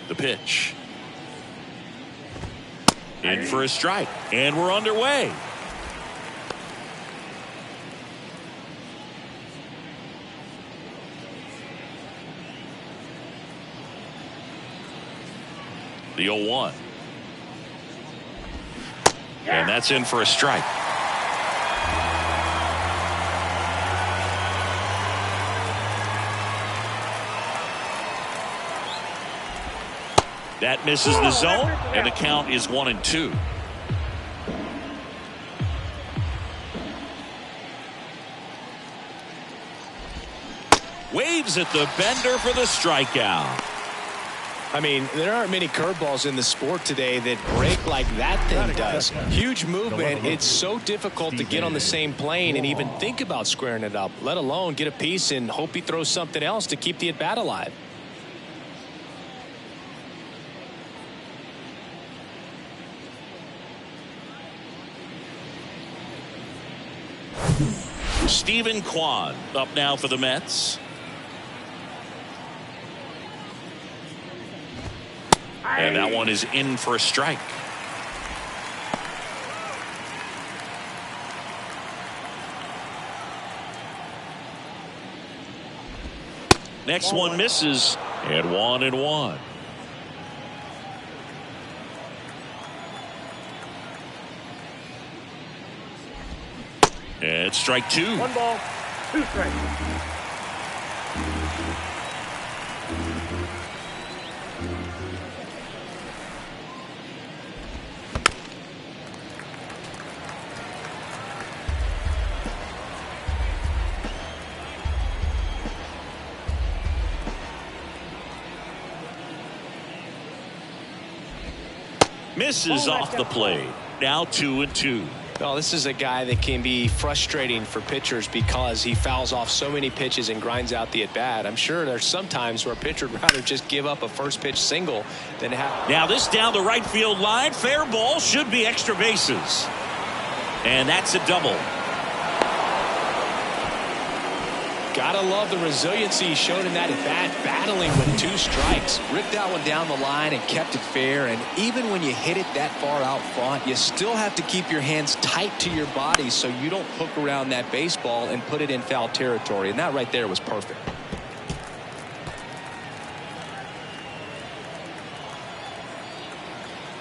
The pitch. In for a strike. And we're underway. The 0-1. And that's in for a strike. That misses the zone, and the count is 1-2. Waves at the bender for the strikeout. I mean, there aren't many curveballs in the sport today that break like that thing does. Huge movement. It's so difficult to get on the same plane and even think about squaring it up, let alone get a piece and hope he throws something else to keep the at-bat alive. Stephen Kwan up now for the Mets. And that one is in for a strike. Next one misses, and 1-1. And strike two. 1 ball, 2 strikes. Misses off the plate. Now 2-2. Well, this is a guy that can be frustrating for pitchers because he fouls off so many pitches and grinds out the at-bat. I'm sure there's some times where a pitcher would rather just give up a first pitch single than have. Now this down the right field line. Fair ball, should be extra bases. And that's a double. Gotta love the resiliency he showed in that at-bat, battling with 2 strikes. Ripped that one down the line and kept it fair. And even when you hit it that far out front, you still have to keep your hands tight to your body so you don't hook around that baseball and put it in foul territory. And that right there was perfect.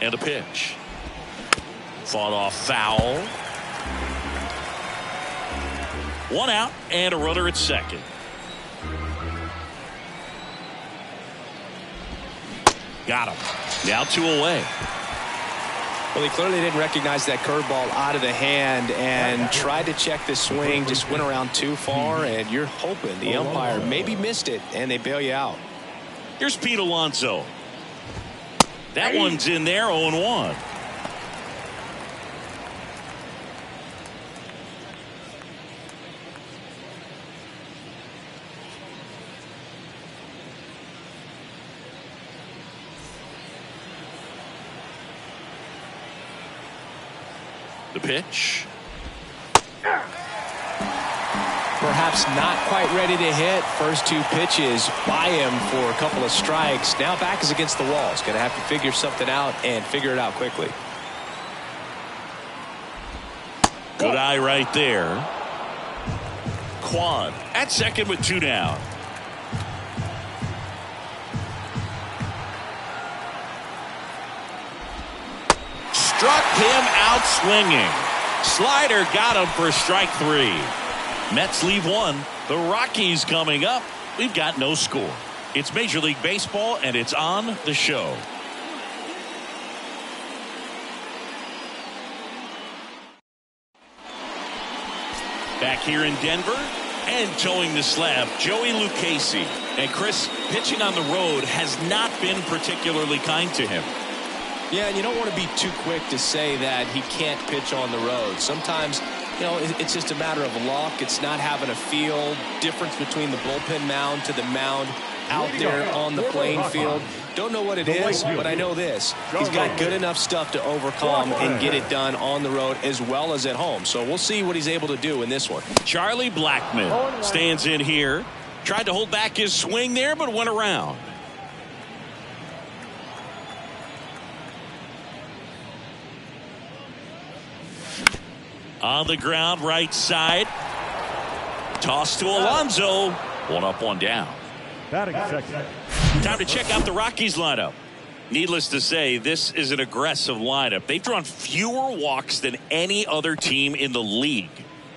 And a pitch. Fought off foul. 1 out and a runner at second. Got him. Now 2 away. Well, he clearly didn't recognize that curveball out of the hand and tried to check the swing, just went around too far, and you're hoping the umpire maybe missed it and they bail you out. Here's Pete Alonso. That one's in there, 0-1. The pitch. Perhaps not quite ready to hit. First 2 pitches by him for a couple of strikes. Now back is against the wall. He's going to have to figure something out and figure it out quickly. Good eye right there. Kwan at second with 2 down. Struck him out swinging. Slider got him for strike 3. Mets leave 1. The Rockies coming up. We've got no score. It's Major League Baseball, and it's on the show. Back here in Denver, And towing the slab, Joey Lucchesi. And Chris, pitching on the road has not been particularly kind to him. Yeah, and you don't want to be too quick to say that he can't pitch on the road. Sometimes, you know, it's just a matter of luck. It's not having a feel difference between the bullpen mound to the mound out there on the playing field. Don't know what it is, but I know this. He's got good enough stuff to overcome and get it done on the road as well as at home. So we'll see what he's able to do in this one. Charlie Blackmon stands in here. Tried to hold back his swing there, but went around. On the ground, right side. Toss to Alonso. One up, one down. Time to check out the Rockies lineup. Needless to say, this is an aggressive lineup. They've drawn fewer walks than any other team in the league.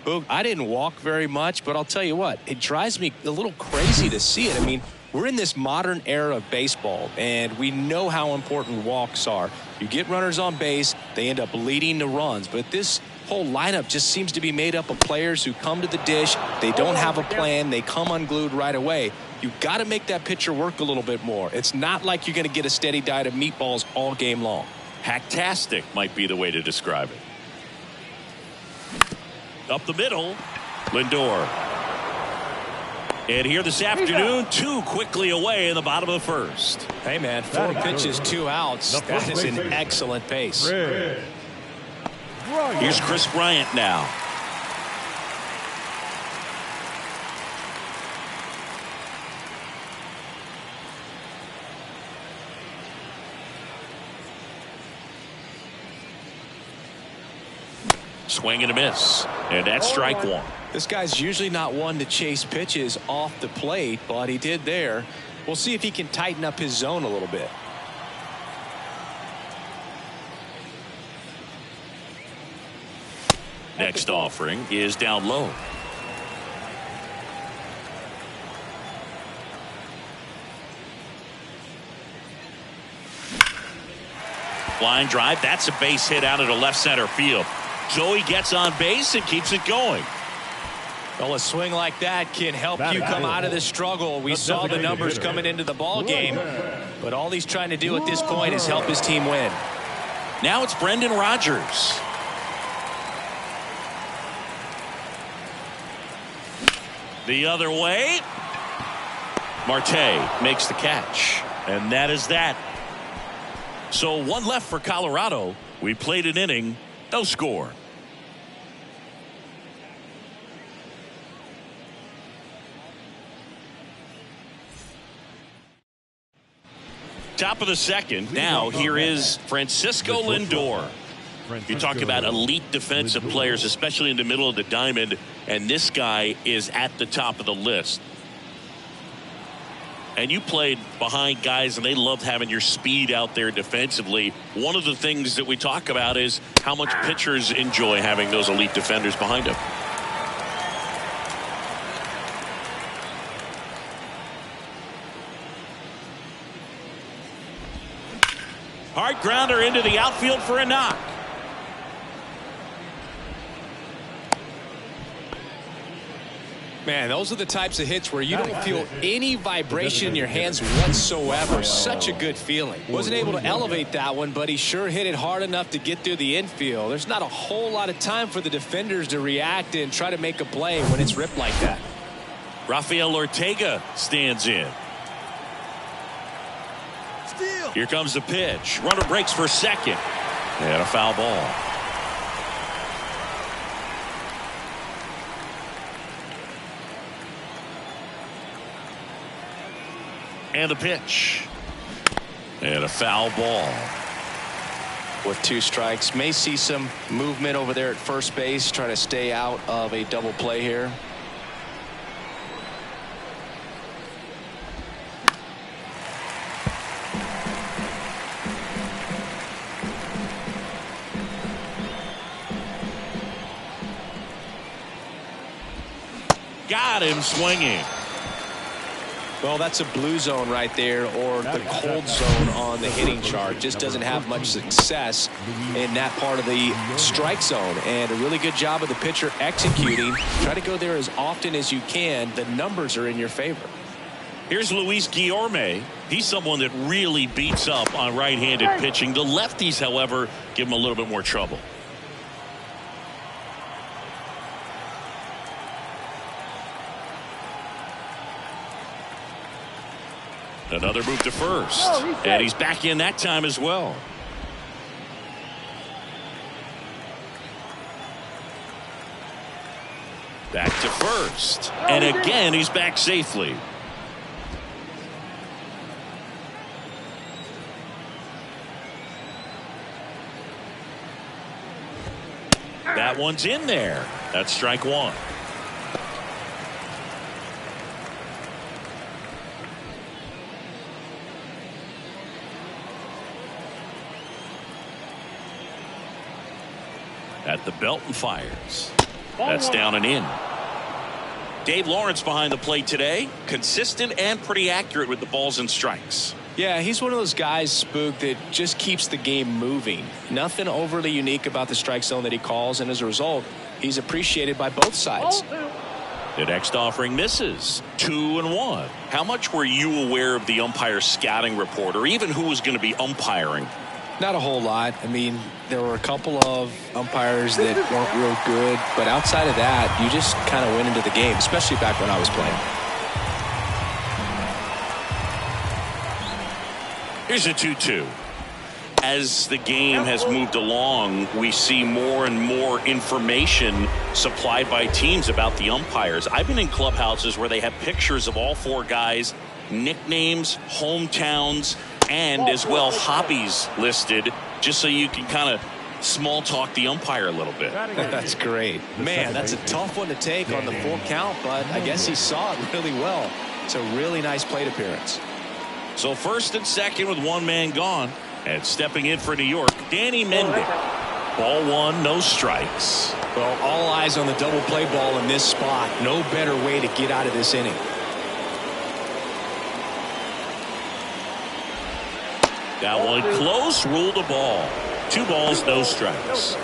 Boog, I didn't walk very much, but I'll tell you what, it drives me a little crazy to see it. I mean, we're in this modern era of baseball, and we know how important walks are. You get runners on base, they end up leading to runs, but this whole lineup just seems to be made up of players who come to the dish, they don't have a plan, they come unglued right away. You've got to make that pitcher work a little bit more. It's not like you're going to get a steady diet of meatballs all game long. Hacktastic might be the way to describe it. Up the middle, Lindor. And here this afternoon, two quickly away in the bottom of the first. Hey, man, 4 pitches, 2 outs. That is an excellent pace. Here's Chris Bryant now. Swing and a miss. And that's strike one. This guy's usually not one to chase pitches off the plate, but he did there. We'll see if he can tighten up his zone a little bit. Next offering is down low. Line drive. That's a base hit out into left center field. Joey gets on base and keeps it going. Well, a swing like that can help you come out of this struggle. We saw the numbers coming into the ball game, but all he's trying to do at this point is help his team win. Now it's Brendan Rodgers. The other way. Marte makes the catch. And that is that. So one left for Colorado. We played an inning. No score. Top of the second. Now here is Francisco Lindor. You talk about elite defensive players, especially in the middle of the diamond, and this guy is at the top of the list. And you played behind guys, and they loved having your speed out there defensively. One of the things that we talk about is how much pitchers enjoy having those elite defenders behind them. Hard grounder into the outfield for a knock. Man, those are the types of hits where you don't feel any vibration in your hands whatsoever. Such a good feeling. Wasn't able to elevate that one, but he sure hit it hard enough to get through the infield. There's not a whole lot of time for the defenders to react and try to make a play when it's ripped like that. Rafael Ortega stands in. Here comes the pitch. Runner breaks for second. And a foul ball. And the pitch. And a foul ball. With 2 strikes. May see some movement over there at first base. Trying to stay out of a double play here. Got him swinging. Well, that's a blue zone right there, or the cold zone on the hitting chart. Just doesn't have much success in that part of the strike zone. And a really good job of the pitcher executing. Try to go there as often as you can. The numbers are in your favor. Here's Luis Guillorme. He's someone that really beats up on right-handed pitching. The lefties, however, give him a little bit more trouble. Another move to first. And he's back in that time as well. Back to first. And again, he's back safely. That one's in there. That's strike one. At the belt and fires. That's down and in. Dave Lawrence behind the plate today. Consistent and pretty accurate with the balls and strikes. Yeah, he's one of those guys, Spook, that just keeps the game moving. Nothing overly unique about the strike zone that he calls, and as a result, he's appreciated by both sides. The next offering misses. 2-1. How much were you aware of the umpire's scouting report, or even who was going to be umpiring? Not a whole lot. I mean, there were a couple of umpires that weren't real good, but outside of that, you just kind of went into the game, especially back when I was playing. Here's a 2-2. As the game has moved along, we see more and more information supplied by teams about the umpires. I've been in clubhouses where they have pictures of all four guys, nicknames, hometowns, and as well hobbies listed, just so you can kind of small talk the umpire a little bit. That's great. Man, that's a tough one to take on the full count, but I guess he saw it really well. It's a really nice plate appearance. So first and second with one man gone. And stepping in for New York, Danny Mendick. Ball one, no strikes. Well, all eyes on the double play ball in this spot. No better way to get out of this inning. That one close, ruled a ball. 2 balls, no strikes.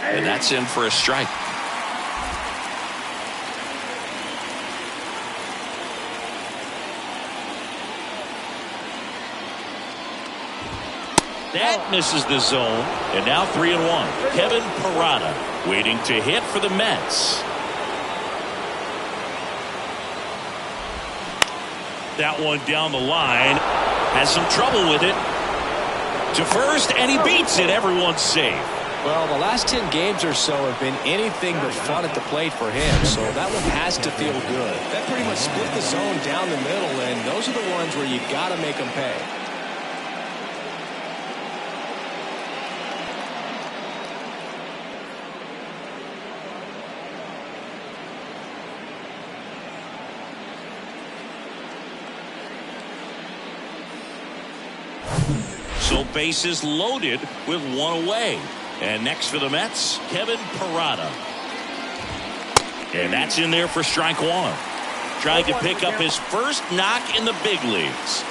And that's in for a strike. That misses the zone. And now 3-1. Kevin Parada waiting to hit for the Mets. That one down the line. Has some trouble with it. To first, and he beats it. Everyone's safe. Well, the last 10 games or so have been anything but fun at the plate for him, so that one has to feel good. That pretty much split the zone down the middle, and those are the ones where you got to make them pay. So bases loaded with one away. And next for the Mets, Kevin Parada. And that's in there for strike one. Trying to pick up his first knock in the big leagues.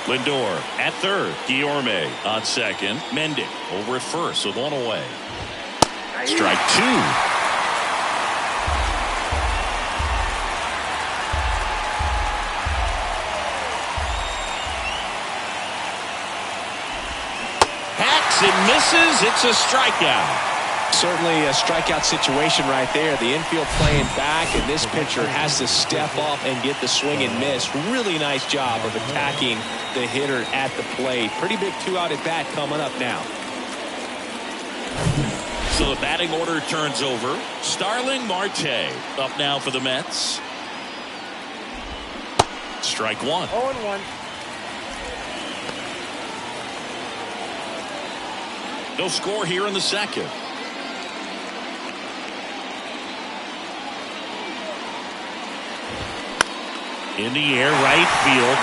Lindor at third. Guillorme on second. Mendick over at first with one away. Strike two. It misses. It's a strikeout. Certainly a strikeout situation right there. The infield playing back, and this pitcher has to step up and get the swing and miss. Really nice job of attacking the hitter at the plate. Pretty big 2-out at bat coming up now. So the batting order turns over. Starling Marte up now for the Mets. Strike one. 0-1. No score here in the second. In the air, right field.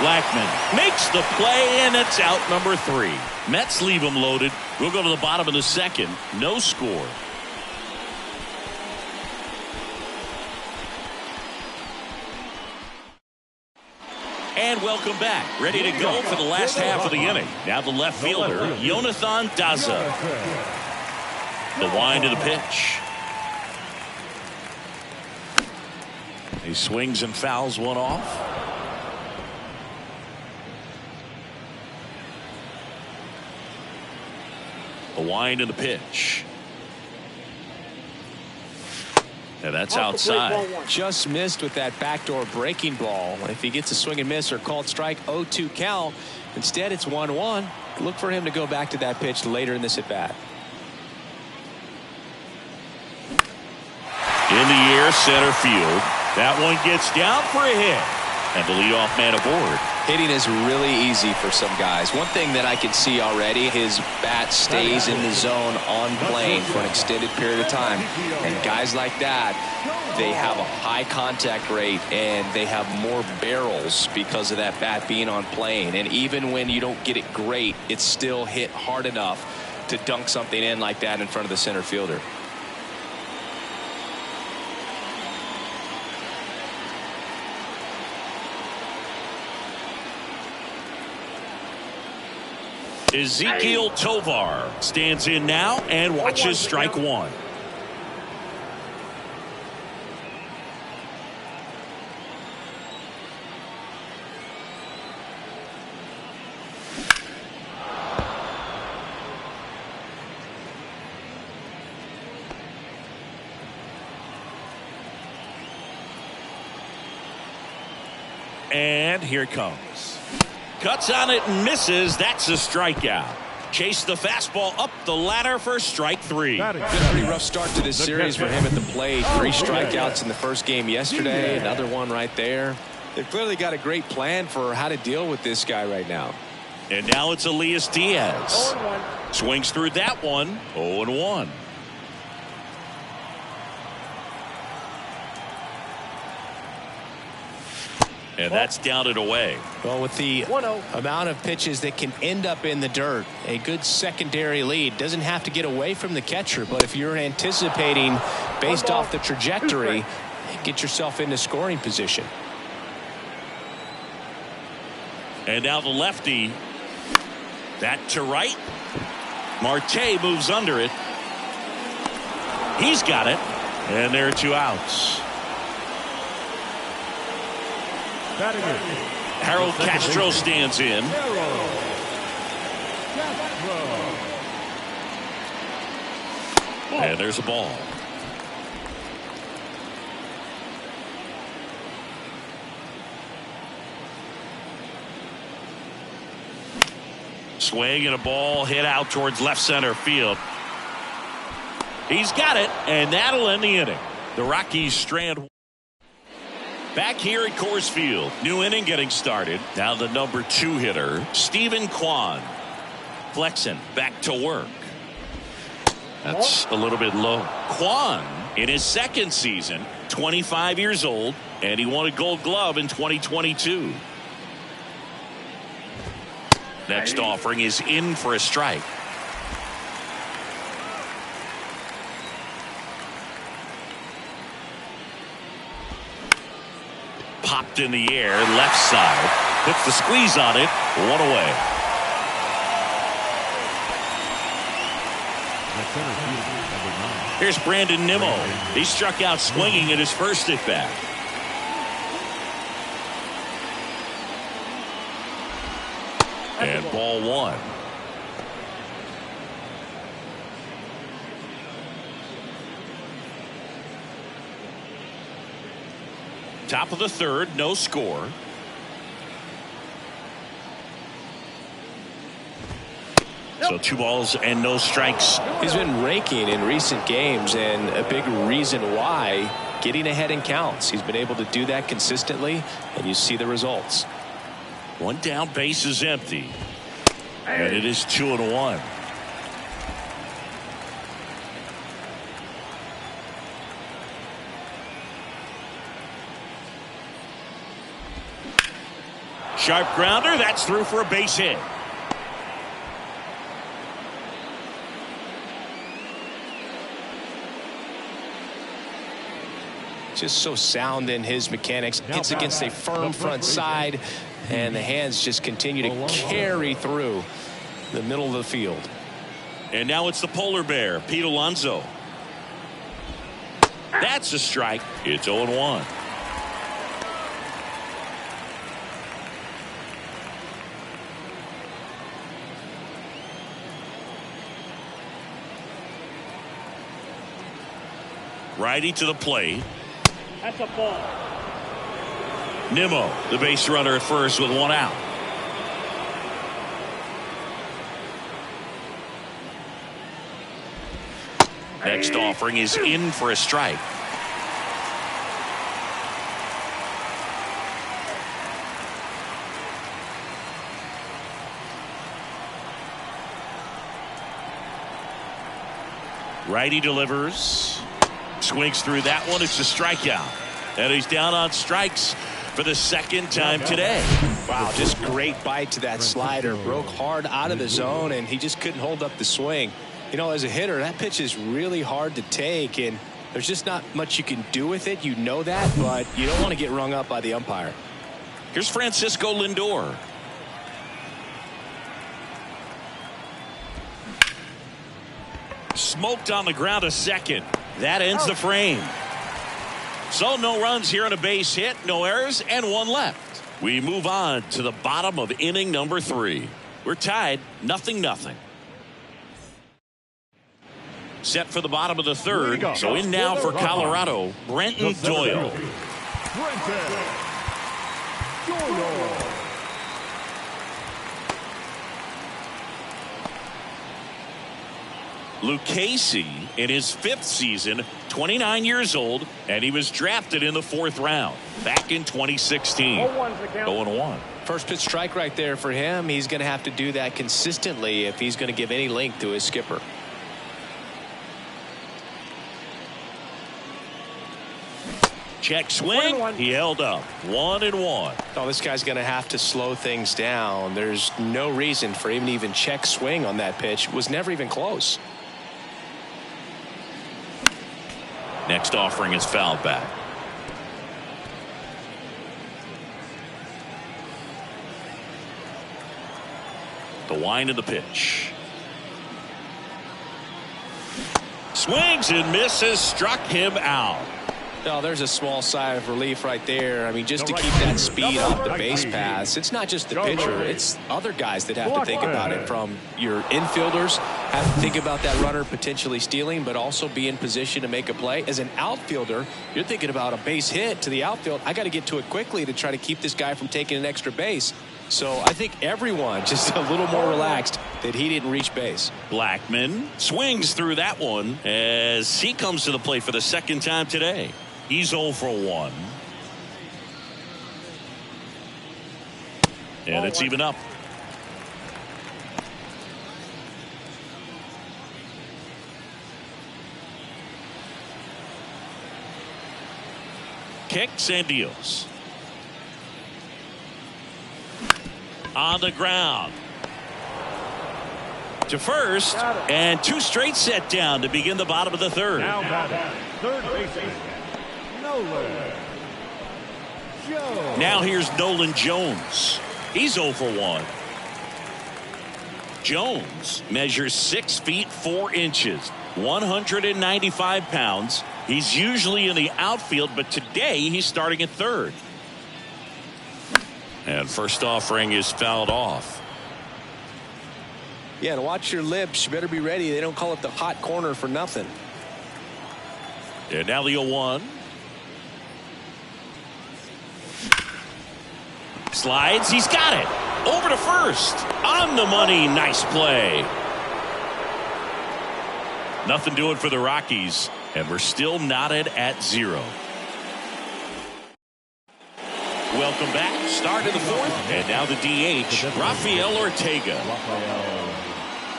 Blackmon makes the play, and it's out number 3. Mets leave him loaded. We'll go to the bottom of the second. No score. And welcome back. Ready to go for the last half of the inning. Now the left fielder, Jonathan Daza. The wind of the pitch. He swings and fouls one off. A wind in the pitch. And that's outside. Just missed with that backdoor breaking ball. If he gets a swing and miss or called strike, 0-2 count. Instead, it's 1-1. Look for him to go back to that pitch later in this at bat. In the air, center field. That one gets down for a hit. And the leadoff man aboard. Hitting is really easy for some guys. One thing that I can see already, his bat stays in the zone on plane for an extended period of time. And guys like that, they have a high contact rate and they have more barrels because of that bat being on plane. And even when you don't get it great, it's still hit hard enough to dunk something in like that in front of the center fielder. Ezequiel Tovar stands in now and watches strike one. And here it comes. Cuts on it and misses. That's a strikeout. Chase the fastball up the ladder for strike 3. Been a pretty rough start to this series for him at the plate. 3 strikeouts in the first game yesterday. Another one right there. They've clearly got a great plan for how to deal with this guy right now. And now it's Elias Diaz. Swings through that one. 0-1. And that's down and away. Well, with the amount of pitches that can end up in the dirt, a good secondary lead doesn't have to get away from the catcher. But if you're anticipating based off the trajectory, get yourself into scoring position. And now the lefty. That to right. Marte moves under it. He's got it. And there are 2 outs. Harold Castro stands in. And there's a ball. Swing and a ball hit out towards left center field. He's got it, and that'll end the inning. The Rockies strand. Back here at Coors Field, new inning getting started. Now the number 2 hitter, Stephen Kwan. Flexen back to work. That's a little bit low. Kwan in his second season, 25 years old, and he won a Gold Glove in 2022. Next offering is in for a strike. Popped in the air, left side. Puts the squeeze on it. 1 away. Here's Brandon Nimmo. He struck out swinging at his first at bat. And ball 1. Top of the third, no score. So 2 balls and no strikes. He's been raking in recent games, and a big reason why, getting ahead in counts. He's been able to do that consistently, and you see the results. 1 down, base is empty. And it is 2-1. Sharp grounder. That's through for a base hit. Just so sound in his mechanics. Hits against a firm front side, and the hands just continue to carry through the middle of the field. And now it's the polar bear, Pete Alonso. That's a strike. It's 0-1. Righty to the plate. That's a ball. Nimmo, the base runner at first with one out. Next offering is in for a strike. Righty delivers. Swings through that one. It's a strikeout. And he's down on strikes for the second time today. Wow, just great bite to that slider. Broke hard out of the zone, and he just couldn't hold up the swing. You know, as a hitter, that pitch is really hard to take, and there's just not much you can do with it. You know that, but you don't want to get rung up by the umpire. Here's Francisco Lindor. Smoked on the ground a second. That ends the frame. So no runs here on a base hit, no errors, and one left. We move on to the bottom of inning number 3. We're tied 0-0. Set for the bottom of the third. So in now for Colorado, Brenton Doyle. Lucchesi in his 5th season, 29 years old, and he was drafted in the 4th round back in 2016. 0-1. First pitch strike right there for him. He's going to have to do that consistently if he's going to give any length to his skipper. Check swing. He held up. 1-1. Oh, this guy's going to have to slow things down. There's no reason for him to even check swing on that pitch. It was never even close. Next offering is fouled back. The wind of the pitch. Swings and misses. Struck him out. Oh, there's a small sigh of relief right there. I mean, just to keep that speed off the base paths. It's not just the pitcher. It's other guys that have to think about it. From your infielders have to think about that runner potentially stealing, but also be in position to make a play. As an outfielder, you're thinking about a base hit to the outfield. I got to get to it quickly to try to keep this guy from taking an extra base. So I think everyone just a little more relaxed that he didn't reach base. Blackmon swings through that one as he comes to the plate for the second time today. He's 0 for 1. And it's even up. Kicks and deals. On the ground. To first, and 2 straight set down to begin the bottom of the third. Now batting, third baseman, Nolan Jones. Now here's Nolan Jones. He's 0 for 1. Jones measures 6 feet 4 inches, 195 pounds. He's usually in the outfield, but today he's starting at third. And first offering is fouled off. Yeah, and watch your lips. You better be ready. They don't call it the hot corner for nothing. And now the 0-1. Slides. He's got it. Over to first. On the money. Nice play. Nothing doing for the Rockies. And we're still knotted at 0. Welcome back. Start of the 4th. And now the DH, Rafael Ortega.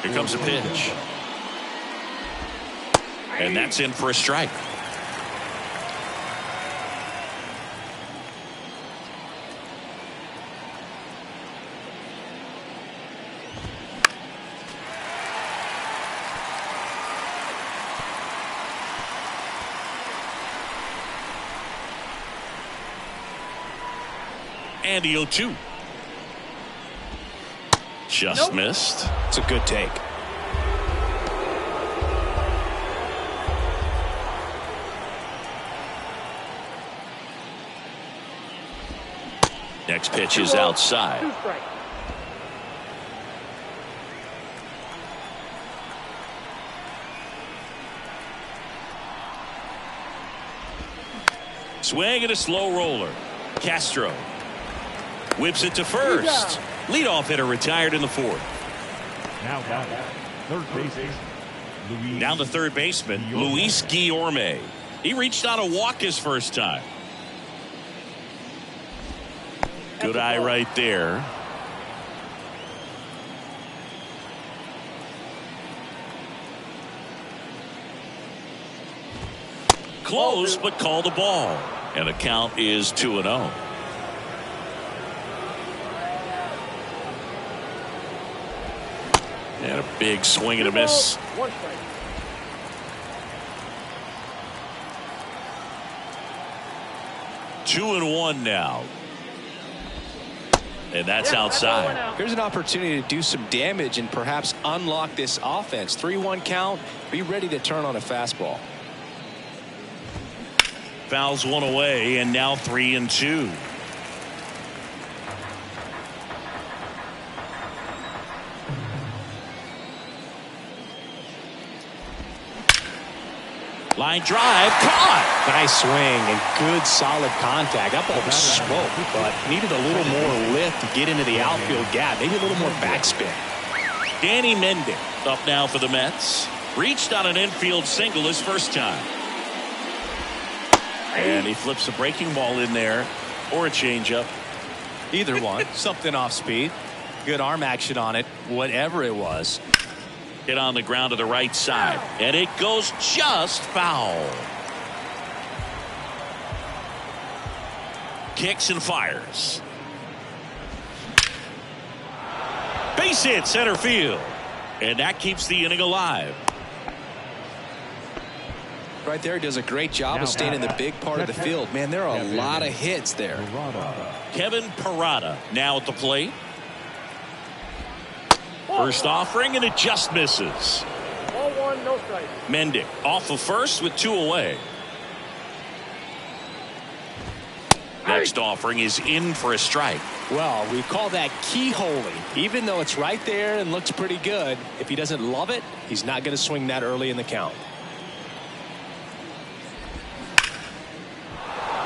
Here comes a pitch. And that's in for a strike. And the 0-2. Just missed. It's a good take. Next pitch is outside. Swing and a slow roller. Castro whips it to first. Leadoff hitter retired in the fourth. Now down to third baseman Luis Guillorme. He reached on a walk his first time. Good eye right there. Close, but called the ball. And the count is 2-0. And a big swing and a miss. 2-1 now. And that's outside. Here's an opportunity to do some damage and perhaps unlock this offense. 3-1 count. Be ready to turn on a fastball. Fouls one away, and now 3-2. Line drive, caught. Nice swing and good solid contact. That ball was smoked, but needed a little more lift to get into the outfield gap. Maybe a little more backspin. Danny Mendick up now for the Mets. Reached on an infield single his first time. And he flips a breaking ball in there, or a changeup. Either one. Something off speed. Good arm action on it. Whatever it was. Hit on the ground to the right side. And it goes just foul. Kicks and fires. Base hit center field. And that keeps the inning alive. Right there, he does a great job of staying in the big part of the field. Man, there are a lot of hits there. Kevin Parada now at the plate. First offering, and it just misses. Ball one, no strike. Mendick off of first with 2 away. Next offering is in for a strike. Well, we call that keyholing. Even though it's right there and looks pretty good, if he doesn't love it, he's not going to swing that early in the count.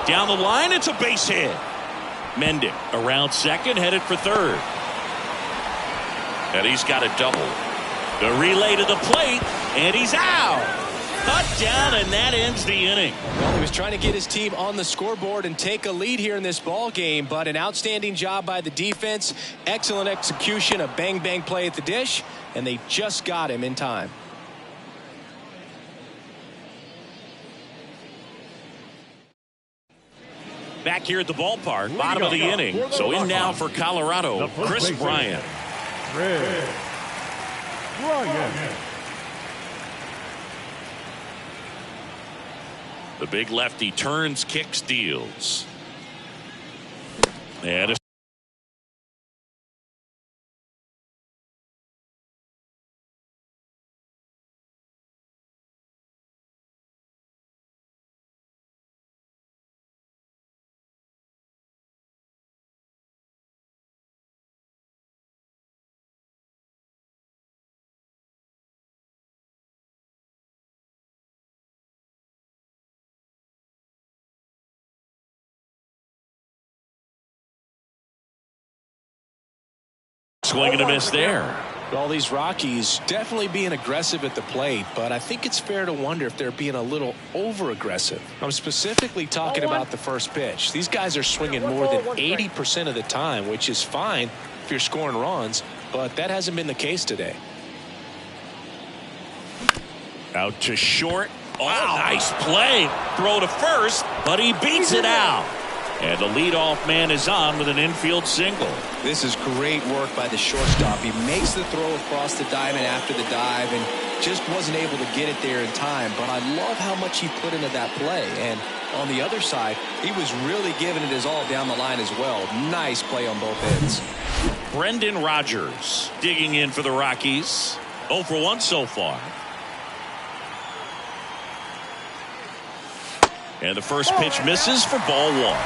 Down the line, it's a base hit. Mendick around second, headed for third. And he's got a double. The relay to the plate, and he's out. Cut down, and that ends the inning. Well, he was trying to get his team on the scoreboard and take a lead here in this ball game, but an outstanding job by the defense. Excellent execution, a bang-bang play at the dish, and they just got him in time. Back here at the ballpark, bottom of the inning. So in now for Colorado, Chris Bryant. Chris Bryant. The big lefty turns, kicks, deals. And a swing and a miss there. Well, these Rockies definitely being aggressive at the plate, but I think it's fair to wonder if they're being a little over-aggressive. I'm specifically talking about the first pitch. These guys are swinging more than 80% of the time, which is fine if you're scoring runs, but that hasn't been the case today. Out to short. Oh, nice play. Throw to first, but he beats it out. And the leadoff man is on with an infield single. This is great work by the shortstop. He makes the throw across the diamond after the dive and just wasn't able to get it there in time. But I love how much he put into that play. And on the other side, he was really giving it his all down the line as well. Nice play on both ends. Brendan Rodgers digging in for the Rockies. 0 for 1 so far. And the first pitch misses for ball 1.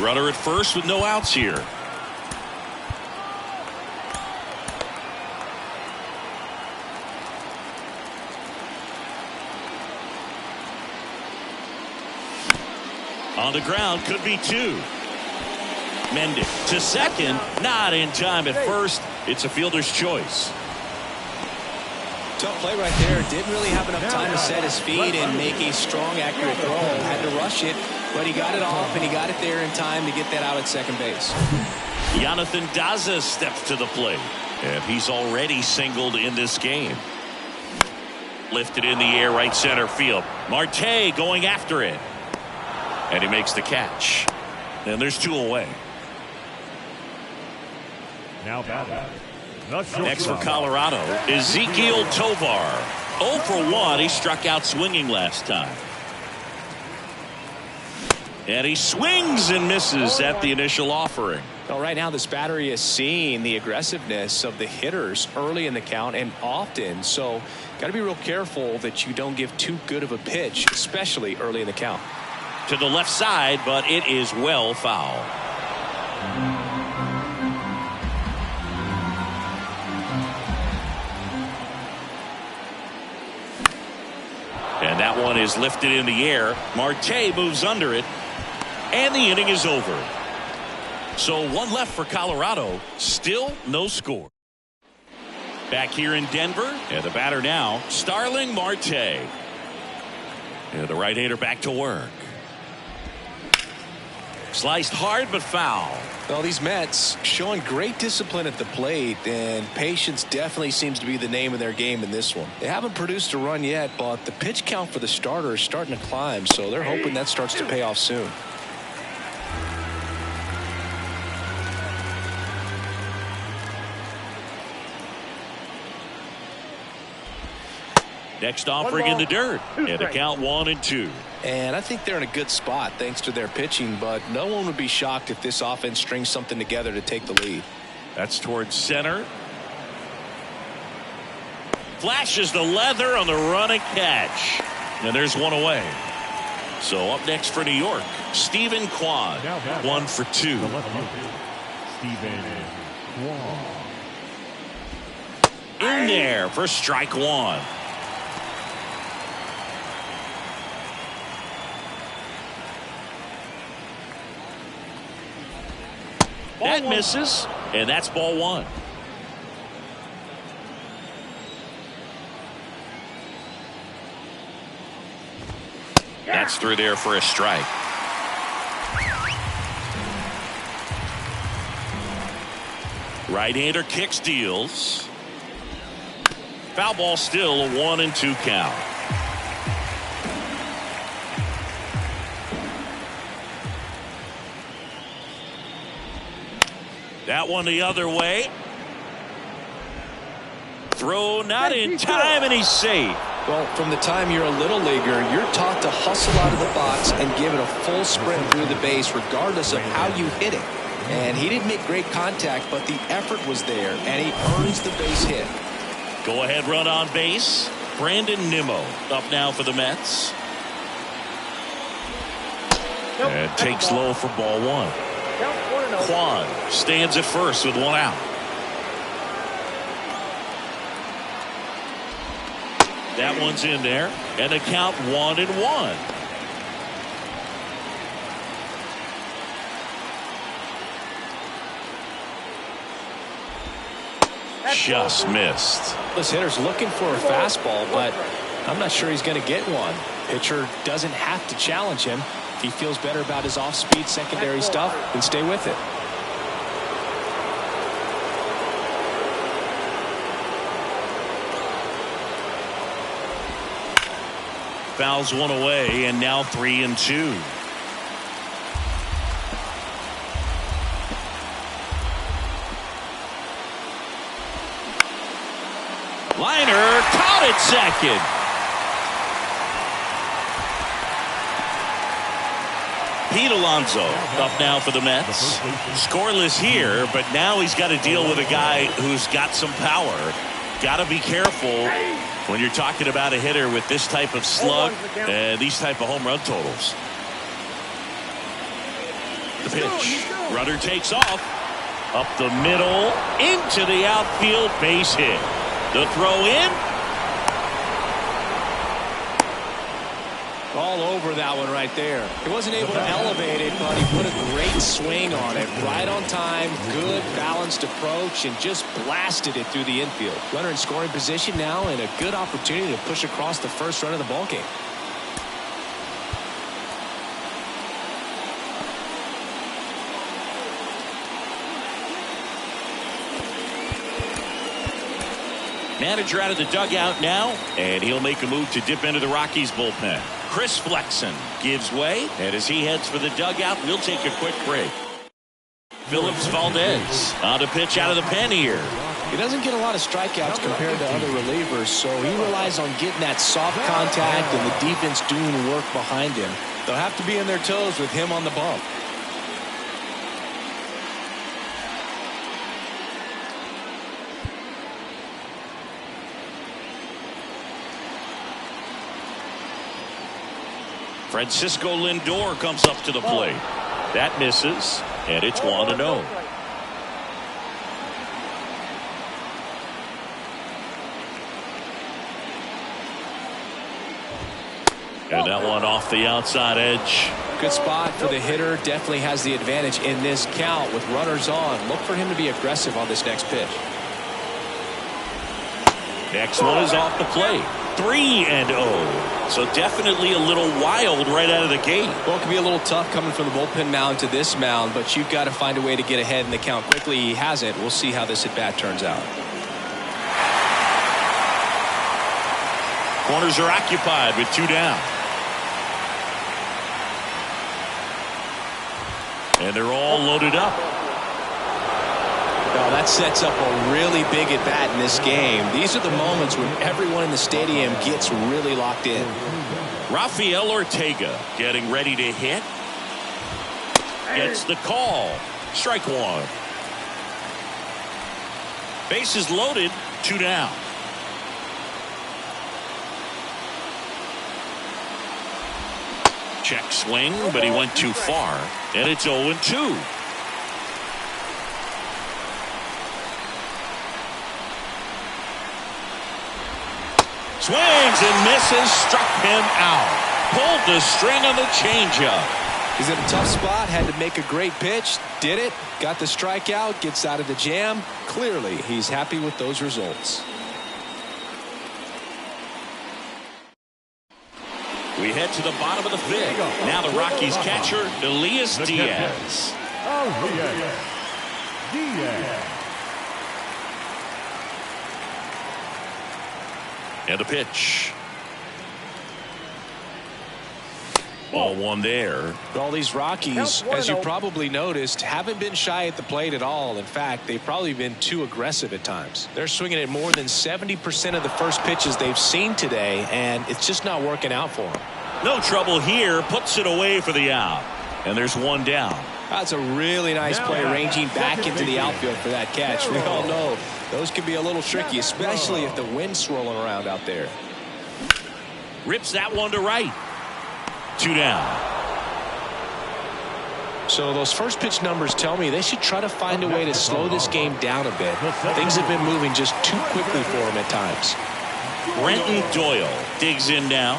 Runner at first with no outs here. On the ground, could be 2. Mendick to second, not in time at first. It's a fielder's choice. Tough play right there. Didn't really have enough time to set his feet and make a strong, accurate throw. Had to rush it, but he got it off and he got it there in time to get that out at second base. Jonathan Daza steps to the plate, and he's already singled in this game. Lifted in the air, right center field. Marte going after it, and he makes the catch. And there's 2 away. Now batting. Next for Colorado, Ezequiel Tovar. 0 for 1. He struck out swinging last time. And he swings and misses at the initial offering. Well, right now this battery is seeing the aggressiveness of the hitters early in the count and often. So got to be real careful that you don't give too good of a pitch, especially early in the count. To the left side, but it is well foul. And that one is lifted in the air. Marte moves under it. And the inning is over. So 1 left for Colorado. Still no score. Back here in Denver. And the batter now, Starling Marte. And the right-hander back to work. Sliced hard but foul. Well, these Mets showing great discipline at the plate, and patience definitely seems to be the name of their game in this one. They haven't produced a run yet, but the pitch count for the starter is starting to climb, so they're hoping that starts to pay off soon. Next offering in the dirt. And the count 1-2. And I think they're in a good spot thanks to their pitching, but no one would be shocked if this offense strings something together to take the lead. That's towards center. Flashes the leather on the run and catch. And there's 1 away. So up next for New York, Stephen Kwan. 1 for 2. Stephen Kwan. In there for strike 1. That misses, and that's ball 1. That's through there for a strike. Right-hander kicks, deals. Foul ball, still a 1-2 count. That one the other way. Throw not in time, and he's safe. Well, from the time you're a little leaguer, you're taught to hustle out of the box and give it a full sprint through the base regardless of how you hit it. And he didn't make great contact, but the effort was there, and he earns the base hit. Go ahead run on base. Brandon Nimmo up now for the Mets. And takes low for ball 1. Kwan stands at first with 1 out. That one's in there, and the count 1-1. Just missed. This hitter's looking for a fastball, but I'm not sure he's going to get one. Pitcher doesn't have to challenge him. If he feels better about his off-speed secondary stuff, then stay with it. fouls one away, and now 3-2. Liner caught it second. Pete Alonso up now for the Mets. Scoreless here, but now he's got to deal with a guy who's got some power. Got to be careful when you're talking about a hitter with this type of slug and these type of home run totals. The pitch. Runner takes off. Up the middle. Into the outfield. Base hit. The throw in. All over that one right there. He wasn't able to elevate it, but he put a great swing on it. Right on time, good balanced approach, and just blasted it through the infield. Runner in scoring position now, and a good opportunity to push across the first run of the ballgame. Manager out of the dugout now, and he'll make a move to dip into the Rockies bullpen. Chris Flexen gives way, and as he heads for the dugout, we'll take a quick break. Phillips Valdez on to pitch out of the pen here. He doesn't get a lot of strikeouts compared to other relievers, so he relies on getting that soft contact and the defense doing work behind him. They'll have to be in their toes with him on the bump. Francisco Lindor comes up to the plate. That misses, and it's 1-0. And that one off the outside edge. Good spot for the hitter. Definitely has the advantage in this count with runners on. Look for him to be aggressive on this next pitch. Next one is off the plate. 3-0. So definitely a little wild right out of the gate. Well, it can be a little tough coming from the bullpen mound to this mound, but you've got to find a way to get ahead in the count quickly. He hasn't. We'll see how this at bat turns out. Corners are occupied with 2 down. And they're all loaded up. Well, that sets up a really big at bat in this game. These are the moments when everyone in the stadium gets really locked in. Rafael Ortega getting ready to hit. Gets the call. Strike one. Bases loaded. 2 down. Check swing, but he went too far. And it's 0-2. Swings and misses, struck him out. Pulled the string on the changeup. He's in a tough spot, had to make a great pitch, did it, got the strikeout, gets out of the jam. Clearly, he's happy with those results. We head to the bottom of the 5th. Now the Rockies catcher, Elias Diaz. Diaz. And a pitch. Ball one there. All these Rockies, as you probably noticed, haven't been shy at the plate at all. In fact, they've probably been too aggressive at times. They're swinging at more than 70% of the first pitches they've seen today, and it's just not working out for them. No trouble here. Puts it away for the out. And there's 1 down. That's a really nice play, ranging back into the outfield for that catch. We all know those can be a little tricky, especially if the wind's swirling around out there. Rips that one to right. 2 down. So those first pitch numbers tell me they should try to find a way to slow this game down a bit. Things have been moving just too quickly for them at times. Brenton Doyle digs in now.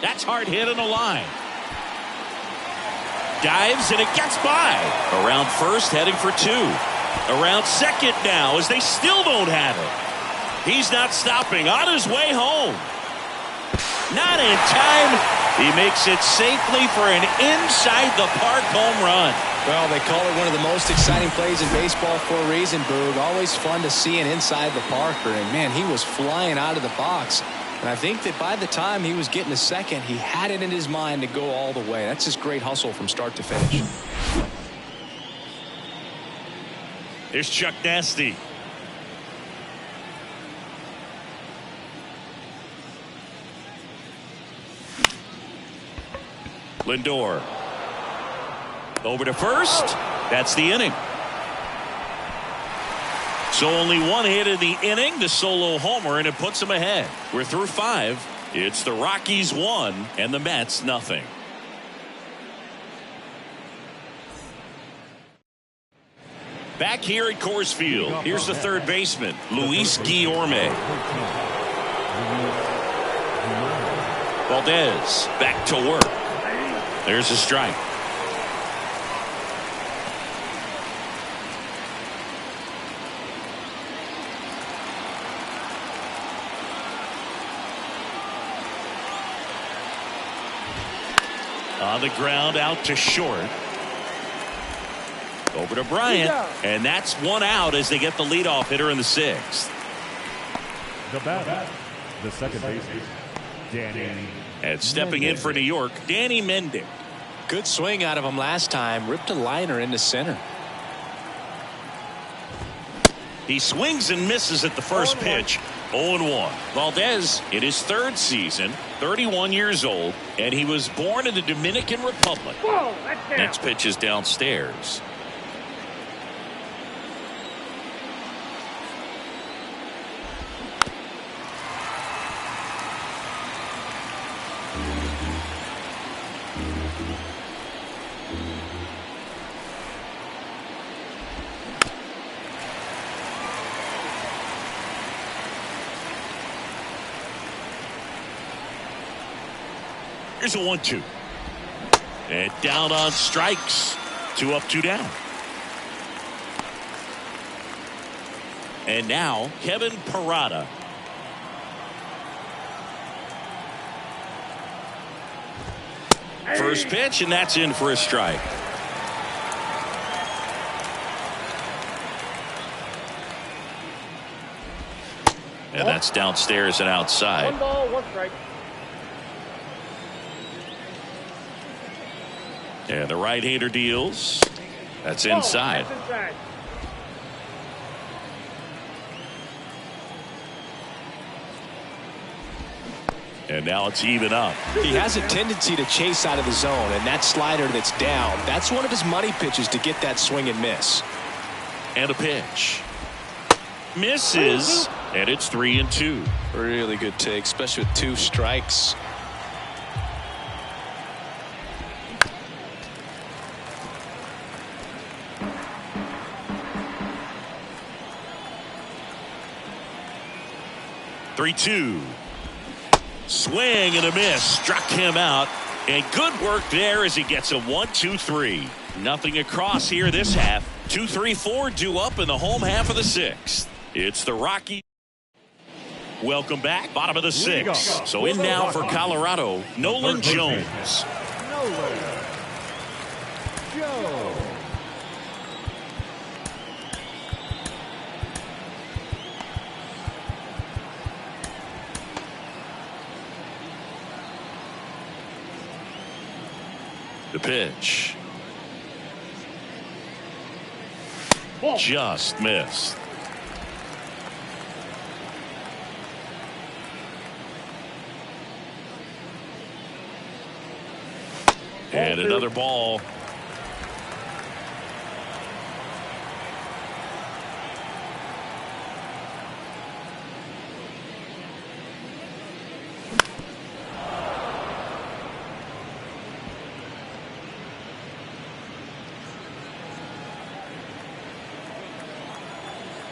That's hard hit on the line. Dives and it gets by. Around first, heading for 2. Around second now as they still don't have it. He's not stopping. On his way home. Not in time. He makes it safely for an inside-the-park home run. Well, they call it one of the most exciting plays in baseball for a reason, Boog. Always fun to see an inside-the-parker. And, man, he was flying out of the box. And I think that by the time he was getting a second, he had it in his mind to go all the way. That's just great hustle from start to finish. Here's Chuck Nasty. Lindor. Over to first. That's the inning. So only one hit in the inning, the solo homer, and it puts them ahead. We're through 5. It's the Rockies 1 and the Mets nothing. Back here at Coors Field, here's the third baseman, Luis Guillorme. Valdez back to work. There's a strike. On the ground, out to short. Over to Bryant, and that's one out as they get the leadoff hitter in the 6th. The batter, the second baseman, Danny. And stepping in for New York, Danny Mendick. Good swing out of him last time. Ripped a liner into center. He swings and misses at the first pitch. 0-1. Valdez in his 3rd season, 31 years old, and he was born in the Dominican Republic. Next pitch is downstairs. Here's a 1-2. And down on strikes. 2 up, 2 down. And now Kevin Parada. First pitch, and that's in for a strike. And that's downstairs and outside. 1 ball, 1 strike. And the right-hander deals. That's inside. That's inside. And now it's even up. He has a tendency to chase out of the zone, and that slider that's down, that's one of his money pitches to get that swing and miss. And a pitch. Misses. And it's 3-2. Really good take, especially with 2 strikes. Three-two. Swing and a miss. Struck him out. And good work there as he gets a 1-2-3. Nothing across here this half. 2-3-4 due up in the home half of the 6th. It's the Rockies. Welcome back. Bottom of the 6th. So in now for Colorado, Nolan Jones. Nolan Jones. The pitch. Just missed. And another ball.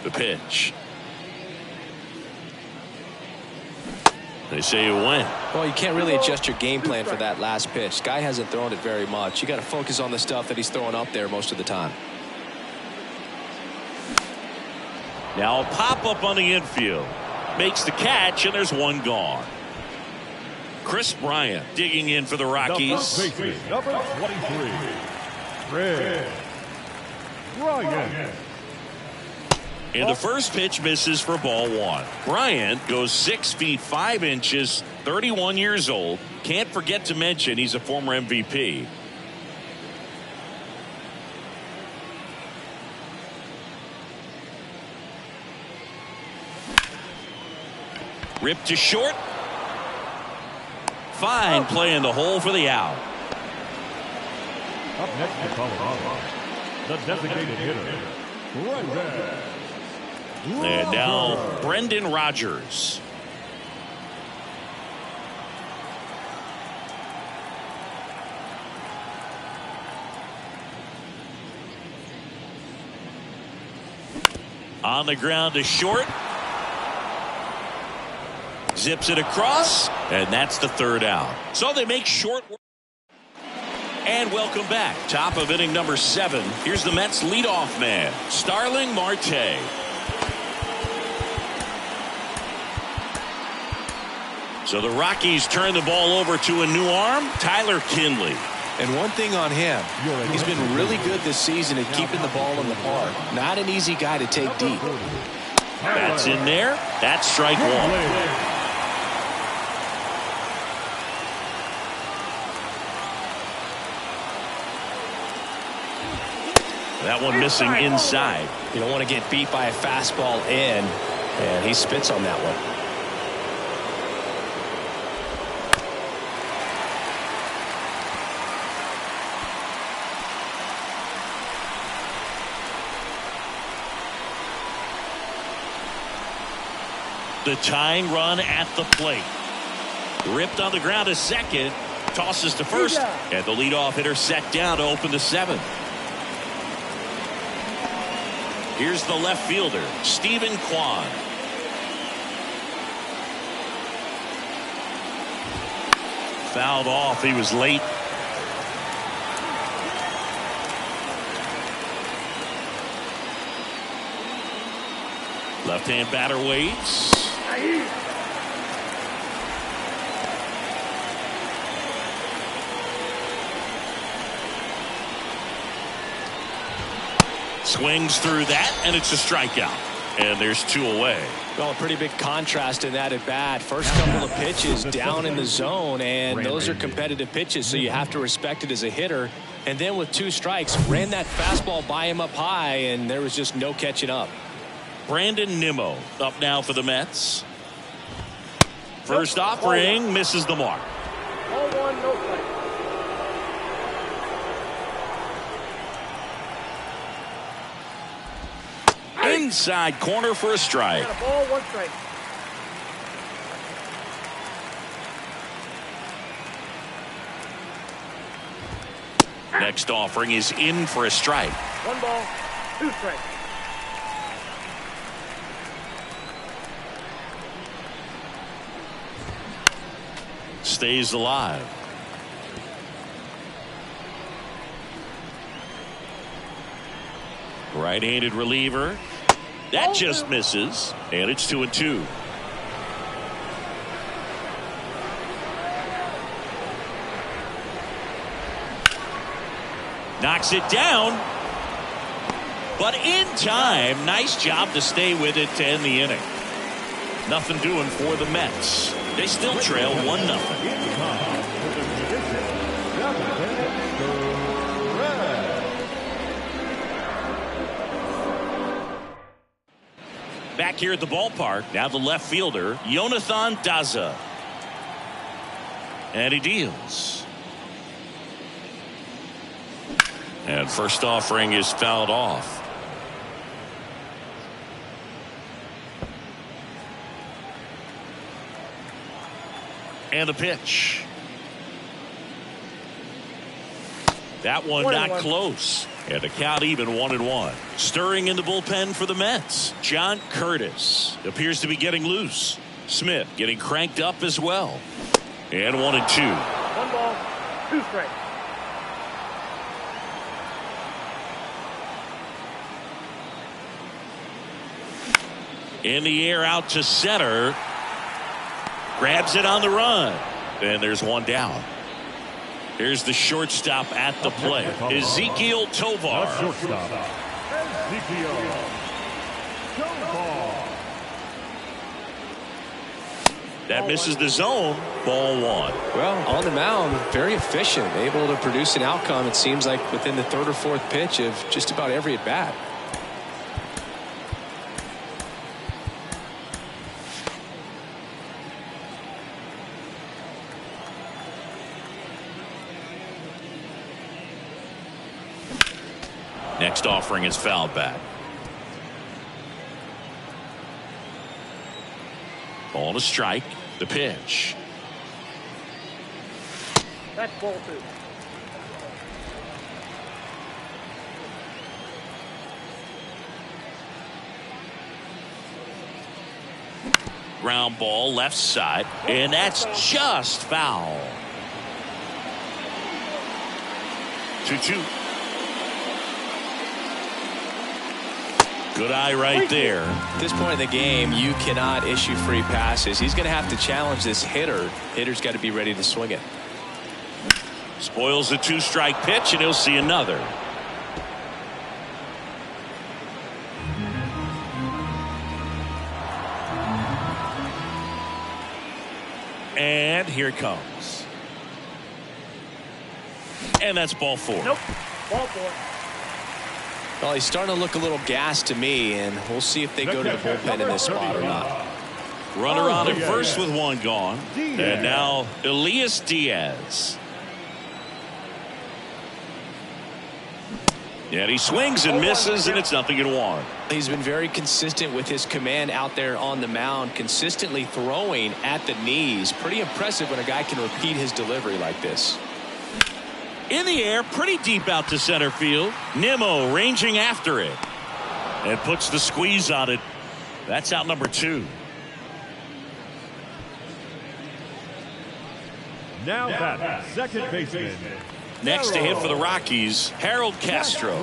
The pitch. They say it went. Well, you can't really adjust your game plan for that last pitch. Guy hasn't thrown it very much. You got to focus on the stuff that he's throwing up there most of the time. Now a pop up on the infield. Makes the catch, and there's one gone. Chris Bryant digging in for the Rockies. The first baseman, number 23, Chris Bryant. And the first pitch misses for ball one. Bryant goes 6 feet 5 inches, 31 years old. Can't forget to mention he's a former MVP. Ripped to short. Fine play in the hole for the out. Up next to Colorado, the designated hitter, Brendan. And now Brendan Rodgers. On the ground to short. Zips it across, and that's the third out. So they make short work. And welcome back. Top of inning number 7. Here's the Mets leadoff man, Starling Marte. So the Rockies turn the ball over to a new arm, Tyler Kinley. And one thing on him, he's been really good this season at keeping the ball in the park. Not an easy guy to take deep. That's in there. That's strike one. That one missing inside. You don't want to get beat by a fastball in, and he spits on that one. The tying run at the plate. Ripped on the ground to second. Tosses to first. And the leadoff hitter set down to open the 7th. Here's the left fielder, Stephen Kwan. Fouled off. He was late. Left-hand batter waits. Swings through that, and it's a strikeout. And there's 2 away. Well, a pretty big contrast in that at bat. First couple of pitches down in the zone, and those are competitive pitches, so you have to respect it as a hitter. And then with 2 strikes, ran that fastball by him up high, and there was just no catching up. Brandon Nimmo up now for the Mets. First offering misses the mark. 0-1, no strike. Inside corner for a strike. Got a ball, 1 strike. Next offering is in for a strike. 1 ball, 2 strikes. Stays alive. Right-handed reliever. That just misses. And it's 2-2. Knocks it down. But in time, nice job to stay with it to end the inning. Nothing doing for the Mets. They still trail 1-0. Back here at the ballpark, now the left fielder, Jonathan Daza. And he deals. And first offering is fouled off. And the pitch. That one not close. And the count even 1-1. Stirring in the bullpen for the Mets. John Curtis appears to be getting loose. Smith getting cranked up as well. And 1-2. 1 ball, 2 strikes. In the air out to center. Grabs it on the run. And there's one down. Here's the shortstop at the plate, Ezequiel Tovar. The shortstop, Ezequiel Tovar. That misses the zone. Ball 1. Well, on the mound, very efficient, able to produce an outcome, it seems like, within the third or fourth pitch of just about every at bat. Next offering is fouled back. Ball to strike. The pitch. That's ball 2. Ground ball left side, and that's just foul. 2-2. Good eye right there. At this point in the game, you cannot issue free passes. He's going to have to challenge this hitter. Hitter's got to be ready to swing it. Spoils the 2-strike pitch, and he'll see another. And here it comes. And that's ball 4. Nope. Ball 4. Well, he's starting to look a little gassed to me, and we'll see if they go to the bullpen in this spot or not. Runner on at first with one gone. And now Elias Diaz. And he swings and misses, and it's 0-1. He's been very consistent with his command out there on the mound, consistently throwing at the knees. Pretty impressive when a guy can repeat his delivery like this. In the air, pretty deep out to center field. Nimmo ranging after it. And puts the squeeze on it. That's out number 2. Now that second baseman. Next to hit for the Rockies, Harold Castro.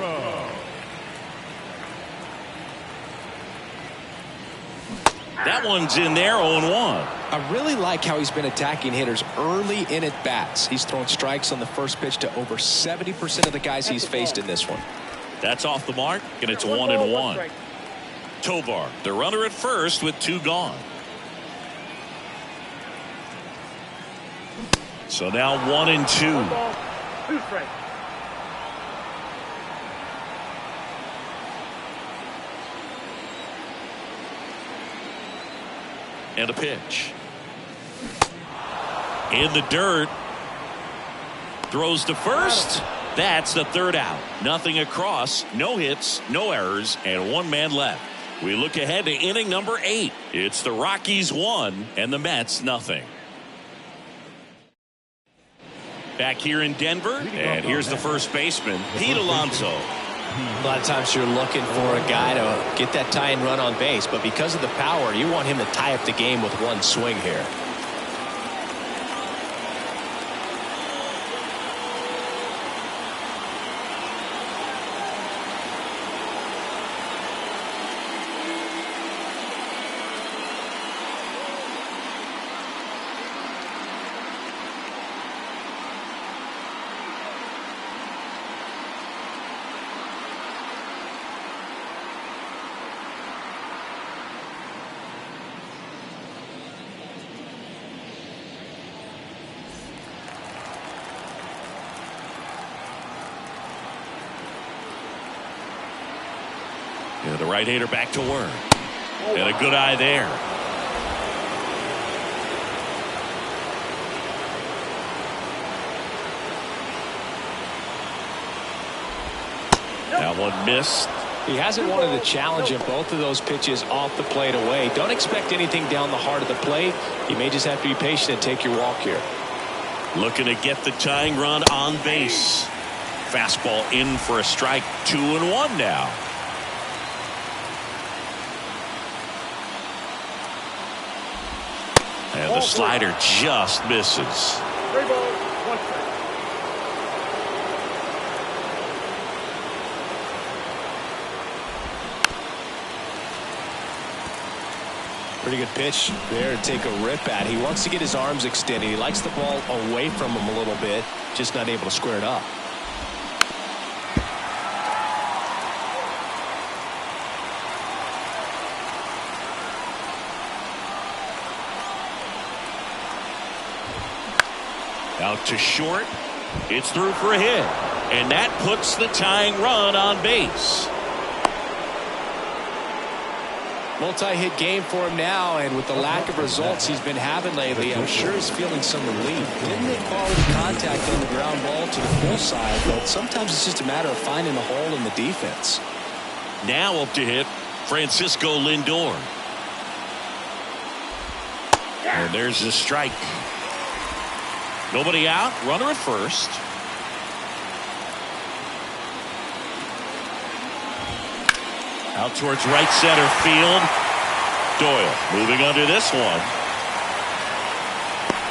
That one's in there, 0-1. I really like how he's been attacking hitters early in at bats. He's thrown strikes on the first pitch to over 70% of the guys he's faced in this one. That's off the mark, and it's 1-1. Tovar, the runner at first with 2 gone. So now 1-2. 1 ball, 2 strikes. And a pitch. In the dirt. Throws to first. That's the 3rd out. Nothing across. No hits, no errors, and 1 man left. We look ahead to inning number 8. It's the Rockies 1 and the Mets nothing. Back here in Denver, and here's the first baseman, Pete Alonso. A lot of times you're looking for a guy to get that tying run on base, but because of the power, you want him to tie up the game with 1 swing here. Yeah, the right-hander back to work. And a good eye there. That one missed. He hasn't wanted to challenge him. Both of those pitches off the plate away. Don't expect anything down the heart of the plate. You may just have to be patient and take your walk here. Looking to get the tying run on base. Fastball in for a strike. 2-1 now. And the slider just misses. 3 balls, 1 strike. Pretty good pitch there to take a rip at. He wants to get his arms extended. He likes the ball away from him a little bit, just not able to square it up. Out to short. It's through for a hit. And that puts the tying run on base. Multi-hit game for him now, and with the lack of results he's been having lately, I'm sure he's feeling some relief. Didn't make quality contact on the ground ball to the full side, but sometimes it's just a matter of finding the hole in the defense. Now up to hit Francisco Lindor. And there's the strike. Nobody out, runner at first. Out towards right center field. Doyle moving under this one.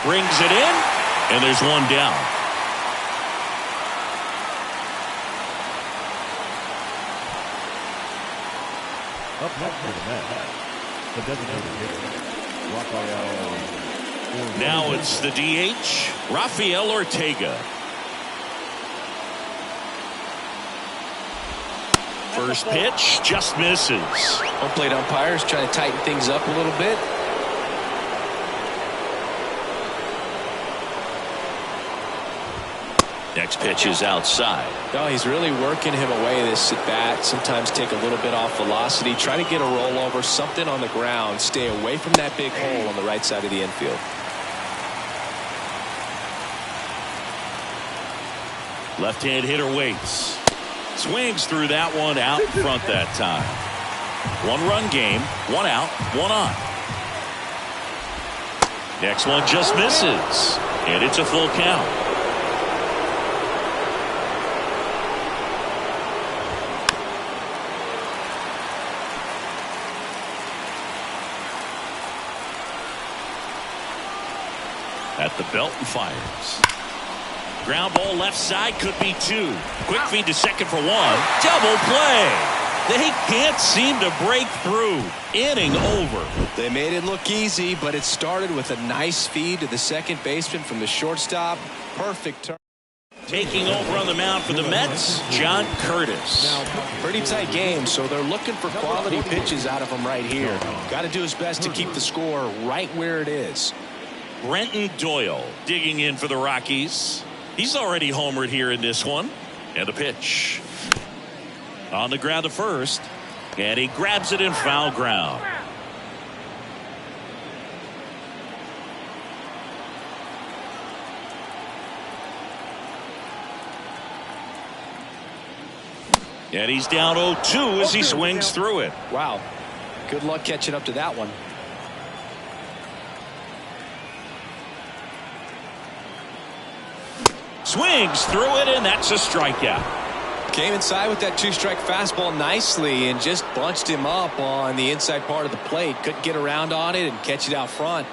Brings it in, and there's one down. Up next for the Mets, the designated hitter, Rafael. Now it's the DH, Rafael Ortega. First pitch just misses. Home plate umpires trying to tighten things up a little bit. Next pitch is outside. No, he's really working him away this at bat. Sometimes take a little bit off velocity. Try to get a rollover, something on the ground. Stay away from that big hole on the right side of the infield. Left-hand hitter waits. Swings through that one out in front that time. One-run game, one out, one on. Next one just misses. And it's a full count. At the belt and fires. Ground ball left side, could be two. Quick feed to second for one. Double play. They can't seem to break through. Inning over. They made it look easy, but it started with a nice feed to the second baseman from the shortstop. Perfect turn. Taking over on the mound for the Mets, John Curtis. Pretty tight game, so they're looking for quality pitches out of him right here. Got to do his best to keep the score right where it is. Brenton Doyle digging in for the Rockies. He's already homered here in this one. And the pitch. On the ground to first. And he grabs it in foul ground. And he's down 0-2 as he swings through it. Wow. Good luck catching up to that one. Swings through it, and that's a strikeout. Came inside with that two-strike fastball nicely and just bunched him up on the inside part of the plate. Couldn't get around on it and catch it out front.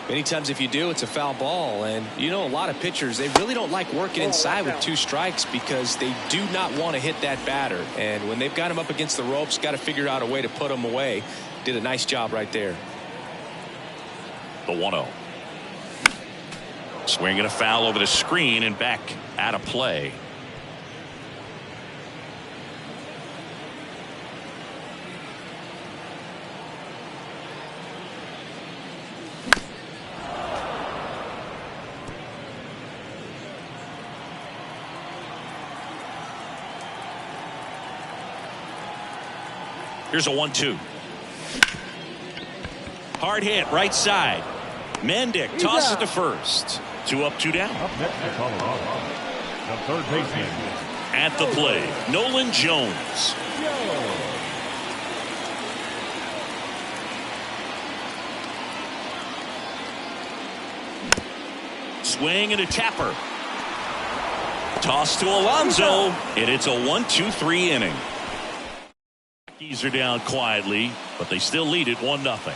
Many times if you do, it's a foul ball. And you know, a lot of pitchers, they really don't like working inside with two strikes because they do not want to hit that batter. And when they've got him up against the ropes, got to figure out a way to put him away. Did a nice job right there. The 1-0. Swinging a foul over the screen and back out of play. Here's a 1-2. Hard hit right side. Mendick tosses to first. 2 up, 2 down. Up next for Colorado, the third baseman. At the plate, Nolan Jones. Swing and a tapper. Toss to Alonso, and it's a 1-2-3 inning. Rockies are down quietly, but they still lead it 1-0.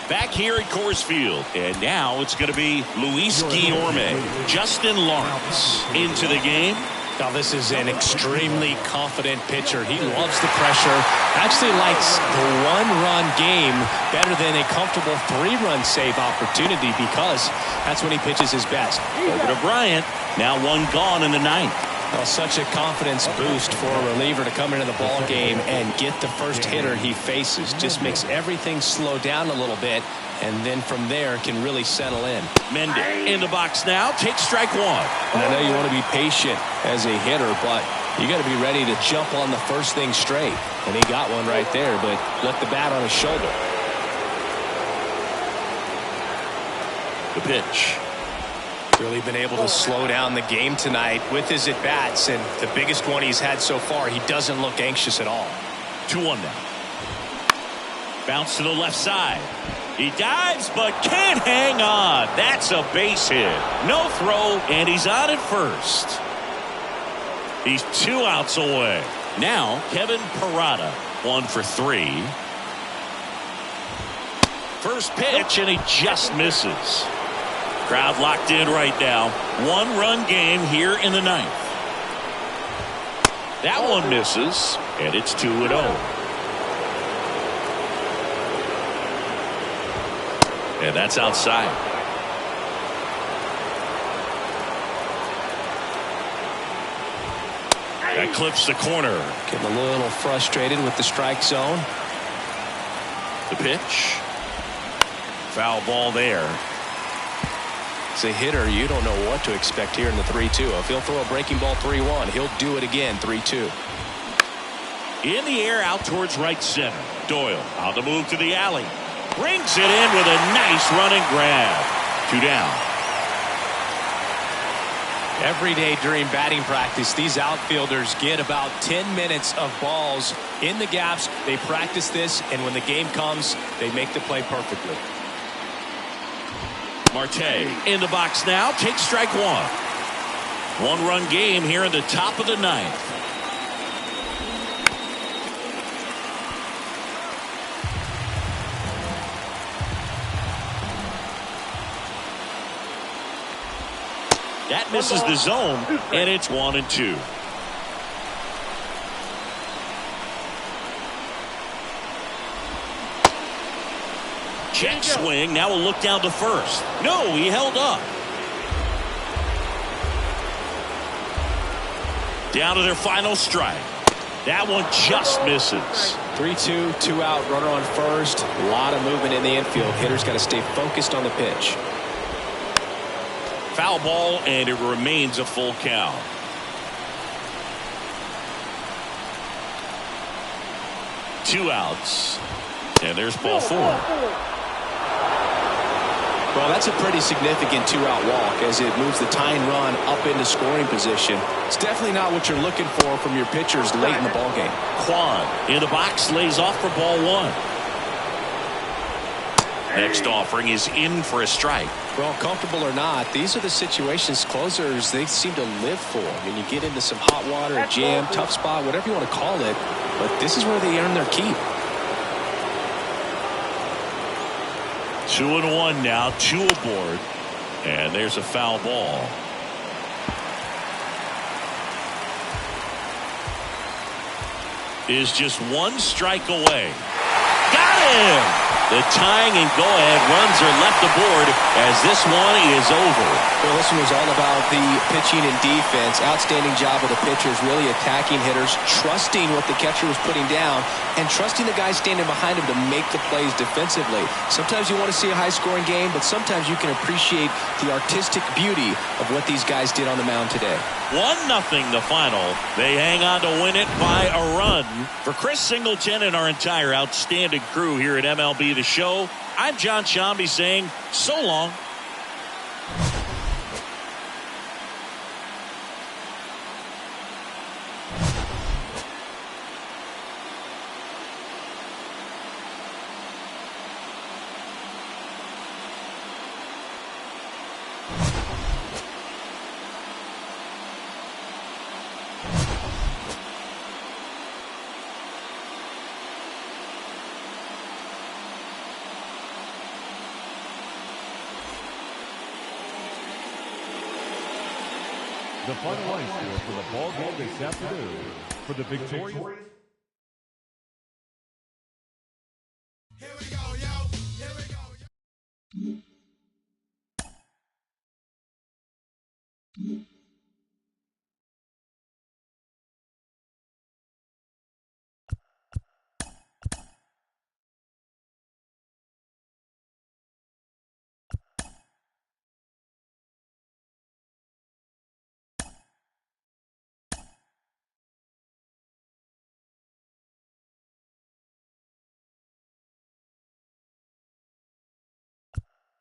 Back here at Coors Field, and now it's going to be Luis Guillorme. Justin Lawrence into the game. Now this is an extremely confident pitcher. He loves the pressure. Actually likes the one-run game better than a comfortable three-run save opportunity because that's when he pitches his best. Over to Bryant. Now one gone in the ninth. Well, such a confidence boost for a reliever to come into the ball game and get the first hitter he faces. Just makes everything slow down a little bit, and then from there can really settle in. Mendick in the box now. Takes strike one. And I know you want to be patient as a hitter, but you got to be ready to jump on the first thing straight. And he got one right there, but left the bat on his shoulder. The pitch. Really been able to slow down the game tonight with his at-bats, and the biggest one he's had so far, he doesn't look anxious at all. 2-1 now. Bounce to the left side. He dives but can't hang on. That's a base hit. No throw, and he's on at first. He's 2 outs away. Now Kevin Parada, 1 for 3. First pitch, and he just misses. Crowd locked in right now. 1-run game here in the ninth. That one misses, and it's 2-0. And that's outside. That clips the corner. Getting a little frustrated with the strike zone. The pitch. Foul ball there. As a hitter, you don't know what to expect here in the 3-2. If he'll throw a breaking ball 3-1, he'll do it again 3-2. In the air out towards right center. Doyle on the move to the alley. Brings it in with a nice running grab. 2 down. Every day during batting practice, these outfielders get about 10 minutes of balls in the gaps. They practice this, and when the game comes, they make the play perfectly. Marte in the box now. Takes strike one. 1-run game here in the top of the ninth. That misses the zone, and it's 1-2. Check swing. Now we'll look down to first. No, he held up. Down to their final strike. That one just misses. 3-2, 2 out, runner on first. A lot of movement in the infield. Hitters got to stay focused on the pitch. Foul ball, and it remains a full count. Two outs, and there's ball 4. Well, that's a pretty significant 2-out walk as it moves the tying run up into scoring position. It's definitely not what you're looking for from your pitchers late in the ballgame. Kwan in the box, lays off for ball 1. Next offering is in for a strike. Well, comfortable or not, these are the situations closers they seem to live for. I mean, you get into some hot water, a jam, tough spot, whatever you want to call it, but this is where they earn their keep. 2-1 now, 2 aboard, and there's a foul ball. Is just 1 strike away. Got him! The tying and go-ahead runs are left aboard as this one is over. Well, this one was all about the pitching and defense. Outstanding job of the pitchers, really attacking hitters, trusting what the catcher was putting down, and trusting the guys standing behind him to make the plays defensively. Sometimes you want to see a high-scoring game, but sometimes you can appreciate the artistic beauty of what these guys did on the mound today. 1-0 the final. They hang on to win it by a run. For Chris Singleton and our entire outstanding crew here at MLB The Show, I'm John Shambi saying so long. The final line score for the ball game this afternoon for the victorious.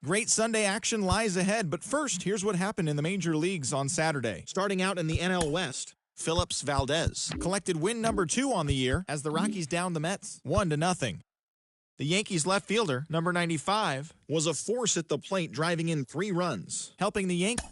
Great Sunday action lies ahead, but first, here's what happened in the major leagues on Saturday. Starting out in the NL West, Phillips Valdez collected win number 2 on the year as the Rockies downed the Mets 1-0. The Yankees left fielder, number 95, was a force at the plate, driving in 3 runs, helping the Yankees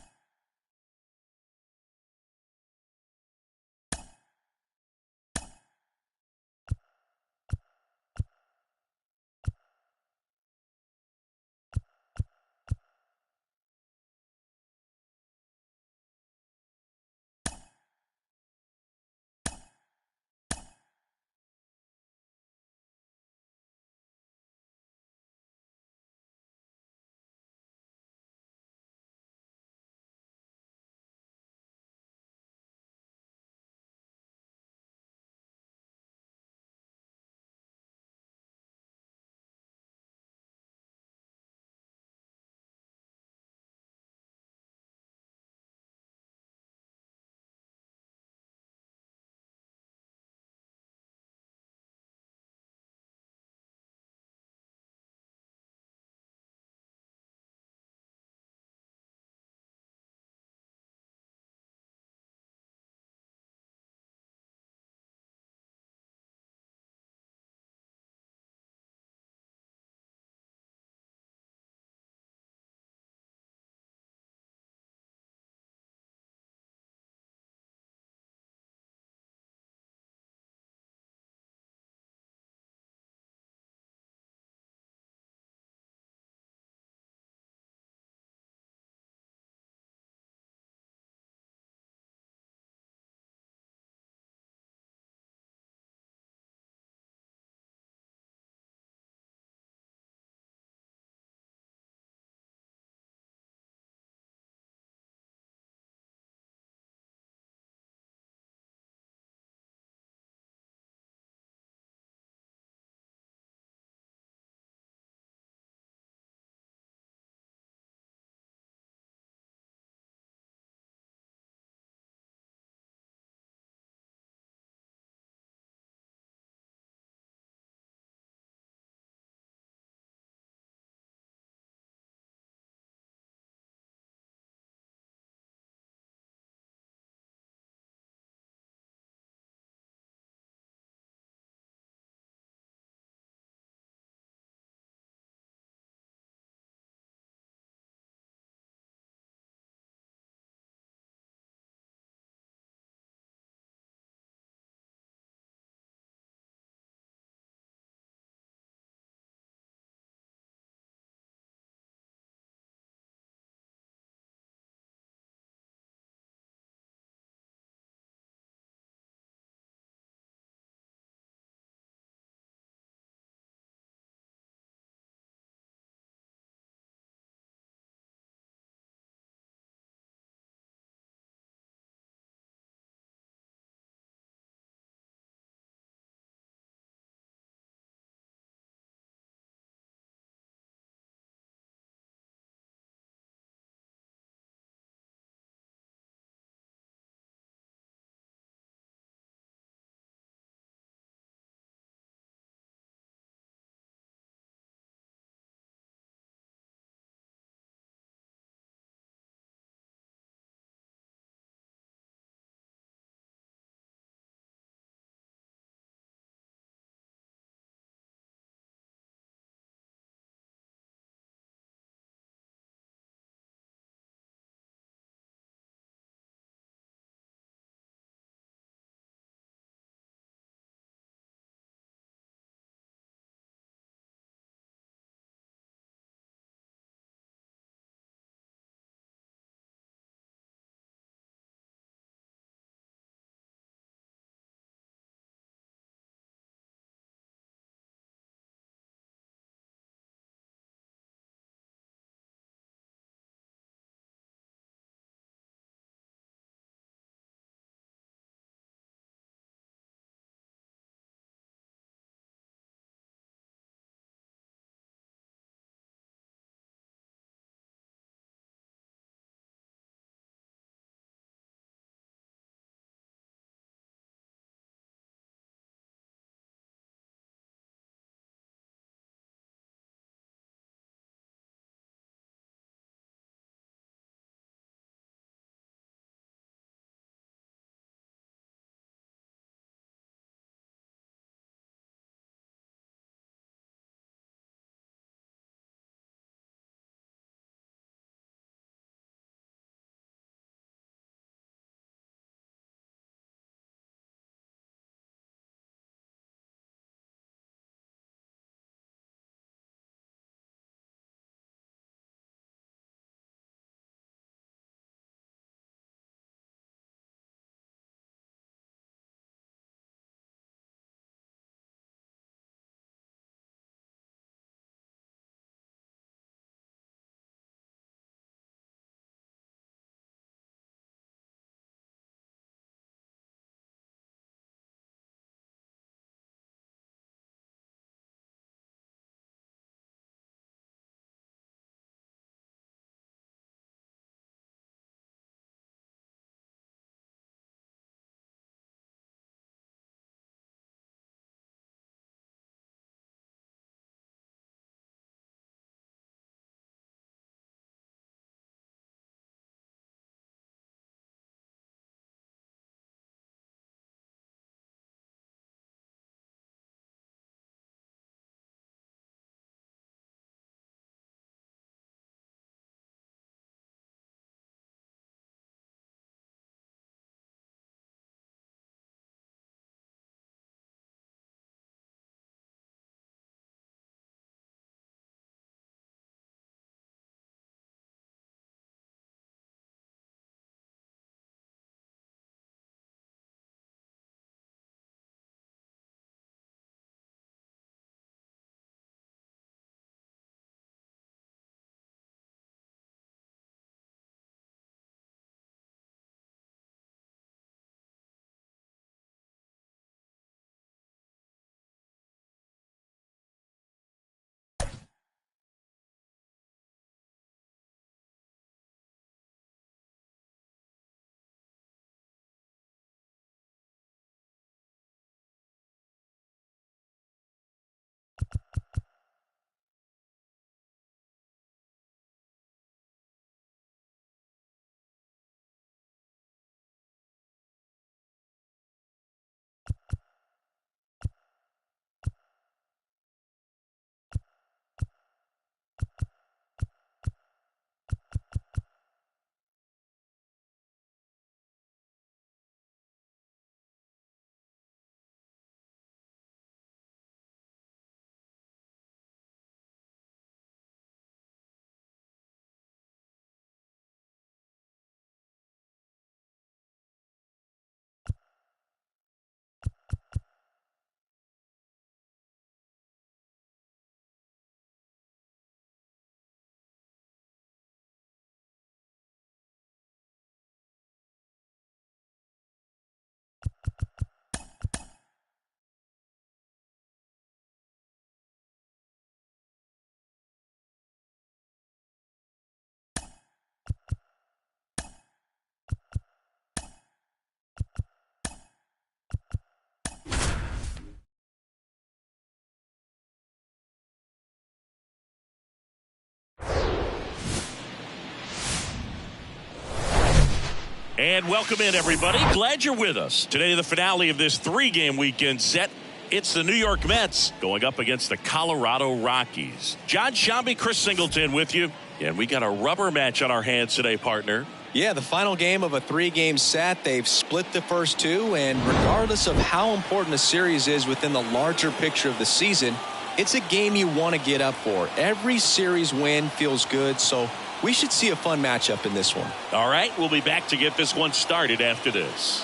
And welcome in, everybody. Glad you're with us. Today, the finale of this 3-game weekend set. It's the New York Mets going up against the Colorado Rockies. John Shambi, Chris Singleton with you. And we got a rubber match on our hands today, partner. Yeah, the final game of a 3-game set. They've split the first 2, and regardless of how important a series is within the larger picture of the season, it's a game you want to get up for. Every series win feels good, so we should see a fun matchup in this one. All right, we'll be back to get this one started after this.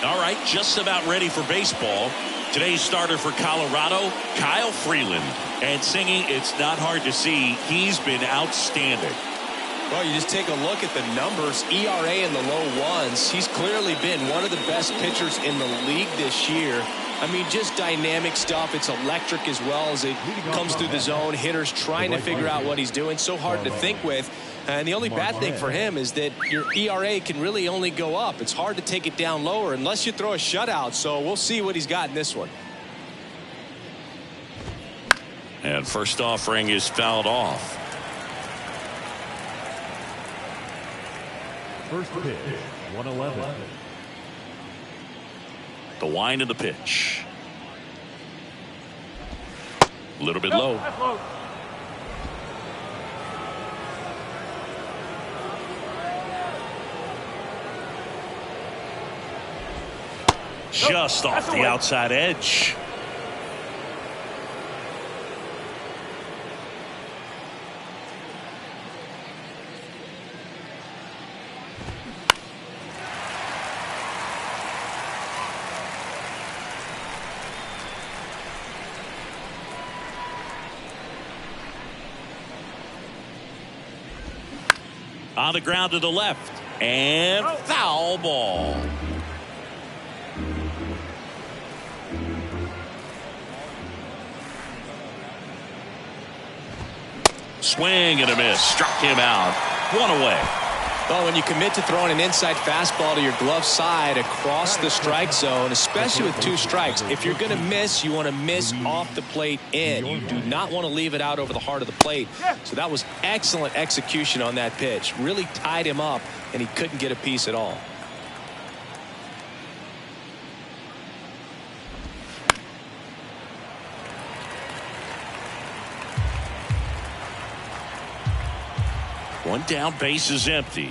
All right, just about ready for baseball. Today's starter for Colorado, Kyle Freeland. And singing, it's not hard to see, he's been outstanding. Well, you just take a look at the numbers, ERA in the low ones. He's clearly been one of the best pitchers in the league this year. I mean, just dynamic stuff. It's electric as well as it comes through the zone. Hitters trying to figure out what he's doing. So hard to think with. And the only bad thing for him is that your ERA can really only go up. It's hard to take it down lower unless you throw a shutout. So we'll see what he's got in this one. And first offering is fouled off. First pitch, 111. The wind of the pitch. A little bit low. That's low. Just off the outside edge. On the ground to the left. And foul ball. Swing and a miss. Struck him out. One away. Well, when you commit to throwing an inside fastball to your glove side across the strike zone, especially with 2 strikes, if you're going to miss, you want to miss off the plate in. You do not want to leave it out over the heart of the plate. So that was excellent execution on that pitch. Really tied him up, and he couldn't get a piece at all. One down, base is empty.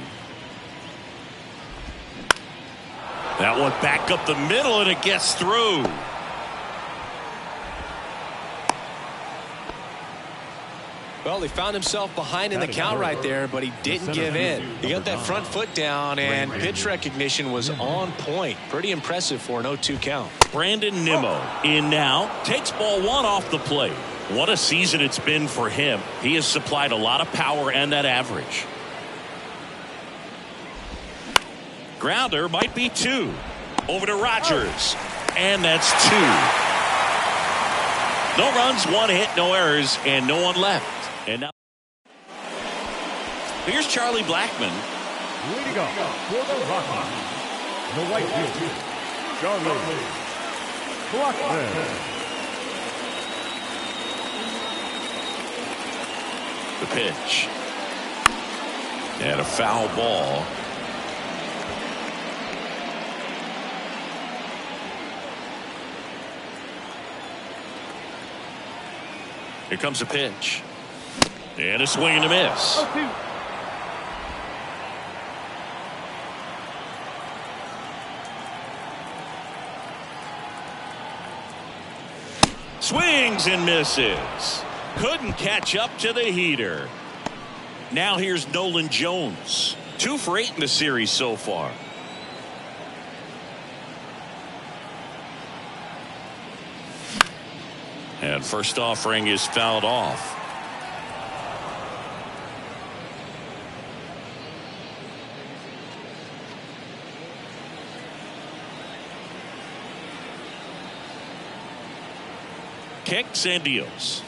That one back up the middle, and it gets through. Well, he found himself behind in the count right there, but he didn't give in. He got that front foot down, and pitch recognition was on point. Pretty impressive for an 0-2 count. Brandon Nimmo in now. Takes ball 1 off the plate. What a season it's been for him. He has supplied a lot of power and that average. Grounder might be 2. Over to Rogers. And that's 2. No runs, 1 hit, no errors, and no one left. And now here's Charlie Blackmon. Leading up for the Rockies, the right field, Charlie Blackmon. The pitch. And a foul ball. Here comes a pitch. And a swing and a miss. 0-2. Swings and misses. Couldn't catch up to the heater. Now here's Nolan Jones. 2 for 8 in the series so far. And first offering is fouled off. Kicks and deals.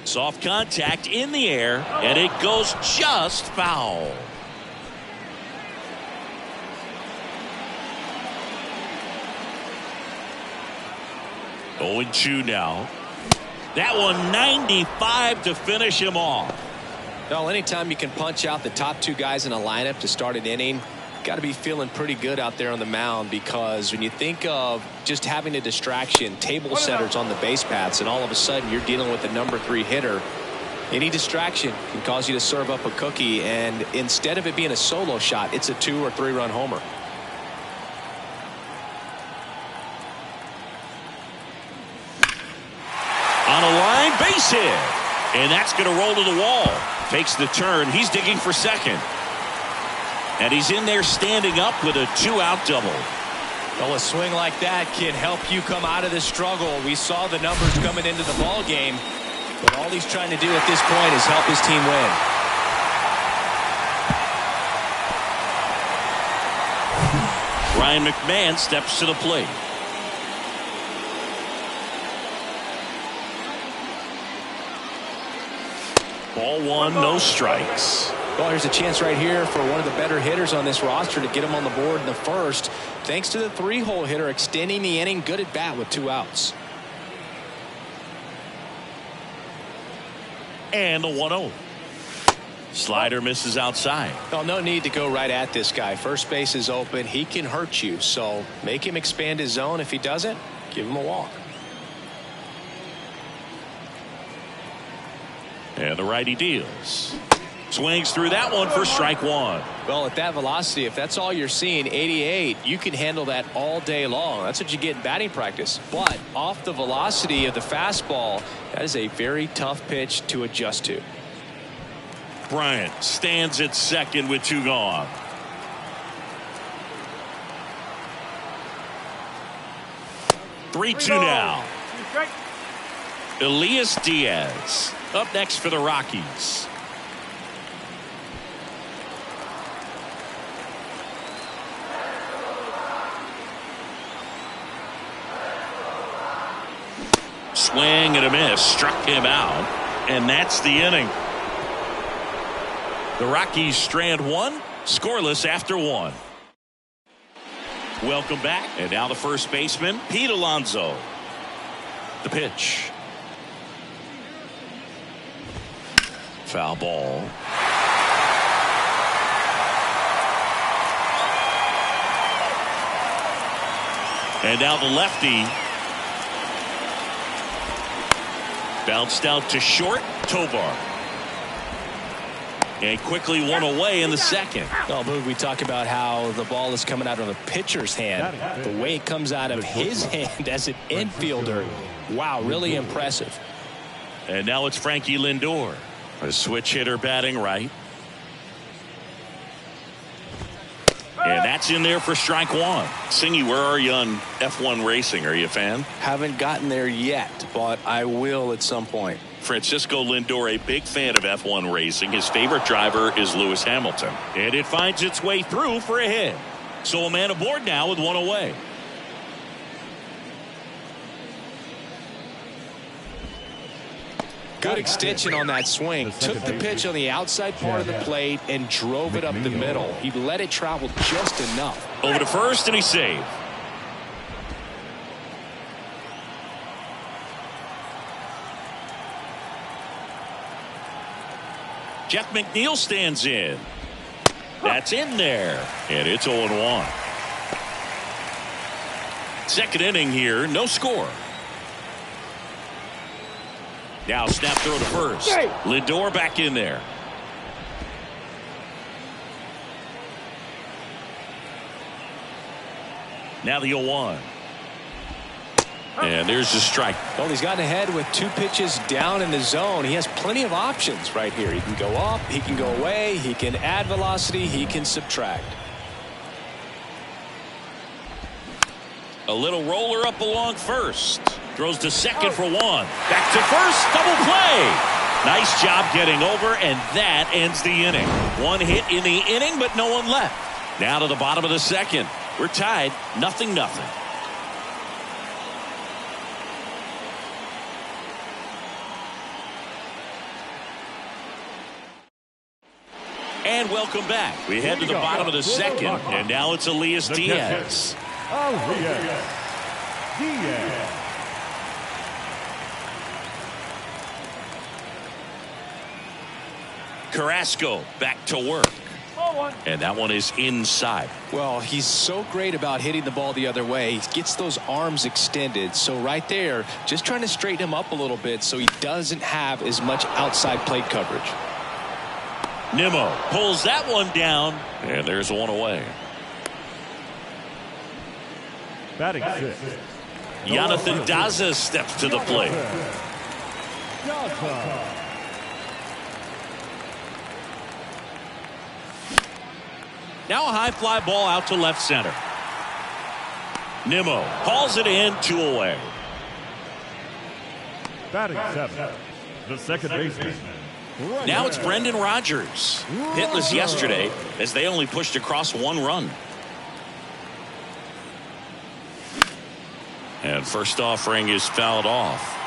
Soft contact in the air, and it goes just foul. Oh, 0-2 now. That one 95 to finish him off. Well, anytime you can punch out the top two guys in a lineup to start an inning, got to be feeling pretty good out there on the mound, because when you think of just having a distraction, table setters on the base paths, and all of a sudden you're dealing with the number 3 hitter, any distraction can cause you to serve up a cookie, and instead of it being a solo shot, it's a 2 or 3 run homer. On a line, base hit. And that's going to roll to the wall. Takes the turn. He's digging for second. And he's in there standing up with a 2-out double. Well, a swing like that can help you come out of the struggle. We saw the numbers coming into the ball game, but all he's trying to do at this point is help his team win. Ryan McMahon steps to the plate. Ball 1, no strikes. Well, here's a chance right here for one of the better hitters on this roster to get him on the board in the first, thanks to the 3-hole hitter extending the inning. Good at bat with 2 outs. And the 1-0. Slider misses outside. Well, no need to go right at this guy. First base is open. He can hurt you, so make him expand his zone. If he doesn't, give him a walk. And the righty deals. Swings through that one for strike 1. Well, at that velocity, if that's all you're seeing, 88, you can handle that all day long. That's what you get in batting practice. But off the velocity of the fastball, that is a very tough pitch to adjust to. Bryant stands at second with 2 gone. Three-two now. Elias Diaz up next for the Rockies. Swing and a miss, struck him out, and that's the inning. The Rockies strand 1, scoreless after 1. Welcome back, and now the first baseman, Pete Alonso. The pitch. Foul ball. And now the lefty. Bounced out to short, Tovar. And quickly one away in the second. Well, Boog, we talk about how the ball is coming out of a pitcher's hand. The way it comes out of his hand as an infielder. Wow, really impressive. And now it's Frankie Lindor, a switch hitter batting right. And that's in there for strike 1. Singy, where are you on F1 racing? Are you a fan? Haven't gotten there yet, but I will at some point. Francisco Lindor, a big fan of F1 racing. His favorite driver is Lewis Hamilton. And it finds its way through for a hit. So a man aboard now with 1 away. Good extension on that swing. Took the pitch on the outside part of the plate and drove it up the middle. He let it travel just enough. Over to first, and he saved. Jeff McNeil stands in. That's in there. And it's 0-1. Second inning here, no score. Now snap throw to first. Lindor back in there. Now the 0-1. And there's the strike. Well, he's gotten ahead with 2 pitches down in the zone. He has plenty of options right here. He can go up, he can go away, he can add velocity, he can subtract. A little roller up along first. Throws to second for 1. Back to first. Double play. Nice job getting over, and that ends the inning. 1 hit in the inning, but no one left. Now to the bottom of the second. We're tied 0-0. And welcome back. We head to the bottom of the second, and now it's Elias Diaz. Elias Diaz. Carrasco back to work. Ball one. And that one is inside. Well, he's so great about hitting the ball the other way. He gets those arms extended. So right there, just trying to straighten him up a little bit so he doesn't have as much outside plate coverage. Nimmo pulls that one down, and there's one away. Batting six. Jonathan Daza steps to the plate. Daza. Now a high fly ball out to left center. Nimmo hauls it in, 2 away. Batting seven. The second baseman. Now it's Brendan Rodgers. Hitless yesterday as they only pushed across 1 run. And first offering is fouled off.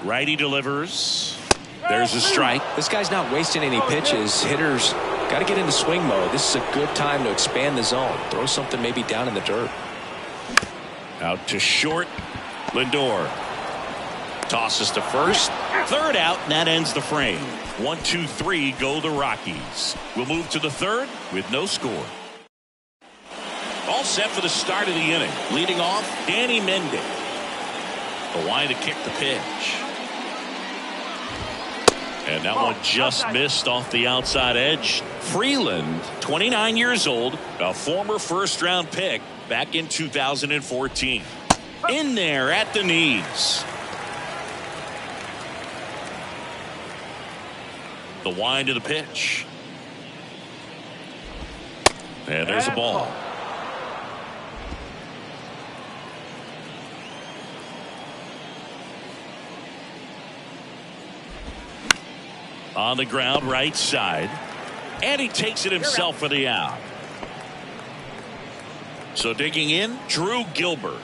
Righty delivers. There's a strike. This guy's not wasting any pitches. Hitters got to get into swing mode. This is a good time to expand the zone. Throw something maybe down in the dirt. Out to short. Lindor tosses to first. Third out, and that ends the frame. 1, 2, 3 go the Rockies. We'll move to the third with no score. All set for the start of the inning. Leading off, Danny Mendick. The line to kick the pitch. And that one just missed off the outside edge. Freeland, 29 years old, a former first-round pick back in 2014. In there at the knees. The wind to the pitch. And there's a ball. On the ground, right side. And he takes it himself for the out. So digging in, Drew Gilbert.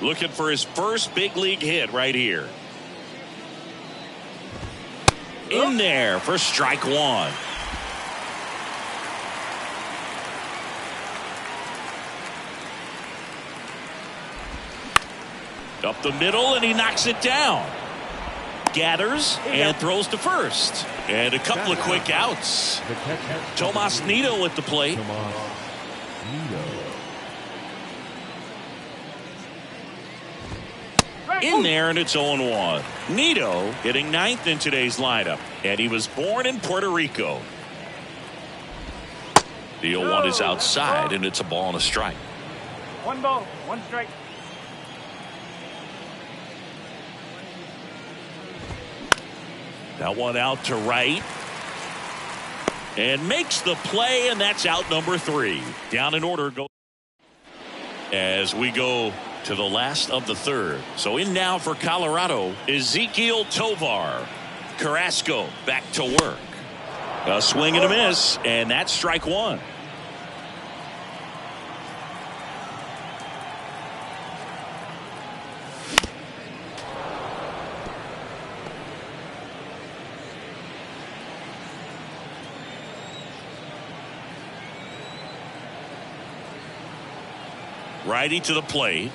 Looking for his first big league hit right here. In there for strike 1. Up the middle, and he knocks it down. Gathers and throws to first. And a couple of quick outs. Tomas Nido at the plate. In there, and it's 0-1. Nido hitting 9th in today's lineup, and he was born in Puerto Rico. The 0-1 is outside, and it's a ball and a strike. 1 ball, 1 strike. That one out to right. And makes the play, and that's out number 3. Down in order. Go as we go to the last of the third. So in now for Colorado, Ezequiel Tovar. Carrasco back to work. A swing and a miss, and that's strike 1. Righty to the plate.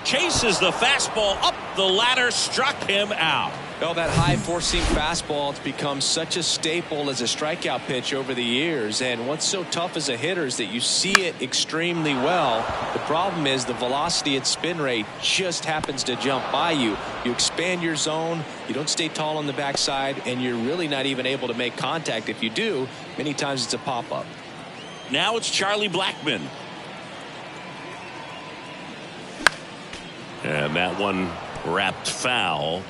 Chases the fastball up the ladder, struck him out. Well, that high four-seam fastball has become such a staple as a strikeout pitch over the years. And what's so tough as a hitter is that you see it extremely well. The problem is the velocity and spin rate just happens to jump by you. You expand your zone, you don't stay tall on the backside, and you're really not even able to make contact. If you do, many times it's a pop-up. Now it's Charlie Blackmon. And that one wrapped foul.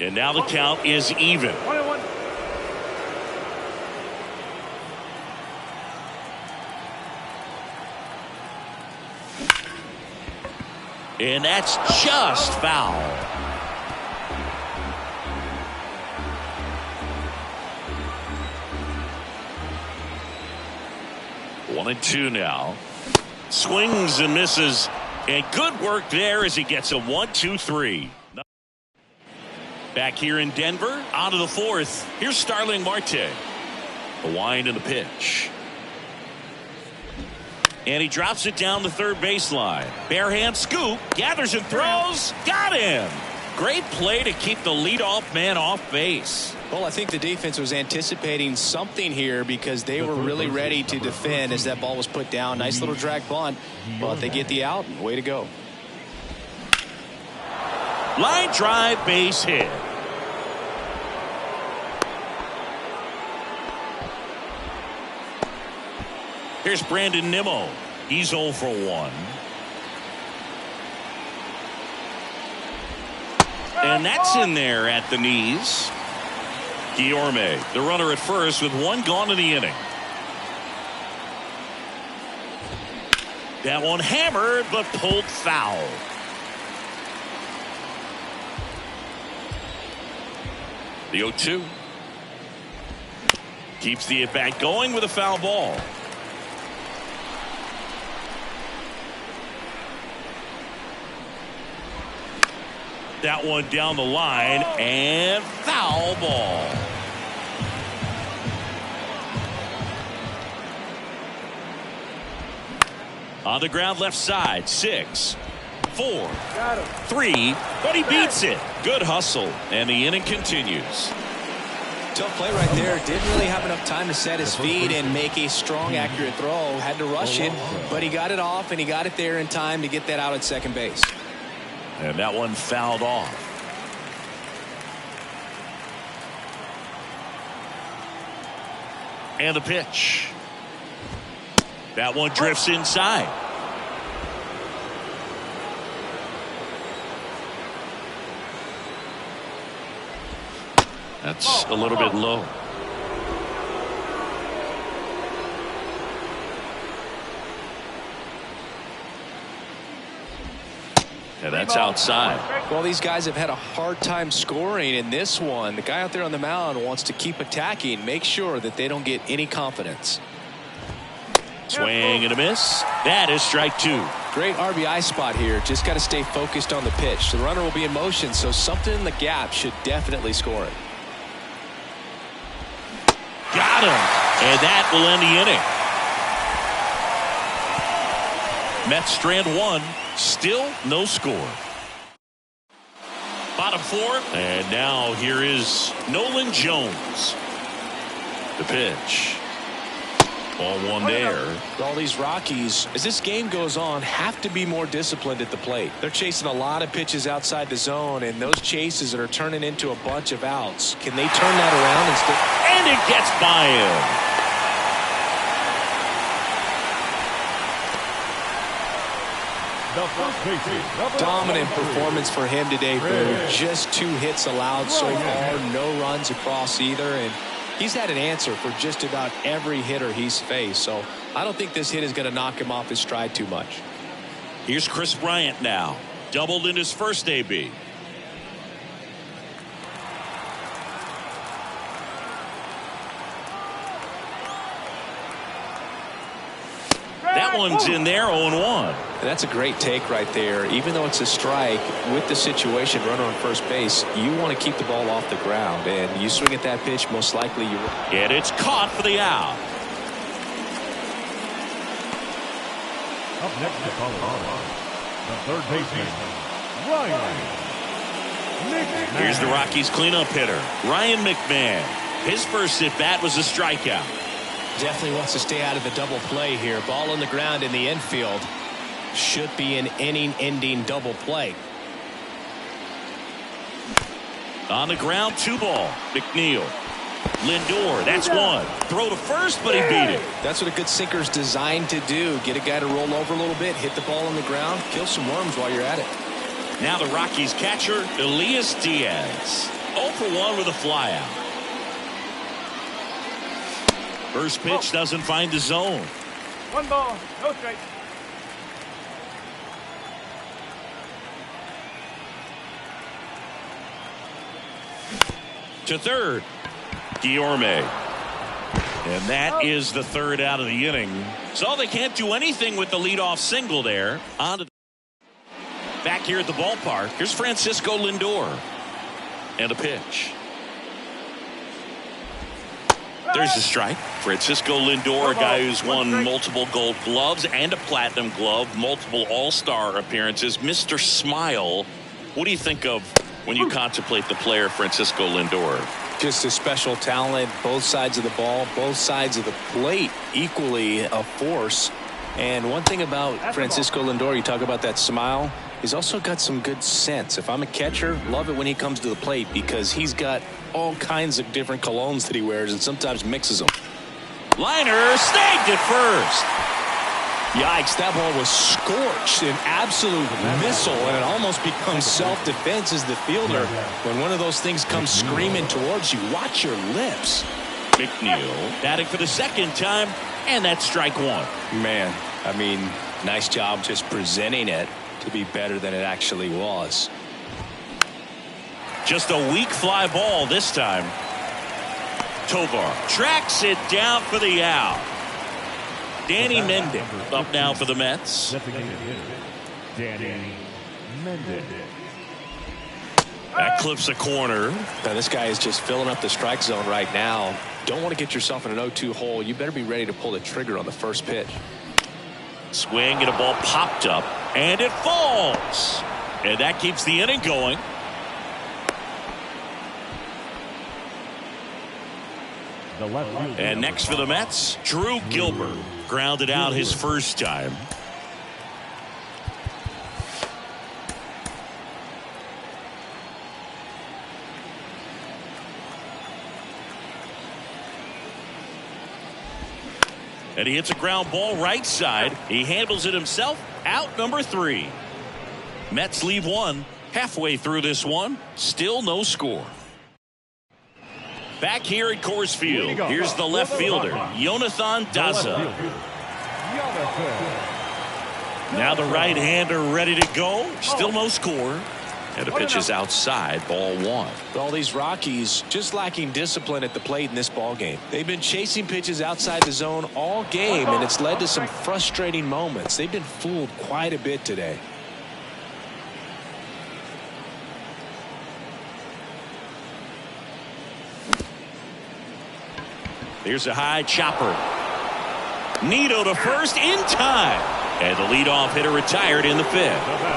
And now the count is even. 1-1. And that's just foul. One and two now. Swings and misses. And good work there as he gets a 1-2-3. Back here in Denver, on to the fourth. Here's Starling Marte. The wind and the pitch. And he drops it down the third baseline. Bare hand scoop, gathers and throws. Got him. Great play to keep the leadoff man off base. Well, I think the defense was anticipating something here because they were really ready to defend as that ball was put down. Nice little drag bunt, but they get the out. Way to go. Line drive, base hit. Here's Brandon Nimmo. He's 0 for 1. And that's in there at the knees. Guillorme, the runner at first with one gone in the inning. That one hammered but pulled foul. The 0-2. Keeps the at-bat going with a foul ball. That one down the line and foul ball. On the ground left side, 6, 4, 3, but he beats it. Good hustle, and the inning continues. Tough play right there. Didn't really have enough time to set his feet and make a strong, accurate throw. Had to rush it, but he got it off, and he got it there in time to get that out at second base. And that one fouled off. And the pitch. That one drifts inside. That's a little bit low. Yeah, that's outside. Well, these guys have had a hard time scoring in this one. The guy out there on the mound wants to keep attacking, make sure that they don't get any confidence. Swing and a miss. That is strike 2. Great RBI spot here. Just got to stay focused on the pitch. The runner will be in motion, so something in the gap should definitely score it. Got him. And that will end the inning. Mets strand 1. Still no score. Bottom 4th. And now here is Nolan Jones. The pitch. Ball 1 there. All these Rockies, as this game goes on, have to be more disciplined at the plate. They're chasing a lot of pitches outside the zone, and those chases that are turning into a bunch of outs. Can they turn that around? And it gets by him. Dominant performance for him today, Boo. Just 2 hits allowed so far, no runs across either, and he's had an answer for just about every hitter he's faced, so I don't think this hit is going to knock him off his stride too much. Here's Chris Bryant now. Doubled in his first AB. That one's in there, 0-1. That's a great take right there. Even though it's a strike, with the situation, runner on first base, you want to keep the ball off the ground. And you swing at that pitch, most likely you will. And it's caught for the out. Up next to Colorado, the third baseman, Ryan McMahon. Here's the Rockies cleanup hitter, Ryan McMahon. His first at-bat was a strikeout. Definitely wants to stay out of the double play here. Ball on the ground in the infield. Should be an inning-ending double play. On the ground, 2 ball. McNeil. Lindor, that's 1. Throw to first, but he beat it. That's what a good sinker's designed to do. Get a guy to roll over a little bit, hit the ball on the ground, kill some worms while you're at it. Now the Rockies catcher, Elias Diaz. 0 for 1 with a flyout. First pitch doesn't find the zone. 1 ball, no strike. To third, Guillorme. And that is the 3rd out of the inning. So they can't do anything with the leadoff single there. On to back here at the ballpark. Here's Francisco Lindor. And a pitch. There's a strike. Francisco Lindor, a guy who's won multiple Gold Gloves and a Platinum Glove, multiple All-Star appearances. Mr. Smile, what do you think of when you contemplate the player Francisco Lindor? Just a special talent, both sides of the ball, both sides of the plate, equally a force. And one thing about Francisco Lindor, you talk about that smile, he's also got some good sense. If I'm a catcher, love it when he comes to the plate because he's got all kinds of different colognes that he wears and sometimes mixes them. Liner snagged at first. Yikes, that ball was scorched, an absolute missile, and it almost becomes self-defense as the fielder. When one of those things comes screaming towards you, watch your lips. McNeil batting for the second time, and that's strike one. Man, I mean, nice job just presenting it to be better than it actually was. Just a weak fly ball this time. Tovar tracks it down for the out. Danny Mendick up now for the Mets. Designated hitter, Danny Mendick. That clips a corner. Now this guy is just filling up the strike zone right now. Don't want to get yourself in an 0-2 hole. You better be ready to pull the trigger on the first pitch. Swing and a ball popped up, and it falls. And that keeps the inning going. And next for the Mets, Drew Gilbert. Grounded out his first time. And he hits a ground ball right side. He handles it himself. Out number 3. Mets leave one. Halfway through this one, still no score. Back here at Coors Field, here's the left fielder, Jonathan Daza. Now the right-hander ready to go. Still no score. And the pitch is outside, ball 1. All these Rockies just lacking discipline at the plate in this ball game. They've been chasing pitches outside the zone all game, and it's led to some frustrating moments. They've been fooled quite a bit today. Here's a high chopper. Nito to first in time. And the leadoff hitter retired in the 5th.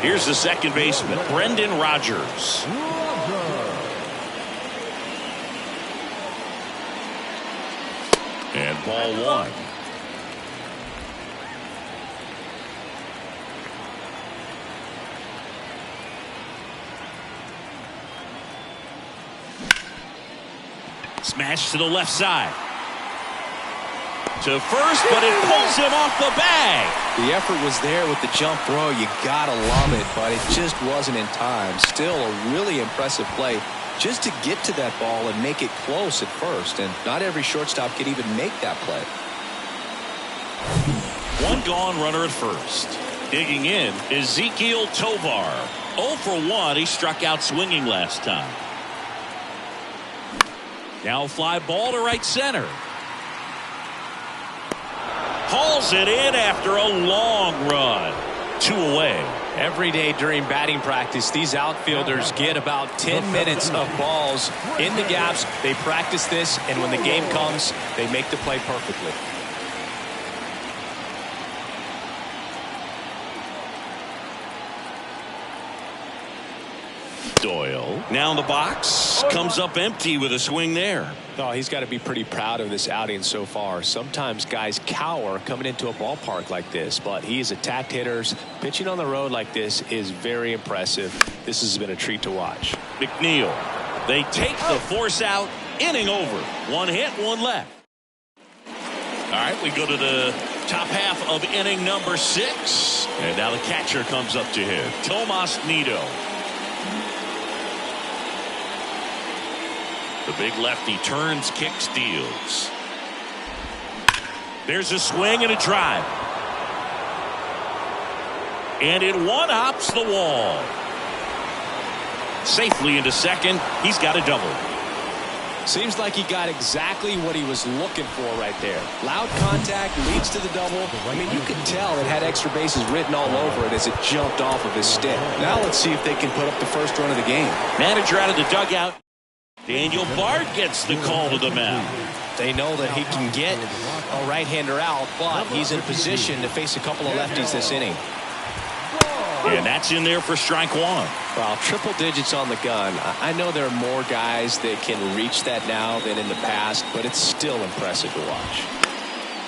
Here's the second baseman, Brendan Rodgers. And ball 1. Smash to the left side. To first, but it pulls him off the bag. The effort was there with the jump throw. You gotta love it, but it just wasn't in time. Still a really impressive play just to get to that ball and make it close at first. And not every shortstop can even make that play. One gone, runner at first. Digging in, Ezequiel Tovar. 0 for 1. He struck out swinging last time. Now a fly ball to right center. Hauls it in after a long run. 2 away. Every day during batting practice, these outfielders get about 10 minutes of balls in the gaps. They practice this, and when the game comes, they make the play perfectly. Doyle now in the box, comes up empty with a swing there. Oh, he's got to be pretty proud of this outing so far. Sometimes guys cower coming into a ballpark like this, but he's attacked hitters. Pitching on the road like this is very impressive. This has been a treat to watch. McNeil, they take the force out. Inning over. 1 hit, 1 left. All right, we go to the top half of inning number 6, and now the catcher comes up to hit. Tomas Nido. The big lefty turns, kicks, deals. There's a swing and a drive. And it one-hops the wall. Safely into second. He's got a double. Seems like he got exactly what he was looking for right there. Loud contact leads to the double. I mean, you could tell it had extra bases written all over it as it jumped off of his stick. Now let's see if they can put up the first run of the game. Manager out of the dugout. Daniel Bard gets the call to the mound. They know that he can get a right-hander out, but he's in position to face a couple of lefties this inning. And that's in there for strike one. Well, triple digits on the gun. I know there are more guys that can reach that now than in the past, but it's still impressive to watch.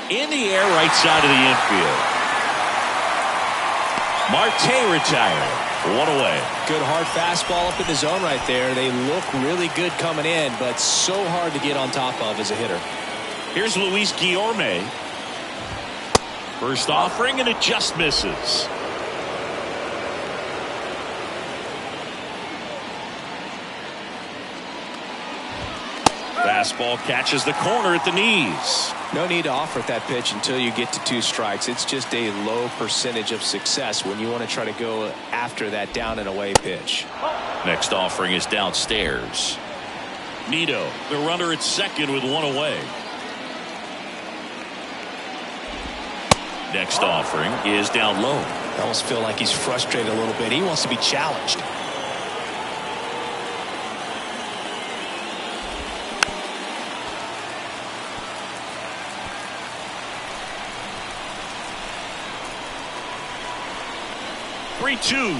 In the air, right side of the infield. Marte retired. One away. Good hard fastball up in the zone right there. They look really good coming in, but so hard to get on top of as a hitter. Here's Luis Guillorme. First offering, and it just misses. Fastball catches the corner at the knees. No need to offer at that pitch until you get to 2 strikes. It's just a low percentage of success when you want to try to go after that down and away pitch. Next offering is downstairs. Nido, the runner at second with 1 away. Next offering is down low. I almost feel like he's frustrated a little bit. He wants to be challenged. Two.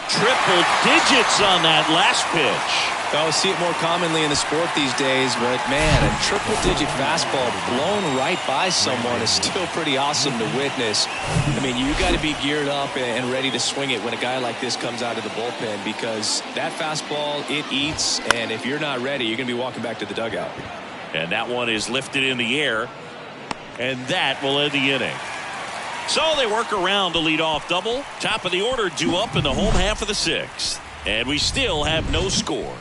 Triple digits on that last pitch. I see it more commonly in the sport these days, but man, a triple-digit fastball blown right by someone is still pretty awesome to witness. I mean, you got to be geared up and ready to swing it when a guy like this comes out of the bullpen, because that fastball, it eats, and if you're not ready, you're going to be walking back to the dugout. And that one is lifted in the air, and that will end the inning. So they work around the leadoff double. Top of the order due up in the home half of the 6th. And we still have no score.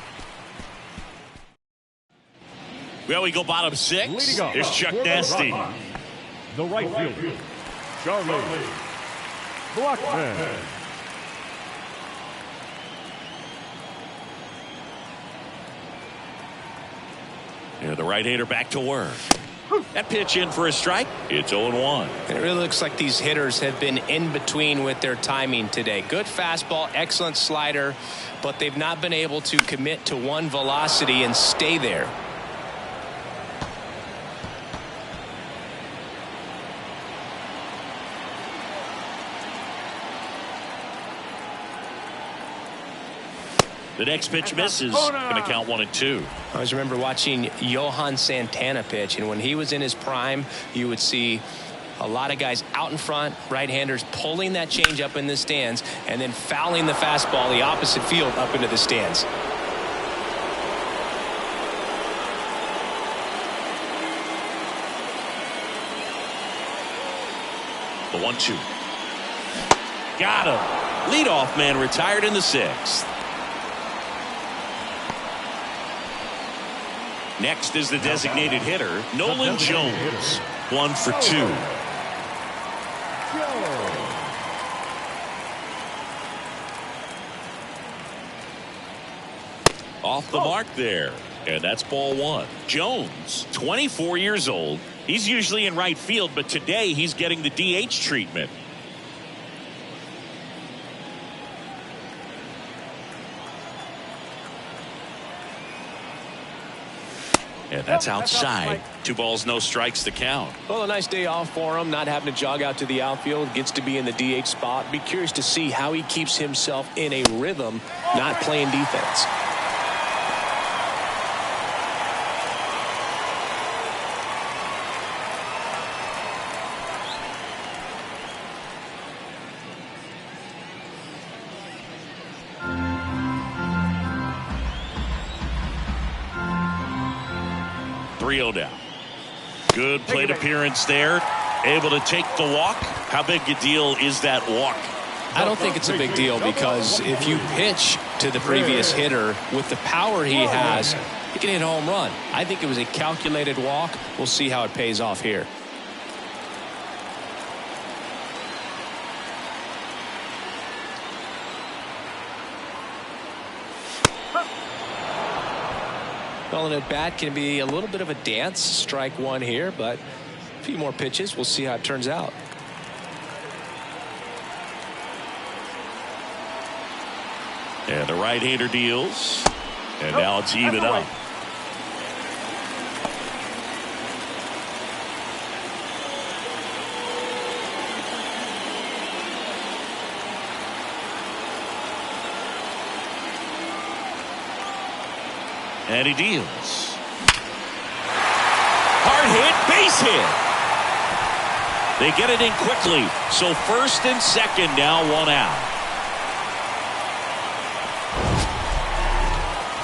Well, we go bottom 6. Here's Chuck Nasty. The right fielder, Charlie Blackmon. Yeah, the right-hander back to work. That pitch in for a strike. It's 0-1. And it really looks like these hitters have been in between with their timing today. Good fastball, excellent slider, but they've not been able to commit to one velocity and stay there. The next pitch misses. Going to count 1-2. I always remember watching Johan Santana pitch, and when he was in his prime, you would see a lot of guys out in front, right-handers pulling that change up in the stands, and then fouling the fastball the opposite field up into the stands. The 1-2. Got him. Leadoff man retired in the 6th. Next is the designated hitter, Nolan Jones. 1 for 2. Off the mark there. And that's ball 1. Jones, 24 years old. He's usually in right field, but today he's getting the DH treatment. And that's outside. 2 balls, no strikes to count. Well, a nice day off for him, not having to jog out to the outfield. Gets to be in the DH spot. Be curious to see how he keeps himself in a rhythm, not playing defense. Down. Good plate appearance there. Able to take the walk. How big a deal is that walk? I don't think it's a big deal, because if you pitch to the previous hitter with the power he has, he can hit a home run. I think it was a calculated walk. We'll see how it pays off here. Well, an at-bat can be a little bit of a dance. Strike one here, but a few more pitches. We'll see how it turns out. And the right-hander deals. And now it's even up. And he deals. Hard hit, base hit. They get it in quickly. So first and second, now one out.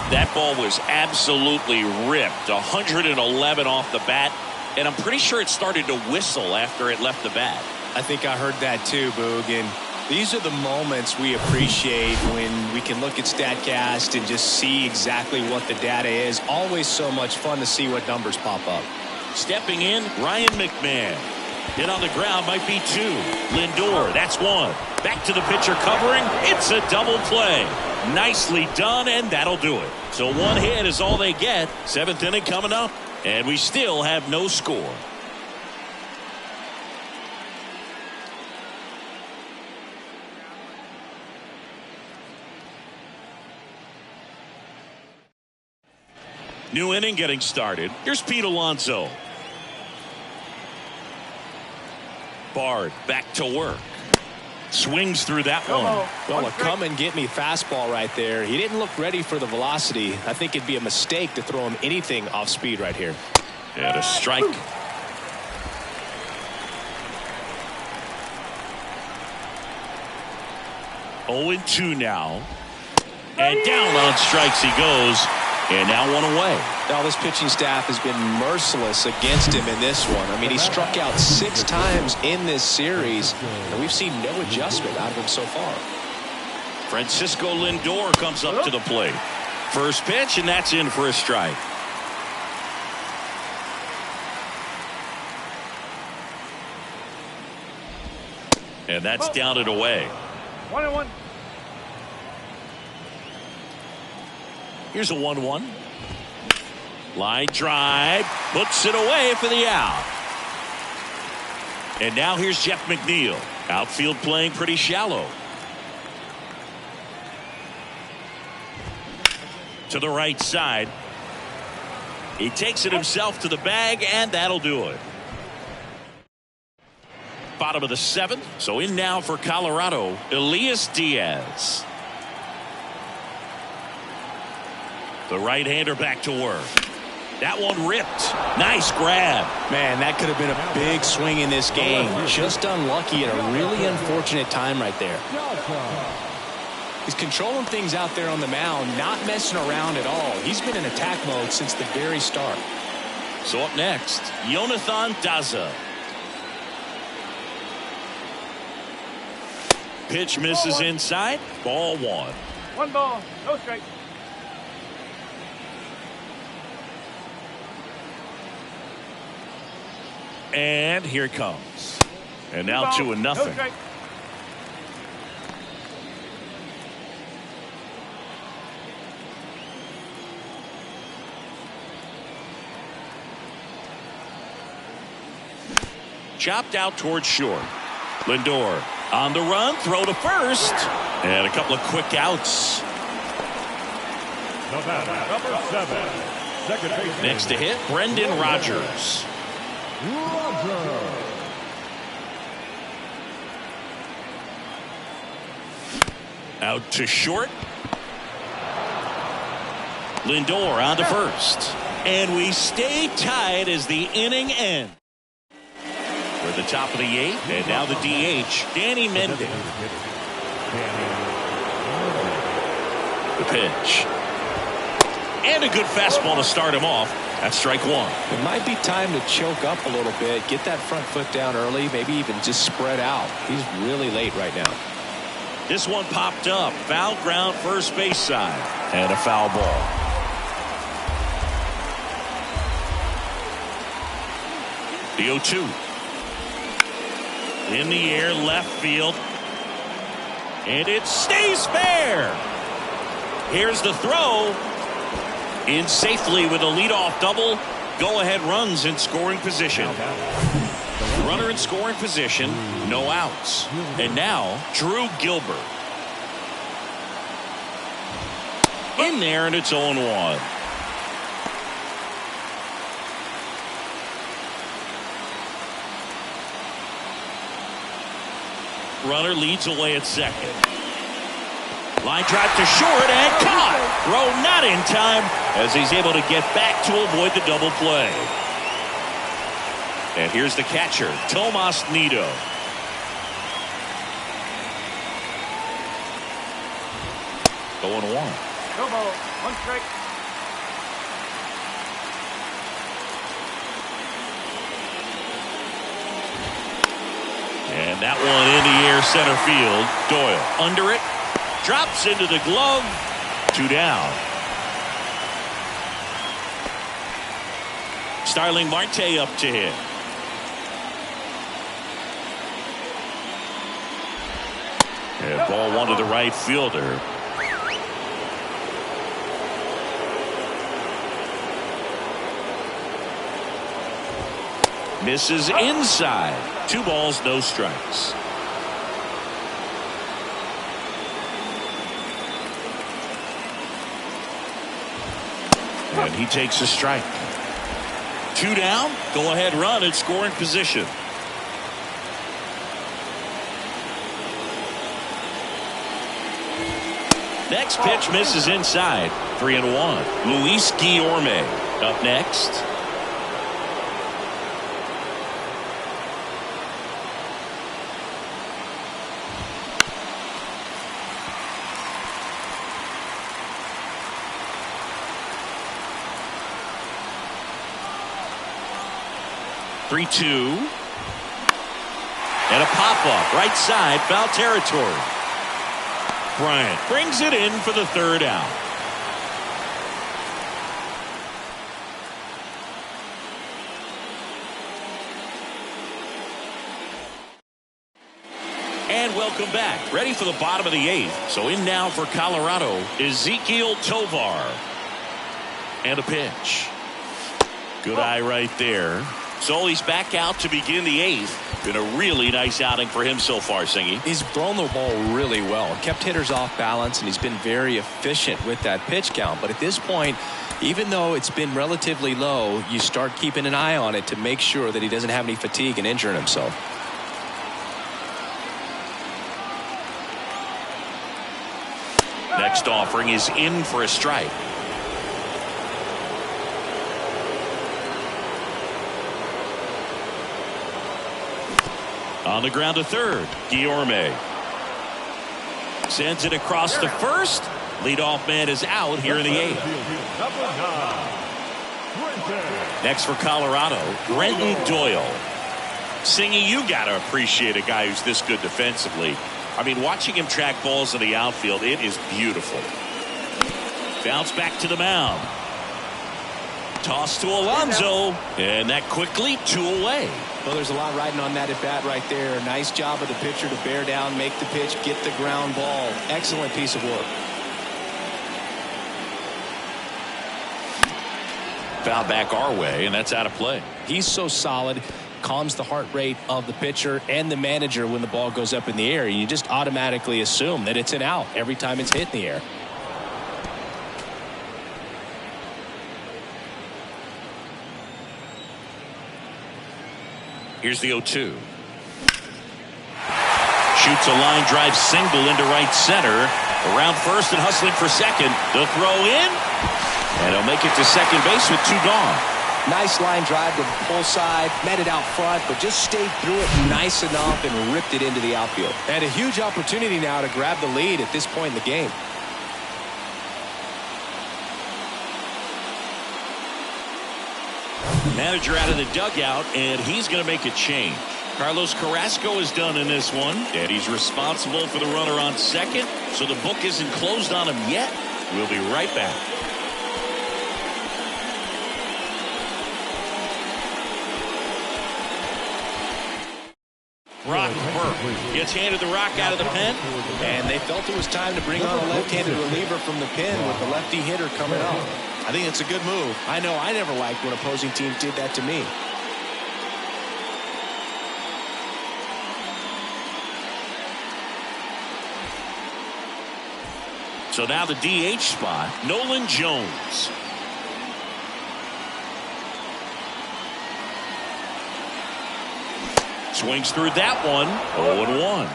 That ball was absolutely ripped. 111 off the bat. And I'm pretty sure it started to whistle after it left the bat. I think I heard that too, Boog. And these are the moments we appreciate when we can look at StatCast and just see exactly what the data is. Always so much fun to see what numbers pop up. Stepping in, Ryan McMahon. Hit on the ground might be two. Lindor, that's one. Back to the pitcher covering. It's a double play. Nicely done, and that'll do it. So one hit is all they get. Seventh inning coming up, and we still have no score. New inning getting started. Here's Pete Alonso. Bard back to work. Swings through that one. Well, a come and get me fastball right there. He didn't look ready for the velocity. I think it'd be a mistake to throw him anything off speed right here. And a strike. Oh, 0-2 now. And down on strikes he goes. And now one away. Now this pitching staff has been merciless against him in this one. I mean, he struck out 6 times in this series, and we've seen no adjustment out of him so far. Francisco Lindor comes up to the plate. First pitch, and that's in for a strike. And that's down and away. 1-1. Here's a 1-1. Line drive. Puts it away for the out. And now here's Jeff McNeil. Outfield playing pretty shallow. To the right side. He takes it himself to the bag, and that'll do it. Bottom of the 7th. So in now for Colorado, Elias Diaz. The right-hander back to work. That one ripped. Nice grab. Man, that could have been a big swing in this game. Just unlucky at a really unfortunate time right there. He's controlling things out there on the mound, not messing around at all. He's been in attack mode since the very start. So up next, Jonathan Daza. Pitch misses inside. Ball 1. 1 ball, no strike. And here it comes. And now 2-0. No strike. Chopped out towards short. Lindor on the run, throw to first, and a couple of quick outs. Number 7, second baseman. Next to hit, Brendan Rodgers. Out to short. Lindor on to first. And we stay tied as the inning ends. We're at the top of the 8th, and now the DH, Danny Mendick. The pitch. And a good fastball to start him off. That's strike 1. It might be time to choke up a little bit, get that front foot down early, maybe even just spread out. He's really late right now. This one popped up. Foul ground first base side. And a foul ball. The 0-2. In the air, left field. And it stays fair. Here's the throw. In safely with a leadoff double. Go-ahead runs in scoring position. Runner in scoring position. No outs. And now, Drew Gilbert. In there, and it's 0-1. Runner leads away at second. Line drive to short and caught. Throw not in time as he's able to get back to avoid the double play. And here's the catcher, Tomas Nido. Going 1. No ball. 1 strike. And that one in the air center field. Doyle under it. Drops into the glove. 2 down. Starling Marte up to hit. And ball 1 to the right fielder. Misses inside. 2 balls, no strikes. And he takes a strike. 2 down. Go ahead run in scoring position. Next pitch misses inside. 3-1. Luis Guillorme up next. (3-2) and a pop-up right side, foul territory. Bryant brings it in for the 3rd out. And welcome back. Ready for the bottom of the 8th. So in now for Colorado, Ezequiel Tovar. And a pitch. Good eye right there. So he's back out to begin the 8th. Been a really nice outing for him so far, Singy. He's thrown the ball really well. Kept hitters off balance, and he's been very efficient with that pitch count. But at this point, even though it's been relatively low, you start keeping an eye on it to make sure that he doesn't have any fatigue and injuring himself. Next offering is in for a strike. On the ground to third, Guillorme sends it across the first. Leadoff man is out here in the 8th. Next for Colorado, Brenton Doyle. Singy, you got to appreciate a guy who's this good defensively. I mean, watching him track balls in the outfield, it is beautiful. Bounce back to the mound. Toss to Alonso, and that quickly 2 away. Well, there's a lot riding on that at bat right there. Nice job of the pitcher to bear down, make the pitch, get the ground ball. Excellent piece of work. Foul back our way, and that's out of play. He's so solid, calms the heart rate of the pitcher and the manager when the ball goes up in the air. You just automatically assume that it's an out every time it's hit in the air. Here's the 0-2. Shoots a line drive single into right center. Around first and hustling for second. The throw in. And he'll make it to second base with 2 gone. Nice line drive to the pull side. Met it out front, but just stayed through it nice enough and ripped it into the outfield. And a huge opportunity now to grab the lead at this point in the game. Manager out of the dugout, and he's going to make a change. Carlos Carrasco is done in this one, and he's responsible for the runner on second, so the book isn't closed on him yet. We'll be right back. Rock Burke gets handed the rock out of the pen, and they felt it was time to bring on a left-handed reliever from the pen with the lefty hitter coming up. I think it's a good move. I know I never liked when opposing teams did that to me. So now the DH spot, Nolan Jones. Swings through that one. 0-1.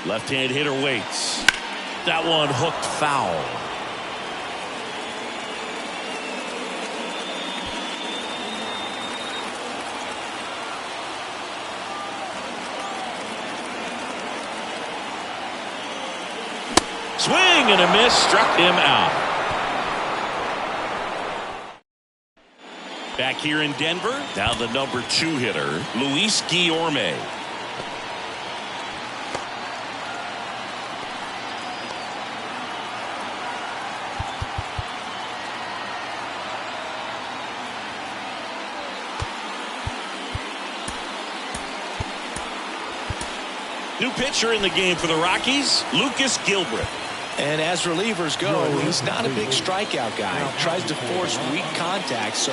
Left-hand hitter waits. That one hooked foul. Swing and a miss, struck him out. Back here in Denver, now the number 2 hitter, Luis Guillorme. New pitcher in the game for the Rockies, Lucas Gilbert. And as relievers go, he's not a big strikeout guy. He tries to force weak contact, so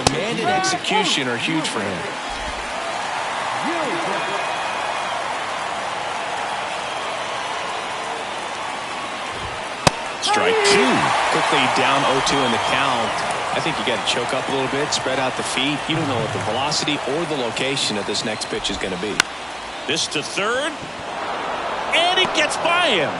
command and execution are huge for him. Strike 2. Quickly down 0-2 in the count. I think you got to choke up a little bit, spread out the feet. You don't know what the velocity or the location of this next pitch is going to be. This to third, and it gets by him.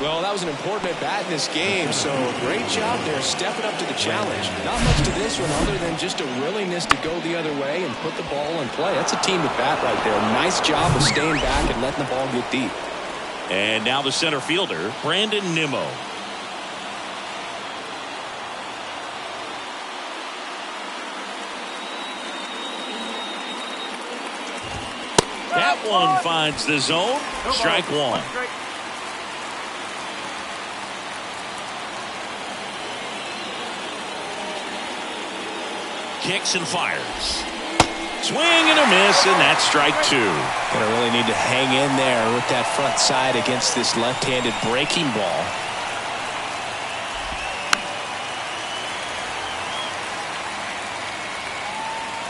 Well, that was an important at-bat in this game, so great job there stepping up to the challenge. Not much to this one other than just a willingness to go the other way and put the ball in play. That's a team at-bat right there. Nice job of staying back and letting the ball get deep. And now the center fielder, Brandon Nimmo. That one finds the zone. Strike 1. Kicks and fires. Swing and a miss, and that's strike 2. Gonna really need to hang in there with that front side against this left-handed breaking ball.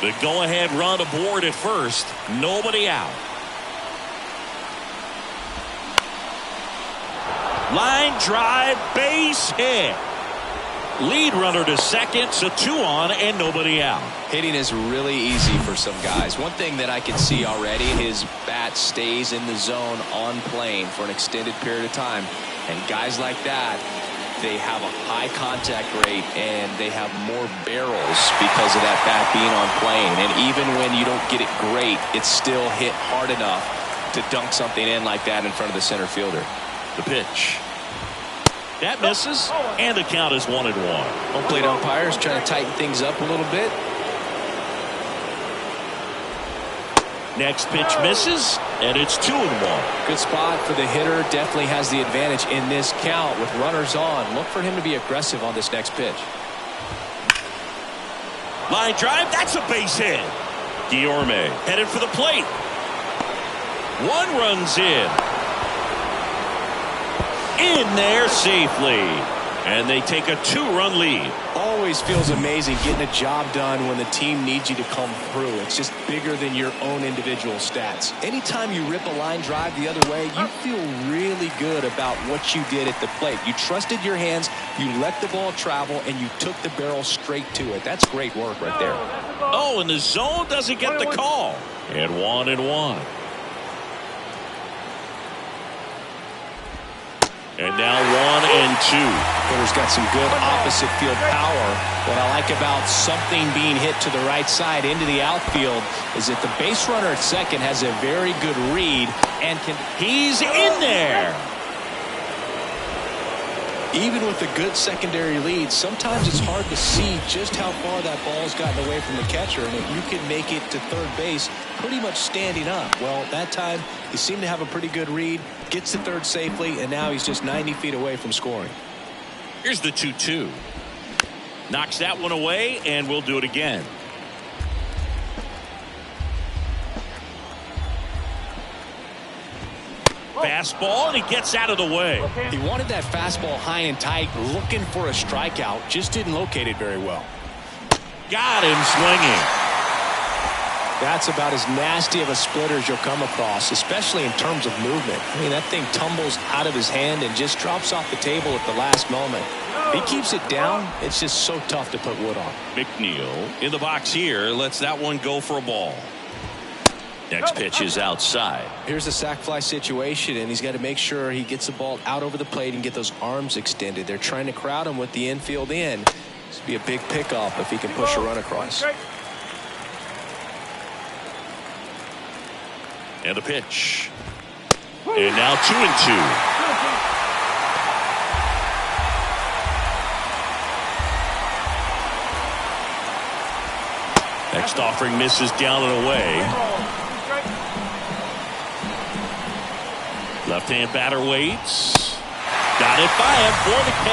The go-ahead run aboard at first. Nobody out. Line drive, base hit. Lead runner to second, so 2 on and nobody out. Hitting is really easy for some guys. One thing that I can see already, his bat stays in the zone on plane for an extended period of time. And guys like that, they have a high contact rate and they have more barrels because of that bat being on plane. And even when you don't get it great, it's still hit hard enough to dunk something in like that in front of the center fielder. The pitch. That misses, and the count is 1-1. Home plate umpires trying to tighten things up a little bit. Next pitch misses, and it's 2-1. Good spot for the hitter. Definitely has the advantage in this count with runners on. Look for him to be aggressive on this next pitch. Line drive, that's a base hit. Guillorme headed for the plate. One runs in. In there safely. And they take a 2-run lead. Always feels amazing getting a job done when the team needs you to come through. It's just bigger than your own individual stats. Anytime you rip a line drive the other way, you feel really good about what you did at the plate. You trusted your hands, you let the ball travel, and you took the barrel straight to it. That's great work right there. Oh, and the zone doesn't get the call. And 1-1. And now 1-2. Hitter's got some good opposite field power. What I like about something being hit to the right side into the outfield is that the base runner at second has a very good read and can. He's in there. Even with a good secondary lead, sometimes it's hard to see just how far that ball's gotten away from the catcher, and if you can make it to third base pretty much standing up. Well, that time he seemed to have a pretty good read, gets to third safely, and now he's just 90 feet away from scoring. Here's the 2-2. Knocks that one away, and we'll do it again. Fastball, and he gets out of the way. He wanted that fastball high and tight, looking for a strikeout, just didn't locate it very well. Got him swinging. That's about as nasty of a splitter as you'll come across, especially in terms of movement. I mean, that thing tumbles out of his hand and just drops off the table at the last moment. He keeps it down. It's just so tough to put wood on. McNeil in the box here lets that one go for a ball. Next pitch is outside. Here's a sac fly situation, and he's got to make sure he gets the ball out over the plate and get those arms extended. They're trying to crowd him with the infield in. This would be a big pickup if he can push a run across. And the pitch. And now 2-2. Next offering misses down and away. Left-hand batter waits. Got it by him for the K.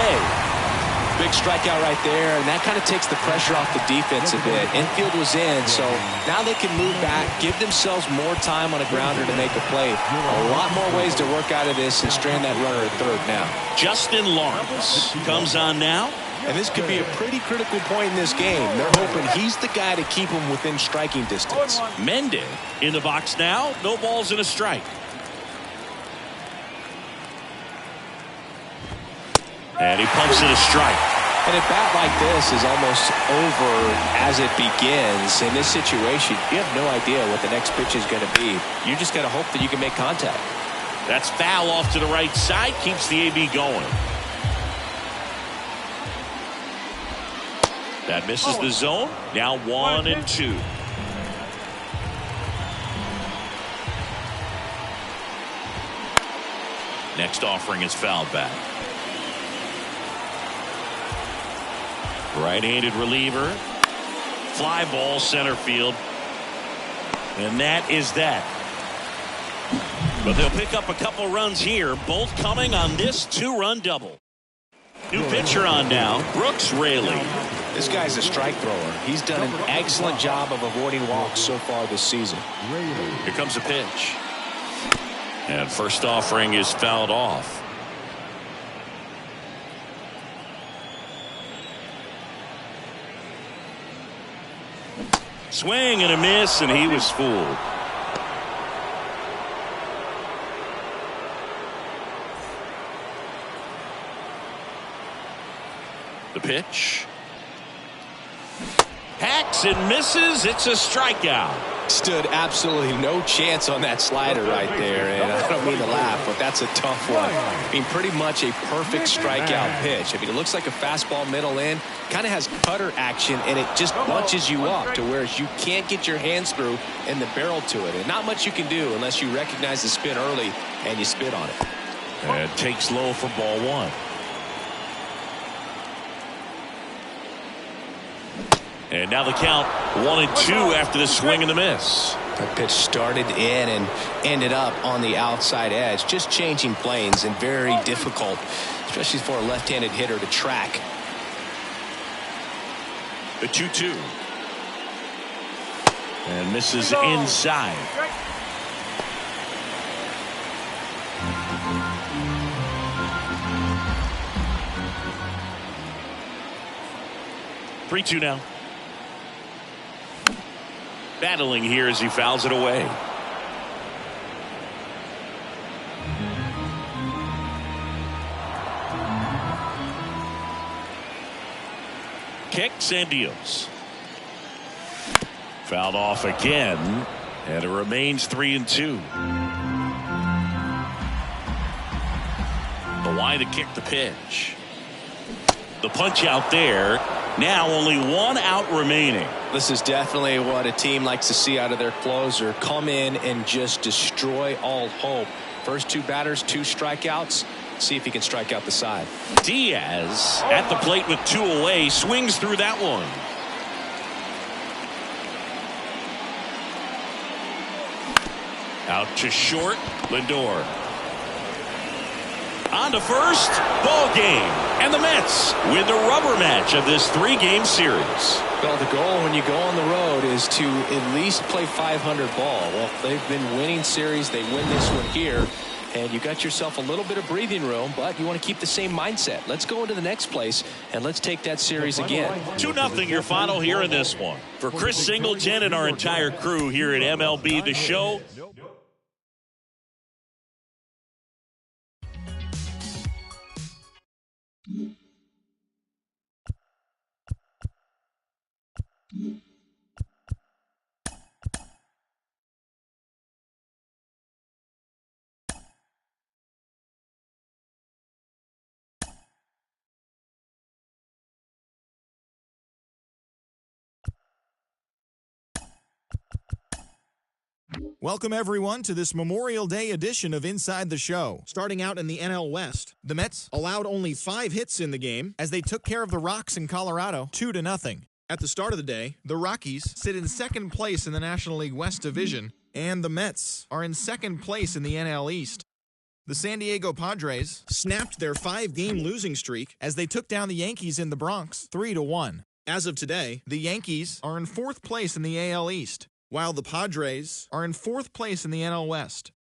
Big strikeout right there, and that kind of takes the pressure off the defense a bit. Infield was in, so now they can move back, give themselves more time on a grounder to make a play. A lot more ways to work out of this and strand that runner at third now. Justin Lawrence comes on now. And this could be a pretty critical point in this game. They're hoping he's the guy to keep them within striking distance. Mendez in the box now. No balls and a strike. And he pumps it a strike. And a bat like this is almost over as it begins. In this situation, you have no idea what the next pitch is going to be. You just got to hope that you can make contact. That's foul off to the right side. Keeps the AB going. That misses the zone. Now 1-2. Next offering is fouled back. Right-handed reliever. Fly ball center field. And that is that. But they'll pick up a couple runs here, both coming on this 2-run double. New pitcher on now, Brooks Raley. This guy's a strike thrower. He's done an excellent job of avoiding walks so far this season. Here comes a pitch. And first offering is fouled off. Swing and a miss, and he was fooled. The pitch. Hacks and misses. It's a strikeout. Stood absolutely no chance on that slider right there, and I don't mean to laugh, but that's a tough one. I mean, pretty much a perfect strikeout pitch. I mean, it looks like a fastball middle in, kind of has cutter action, and it just bunches you up to where you can't get your hands through and the barrel to it, and not much you can do unless you recognize the spin early and you spit on it. And takes low for ball one. And now the count 1-2 after the swing and the miss. That pitch started in and ended up on the outside edge, just changing planes and very difficult, especially for a left-handed hitter to track. The 2-2. And misses inside. Three-two now. Battling here as he fouls it away. Kicks and deals. Fouled off again, and it remains 3-2. The line to kick the pitch. The punch out there. Now only 1 out remaining. This is definitely what a team likes to see out of their closer. Come in and just destroy all hope. First 2 batters, 2 strikeouts. See if he can strike out the side. Diaz at the plate with 2 away, swings through that one. Out to short, Lindor. On to first, ball game. And the Mets win the rubber match of this 3-game series. Well, the goal when you go on the road is to at least play 500 ball. Well, they've been winning series. They win this one here. And you got yourself a little bit of breathing room, but you want to keep the same mindset. Let's go into the next place, and let's take that series again. 2-0 your final here in this one. For Chris Singleton and our entire crew here at MLB The Show, Welcome, everyone, to this Memorial Day edition of Inside the Show. Starting out in the NL West, the Mets allowed only 5 hits in the game as they took care of the Rocks in Colorado 2-0. At the start of the day, the Rockies sit in second place in the National League West Division, and the Mets are in second place in the NL East. The San Diego Padres snapped their 5-game losing streak as they took down the Yankees in the Bronx 3-1. As of today, the Yankees are in 4th place in the AL East, while the Padres are in 4th place in the NL West.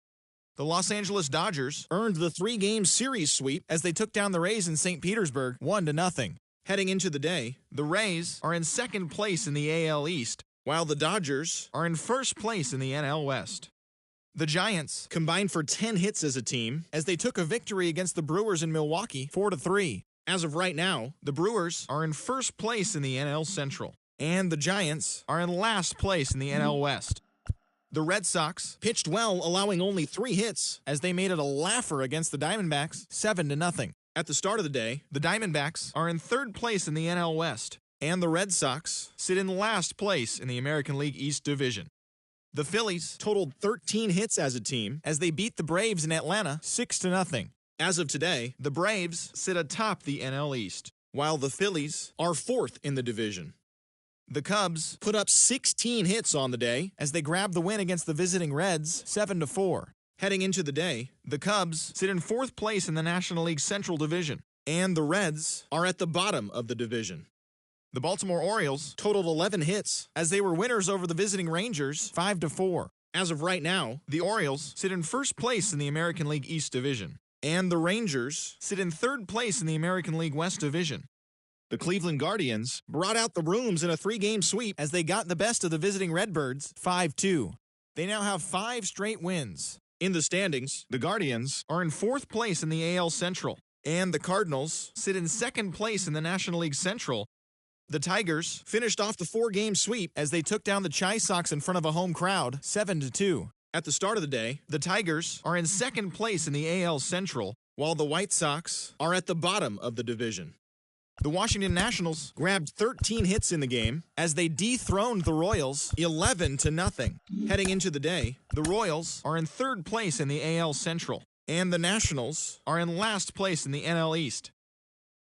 The Los Angeles Dodgers earned the 3-game series sweep as they took down the Rays in St. Petersburg 1-0. Heading into the day, the Rays are in 2nd place in the AL East, while the Dodgers are in 1st place in the NL West. The Giants combined for 10 hits as a team as they took a victory against the Brewers in Milwaukee 4-3. As of right now, the Brewers are in 1st place in the NL Central, and the Giants are in last place in the NL West. The Red Sox pitched well, allowing only 3 hits as they made it a laugher against the Diamondbacks 7-0. At the start of the day, the Diamondbacks are in 3rd place in the NL West, and the Red Sox sit in last place in the American League East Division. The Phillies totaled 13 hits as a team as they beat the Braves in Atlanta 6-0. As of today, the Braves sit atop the NL East, while the Phillies are 4th in the division. The Cubs put up 16 hits on the day as they grabbed the win against the visiting Reds 7-4. Heading into the day, the Cubs sit in 4th place in the National League Central Division, and the Reds are at the bottom of the division. The Baltimore Orioles totaled 11 hits as they were winners over the visiting Rangers 5-4. As of right now, the Orioles sit in 1st place in the American League East Division, and the Rangers sit in 3rd place in the American League West Division. The Cleveland Guardians brought out the rooms in a 3-game sweep as they got the best of the visiting Redbirds 5-2. They now have 5 straight wins. In the standings, the Guardians are in 4th place in the AL Central, and the Cardinals sit in 2nd place in the National League Central. The Tigers finished off the 4-game sweep as they took down the Chi Sox in front of a home crowd 7-2. At the start of the day, the Tigers are in 2nd place in the AL Central, while the White Sox are at the bottom of the division. The Washington Nationals grabbed 13 hits in the game as they dethroned the Royals 11-0. Heading into the day, the Royals are in 3rd place in the AL Central, and the Nationals are in last place in the NL East.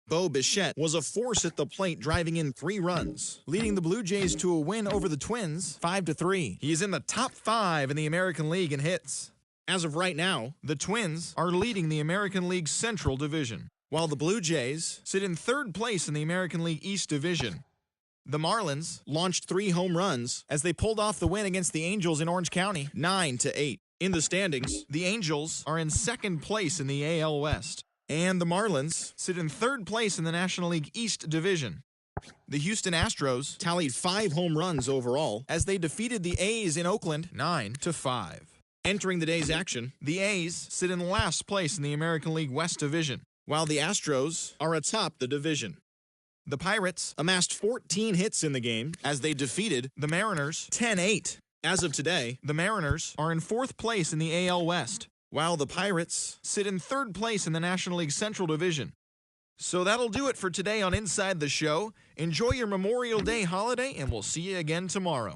Bo Bichette was a force at the plate, driving in 3 runs, leading the Blue Jays to a win over the Twins 5-3. He is in the top 5 in the American League in hits. As of right now, the Twins are leading the American League Central Division, while the Blue Jays sit in 3rd place in the American League East Division. The Marlins launched 3 home runs as they pulled off the win against the Angels in Orange County 9-8. In the standings, the Angels are in 2nd place in the AL West, and the Marlins sit in 3rd place in the National League East Division. The Houston Astros tallied 5 home runs overall as they defeated the A's in Oakland 9-5. Entering the day's action, the A's sit in last place in the American League West Division, while the Astros are atop the division. The Pirates amassed 14 hits in the game as they defeated the Mariners 10-8. As of today, the Mariners are in 4th place in the AL West, while the Pirates sit in 3rd place in the National League Central Division. So that'll do it for today on Inside the Show. Enjoy your Memorial Day holiday, and we'll see you again tomorrow.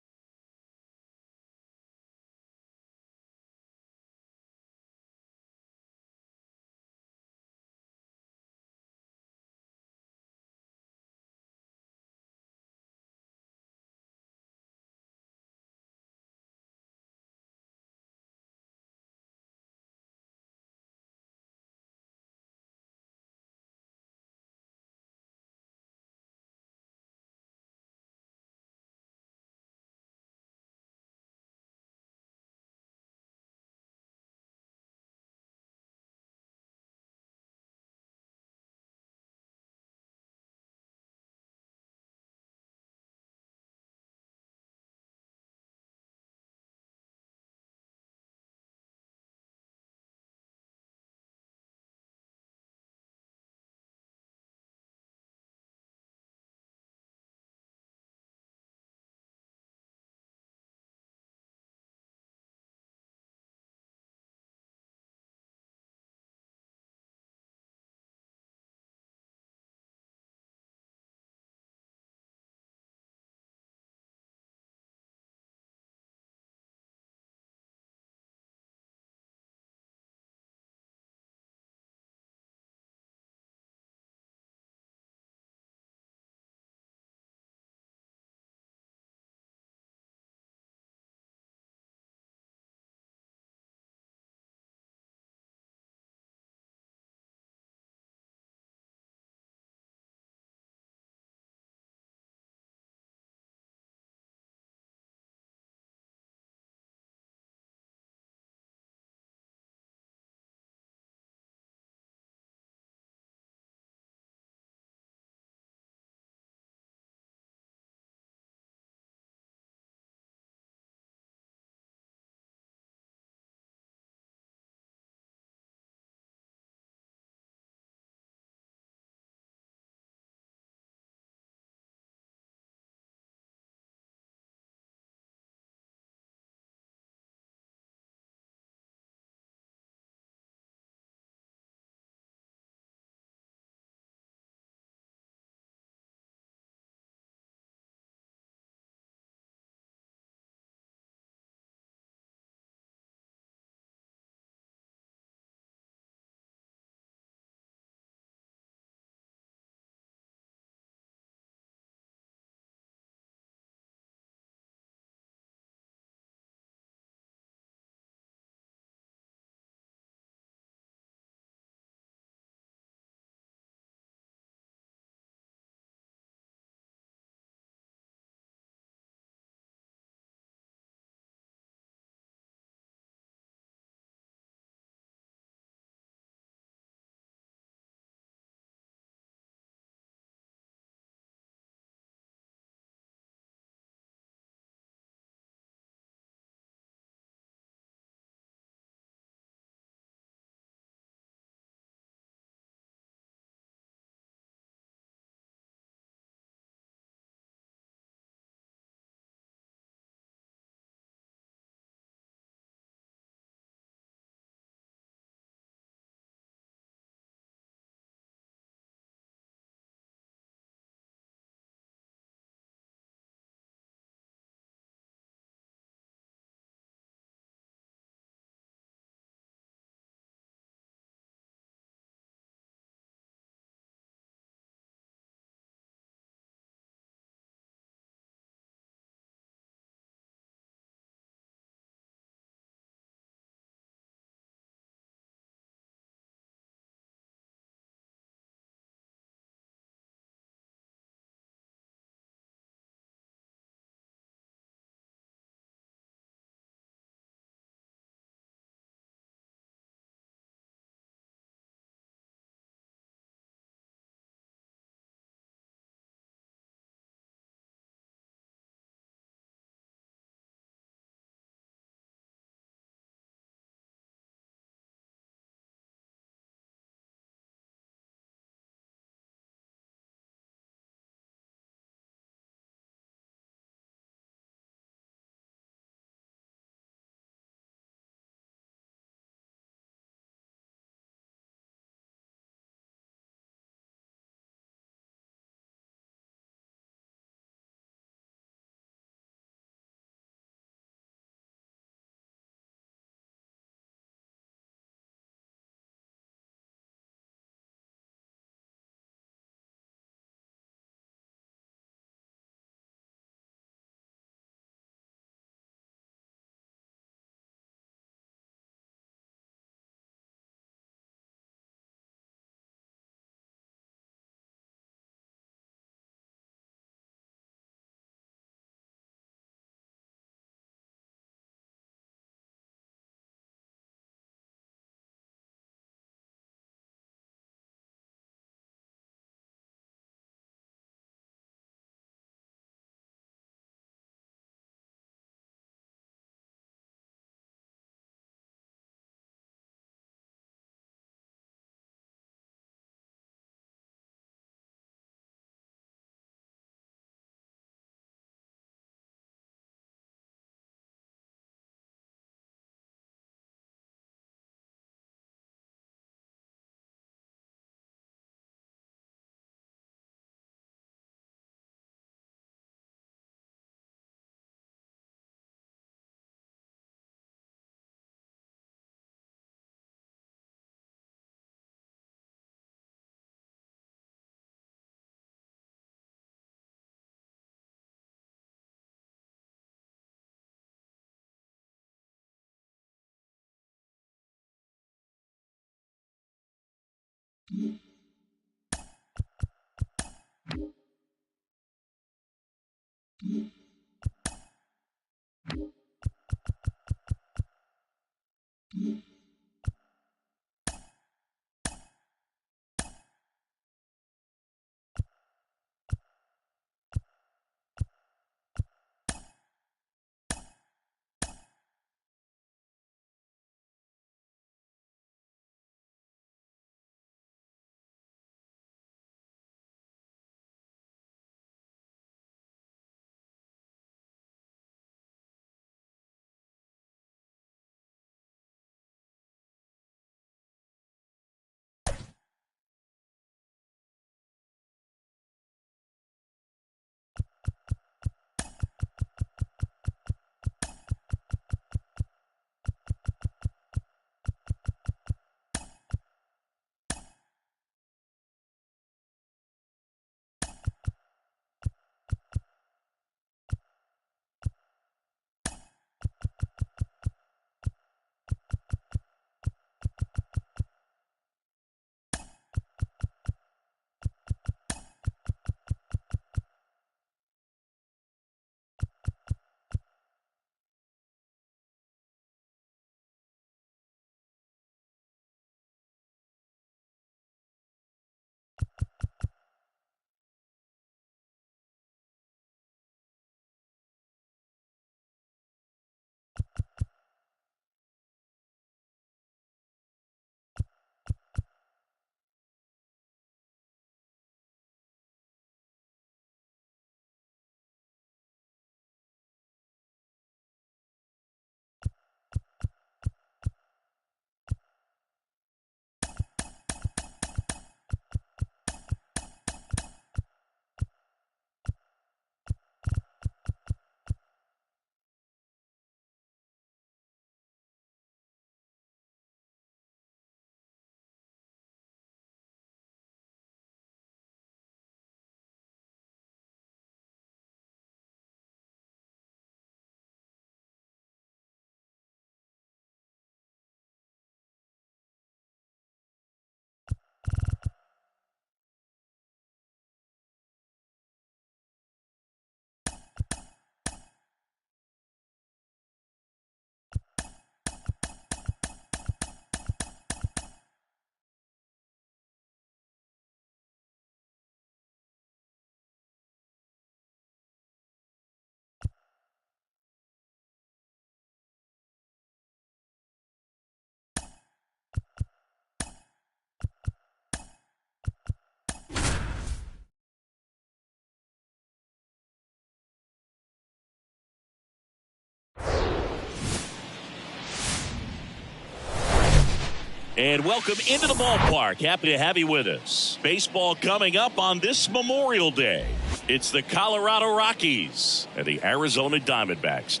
And welcome into the ballpark. Happy to have you with us. Baseball coming up on this Memorial Day. It's the Colorado Rockies and the Arizona Diamondbacks.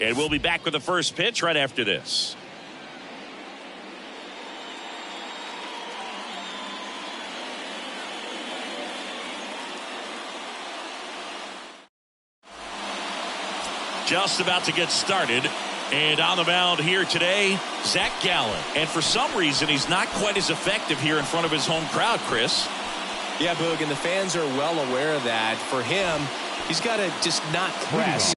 And we'll be back with the first pitch right after this. Just about to get started. And on the mound here today, Zach Gallen. And for some reason, he's not quite as effective here in front of his home crowd, Chris. Yeah, Boog, and the fans are well aware of that. For him, he's got to just not press.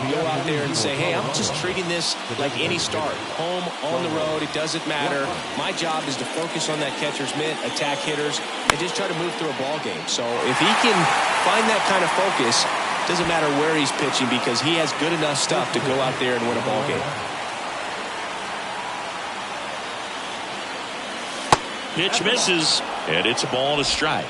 go out there and say, hey, I'm just treating this like any start. Home, on the road, it doesn't matter. My job is to focus on that catcher's mitt, attack hitters, and just try to move through a ball game. So if he can find that kind of focus, doesn't matter where he's pitching because he has good enough stuff to go out there and win a ball game. Pitch misses, and it's a ball and a strike.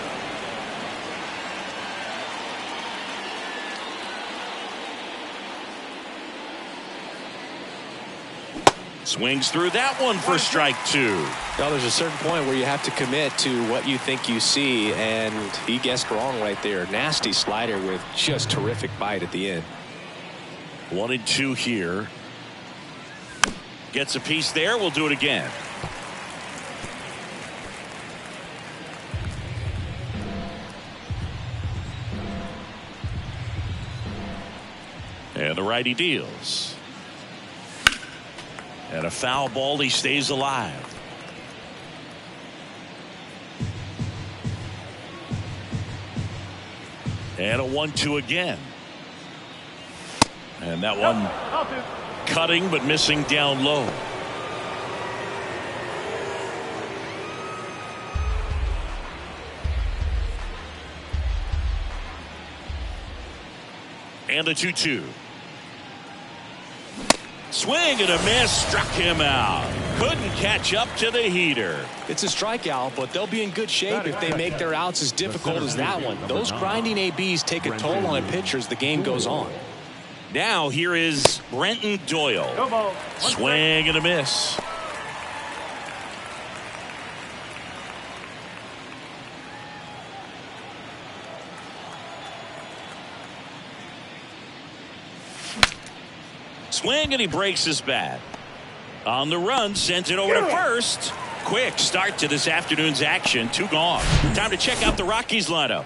Swings through that one for strike 2. Well, there's a certain point where you have to commit to what you think you see, and he guessed wrong right there. Nasty slider with just terrific bite at the end. 1-2 here. Gets a piece there. We'll do it again. And the righty deals. And a foul ball. He stays alive. And a 1-2 again. And that one cutting but missing down low. And a 2-2. Swing and a miss, struck him out. Couldn't catch up to the heater. It's a strikeout, but they'll be in good shape if they make their outs as difficult as that one. Those grinding ABs take a toll on a pitcher as the game goes on. Now here is Brenton Doyle. Swing and a miss. Swing and he breaks his bat. On the run, sends it over to first. Quick start to this afternoon's action. 2 gone. Time to check out the Rockies lineup.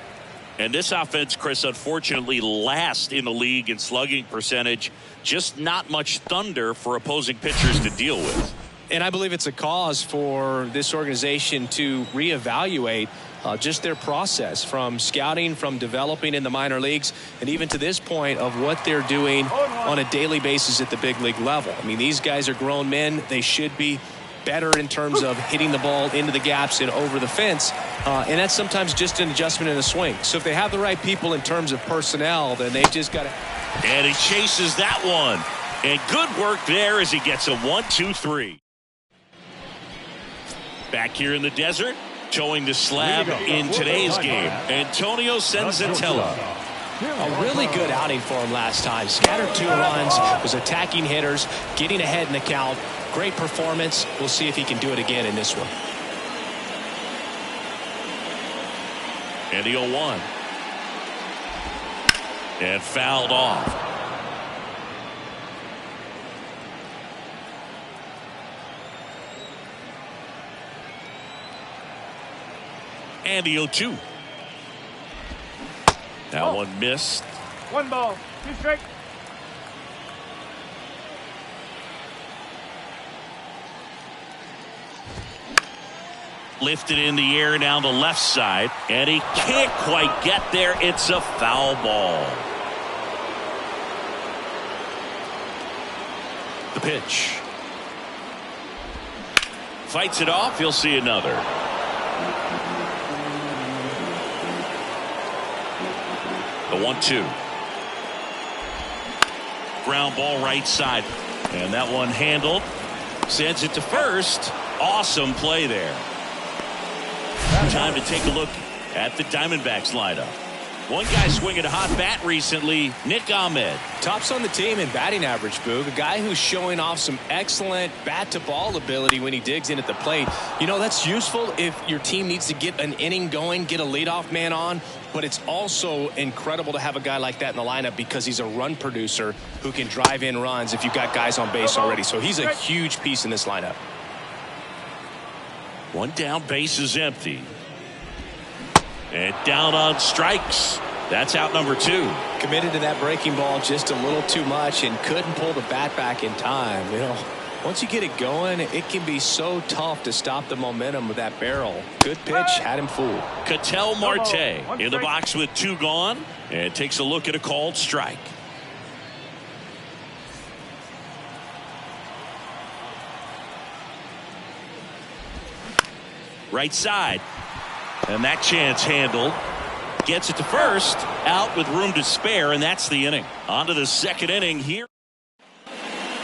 And this offense, Chris, unfortunately last in the league in slugging percentage. Just not much thunder for opposing pitchers to deal with. And I believe it's a cause for this organization to reevaluate just their process from scouting, from developing in the minor leagues, and even to this point of what they're doing on a daily basis at the big league level. I mean, these guys are grown men. They should be better in terms of hitting the ball into the gaps and over the fence. And that's sometimes just an adjustment in a swing. So if they have the right people in terms of personnel, then they've just got to. And he chases that one. And good work there as he gets a 1-2-3. Back here in the desert, showing the slab in today's game, Antonio Senzatella. A really good outing for him last time. Scattered 2 runs, was attacking hitters, getting ahead in the count. Great performance. We'll see if he can do it again in this one. And the 0-1. And fouled off. And the 0-2. That one missed. 1 ball, 2 strikes. Lifted in the air down the left side, and he can't quite get there. It's a foul ball. The pitch. Fights it off. He'll see another. The 1-2. Ground ball right side. And that one handled. Sends it to first. Awesome play there. Time to take a look at the Diamondbacks lineup. One guy swinging a hot bat recently, Nick Ahmed. Tops on the team in batting average, Boog. A guy who's showing off some excellent bat-to-ball ability when he digs in at the plate. You know, that's useful if your team needs to get an inning going, get a leadoff man on. But it's also incredible to have a guy like that in the lineup because he's a run producer who can drive in runs if you've got guys on base already. So he's a huge piece in this lineup. One down, base is empty. And down on strikes. That's out number 2. Committed to that breaking ball just a little too much and couldn't pull the bat back in time. You know, once you get it going, it can be so tough to stop the momentum of that barrel. Good pitch, had him fooled. Ketel Marte in the box with 2 gone and takes a look at a called strike. Right side. And that chance handled. Gets it to first. Out with room to spare, and that's the inning. On to the second inning here.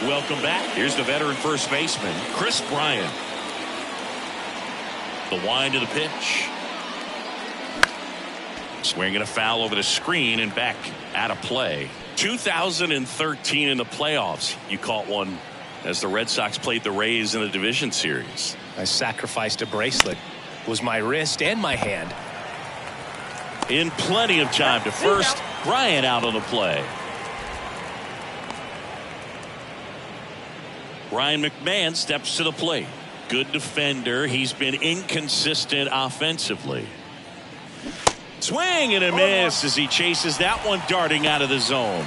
Welcome back. Here's the veteran first baseman, Kris Bryant. The wind of the pitch. Swinging a foul over the screen and back out of play. 2013 in the playoffs. You caught one as the Red Sox played the Rays in the division series. I sacrificed a bracelet. It was my wrist and my hand. In plenty of time to first. Bryant out on the play. Ryan McMahon steps to the plate. Good defender. He's been inconsistent offensively. Swing and a miss as he chases that one darting out of the zone.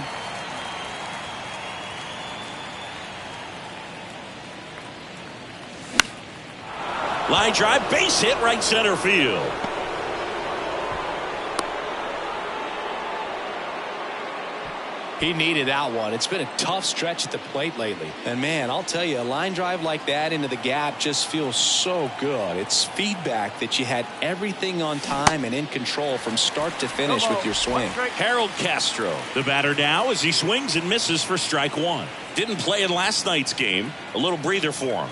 Line drive, base hit, right center field. He needed that one. It's been a tough stretch at the plate lately. And man, I'll tell you, a line drive like that into the gap just feels so good. It's feedback that you had everything on time and in control from start to finish with your swing. Harold Castro, the batter now, as he swings and misses for strike one. Didn't play in last night's game. A little breather for him.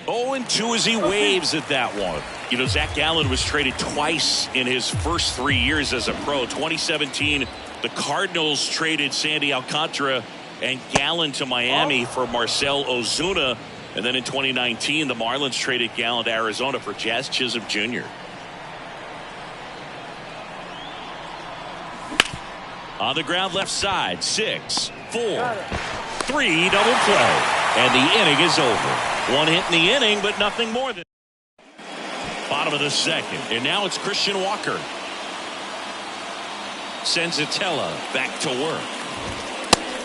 0-2 as he waves at that one. You know, Zach Gallen was traded twice in his first 3 years as a pro. 2017, the Cardinals traded Sandy Alcantara and Gallen to Miami for Marcell Ozuna. And then in 2019, the Marlins traded Gallen to Arizona for Jazz Chisholm Jr. On the ground left side, 6, 4, 3, double play. And the inning is over. One hit in the inning, but nothing more than. Bottom of the second. And now it's Christian Walker. Senzatella back to work.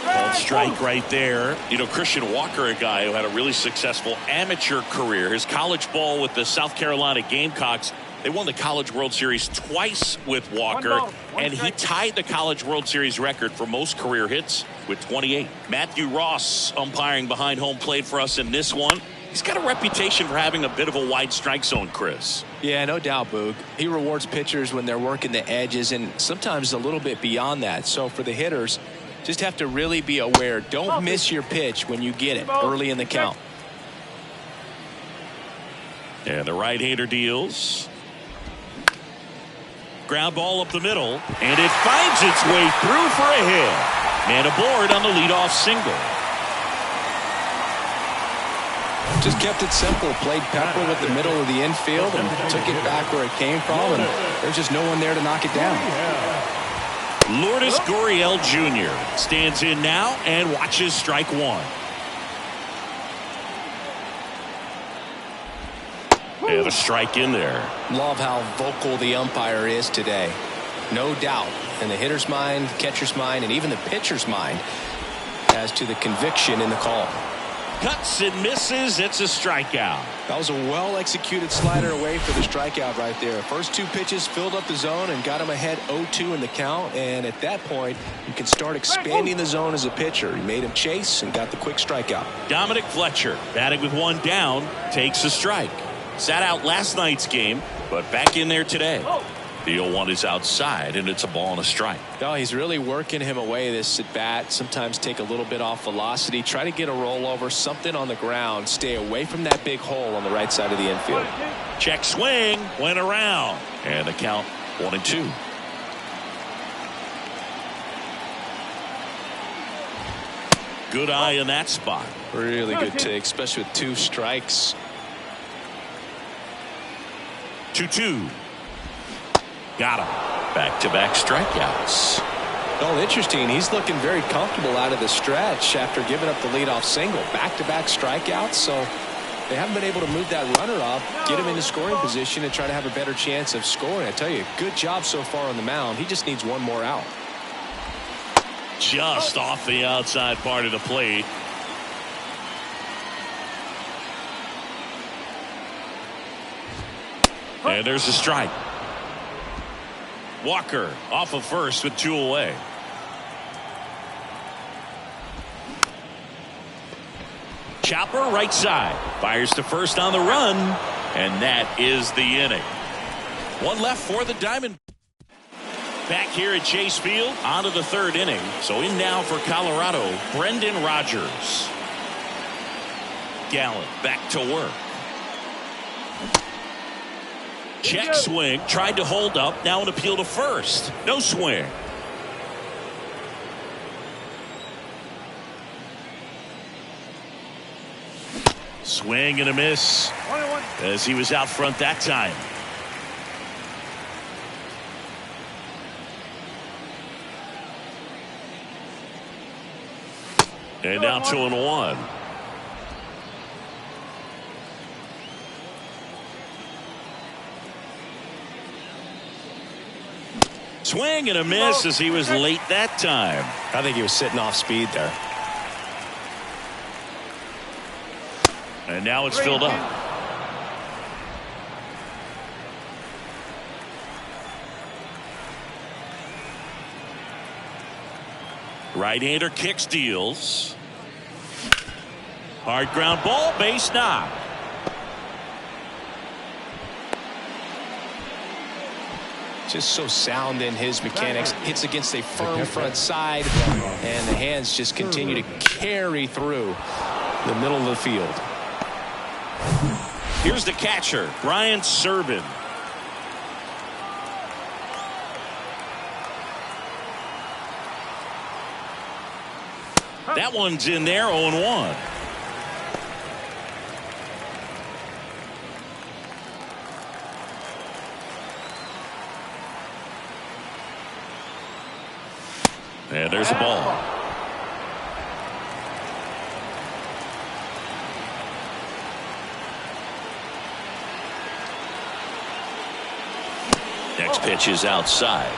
Called strike right there. You know, Christian Walker, a guy who had a really successful amateur career. His college ball with the South Carolina Gamecocks. They won the College World Series twice with Walker, and he tied the College World Series record for most career hits with 28. Matthew Ross umpiring behind home plate for us in this one. He's got a reputation for having a bit of a wide strike zone, Chris. Yeah, no doubt, Boog. He rewards pitchers when they're working the edges and sometimes a little bit beyond that. So for the hitters, just have to really be aware. Don't miss your pitch when you get it early in the count. And the right-hander deals. Ground ball up the middle, and it finds its way through for a hit. Man aboard on the leadoff single. Just kept it simple. Played pepper with the middle of the infield and took it back where it came from, and there's just no one there to knock it down. Lourdes Gurriel Jr. stands in now and watches strike one. And a strike in there. Love how vocal the umpire is today. No doubt in the hitter's mind, catcher's mind, and even the pitcher's mind as to the conviction in the call. Cuts and misses. It's a strikeout. That was a well-executed slider away for the strikeout right there. First two pitches filled up the zone and got him ahead 0-2 in the count. And at that point, you can start expanding the zone as a pitcher. He made him chase and got the quick strikeout. Dominic Fletcher, batting with one down, takes a strike. Sat out last night's game, but back in there today. The 0-1 is outside, and it's a ball and a strike. No, he's really working him away this at bat. Sometimes take a little bit off velocity. Try to get a rollover, something on the ground. Stay away from that big hole on the right side of the infield. Check swing, went around. And the count 1-2. Good eye in that spot. Really good take, especially with two strikes. 2-2. Got him. Back-to-back strikeouts. Oh, interesting. He's looking very comfortable out of the stretch after giving up the leadoff single. Back-to-back strikeouts, so they haven't been able to move that runner up, get him into scoring position, and try to have a better chance of scoring. I tell you, good job so far on the mound. He just needs one more out. Just off the outside part of the plate. And there's a strike. Walker off of first with two away. Chopper right side. Fires to first on the run. And that is the inning. One left for the Diamond. Back here at Chase Field, on to the third inning. So in now for Colorado, Brendan Rodgers. Gallen back to work. Check swing, tried to hold up, now an appeal to first. No swing. Swing and a miss as he was out front that time. And now 2-1. Swing and a miss as he was late that time. I think he was sitting off speed there. And now it's filled up. Right-hander kicks, deals. Hard ground ball, base knock. Just so sound in his mechanics. Hits against a firm front side, and the hands just continue to carry through the middle of the field. Here's the catcher, Brian Serven. That one's in there, 0-1. And there's a ball. Next pitch is outside.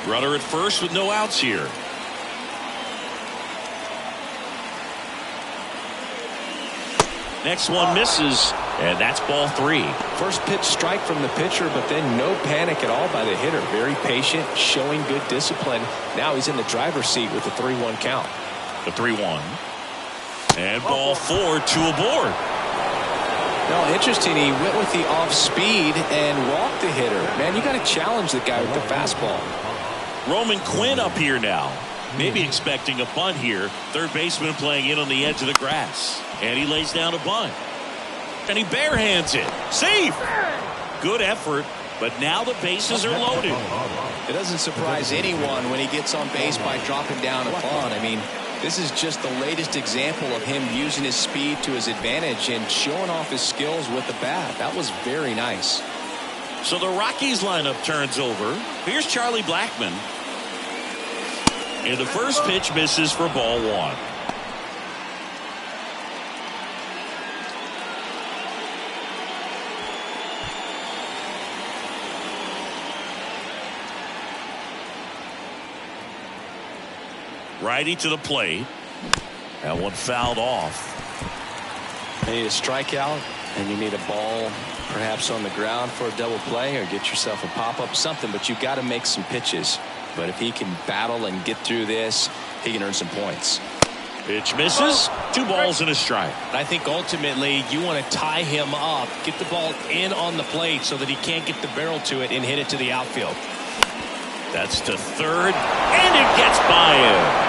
Runner at first with no outs here. Next one misses, and that's ball 3. First pitch strike from the pitcher, but then no panic at all by the hitter. Very patient, showing good discipline. Now he's in the driver's seat with the 3-1 count. The 3-1. And ball 4, 2 aboard. No, interesting. He went with the off speed and walked the hitter. Man, you got to challenge the guy with the fastball. Roman Quinn up here now. Maybe expecting a bunt here. Third baseman playing in on the edge of the grass. And he lays down a bunt. And he barehands it. Safe! Good effort, but now the bases are loaded. It doesn't surprise anyone when he gets on base by dropping down a bunt. I mean, this is just the latest example of him using his speed to his advantage and showing off his skills with the bat. That was very nice. So the Rockies lineup turns over. Here's Charlie Blackmon. And the first pitch misses for ball 1. Righty to the plate. That one fouled off. You need a strikeout, and you need a ball perhaps on the ground for a double play, or get yourself a pop-up, something, but you got to make some pitches. But if he can battle and get through this, he can earn some points. Pitch misses. 2 balls and a strike. I think ultimately you want to tie him up, get the ball in on the plate so that he can't get the barrel to it and hit it to the outfield. That's to third, and it gets by him.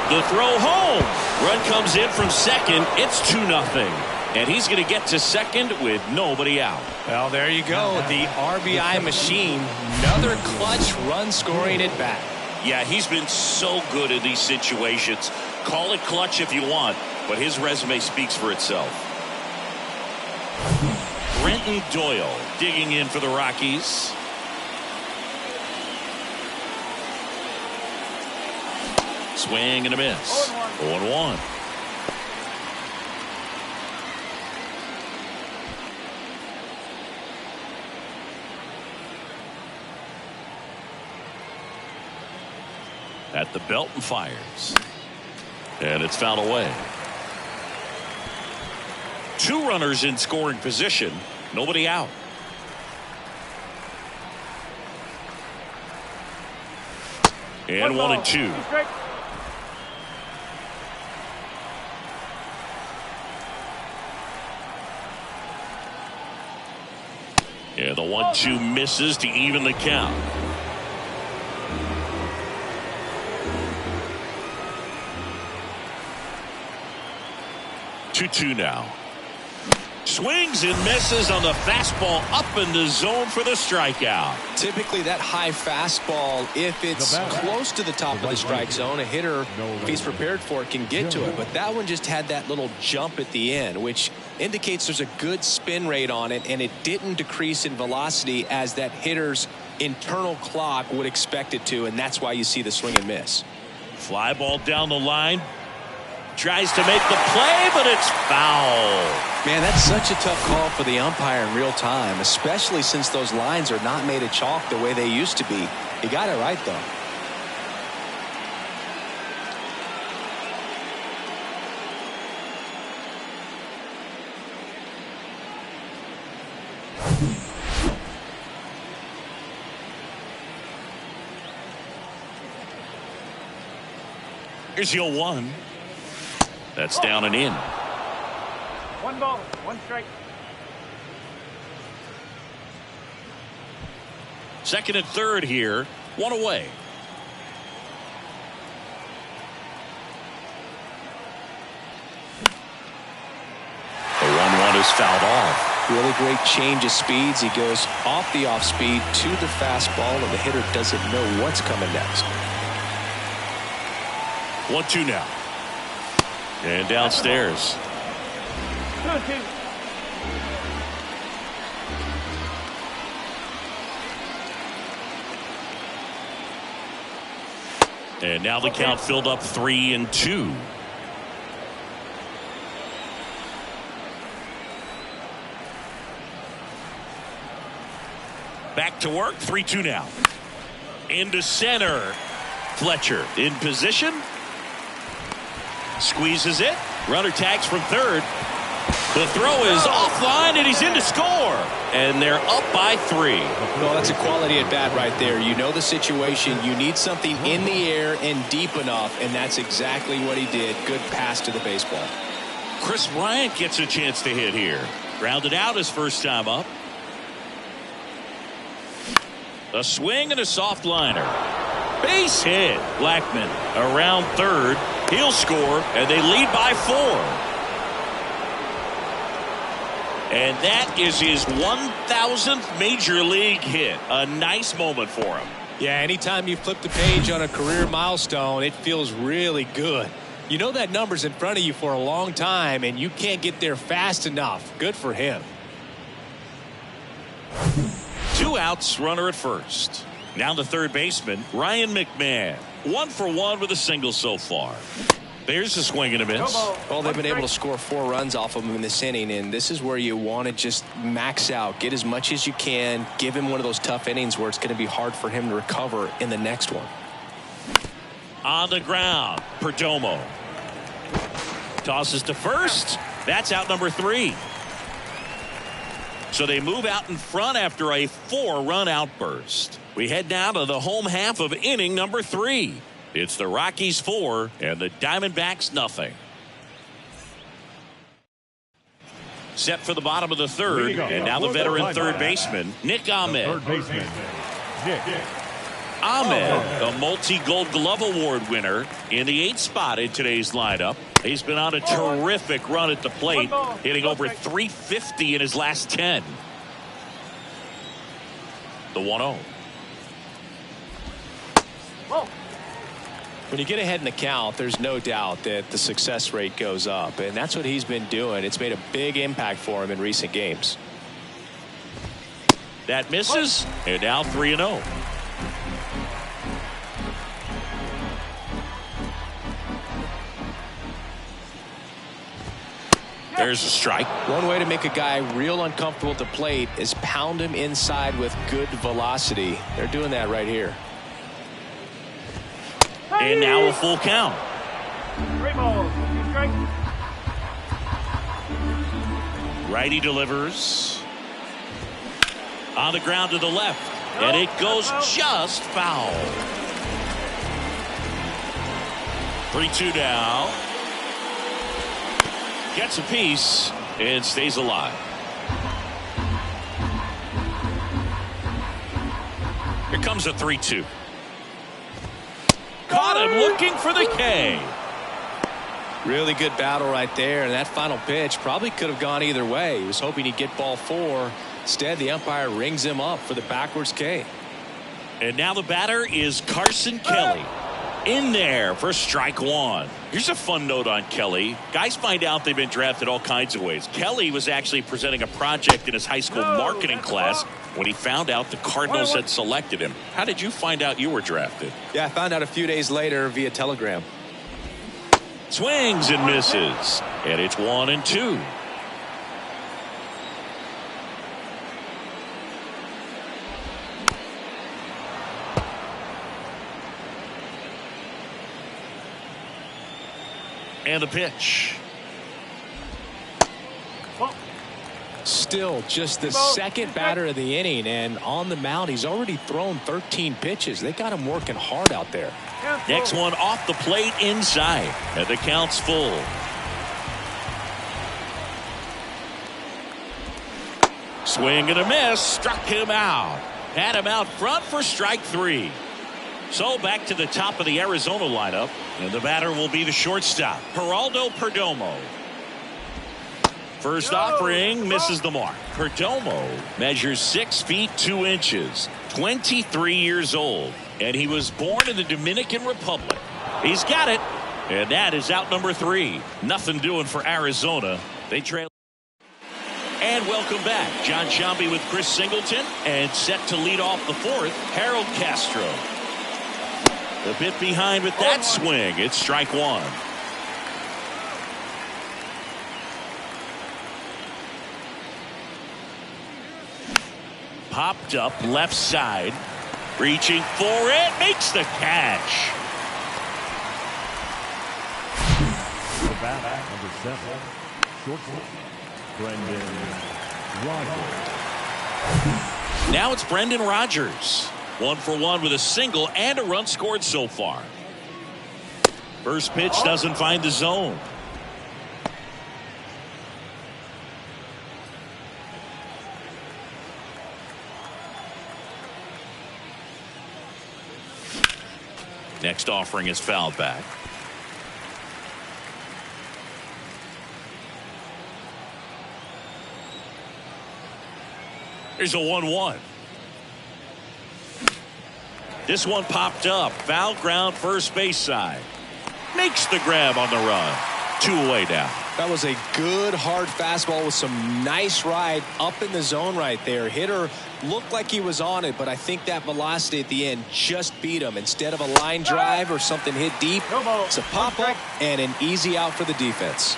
The throw home. Run comes in from second. It's 2-0. And he's going to get to second with nobody out. Well, there you go. The RBI machine. Another clutch run scoring at bat. Yeah, he's been so good in these situations. Call it clutch if you want, but his resume speaks for itself. Brenton Doyle digging in for the Rockies. Swing and a miss. 0-1. At the belt and fires. And it's fouled away. 2 runners in scoring position. Nobody out. And 1-2. Yeah, the 1-2 misses to even the count. Two now. Swings and misses on the fastball up in the zone for the strikeout. Typically that high fastball, if it's close to the top of the strike zone, a hitter, if he's prepared for it, can get to it. But that one just had that little jump at the end, which indicates there's a good spin rate on it, and it didn't decrease in velocity as that hitter's internal clock would expect it to, and that's why you see the swing and miss. Fly ball down the line. Tries to make the play, but it's foul. Man, that's such a tough call for the umpire in real time, especially since those lines are not made of chalk the way they used to be. He got it right, though. Here's the 0-1. That's down and in. 1 ball, 1 strike. Second and third here. 1 away. The 1-1 is fouled off. Really great change of speeds. He goes off the off speed to the fastball, and the hitter doesn't know what's coming next. 1-2 now. And downstairs. 2-2. And now the count filled up 3-2. Back to work. 3-2 now. Into center. Fletcher in position. Squeezes it. Runner tags from third. The throw is offline, and he's in to score. And they're up by 3. Well, that's a quality at bat right there. You know the situation. You need something in the air and deep enough, and that's exactly what he did. Good pass to the baseball. Chris Bryant gets a chance to hit here. Grounded out his first time up. A swing and a soft liner. Base hit. Blackman around third. He'll score, and they lead by 4. And that is his 1,000th major league hit. A nice moment for him. Yeah, anytime you flip the page on a career milestone, it feels really good. You know that number's in front of you for a long time, and you can't get there fast enough. Good for him. 2 outs, runner at first. Now the third baseman, Ryan McMahon. 1 for 1 with a single so far. There's a swing and a miss. Well, they've been able to score 4 runs off of him in this inning, and this is where you want to just max out, get as much as you can, give him one of those tough innings where it's going to be hard for him to recover in the next one. On the ground, Perdomo tosses to first. That's out number 3. So they move out in front after a 4-run outburst. We head now to the home half of inning number 3. It's the Rockies 4 and the Diamondbacks nothing. Set for the bottom of the third, and now the veteran third baseman, Nick Ahmed. Third baseman, Nick Ahmed, the multi-Gold Glove Award winner in the 8th spot in today's lineup. He's been on a terrific run at the plate, hitting over 350 in his last 10. The 1-0. When you get ahead in the count, there's no doubt that the success rate goes up, and that's what he's been doing. It's made a big impact for him in recent games. That misses, and now 3-0. There's a strike. One way to make a guy real uncomfortable at the plate is pound him inside with good velocity. They're doing that right here. And now a full count. 3 balls, 2 strikes. Righty delivers. On the ground to the left. And it goes just foul. 3-2 now. Gets a piece and stays alive. Here comes a 3-2. Caught him looking for the K. Really good battle right there, and that final pitch probably could have gone either way. He was hoping he'd get ball 4. Instead, the umpire rings him up for the backwards K. And now the batter is Carson Kelly. In there for strike 1. Here's a fun note on Kelly. Guys find out they've been drafted all kinds of ways. Kelly was actually presenting a project in his high school marketing class when he found out the Cardinals had selected him. How did you find out you were drafted? Yeah, I found out a few days later via telegram. Swings and misses. And it's 1-2. And the pitch. Still just the second batter of the inning, and on the mound he's already thrown 13 pitches. They got him working hard out there. Next one off the plate inside, and the count's full. Swing and a miss, struck him out. Had him out front for strike 3. So back to the top of the Arizona lineup, and the batter will be the shortstop, Geraldo Perdomo. First offering misses the mark. Perdomo measures 6 feet 2 inches, 23 years old, and he was born in the Dominican Republic. He's got it, and that is out number 3. Nothing doing for Arizona. They trail. And welcome back. John Sciambi with Chris Singleton, and set to lead off the 4th, Harold Castro. A bit behind with that swing. It's strike 1. Popped up left side. Reaching for it. Makes the catch. The bat, number 7, shortstop, Brendan Rodgers. Now it's Brendan Rodgers. 1 for 1 with a single and a run scored so far. First pitch doesn't find the zone. Next offering is fouled back. Here's a 1-1. This one popped up. Foul ground first base side. Makes the grab on the run. 2 away now. That was a good hard fastball with some nice ride up in the zone right there. Hitter looked like he was on it, but I think that velocity at the end just beat him. Instead of a line drive or something hit deep, it's a pop up and an easy out for the defense.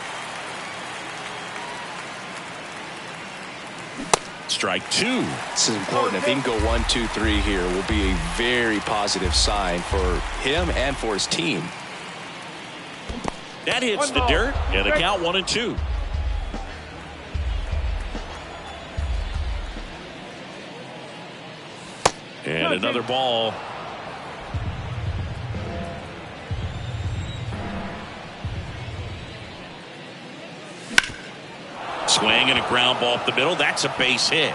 Strike 2. This is important. If he can go 1, 2, 3 here, will be a very positive sign for him and for his team. That hits the dirt, and the count 1-2. And another ball. Swing and a ground ball up the middle. That's a base hit.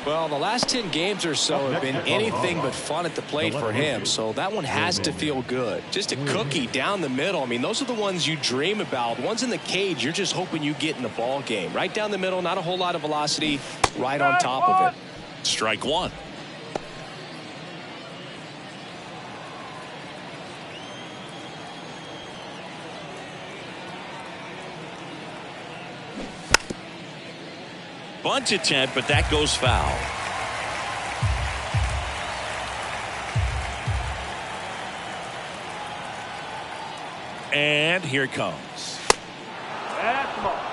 Well, the last 10 games or so have been anything but fun at the plate for him, so that one has to feel good. Just a cookie down the middle. I mean, those are the ones you dream about. Ones in the cage, you're just hoping you get in the ball game. Right down the middle, not a whole lot of velocity, right on top of it. Strike 1. Bunt attempt, but that goes foul. And here it comes.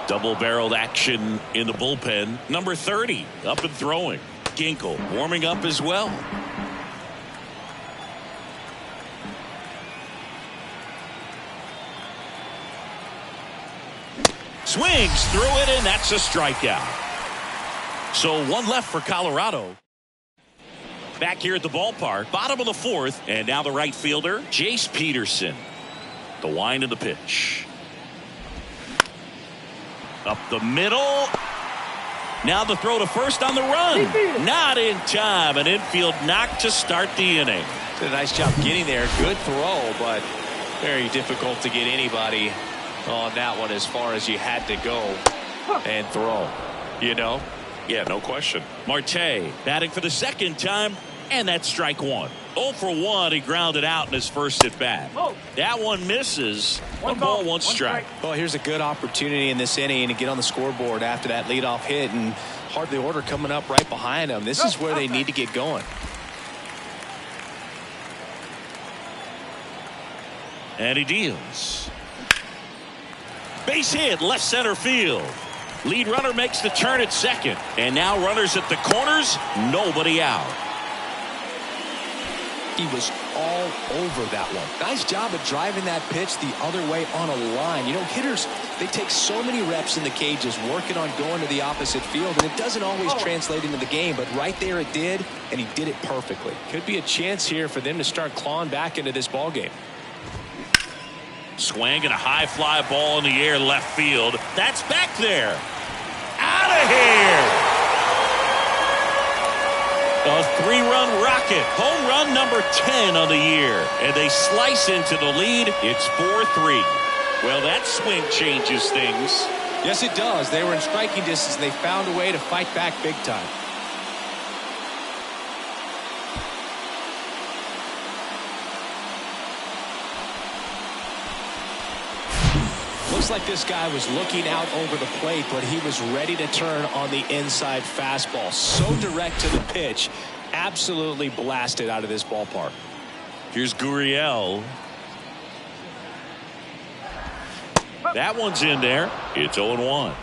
Double-barreled action in the bullpen. Number 30 up and throwing. Ginkel warming up as well. Swings through it, and that's a strikeout. So 1 left for Colorado. Back here at the ballpark, bottom of the 4th, and now the right fielder, Jace Peterson. The wind of the pitch. Up the middle. Now the throw to first on the run. Not in time. An infield knock to start the inning. Did a nice job getting there. Good throw, but very difficult to get anybody on that one as far as you had to go and throw. You know? Yeah, no question. Marte batting for the second time, and that's strike one. 0 for 1. He grounded out in his first at bat. That one misses. One ball, one strike. Well, here's a good opportunity in this inning to get on the scoreboard after that leadoff hit, and hardly order coming up right behind them. This is where they need to get going. And he deals. Base hit, left center field. Lead runner makes the turn at second. And now runners at the corners, nobody out. He was all over that one. Nice job of driving that pitch the other way on a line. You know, hitters, they take so many reps in the cages working on going to the opposite field, and it doesn't always translate into the game, but right there it did, and he did it perfectly. Could be a chance here for them to start clawing back into this ball game. Swing and a high fly ball in the air left field. That's back there. Out of here. A 3-run rocket. Home run number 10 on the year. And they slice into the lead. It's 4-3. Well, that swing changes things. Yes, it does. They were in striking distance, and they found a way to fight back big time. Looks like this guy was looking out over the plate, but he was ready to turn on the inside fastball. So direct to the pitch. Absolutely blasted out of this ballpark. Here's Gurriel. That one's in there. It's 0-1.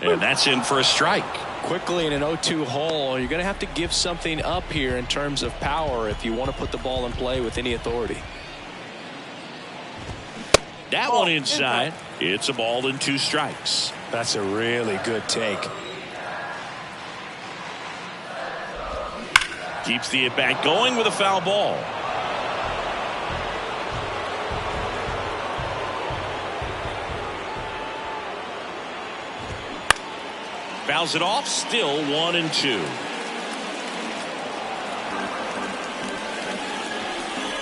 And that's in for a strike. Quickly in an 0-2 hole, you're going to have to give something up here in terms of power if you want to put the ball in play with any authority. That one inside. It's a ball and 2 strikes. That's a really good take. Keeps the at-bat going with a foul ball. Fouls it off, still 1-2.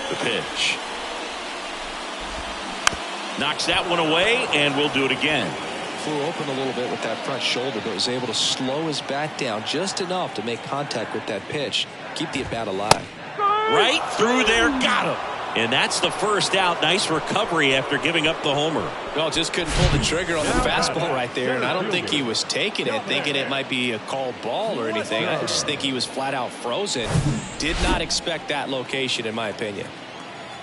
The pitch. Knocks that one away, and we'll do it again. Flew open a little bit with that front shoulder, but was able to slow his bat down just enough to make contact with that pitch. Keep the at-bat alive. Right through there, got him. And that's the first out. Nice recovery after giving up the homer. Well, just couldn't pull the trigger on the fastball right there, and I don't think he was taking it, thinking it might be a called ball or anything. I just think he was flat out frozen. Did not expect that location, in my opinion.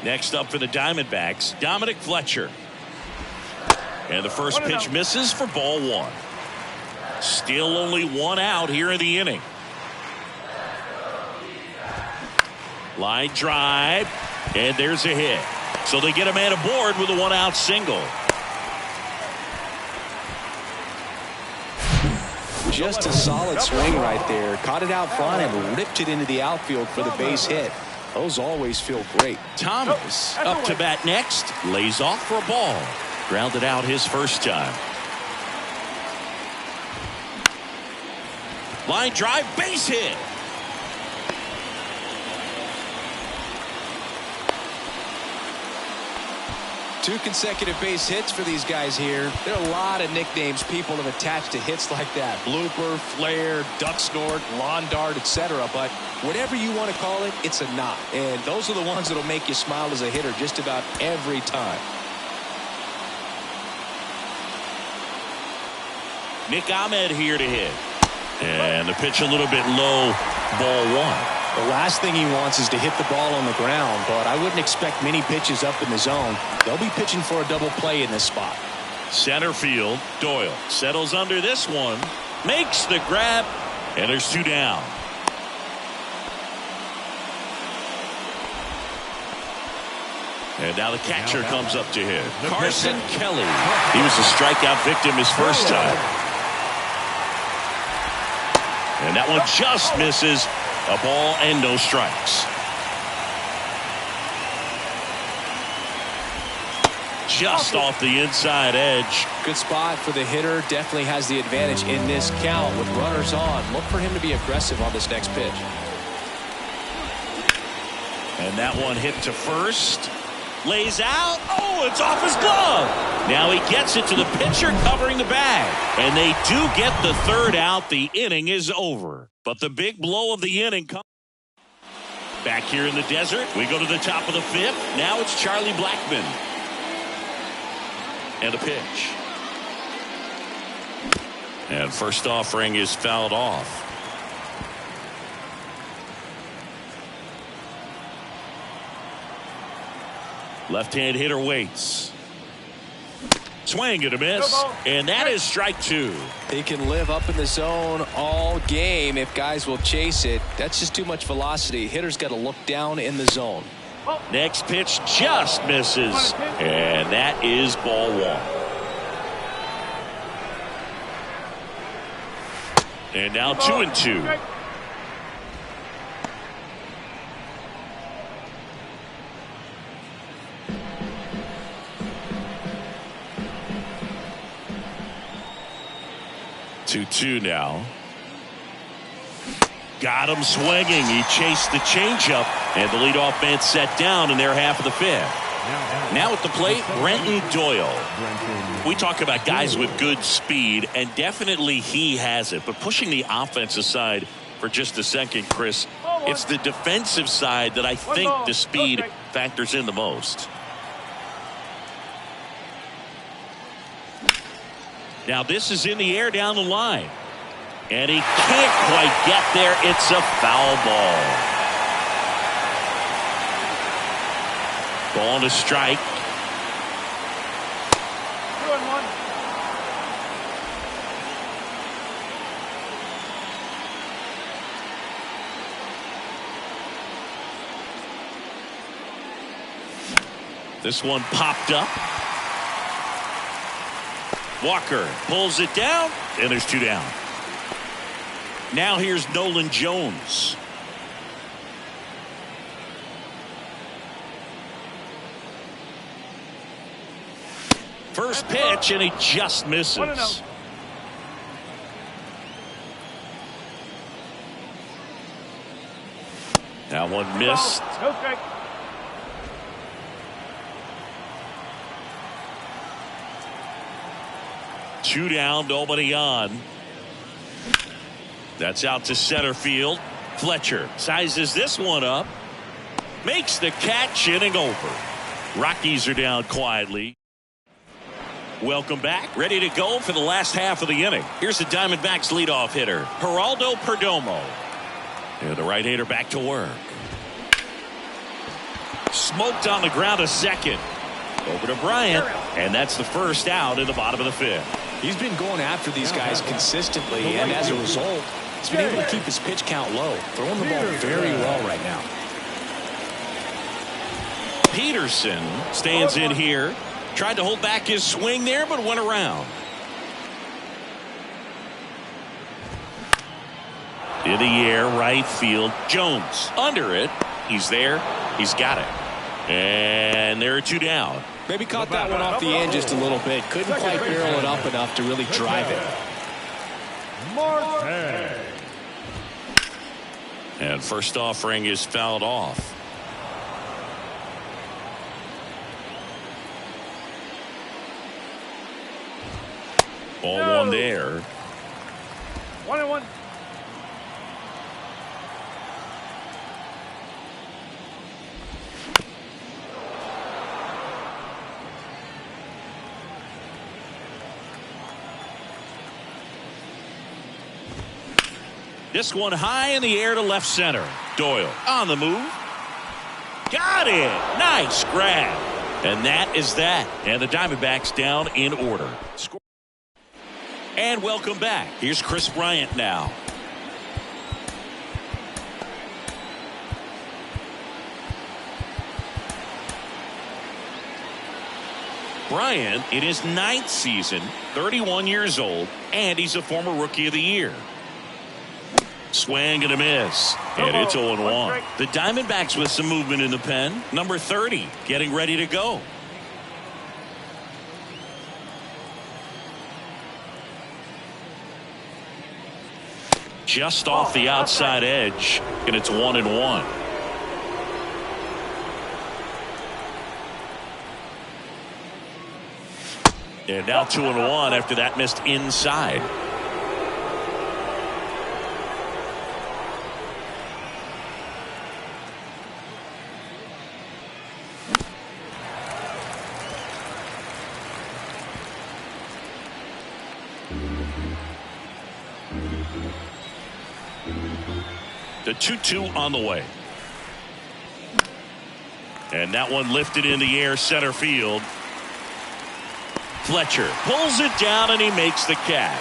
Next up for the Diamondbacks, Dominic Fletcher. And the first pitch misses for ball 1. Still only 1 out here in the inning. Line drive. And there's a hit. So they get a man aboard with a 1-out single. Just a solid swing right there. Caught it out front and ripped it into the outfield for the base hit. Those always feel great. Thomas up to bat next. Lays off for a ball. Grounded out his first time. Line drive, base hit. Two consecutive base hits for these guys here. There are a lot of nicknames people have attached to hits like that. Blooper, flare, duck snort, lawn dart, etc. But whatever you want to call it, it's a knock. And those are the ones that'll make you smile as a hitter just about every time. Nick Ahmed here to hit. And the pitch a little bit low, ball 1. The last thing he wants is to hit the ball on the ground, but I wouldn't expect many pitches up in the zone. They'll be pitching for a double play in this spot. Center field, Doyle settles under this one, makes the grab, and there's 2 down. And now the catcher comes up to hit. Carson Kelly. He was a strikeout victim his first time. And that one just misses. A ball and no strikes. just off the inside edge. Good spot for the hitter. Definitely has the advantage in this count with runners on. Look for him to be aggressive on this next pitch. And that one hit to first. Lays out. Oh, it's off his glove. Now he gets it to the pitcher covering the bag. And they do get the third out. The inning is over. But the big blow of the inning comes. Back here in the desert, we go to the top of the fifth. Now it's Charlie Blackmon. And a pitch. And first offering is fouled off. Left-hand hitter waits. Swing and a miss. And that is strike two. He can live up in the zone all game if guys will chase it. That's just too much velocity. Hitter's got to look down in the zone. Next pitch just misses. And that is ball one. And now 2-2. Two now. Got him swinging. He chased the changeup, and the leadoff man set down in their half of the fifth. Now at the plate, Brenton Doyle. We talk about guys with good speed, and definitely he has it. But pushing the offense aside for just a second, Chris, it's the defensive side that I think the speed factors in the most. Now this is in the air down the line. And he can't quite get there. It's a foul ball. Ball to strike. 2-1. This one popped up. Walker pulls it down, and there's two down. Now here's Nolan Jones. First pitch, and he just misses. That one missed. No strike. Two down, nobody on. That's out to center field. Fletcher sizes this one up. Makes the catch, inning over. Rockies are down quietly. Welcome back. Ready to go for the last half of the inning. Here's the Diamondbacks leadoff hitter, Geraldo Perdomo. And the right-hander back to work. Smoked on the ground a second. Over to Bryant. And that's the first out in the bottom of the fifth. He's been going after these guys consistently, and as a result, he's been able to keep his pitch count low. Throwing the ball very well right now. Peterson stands in here. Tried to hold back his swing there, but went around. In the air, right field. Jones under it. He's there. He's got it. And there are two down. Maybe caught that one off the end just a little bit. Couldn't quite barrel it up enough to really drive it. And first offering is fouled off. Ball one there. 1-1. This one high in the air to left center. Doyle on the move. Got it. Nice grab. And that is that. And the Diamondbacks down in order. And welcome back. Here's Chris Bryant now. Bryant in his 9th season, 31 years old, and he's a former Rookie of the Year. Swing and a miss. And it's 0-1. The Diamondbacks with some movement in the pen. Number 30 getting ready to go. just off the outside edge, and it's 1-1. And now 2-1 after that missed inside. The 2-2 on the way. And that one lifted in the air center field. Fletcher pulls it down and he makes the catch.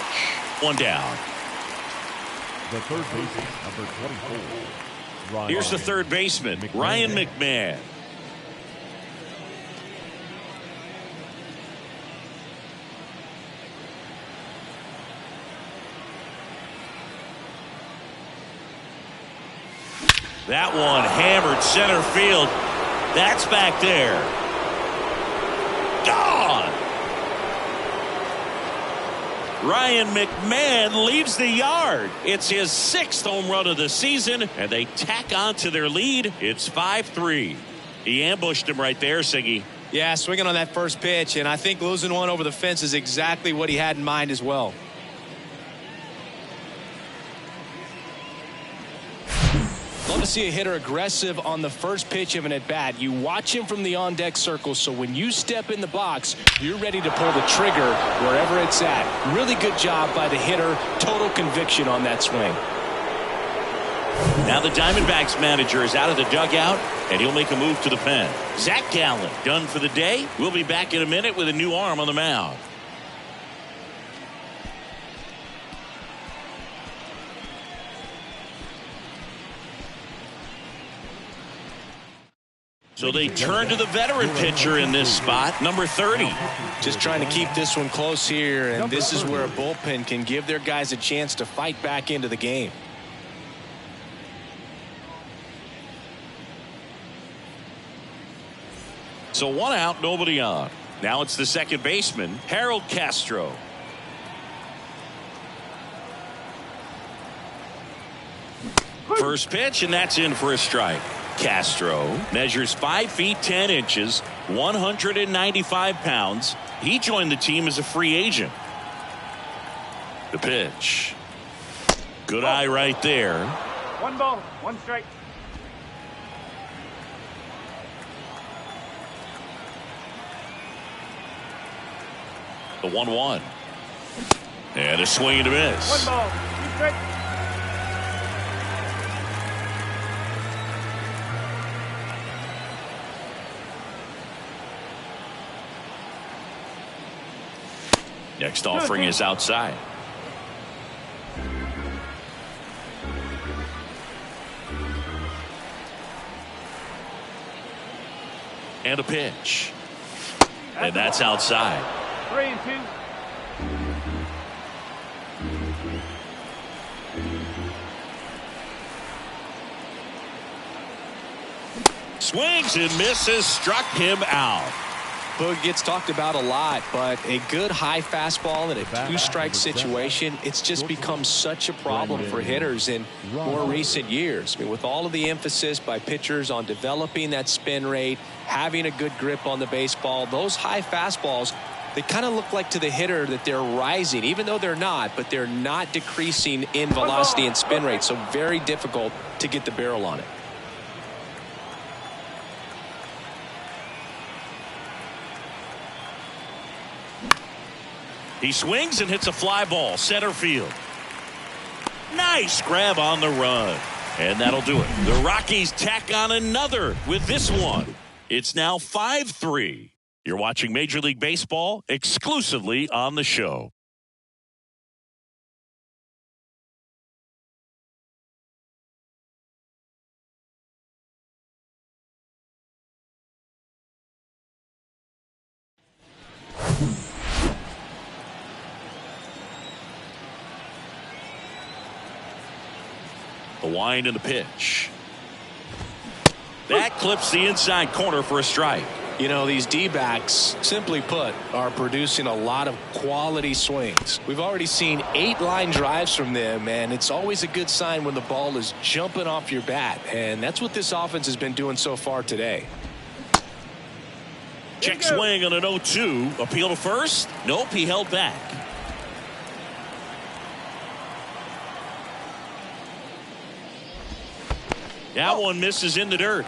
One down. The third baseman, number 24. Here's the third baseman, Ryan McMahon. That one hammered center field. That's back there. Gone. Ryan McMahon leaves the yard. It's his 6th home run of the season, and they tack on to their lead. It's 5-3. He ambushed him right there, Siggy. Yeah, swinging on that first pitch, and I think losing one over the fence is exactly what he had in mind as well. Love to see a hitter aggressive on the first pitch of an at-bat. You watch him from the on-deck circle, so when you step in the box, you're ready to pull the trigger wherever it's at. Really good job by the hitter. Total conviction on that swing. Now the Diamondbacks manager is out of the dugout, and he'll make a move to the pen. Zach Gallen done for the day. We'll be back in a minute with a new arm on the mound. So they turn to the veteran pitcher in this spot, number 30. Just trying to keep this one close here, and this is where a bullpen can give their guys a chance to fight back into the game. So 1 out, nobody on. Now it's the second baseman, Harold Castro. First pitch, and that's in for a strike. Castro measures 5 feet 10 inches, 195 pounds. He joined the team as a free agent. The pitch. Good eye right there. 1 ball, 1 strike. The 1-1. And a swing and a miss. 1 ball, 2 strikes. Next offering is outside. And a pitch. And that's outside. 3-2. Swings and misses, struck him out. Boog gets talked about a lot, but a good high fastball in a 2-strike situation, it's just become such a problem for hitters in more recent years. I mean, with all of the emphasis by pitchers on developing that spin rate, having a good grip on the baseball, those high fastballs, they kind of look like to the hitter that they're rising, even though they're not, but they're not decreasing in velocity and spin rate, so very difficult to get the barrel on it. He swings and hits a fly ball center field. Nice grab on the run, and that'll do it. The Rockies tack on another with this one. It's now 5-3. You're watching Major League Baseball exclusively on the show. The wind and the pitch. That clips the inside corner for a strike. You know, these D-backs, simply put, are producing a lot of quality swings. We've already seen 8 line drives from them, and it's always a good sign when the ball is jumping off your bat, and that's what this offense has been doing so far today. Check swing on an 0-2. Appeal to first? Nope, he held back. That one misses in the dirt.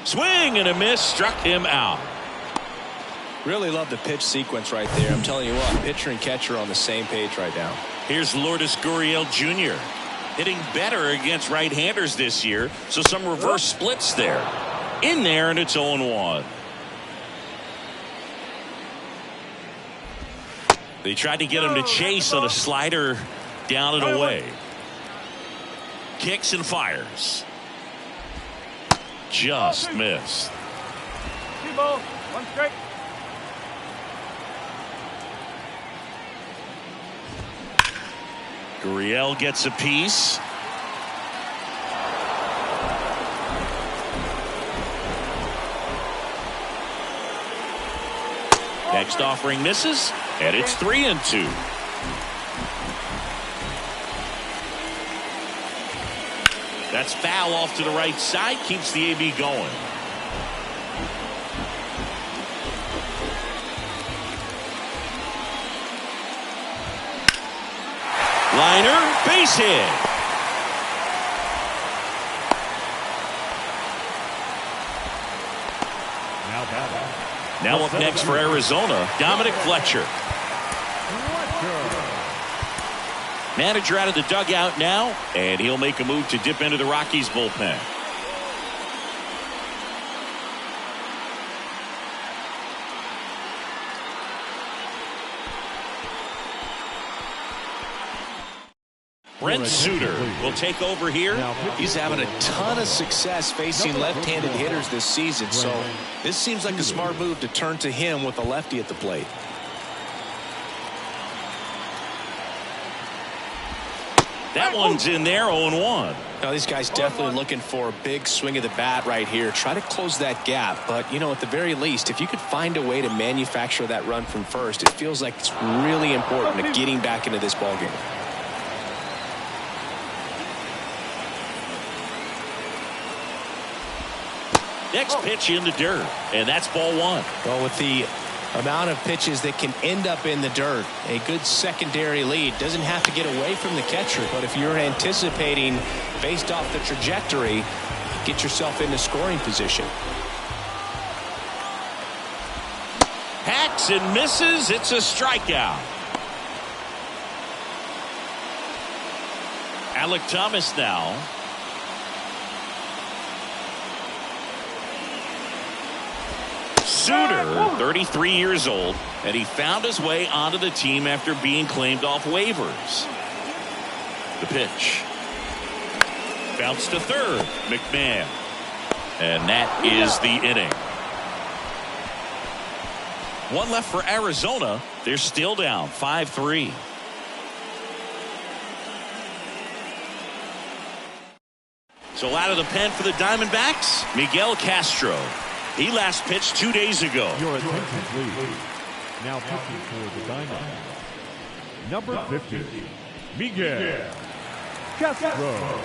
Swing and a miss, struck him out. Really love the pitch sequence right there. I'm telling you what, pitcher and catcher on the same page right now. Here's Lourdes Gurriel Jr. hitting better against right-handers this year, so some reverse splits there. In there, and it's 0-1. They tried to get him to chase on a slider down and away. Kicks and fires. Just missed. 2 balls, 1 strike. Gurriel gets a piece. Next offering misses, and it's 3-2. That's foul off to the right side, keeps the AB going. Liner, base hit. Now up next for Arizona, Dominic Fletcher. Manager out of the dugout now, and he'll make a move to dip into the Rockies bullpen. Brent Suter will take over here. He's having a ton of success facing left-handed hitters this season, so this seems like a smart move to turn to him with a lefty at the plate. That one's in there, 0-1. Now these guys definitely looking for a big swing of the bat right here. Try to close that gap, but you know, at the very least, if you could find a way to manufacture that run from first, it feels like it's really important to getting back into this ballgame. Next pitch in the dirt, and that's ball 1. Well, with the amount of pitches that can end up in the dirt, a good secondary lead doesn't have to get away from the catcher, but if you're anticipating based off the trajectory, get yourself into scoring position. Hacks and misses. It's a strikeout. Alek Thomas now. Suter, 33 years old, and he found his way onto the team after being claimed off waivers. The pitch. Bounce to third. McMahon. And that is the inning. 1 left for Arizona. They're still down 5-3. So out of the pen for the Diamondbacks, Miguel Castro. He last pitched 2 days ago. Your attention, please. Now pitching for the Diamondbacks, number 50, Miguel Castro.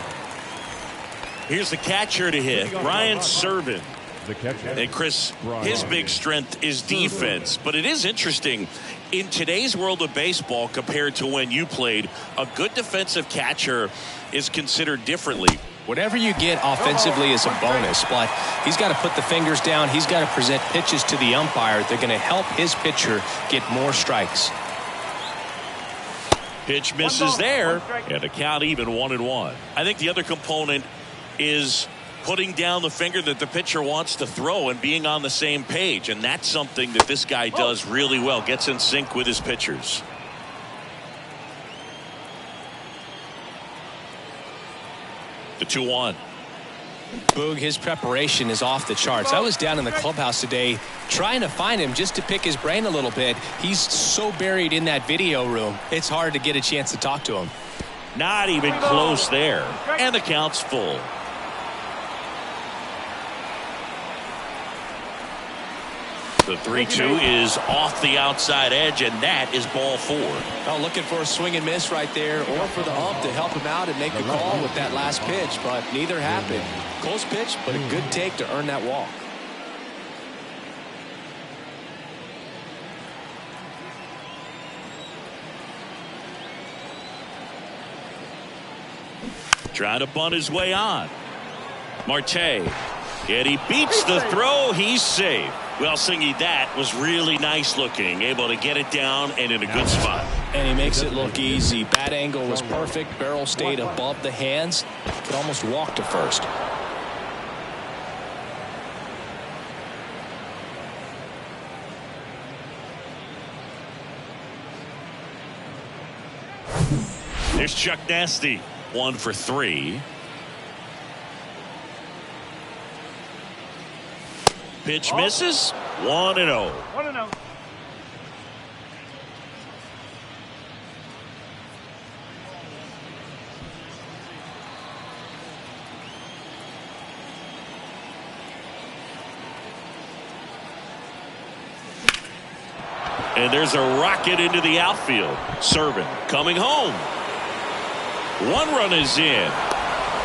Here's the catcher to hit, Brian Serven. The catcher. And Chris, his big strength is defense, but it is interesting. In today's world of baseball compared to when you played, a good defensive catcher is considered differently. Whatever you get offensively is a bonus, but he's got to put the fingers down. He's got to present pitches to the umpire. They're going to help his pitcher get more strikes. Pitch misses there, and the count even 1-1. I think the other component is putting down the finger that the pitcher wants to throw and being on the same page, and that's something that this guy does really well. Gets in sync with his pitchers. The 2-1. Boog, his preparation is off the charts. I was down in the clubhouse today trying to find him just to pick his brain a little bit. He's so buried in that video room, it's hard to get a chance to talk to him. Not even close there. And the count's full. The 3-2 is off the outside edge, and that is ball 4. Oh, looking for a swing and miss right there, or for the ump to help him out and make the call with that last pitch, but neither happened. Close pitch, but a good take to earn that walk. Trying to bunt his way on. Marte. And he beats the throw. He's safe. Well, Singy, that was really nice looking. Able to get it down and in a good spot. And he makes it look easy. Bat angle was perfect. Barrel stayed above the hands. Could almost walk to first. There's Chuck Nasty. 1 for 3. Pitch misses. 1-0. 1-0. And there's a rocket into the outfield. Servant coming home. 1 run is in.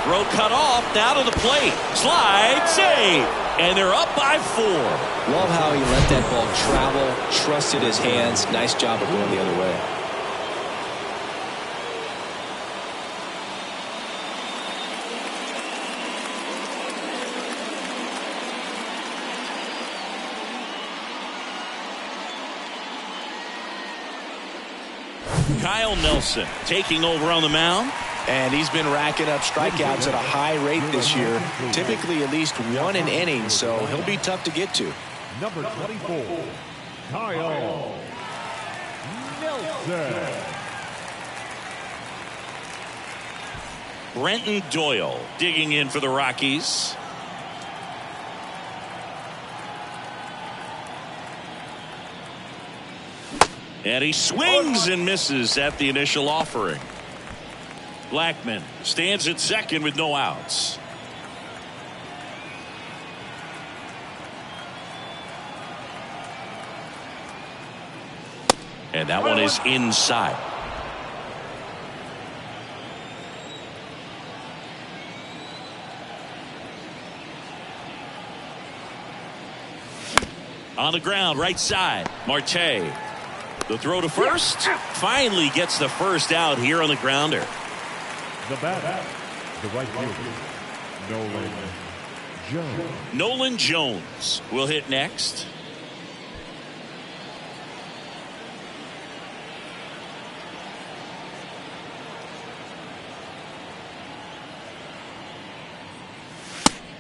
Throw cut off. Now to the plate. Slide. Save. And they're up by 4. Love how he let that ball travel. Trusted his hands. Nice job of going the other way. Kyle Nelson taking over on the mound. And he's been racking up strikeouts at a high rate this year. Typically at least 1 an inning, so he'll be tough to get to. Number 24, Kyle Nelson. Brenton Doyle digging in for the Rockies. And he swings and misses at the initial offering. Blackman stands at second with no outs. And that one is inside. On the ground, right side, Marte. The throw to first. Finally gets the first out here on the grounder. The batter, the right fielder, Nolan Jones. Nolan Jones will hit next.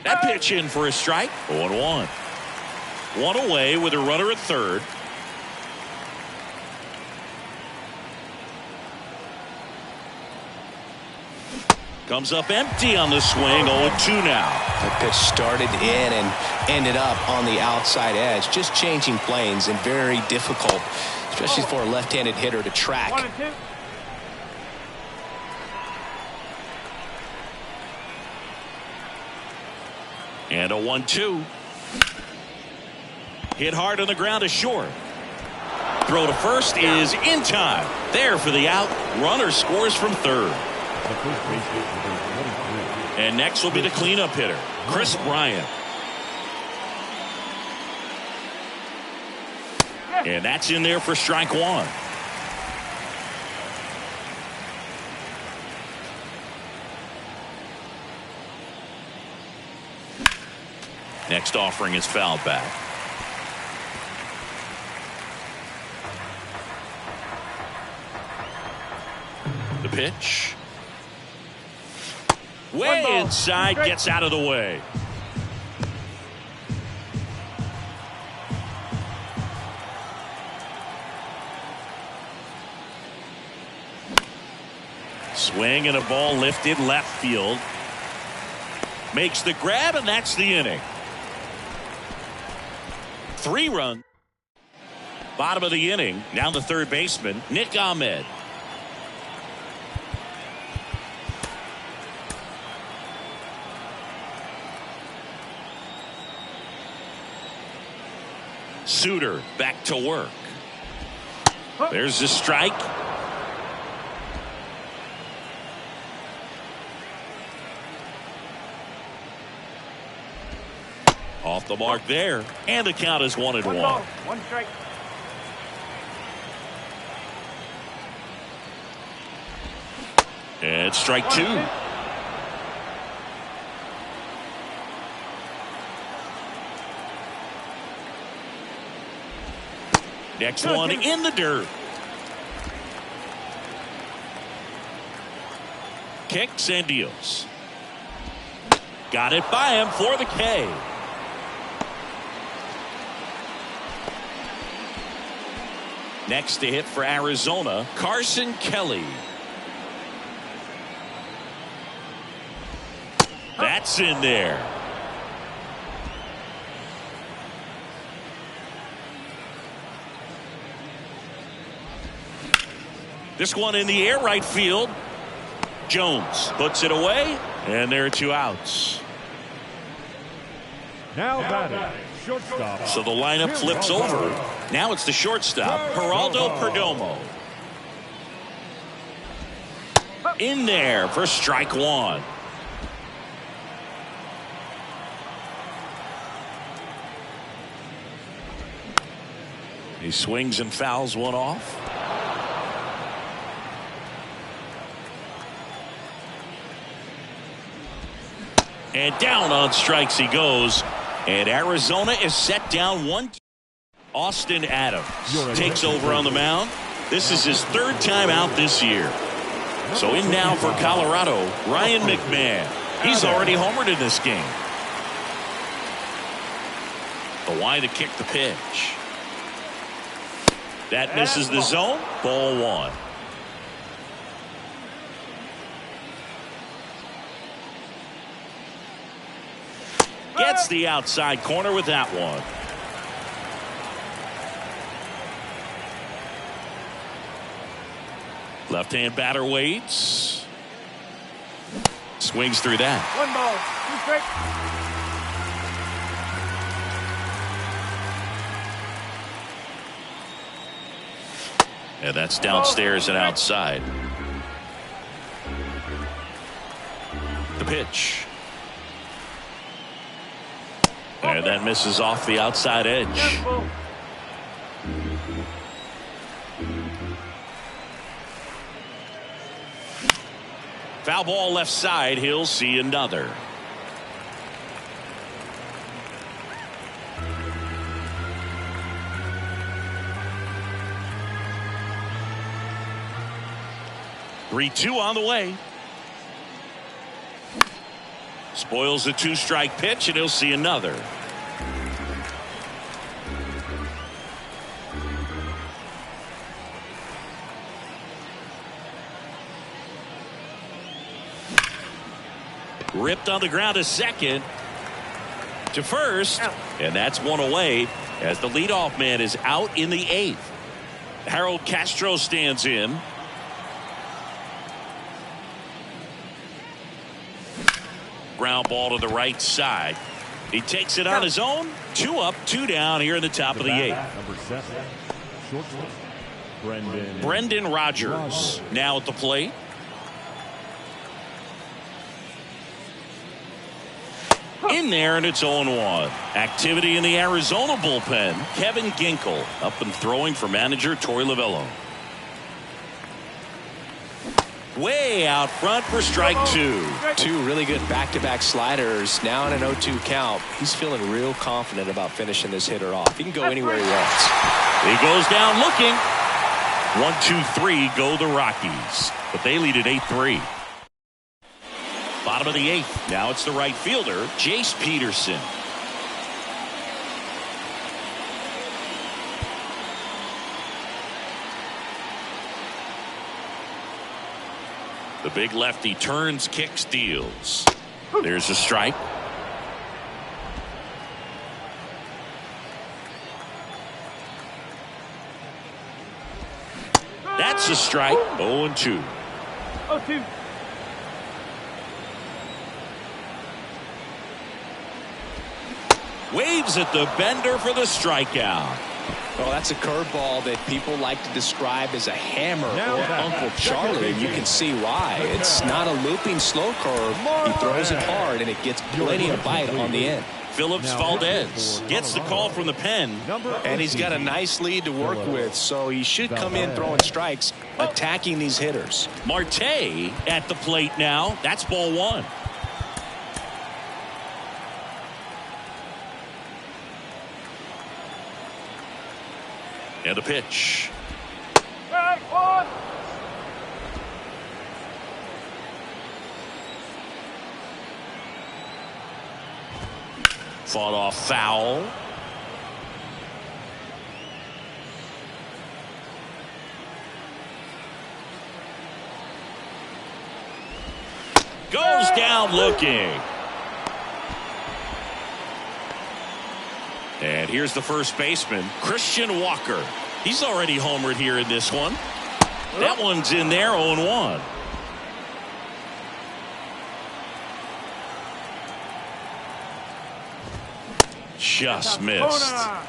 That pitch in for a strike. 0-1. 1 away with a runner at third. Comes up empty on the swing. 0-2 now. The pitch started in and ended up on the outside edge. Just changing planes and very difficult, especially for a left-handed hitter to track. 1-2. And a 1-2. Hit hard on the ground to short. Throw to first is in time. There for the out. Runner scores from third. The first baseman, number 23. And next will be the cleanup hitter, Chris Bryant. And that's in there for strike 1. Next offering is fouled back. The pitch. Way inside, gets out of the way. Swing and a ball lifted left field. Makes the grab, and that's the inning. 3 runs. Bottom of the inning. Now the third baseman, Nick Ahmed. Suter back to work. There's the strike. Off the mark there, and the count is 1-1. One ball, one strike. And strike two. Next one in the dirt. Kicks and deals. Got it by him for the K. Next to hit for Arizona, Carson Kelly. That's in there. This one in the air, right field. Jones puts it away, and there are 2 outs. Now batting, shortstop. So the lineup flips over. Now it's the shortstop, Geraldo Perdomo. In there for strike one. He swings and fouls one off. And down on strikes he goes. And Arizona is set down 1. Austin Adams takes over on the mound. This is his 3rd time out this year. So in now for Colorado, Ryan McMahon. He's already homered in this game. The wide to kick the pitch. That misses the zone. Ball 1. Gets the outside corner with that one. Left-hand batter waits. Swings through that. 1 ball, 2 strikes. And that's downstairs and outside. The pitch. And that misses off the outside edge. Foul ball left side. He'll see another. Three-2 on the way. Spoils the 2-strike pitch, and he'll see another. Ripped on the ground to second. To first. And that's one away as the leadoff man is out in the 8th. Harold Castro stands in. Ground ball to the right side. He takes it on his own. 2 up, 2 down here in the top of the 8th. Number 7, shortstop, Brendan Rodgers now at the plate. In there, and it's 0-1. Activity in the Arizona bullpen. Kevin Ginkel up and throwing for manager Torey Lovullo. Way out front for strike 2. 2 really good back-to-back sliders. Now in an 0-2 count. He's feeling real confident about finishing this hitter off. He can go anywhere he wants. He goes down looking. 1-2-3 go the Rockies, but they lead at 8-3. Bottom of the 8th. Now it's the right fielder, Jace Peterson. The big lefty turns, kicks, deals. There's a strike. That's a strike. 0-2. 0-2. Waves at the bender for the strikeout. Well, that's a curveball that people like to describe as a hammer Now or back. Uncle Charlie, and you can see why. It's not a looping slow curve. He throws it hard, and it gets plenty of bite on the end. Phillips Now, Valdez gets the call from the pen. And he's got a nice lead to work with, so he should come in throwing strikes, attacking these hitters. Marte at the plate now. That's ball one. And a pitch. Strike one. Fought off foul. Goes down looking. And here's the first baseman, Christian Walker. He's already homered here in this one. That one's in there, 0-1. Just missed. Corner.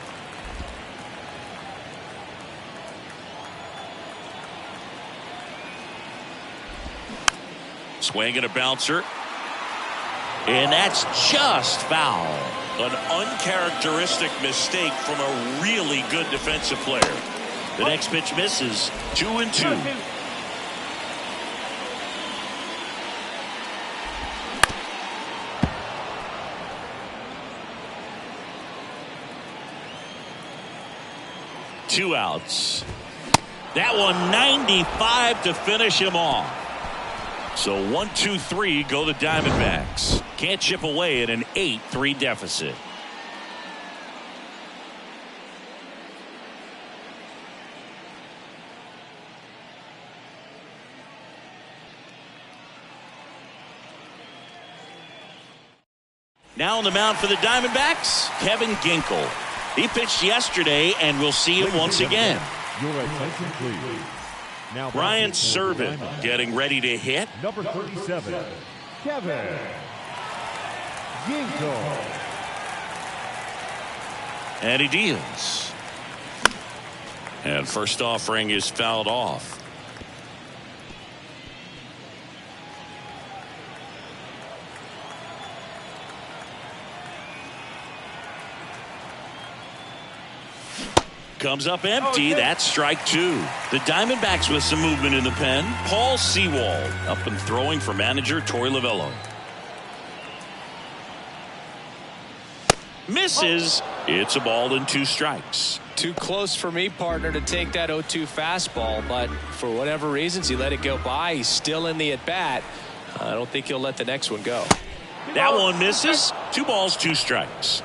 Swing and a bouncer. And that's just foul. An uncharacteristic mistake from a really good defensive player. The next pitch misses. 2-2. 2-2. Two outs. That one 95 to finish him off. So 1-2-3 go the Diamondbacks. Can't chip away at an 8-3 deficit. Now on the mound for the Diamondbacks, Kevin Ginkel. He pitched yesterday, and we'll see him once again. Your attention, please. Now Ryan batting for the Serven Diamondbacks. getting ready to hit. Number 37, Kevin Ginkel. And he deals. And first offering is fouled off. Comes up empty. That's strike two. The Diamondbacks with some movement in the pen. Paul Sewald up and throwing for manager Torey Lovullo. Misses. It's a ball and two strikes. Too close for me, partner, to take that 0-2 fastball, but for whatever reasons, he let it go by. He's still in the at-bat. I don't think he'll let the next one go. That one misses. 2 balls, 2 strikes.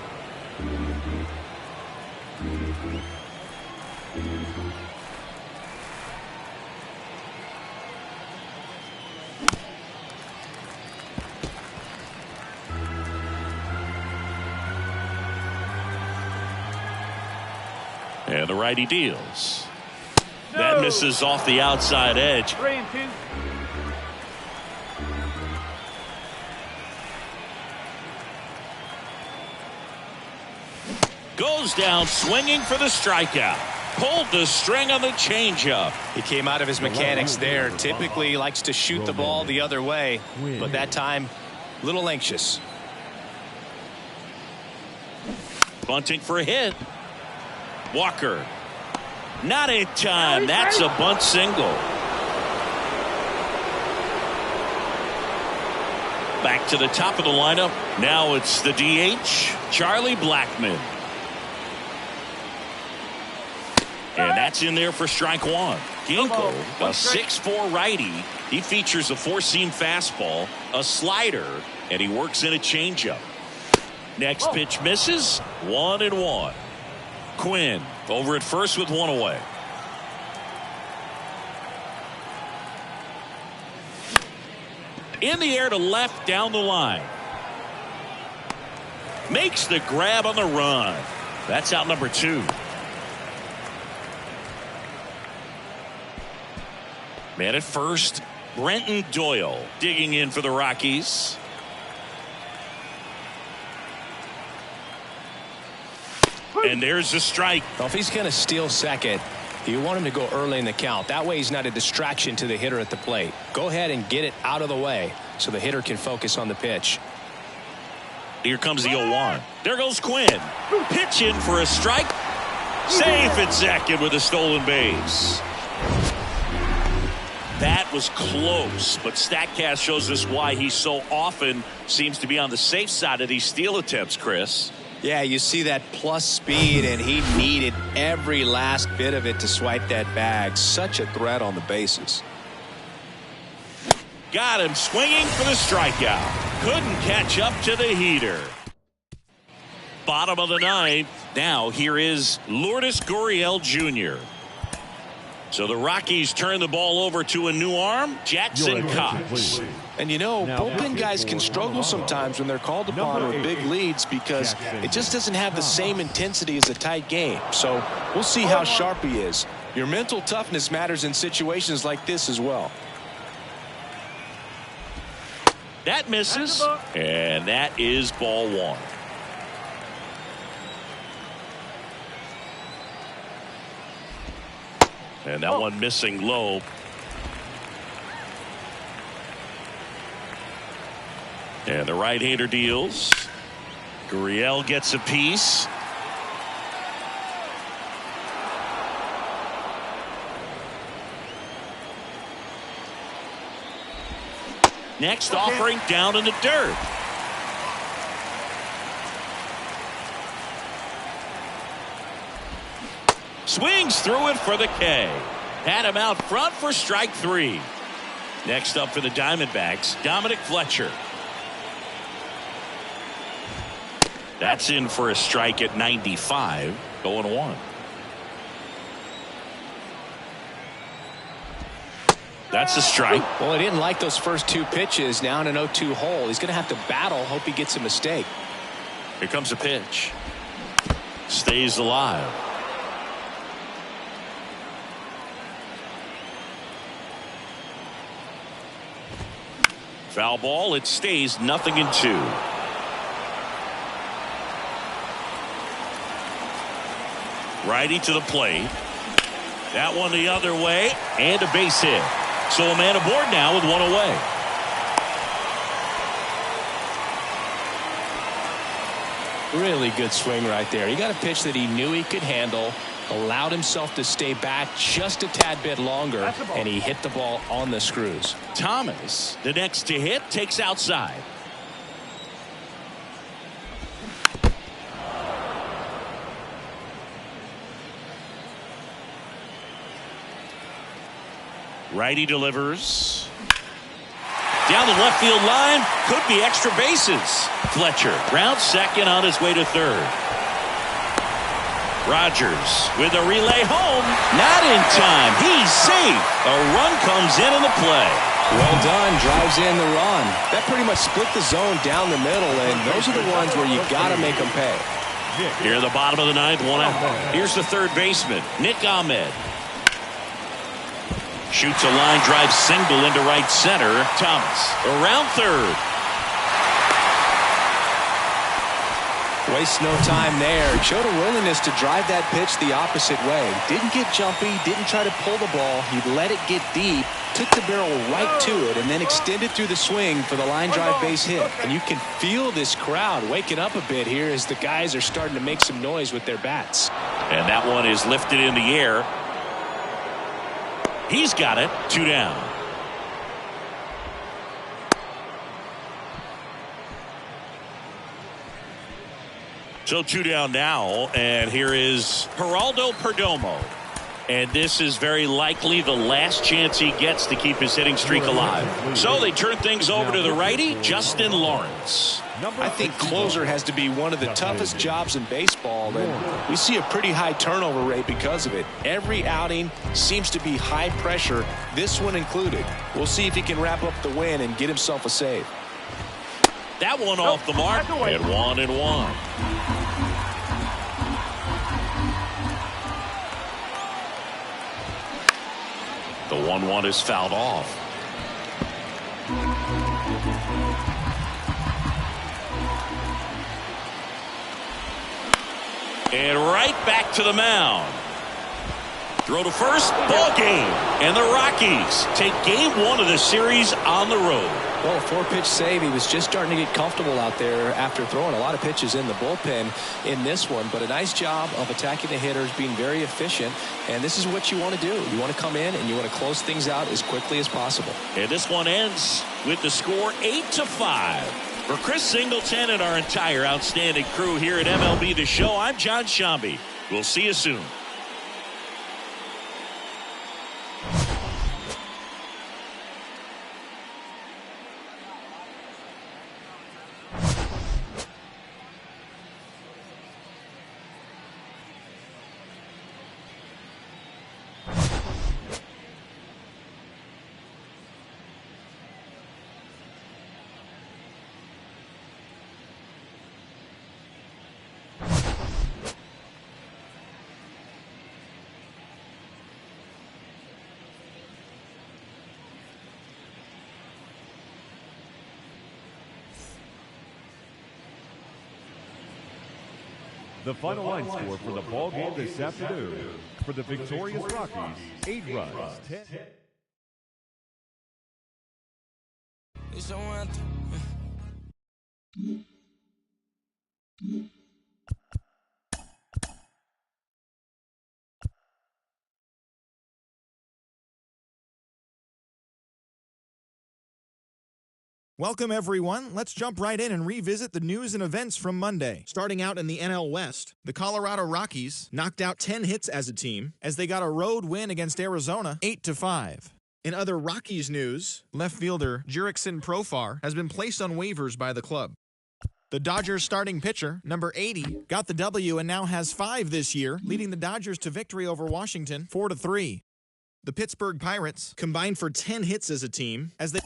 And the righty deals. That misses off the outside edge. 3-2. Goes down swinging for the strikeout. Pulled the string on the changeup. He came out of his mechanics there. Typically he likes to shoot the ball the other way, but that time a little anxious. Bunting for a hit. Walker. Not in time. That's a bunt single. Back to the top of the lineup. Now it's the DH, Charlie Blackmon. And that's in there for strike one. Ginkel, a 6'4" righty. He features a 4-seam fastball, a slider, and he works in a changeup. Next pitch misses. 1-1. Quinn over at first with 1 away. In the air to left down the line. Makes the grab on the run. That's out number 2. Man at first, Brenton Doyle digging in for the And there's the strike. Well, if he's going to steal second, you want him to go early in the count. That way he's not a distraction to the hitter at the plate. Go ahead and get it out of the way so the hitter can focus on the pitch. Here comes the 0-1. There goes Quinn. Pitching for a strike. Safe at second with a stolen base. That was close, but StatCast shows us why he so often seems to be on the safe side of these steal attempts, Chris. Yeah, you see that plus speed, and he needed every last bit of it to swipe that bag. Such a threat on the bases. Got him swinging for the strikeout. Couldn't catch up to the heater. Bottom of the ninth. Now here is Lourdes Gurriel Jr. So the Rockies turn the ball over to a new arm, Jackson Cox. And you know, bullpen guys can struggle sometimes when they're called upon with big leads because it just doesn't have the same intensity as a tight game. So we'll see how sharp he is. Your mental toughness matters in situations like this as well. That misses, and that is ball one. And that one missing low. And the right-hander deals. Gurriel gets a piece. Next offering down in the dirt. Swings through it for the K. Had him out front for strike three. Next up for the Diamondbacks, Dominic Fletcher. That's in for a strike at 95. 0-1. That's a strike. Well, he didn't like those first two pitches. Now in an 0-2 hole. He's going to have to battle. Hope he gets a mistake. Here comes a pitch. Stays alive. Foul ball. It stays 0-2. Righty to the plate. That one the other way. And a base hit. So a man aboard now with one away. Really good swing right there. He got a pitch that he knew he could handle, allowed himself to stay back just a tad bit longer, and he hit the ball on the screws. Thomas, the next to hit, takes outside. Righty delivers. Down the left field line. Could be extra bases. Fletcher rounds second on his way to third. Rogers with a relay home. Not in time. He's safe. A run comes in the play. Well done. Drives in the run. That pretty much split the zone down the middle, and those are the ones where you got to make them pay. Here at the bottom of the ninth, one out. Here's the third baseman, Nick Ahmed. Shoots a line drive single into right center. Thomas around third. Waste no time there. Showed a willingness to drive that pitch the opposite way. Didn't get jumpy. Didn't try to pull the ball. He let it get deep. Took the barrel right to it and then extended through the swing for the line drive base hit. And you can feel this crowd waking up a bit here as the guys are starting to make some noise with their bats. And that one is lifted in the air. He's got it. 2 down. So 2 down now, and here is Geraldo Perdomo. And this is very likely the last chance he gets to keep his hitting streak alive. So they turn things over to the righty, Justin Lawrence. I think closer has to be one of the toughest jobs in baseball, and we see a pretty high turnover rate because of it. Every outing seems to be high pressure, this one included. We'll see if he can wrap up the win and get himself a save. That one off the mark, and 1-1. The 1-1 is fouled off. And right back to the mound. Throw to first, ball game. And the Rockies take game 1 of the series on the road. Well, a 4-pitch save. He was just starting to get comfortable out there after throwing a lot of pitches in the bullpen in this one. But a nice job of attacking the hitters, being very efficient. And this is what you want to do. You want to come in and you want to close things out as quickly as possible. And this one ends with the score 8-5. For Chris Singleton and our entire outstanding crew here at MLB The Show, I'm John Shambi. We'll see you soon. The final line score for the ball game this afternoon. For the victorious Rockies, 8 runs, 10. It's no anthem. Welcome, everyone. Let's jump right in and revisit the news and events from Monday. Starting out in the NL West, the Colorado Rockies knocked out 10 hits as a team as they got a road win against Arizona 8-5. In other Rockies news, left fielder Jurickson Profar has been placed on waivers by the club. The Dodgers starting pitcher, number 80, got the W and now has 5 this year, leading the Dodgers to victory over Washington 4-3. The Pittsburgh Pirates combined for 10 hits as a team as they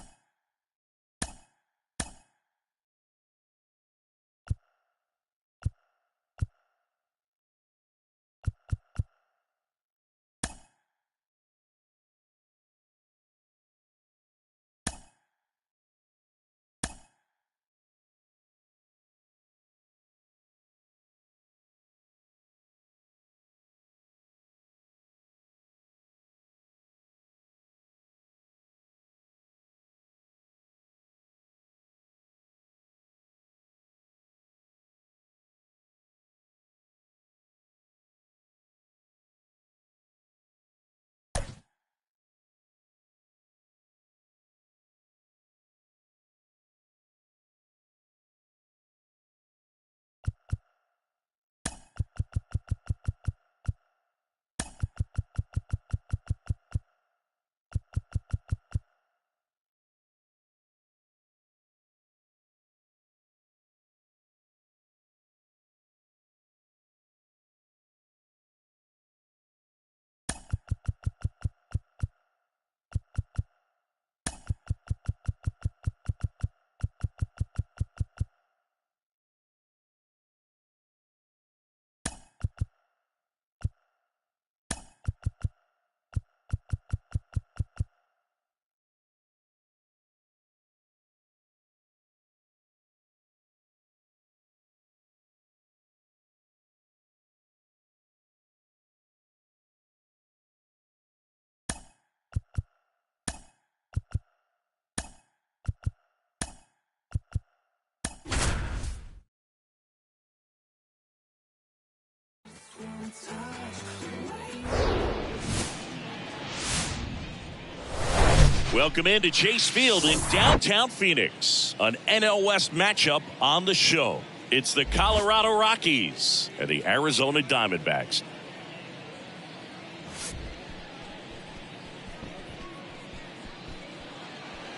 Welcome into Chase Field in downtown Phoenix. An NL West matchup on the show. It's the Colorado Rockies and the Arizona Diamondbacks.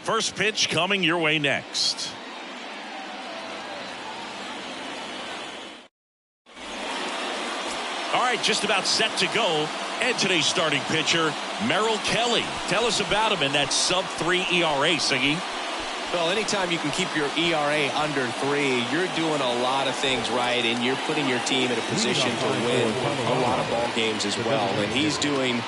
First pitch coming your way next. All right, just about set to go. And today's starting pitcher, Merrill Kelly. Tell us about him in that sub-3 ERA, Siggy. Well, anytime you can keep your ERA under 3, you're doing a lot of things right, and you're putting your team in a position to win a lot of ball games as well. And he's doing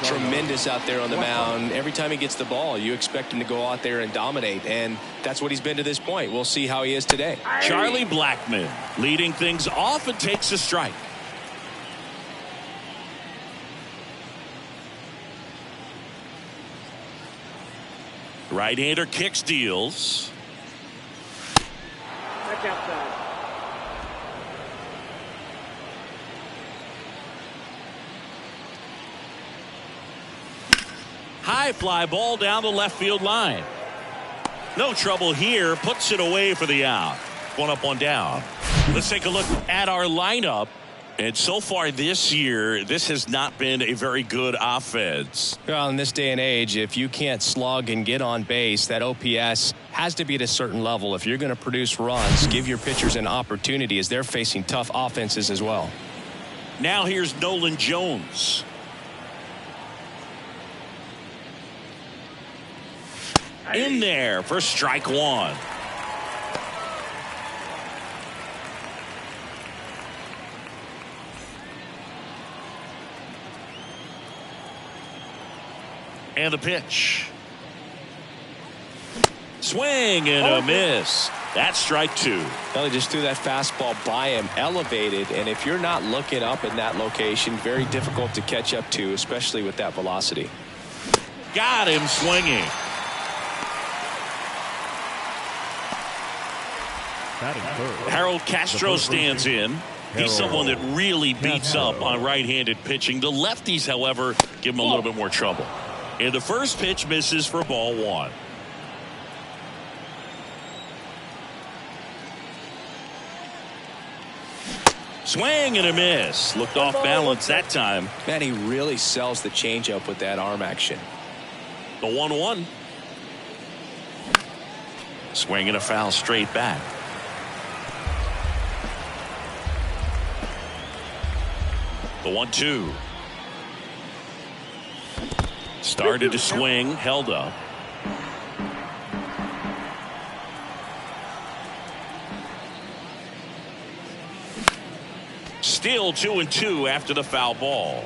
tremendous out there on the mound. Every time he gets the ball, you expect him to go out there and dominate, and that's what he's been to this point. We'll see how he is today. Charlie Blackmon leading things off and takes a strike. Right-hander kicks, deals. Check outside. High fly ball down the left field line. No trouble here. Puts it away for the out. One up, one down. Let's take a look at our lineup. And so far this year, this has not been a very good offense. Well, in this day and age, if you can't slug and get on base, that OPS has to be at a certain level. If you're going to produce runs, give your pitchers an opportunity as they're facing tough offenses as well. Now here's Nolan Jones. In there for strike one. And the pitch. Swing and a miss. That's strike two. Well, he just threw that fastball by him, elevated, and if you're not looking up in that location, very difficult to catch up to, especially with that velocity. Got him swinging. Harold Castro stands in. He's someone that really beats up on right-handed pitching. The lefties, however, give him a little bit more trouble. And the first pitch misses for ball one. Swing and a miss. Looked off balance that time. Man, he really sells the changeup with that arm action. The 1-1. Swing and a foul straight back. The 1-2. Started to swing, held up. Still 2-2 after the foul ball.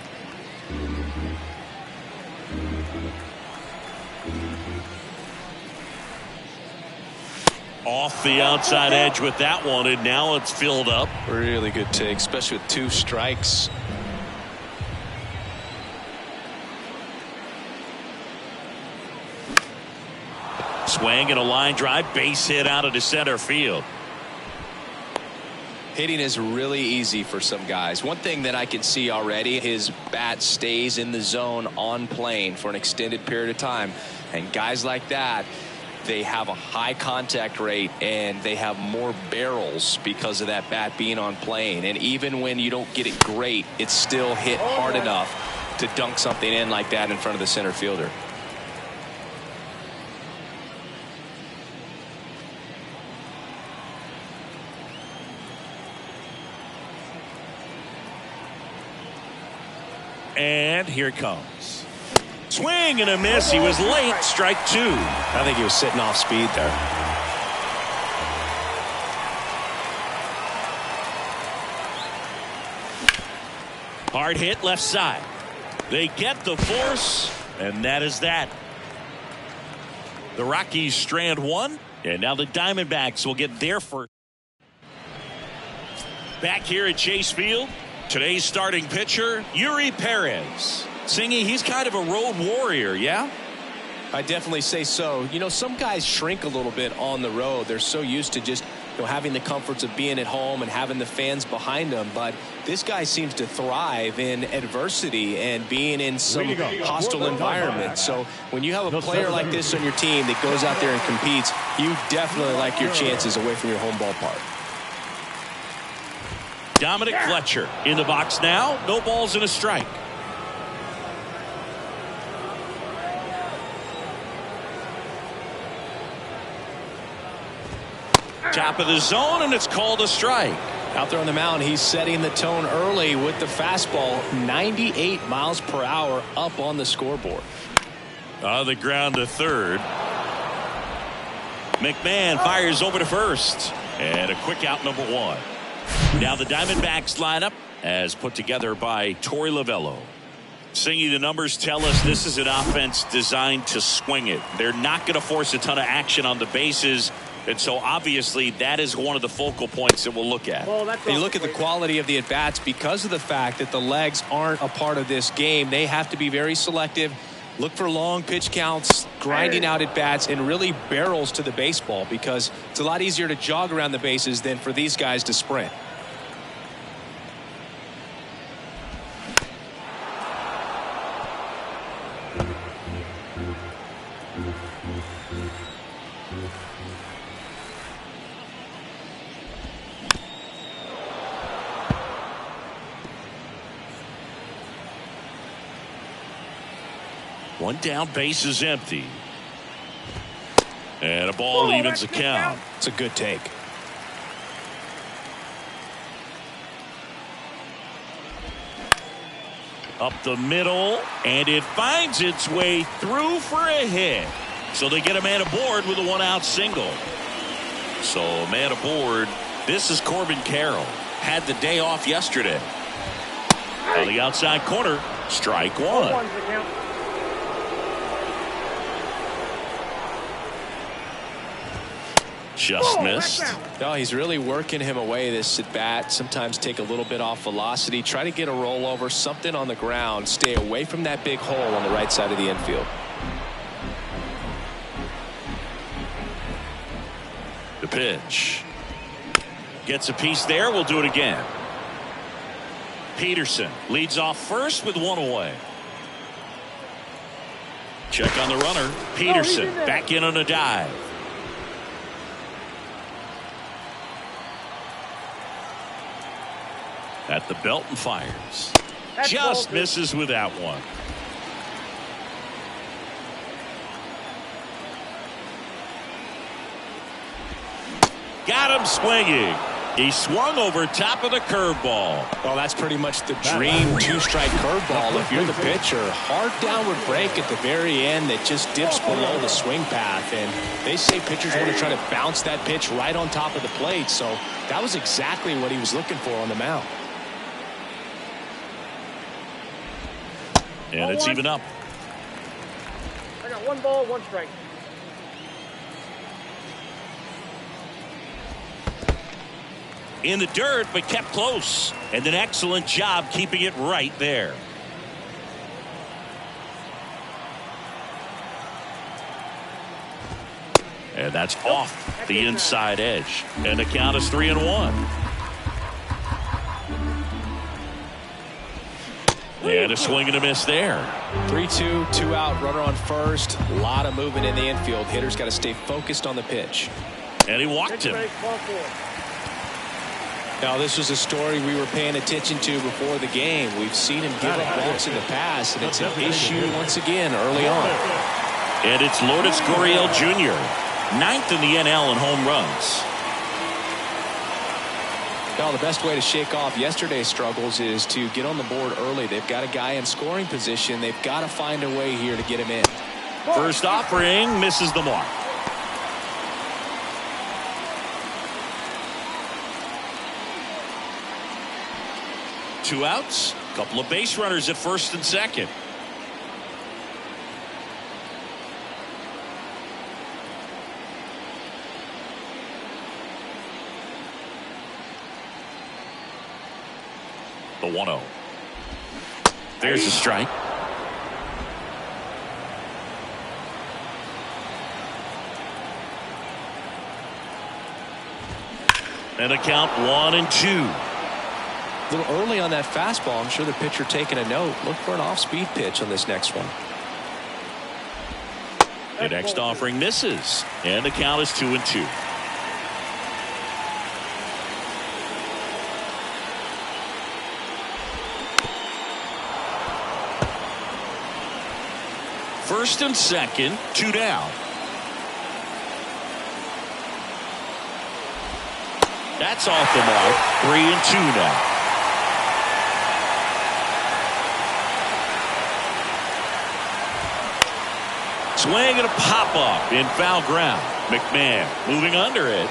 Off the outside edge with that one, and now it's filled up. Really good take, especially with two strikes. Swing and a line drive, base hit out of the center field. Hitting is really easy for some guys. One thing that I can see already, his bat stays in the zone on plane for an extended period of time. And guys like that, they have a high contact rate and they have more barrels because of that bat being on plane. And even when you don't get it great, it's still hit hard enough to dunk something in like that in front of the center fielder. And here it comes. Swing and a miss. He was late. Strike two. I think he was sitting off speed there. Hard hit left side. They get the force, and that is that. The Rockies strand one, and now the Diamondbacks will get their first. Back here at Chase Field, today's starting pitcher, Yuri Perez. Singy, he's kind of a road warrior, yeah? I definitely say so. You know, some guys shrink a little bit on the road. They're so used to just, having the comforts of being at home and having the fans behind them. But this guy seems to thrive in adversity and being in some hostile environment. So when you have a player like this on your team that goes out there and competes, you definitely like your chances away from your home ballpark. Dominic Fletcher in the box now. No balls and a strike. Top of the zone, and it's called a strike. Out there on the mound, he's setting the tone early with the fastball. 98 miles per hour up on the scoreboard. On the ground to third. McMahon fires over to first. And a quick out, number one. Now the Diamondbacks lineup as put together by Torey Lovullo. Singy, the numbers tell us this is an offense designed to swing it. They're not going to force a ton of action on the bases. And so obviously that is one of the focal points that we'll look at. You look at the quality of the at-bats because of the fact that the legs aren't a part of this game. They have to be very selective. Look for long pitch counts, grinding out at-bats, and really barrels to the baseball because it's a lot easier to jog around the bases than for these guys to sprint. One down, base is empty. And a ball evens the count. It's a good take. Up the middle, and it finds its way through for a hit. So they get a man aboard with a one-out single. So a man aboard. This is Corbin Carroll. Had the day off yesterday. On the outside corner, strike one. Just missed. No, he's really working him away this at bat. Sometimes take a little bit off velocity. Try to get a rollover, something on the ground. Stay away from that big hole on the right side of the infield. The pitch. Gets a piece there. We'll do it again. Peterson leads off first with one away. Check on the runner. Peterson back in on a dive. At the belt and fires. Just misses with that one. Got him swinging. He swung over top of the curveball. Well, that's pretty much the dream two-strike curveball if you're the pitcher. Hard downward break at the very end that just dips below the swing path. And they say pitchers want to try to bounce that pitch right on top of the plate. So that was exactly what he was looking for on the mound. And it's even up. I got 1 ball, 1 strike. In the dirt, but kept close. And an excellent job keeping it right there. And that's off the inside edge. And the count is 3-1. And a swing and a miss there. 3-2, 2 out, runner on first. A lot of movement in the infield. Hitter's got to stay focused on the pitch. And he walked him. Now, this was a story we were paying attention to before the game. We've seen him give up walks in the past, and it's an issue once again early on. And it's Lourdes Gurriel Jr., 9th in the NL in home runs. Well, the best way to shake off yesterday's struggles is to get on the board early. They've got a guy in scoring position. They've got to find a way here to get him in. First offering misses the mark. Two outs, couple of base runners at first and second. The 1-0. There's the strike. And the count 1-2. A little early on that fastball. I'm sure the pitcher taking a note. Look for an off-speed pitch on this next one. The next offering misses. And the count is 2-2. First and second, 2 down. That's off the mark. 3-2 now. Swing and a pop-up in foul ground. McMahon moving under it.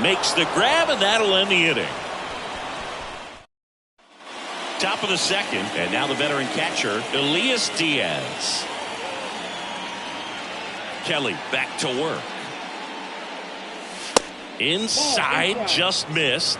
Makes the grab, and that'll end the inning. top of the second, and now the veteran catcher, Elias Diaz. Kelly back to work. Inside, just missed.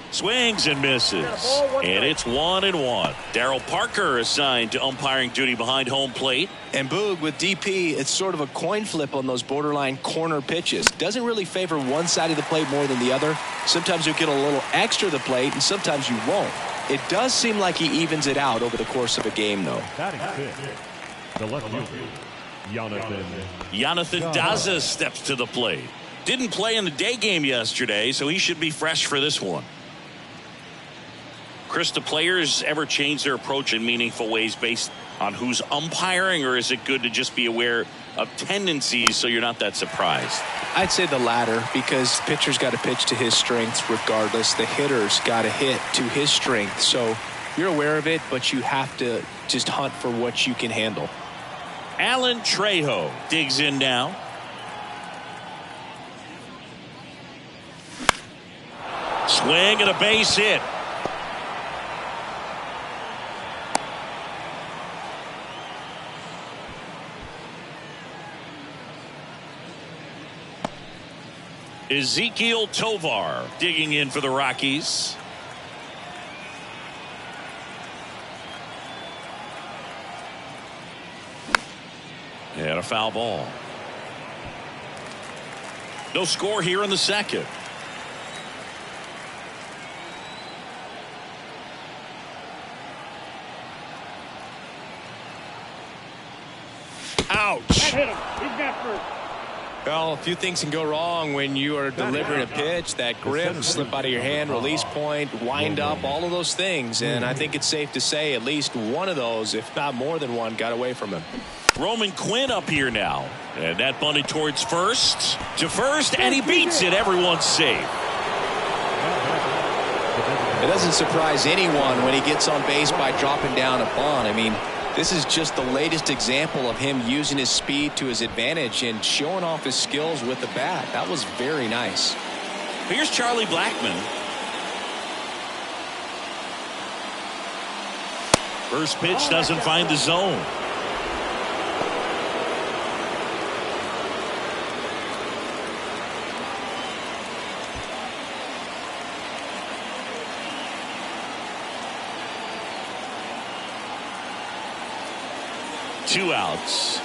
Swings and misses. And it's 1-1. Darryl Parker assigned to umpiring duty behind home plate. And Boog, with DP, it's sort of a coin flip on those borderline corner pitches. Doesn't really favor one side of the plate more than the other. Sometimes you'll get a little extra to the plate, and sometimes you won't. It does seem like he evens it out over the course of a game, though. Batting fifth, the left fielder, Jonathan Daza steps to the plate. Didn't play in the day game yesterday, so he should be fresh for this one. Chris, do players ever change their approach in meaningful ways based on who's umpiring, or is it good to just be aware of tendencies so you're not that surprised? I'd say the latter, because pitcher's got to pitch to his strengths regardless. The hitter's got to hit to his strength. So you're aware of it, but you have to just hunt for what you can handle. Alan Trejo digs in now. Swing and a base hit. Ezequiel Tovar digging in for the Rockies. And a foul ball. No score here in the second. Ouch. That hit him. He's got first. Well, a few things can go wrong when you are delivering a pitch. That grip, slip out of your hand, release point, wind up, all of those things. And I think it's safe to say at least one of those, if not more than one, got away from him. Roman Quinn up here now. And that bunted towards first. To first, and he beats it. Everyone's safe. It doesn't surprise anyone when he gets on base by dropping down a bunt. I mean, this is just the latest example of him using his speed to his advantage and showing off his skills with the bat. That was very nice. Here's Charlie Blackmon. First pitch doesn't find the zone. Two outs.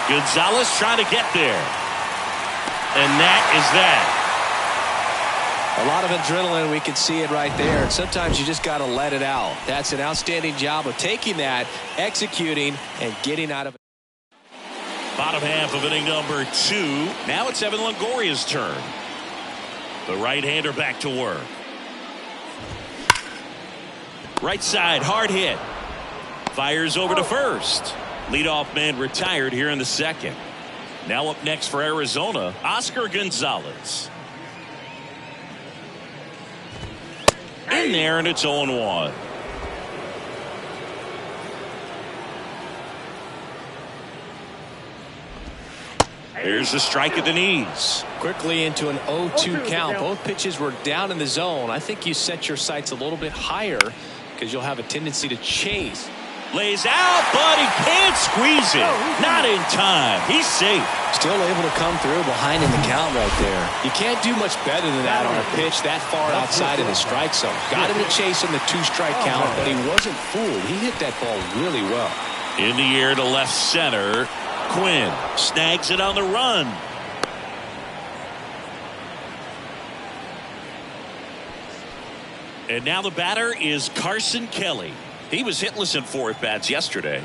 Gonzalez trying to get there. And that is that. A lot of adrenaline. We can see it right there. And sometimes you just got to let it out. That's an outstanding job of taking that, executing, and getting out of it. Bottom half of inning number 2. Now it's Evan Longoria's turn. The right-hander back to work. Right side, hard hit. Fires over to first. Leadoff man retired here in the second. Now up next for Arizona, Oscar Gonzalez. In there, and it's 0-1. Here's the strike at the knees. Quickly into an 0-2 count. Both pitches were down in the zone. I think you set your sights a little bit higher because you'll have a tendency to chase. Lays out, but he can't squeeze it. Not in time. He's safe. Still able to come through behind in the count right there. You can't do much better than that on a pitch that far outside of the strike zone. Got him to chase in the 2-strike count, but he wasn't fooled. He hit that ball really well. In the air to left center. Quinn snags it on the run. And now the batter is Carson Kelly. He was hitless in 4 at-bats yesterday.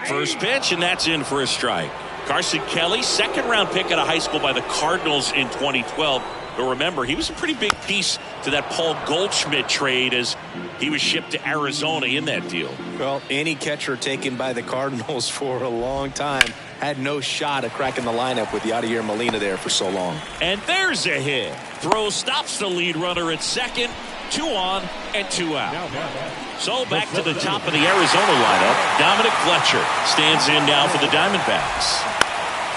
First pitch, and that's in for a strike. Carson Kelly, second-round pick out of high school by the Cardinals in 2012. But remember, he was a pretty big piece to that Paul Goldschmidt trade as he was shipped to Arizona in that deal. Well, any catcher taken by the Cardinals for a long time had no shot at cracking the lineup with Yadier Molina there for so long. And there's a hit. Throw stops the lead runner at second. 2 on and 2 out. So back to the top of the Arizona lineup. Dominic Fletcher stands in now for the Diamondbacks.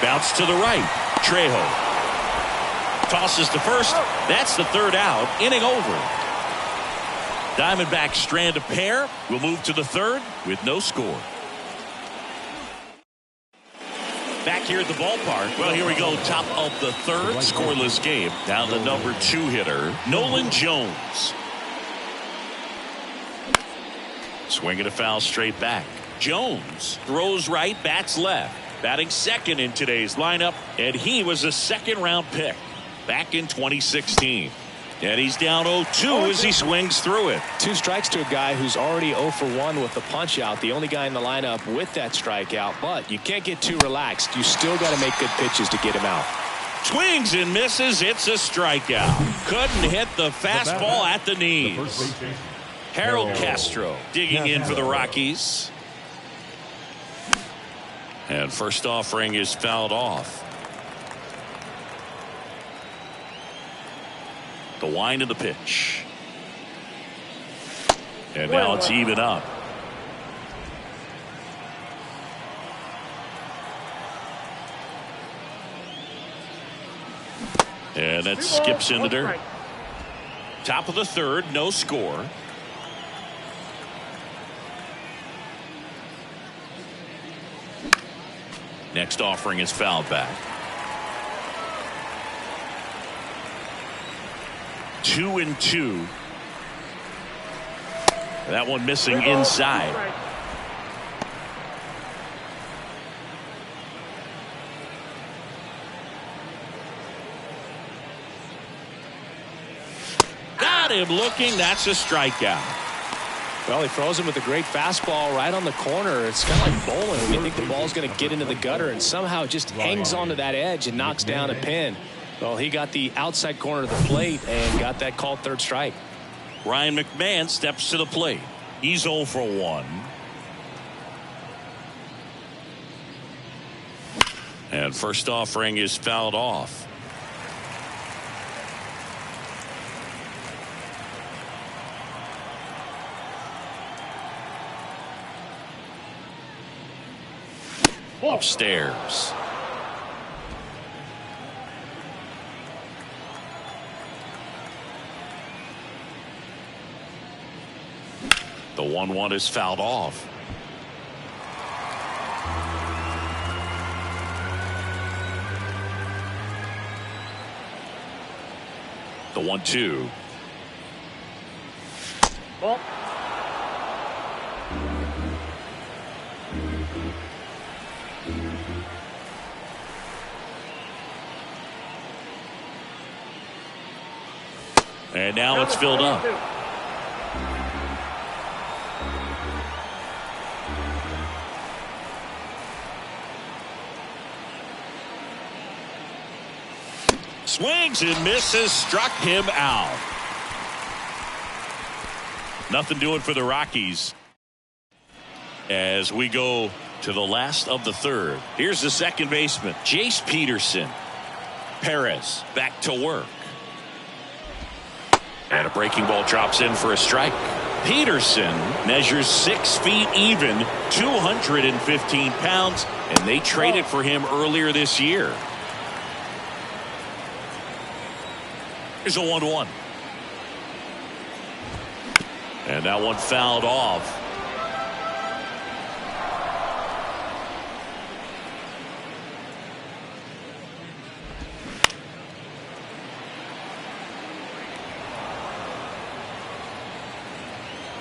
Bounce to the right. Trejo tosses to first. That's the 3rd out. Inning over. Diamondbacks strand a pair. We'll move to the 3rd with no score. Back here at the ballpark. Well, here we go. Top of the 3rd. Scoreless game. Now the number 2 hitter, Nolan Jones. Swinging a foul straight back. Jones throws right, bats left. Batting second in today's lineup, and he was a 2nd-round pick back in 2016. And he's down 0-2 as he swings through it. 2 strikes to a guy who's already 0 for 1 with the punch out. The only guy in the lineup with that strikeout. But you can't get too relaxed. You still got to make good pitches to get him out. Swings and misses. It's a strikeout. Couldn't hit the fastball at the knees. Harold Castro digging in for the Rockies. And first offering is fouled off. The wind of the pitch. And now it's even up. And that skips in the dirt. Top of the 3rd, no score. Next offering is fouled back. 2-2. That one missing inside. Got him looking. That's a strikeout. Well, he throws him with a great fastball right on the corner. It's kind of like bowling when you think the ball's going to get into the gutter and somehow just hangs onto that edge and knocks down a pin. Well, he got the outside corner of the plate and got that called 3rd strike. Ryan McMahon steps to the plate. He's 0 for 1. And first offering is fouled off. Upstairs. The 1-1 is fouled off. The 1-2. Ball. And now it's filled up. Swings and misses, struck him out. Nothing doing for the Rockies as we go to the last of the 3rd. Here's the second baseman, Jace Peterson. Perez back to work. And a breaking ball drops in for a strike. Peterson measures 6 feet even, 215 pounds, and they traded for him earlier this year. Here's a 1-1. And that one fouled off.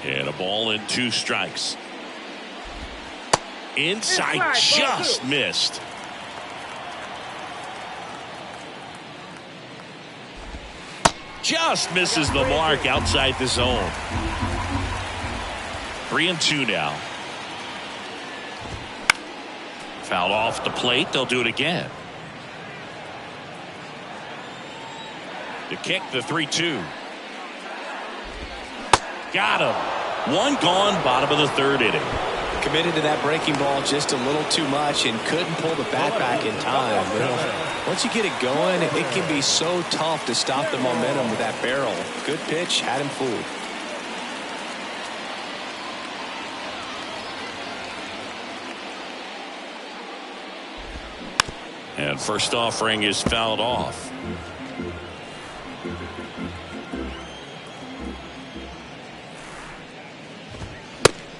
And a ball and 2 strikes. Inside, just missed. Just misses the mark outside the zone. 3-2 now. Fouled off the plate. They'll do it again. To kick the 3-2. Got him. 1 gone, bottom of the 3rd inning. Committed to that breaking ball just a little too much and couldn't pull the bat back in time. Once you get it going, it can be so tough to stop the momentum with that barrel. Good pitch, had him fooled. And first offering is fouled off.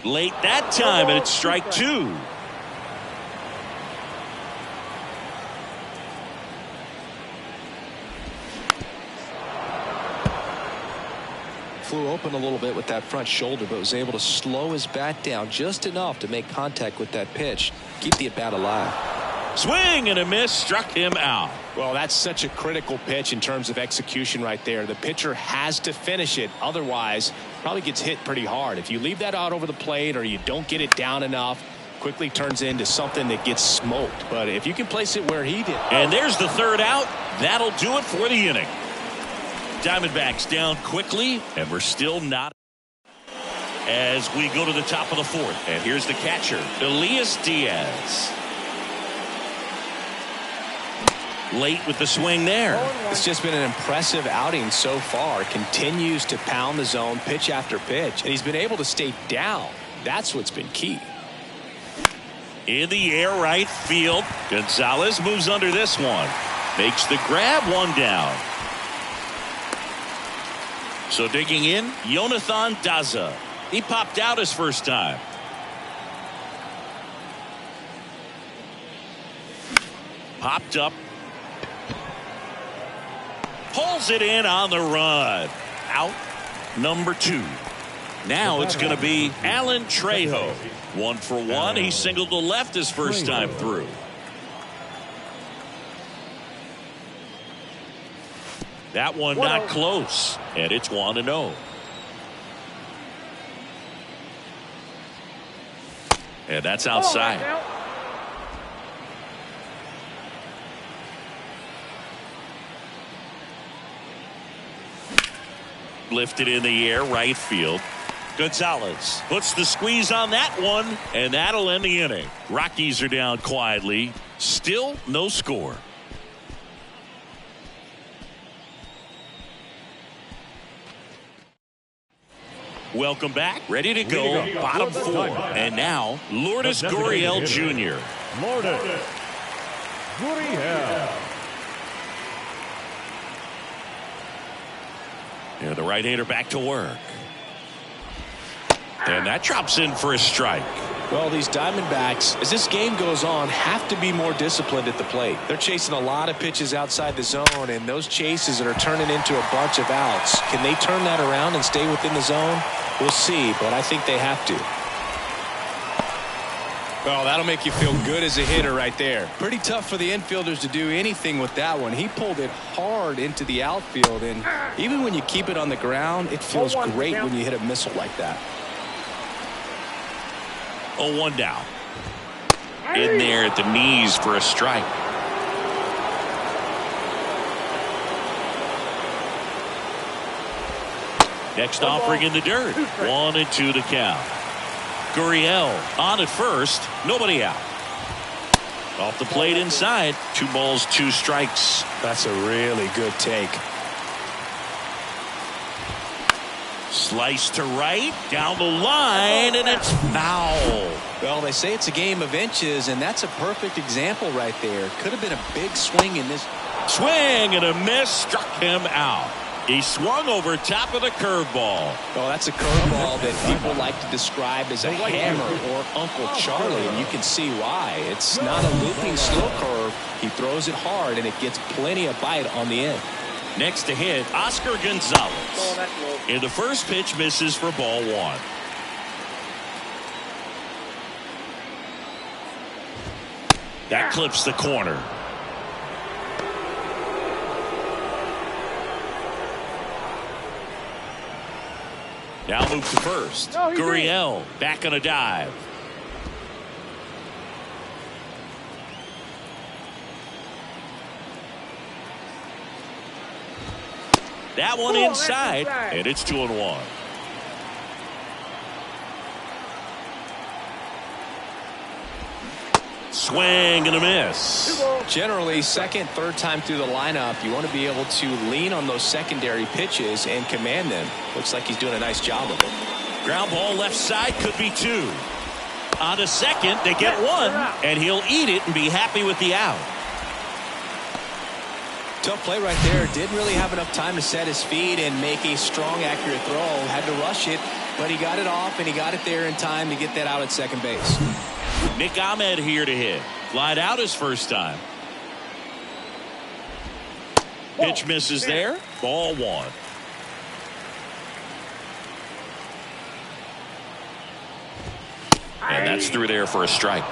Late that time, and it's strike two. Flew open a little bit with that front shoulder, but was able to slow his bat down just enough to make contact with that pitch. Keep the at-bat alive. Swing and a miss, struck him out. Well, that's such a critical pitch in terms of execution right there. The pitcher has to finish it. Otherwise, probably gets hit pretty hard. If you leave that out over the plate or you don't get it down enough, quickly turns into something that gets smoked. But if you can place it where he did. And there's the third out. That'll do it for the inning. Diamondbacks down quickly, and we're still not. As we go to the top of the fourth, and here's the catcher, Elias Diaz. Late with the swing there. It's just been an impressive outing so far. Continues to pound the zone pitch after pitch, and he's been able to stay down. That's what's been key. In the air, right field. Gonzalez moves under this one. Makes the grab, one down. So digging in, Jonathan Daza. He popped out his first time. Popped up. Pulls it in on the run. Out number two. Now it's going to be Alan Trejo. 1 for 1. He singled to left his first time through. That one not close. And it's 1-0. And that's outside. Lifted in the air, right field. Gonzalez puts the squeeze on that one, and that'll end the inning. Rockies are down quietly. Still no score. Welcome back. Ready to go. Bottom four. And now, Lourdes Gurriel Jr. Lourdes Gurriel. And the right-hander back to work. And that drops in for a strike. Well, these Diamondbacks, as this game goes on, have to be more disciplined at the plate. They're chasing a lot of pitches outside the zone, and those chases that are turning into a bunch of outs. Can they turn that around and stay within the zone? We'll see, but I think they have to. Well, that'll make you feel good as a hitter right there. Pretty tough for the infielders to do anything with that one. He pulled it hard into the outfield, and even when you keep it on the ground, it feels great when you hit a missile like that. 0-1 down. In there at the knees for a strike. Next offering in the dirt. 1-2 to count. Gurriel on at first. Nobody out. Off the plate inside. 2 balls, 2 strikes. That's a really good take. Slice to right, down the line, and it's foul. Well, they say it's a game of inches, and that's a perfect example right there. Could have been a big swing in this. Swing and a miss, struck him out. He swung over top of the curveball. Well, that's a curveball that people like to describe as a hammer or Uncle Charlie, and you can see why. It's not a looping slow curve. He throws it hard, and it gets plenty of bite on the end. Next to hit, Oscar Gonzalez. And the first pitch misses for ball 1. That clips the corner. Now move to first. Gurriel back on a dive. That one inside, and it's 2-1. Swing and a miss. Generally, second, third time through the lineup, you want to be able to lean on those secondary pitches and command them. Looks like he's doing a nice job of it. Ground ball left side, could be 2. On to second, they get 1, and he'll eat it and be happy with the out. Tough play right there. Didn't really have enough time to set his feet and make a strong, accurate throw. Had to rush it, but he got it off, and he got it there in time to get that out at second base. Nick Ahmed here to hit. Flied out his first time. Pitch misses there. Ball 1. And that's through there for a strike.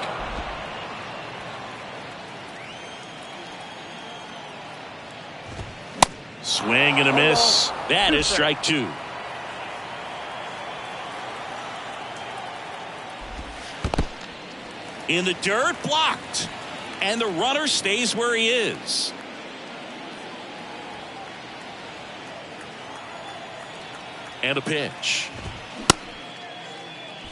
Swing and a miss. That is strike 2. In the dirt, blocked. And the runner stays where he is. And a pitch.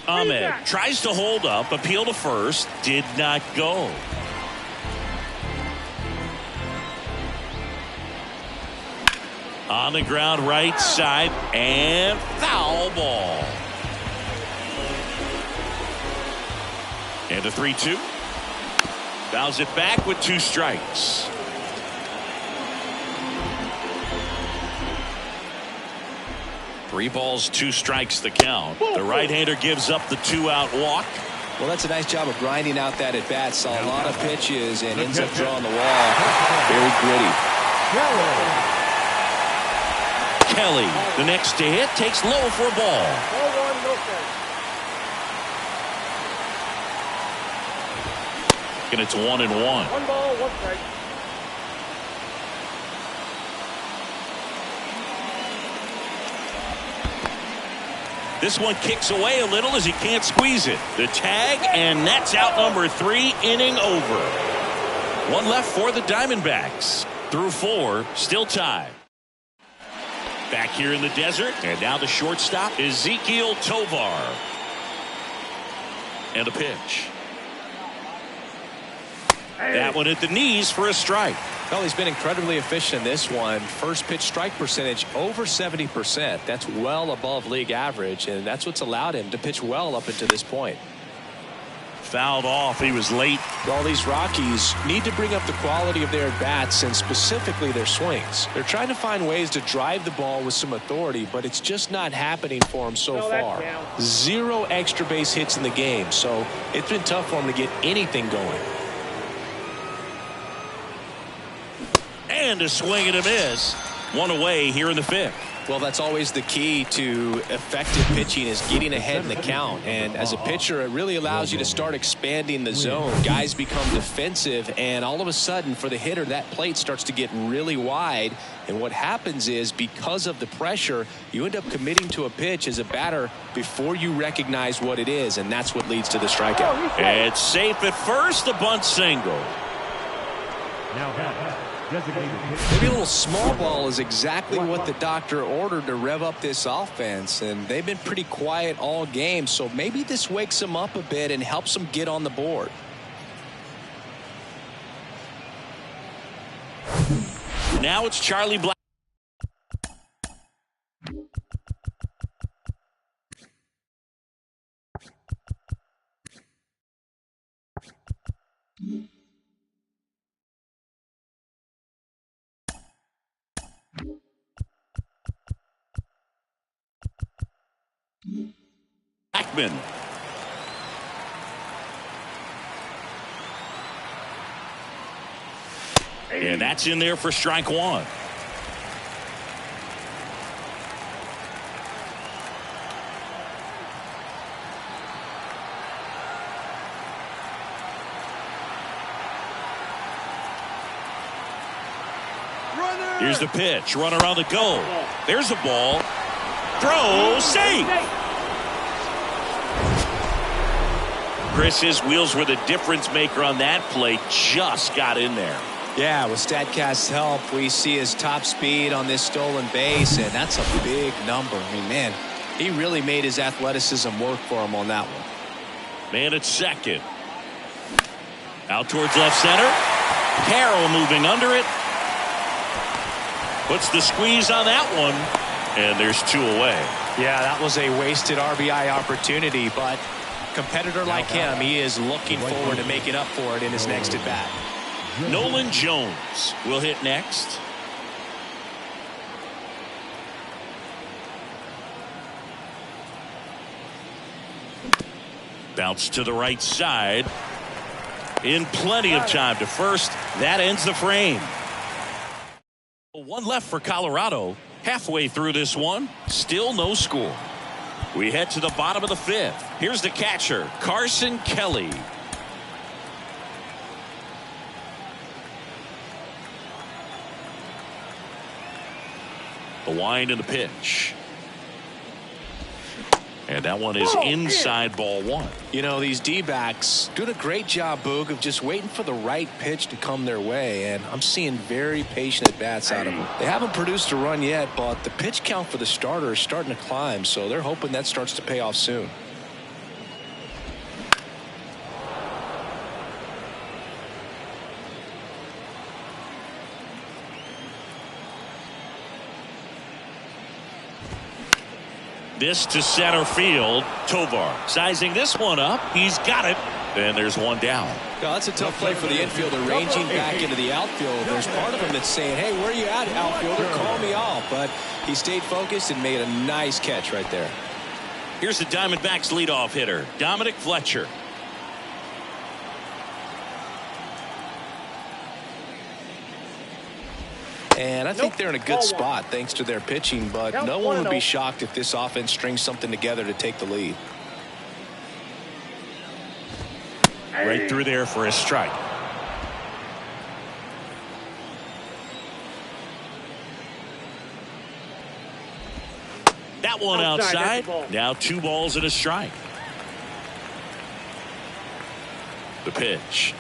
Ahmed tries to hold up, appeal to first, did not go. On the ground right side, and foul ball. And a 3-2. Fouls it back with 2 strikes. Three balls, 2 strikes the count. The right-hander gives up the 2-out walk. Well, that's a nice job of grinding out that at-bat. Saw a lot of pitches and ends up drawing the wall. Very gritty. Kelly, the next to hit, takes low for a ball. Ball 1, no strike. And it's 1-1. 1 ball, 1 strike. This one kicks away a little as he can't squeeze it. The tag, and that's out number 3, inning over. 1 left for the Diamondbacks. Through 4, still tied. Back here in the desert, and now the shortstop, Ezequiel Tovar. And a pitch. That one at the knees for a strike. Well, he's been incredibly efficient in this one. First pitch strike percentage over 70%. That's well above league average, and that's what's allowed him to pitch well up until this point. Fouled off. He was late. Well, these Rockies need to bring up the quality of their bats and specifically their swings. They're trying to find ways to drive the ball with some authority, but it's just not happening for them so far. 0 extra base hits in the game, so it's been tough for them to get anything going. And a swing and a miss. 1 away here in the 5th. Well, that's always the key to effective pitching, is getting ahead in the count. And as a pitcher, it really allows you to start expanding the zone. Guys become defensive, and all of a sudden, for the hitter, that plate starts to get really wide. And what happens is, because of the pressure, you end up committing to a pitch as a batter before you recognize what it is, and that's what leads to the strikeout. It's safe at first, a bunt single. Now Maybe a little small ball is exactly what the doctor ordered to rev up this offense, and they've been pretty quiet all game, so maybe this wakes them up a bit and helps them get on the board. Now it's Charlie Black. Blackman. And that's in there for strike 1. Here's the pitch. Runner on the go. There's a ball. Throw, safe. Chris, his wheels were the difference maker on that play. Just got in there. Yeah, with StatCast's help, we see his top speed on this stolen base, and that's a big number. I mean, man, he really made his athleticism work for him on that one. Man at second. Out towards left center. Carroll moving under it. Puts the squeeze on that one. And there's 2 away. Yeah, that was a wasted RBI opportunity, but competitor like him, he is looking forward to making up for it in his next at bat. Nolan Jones will hit next. Bounce to the right side. In plenty of time to first. That ends the frame. 1 left for Colorado. Halfway through this one. Still no score. We head to the bottom of the 5th. Here's the catcher, Carson Kelly. The wind and the pitch. And that one is inside ball 1. You know, these D-backs doing a great job, Boog, of just waiting for the right pitch to come their way. And I'm seeing very patient at-bats out of them. They haven't produced a run yet, but the pitch count for the starter is starting to climb. So they're hoping that starts to pay off soon. This to center field. Tovar sizing this one up. He's got it. And there's one down. Well, that's a tough play for the infielder ranging back into the outfield. There's part of him that's saying, hey, where are you at, outfielder? Call me off. But he stayed focused and made a nice catch right there. Here's the Diamondbacks leadoff hitter, Dominic Fletcher. And I think they're in a good spot thanks to their pitching, but no one would be shocked if this offense strings something together to take the lead. Right through there for a strike. That one outside. Now 2 balls and a strike. The pitch.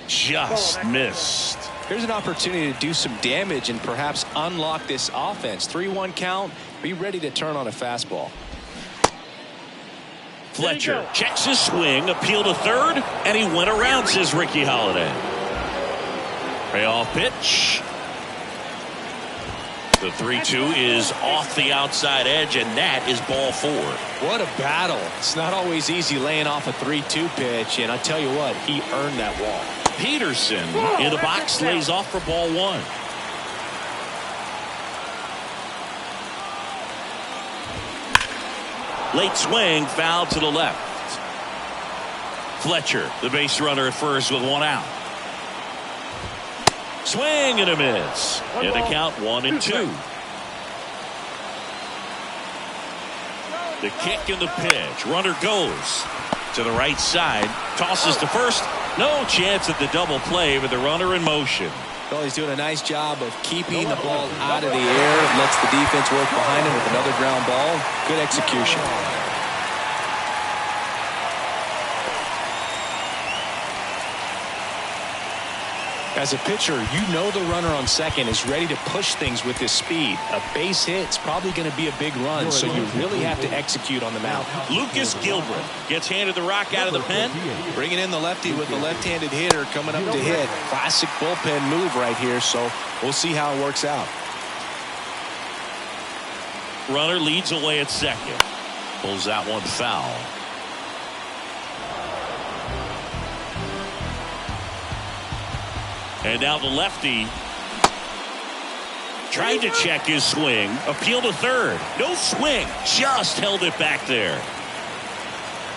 Just missed. Here's an opportunity to do some damage and perhaps unlock this offense. 3-1 count. Be ready to turn on a fastball. Fletcher checks his swing, appeal to third, and he went around, says Ricky Holiday. Payoff pitch. The 3-2 is off the outside edge, and that is ball 4. What a battle. It's not always easy laying off a 3-2 pitch, and I tell you what, he earned that walk. Peterson in the box lays off for ball 1. Late swing, foul to the left. Fletcher, the base runner at first with 1 out. Swing and a miss. And the count 1-2. The kick and the pitch. Runner goes to the right side. Tosses to first. No chance at the double play with the runner in motion. Well, he's doing a nice job of keeping the ball out of the air. Lets the defense work behind him with another ground ball. Good execution. As a pitcher, you know the runner on second is ready to push things with his speed. A base hit's probably going to be a big run, so you really have to execute on the mound. Lucas Gilbert gets handed the rock out of the pen. Bringing in the lefty with the left-handed hitter coming up to hit. Classic bullpen move right here, so we'll see how it works out. Runner leads away at second. Pulls that one foul. And now the lefty tried to check his swing. Appeal to third. No swing. Just held it back there.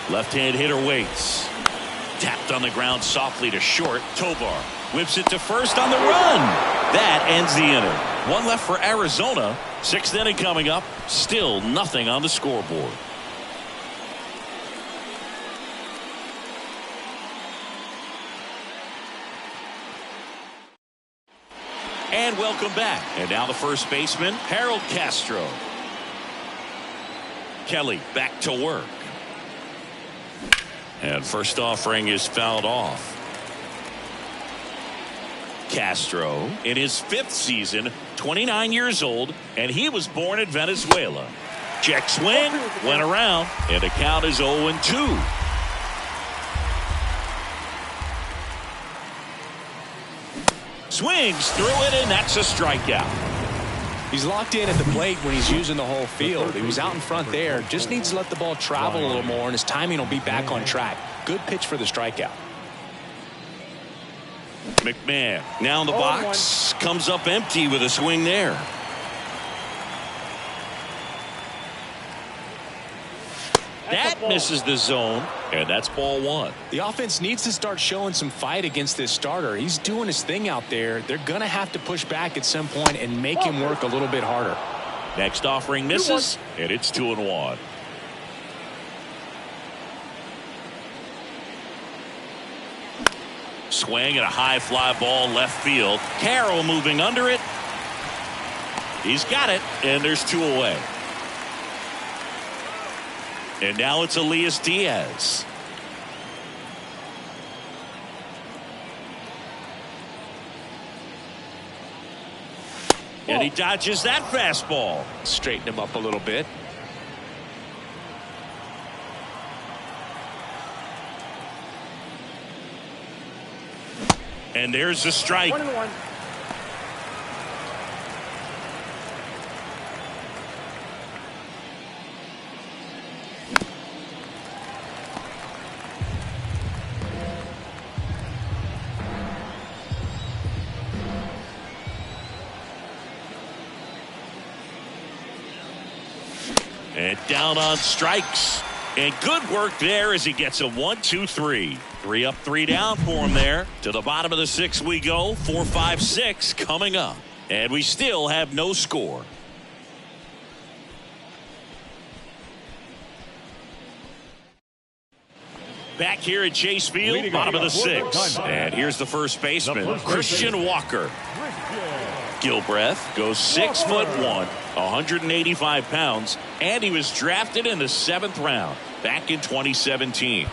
Left-hand hitter waits. Tapped on the ground softly to short. Tovar whips it to first on the run. That ends the inning. 1 left for Arizona. 6th inning coming up. Still nothing on the scoreboard. And welcome back. And now the first baseman, Harold Castro. Kelly back to work. And first offering is fouled off. Castro in his 5th season, 29 years old, and he was born in Venezuela. Check swing, went around, and the count is 0-2. Swings through it, and that's a strikeout. He's locked in at the plate when he's using the whole field. He was out in front there. Just needs to let the ball travel a little more, and his timing will be back on track. Good pitch for the strikeout. McMahon now in the box. Comes up empty with a swing there. That misses the zone, and that's ball one. The offense needs to start showing some fight against this starter. He's doing his thing out there. They're going to have to push back at some point and make him work a little bit harder. Next offering misses, and it's 2-1. Swing and a high fly ball left field. Carroll moving under it. He's got it, and there's 2 away. And now it's Elias Diaz. And he dodges that fastball. Straighten him up a little bit. And there's the strike. 1-1. And down on strikes. And good work there as he gets a 1-2-3. 3 up, 3 down for him there. To the bottom of the 6th we go. 4, 5, 6 coming up. And we still have no score. Back here at Chase Field, bottom of the 6th. And here's the first baseman, Christian Walker. Gilbreth goes 6'1", 185 pounds, and he was drafted in the 7th round back in 2017.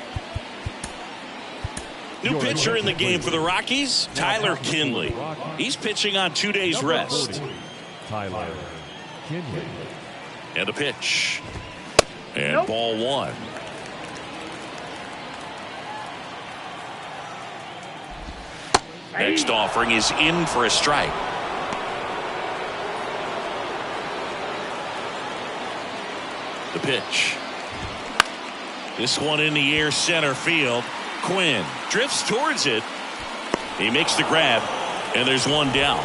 New pitcher in the game for the Rockies, Tyler Kinley. He's pitching on 2 days rest. Tyler Kinley. And a pitch. And ball one. Next offering is in for a strike. The pitch. This one in the air center field. Quinn drifts towards it. He makes the grab, and there's one down.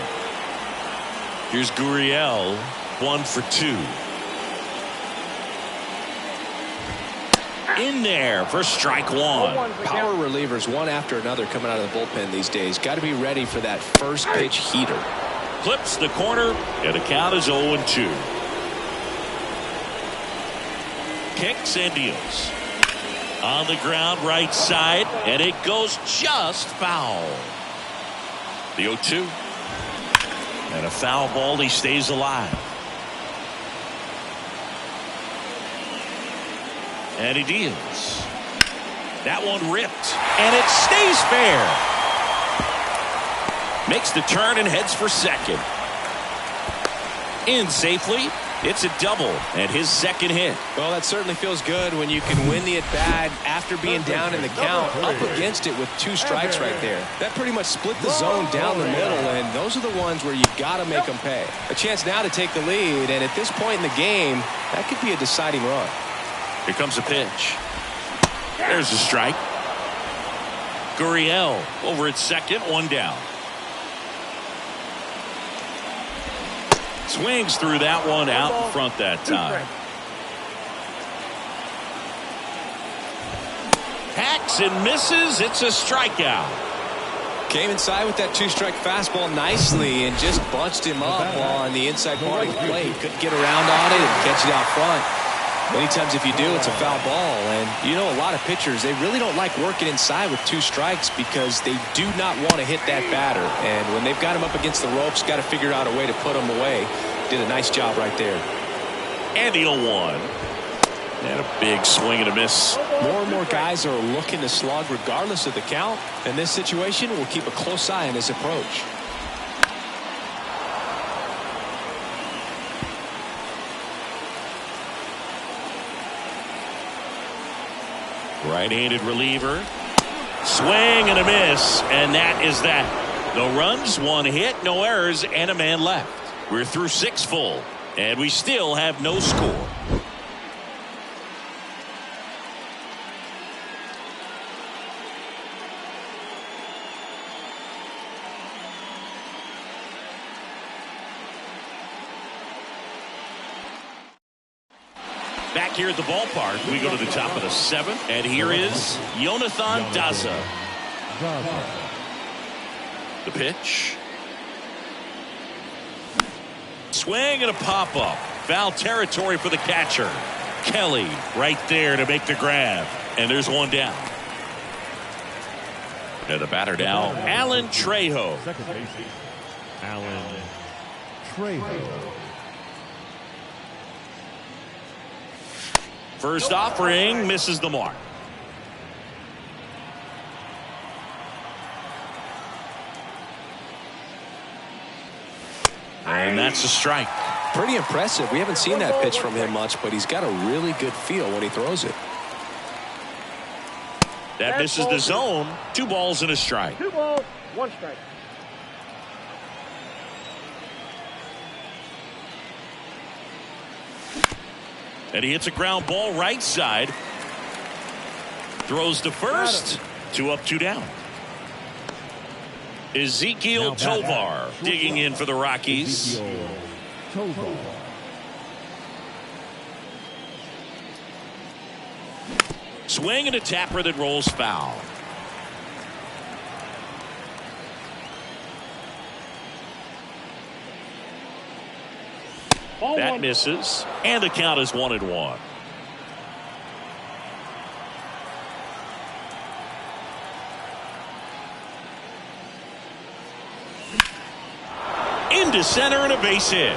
Here's Gurriel, 1 for 2. In there for strike one. Power relievers one after another coming out of the bullpen these days. Got to be ready for that first pitch heater. Clips the corner, and the count is 0-2. Kicks and deals. On the ground right side, and it goes just foul. The 0-2. And a foul ball. He stays alive. And he deals. That one ripped, and it stays fair. Makes the turn and heads for second. In safely. It's a double and his second hit. Well, that certainly feels good when you can win the at-bat after being down in the count, up against it with 2 strikes right there. That pretty much split the zone down the middle, and those are the ones where you got to make them pay. A chance now to take the lead, and at this point in the game, that could be a deciding run. Here comes a pitch. There's a strike. Gurriel over at second, 1 down. Swings through that one out in front that time. Hacks and misses. It's a strikeout. Came inside with that 2-strike fastball nicely and just bunched him up on the inside part of the plate. Couldn't get around on it and catch it out front. Many times if you do, it's a foul ball. And you know, a lot of pitchers, they really don't like working inside with 2 strikes because they do not want to hit that batter. And when they've got him up against the ropes, got to figure out a way to put him away. Did a nice job right there. And the 0-1. And a big swing and a miss. More and more guys are looking to slug regardless of the count. In this situation, we'll keep a close eye on his approach. Right-handed reliever. Swing and a miss, and that is that. No runs, one hit, no errors, and a man left. We're through 6 full, and we still have no score. Back here at the ballpark, we go to the top of the 7th, and here is Jonathan Daza. The pitch. Swing and a pop-up. Foul territory for the catcher. Kelly right there to make the grab. And there's one down. And the batter now, Alan Trejo. Second baseman, Alan Trejo. First offering misses the mark. And that's a strike. Pretty impressive. We haven't seen that pitch from him much, but he's got a really good feel when he throws it. That misses the zone. 2 balls and a strike. 2 balls, 1 strike. And he hits a ground ball right side. Throws to first. 2 up, 2 down. Ezequiel Tovar digging in for the Rockies. Tovar. Swing and a tapper that rolls foul. That misses, and the count is 1-1. Into center and a base hit.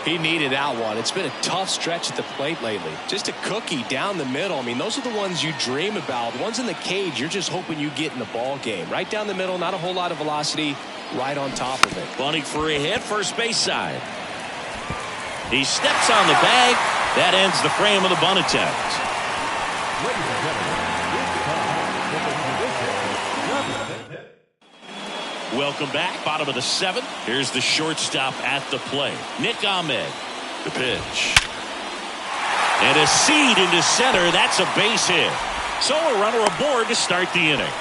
He needed that one. It's been a tough stretch at the plate lately. Just a cookie down the middle. I mean, those are the ones you dream about. The ones in the cage, you're just hoping you get in the ball game. Right down the middle, not a whole lot of velocity, right on top of it. Bunting for a hit, first base side. He steps on the bag. That ends the frame of the bunt attempt. Welcome back. Bottom of the 7th. Here's the shortstop at the plate. Nick Ahmed. The pitch. And a seed into center. That's a base hit. So a runner aboard to start the inning.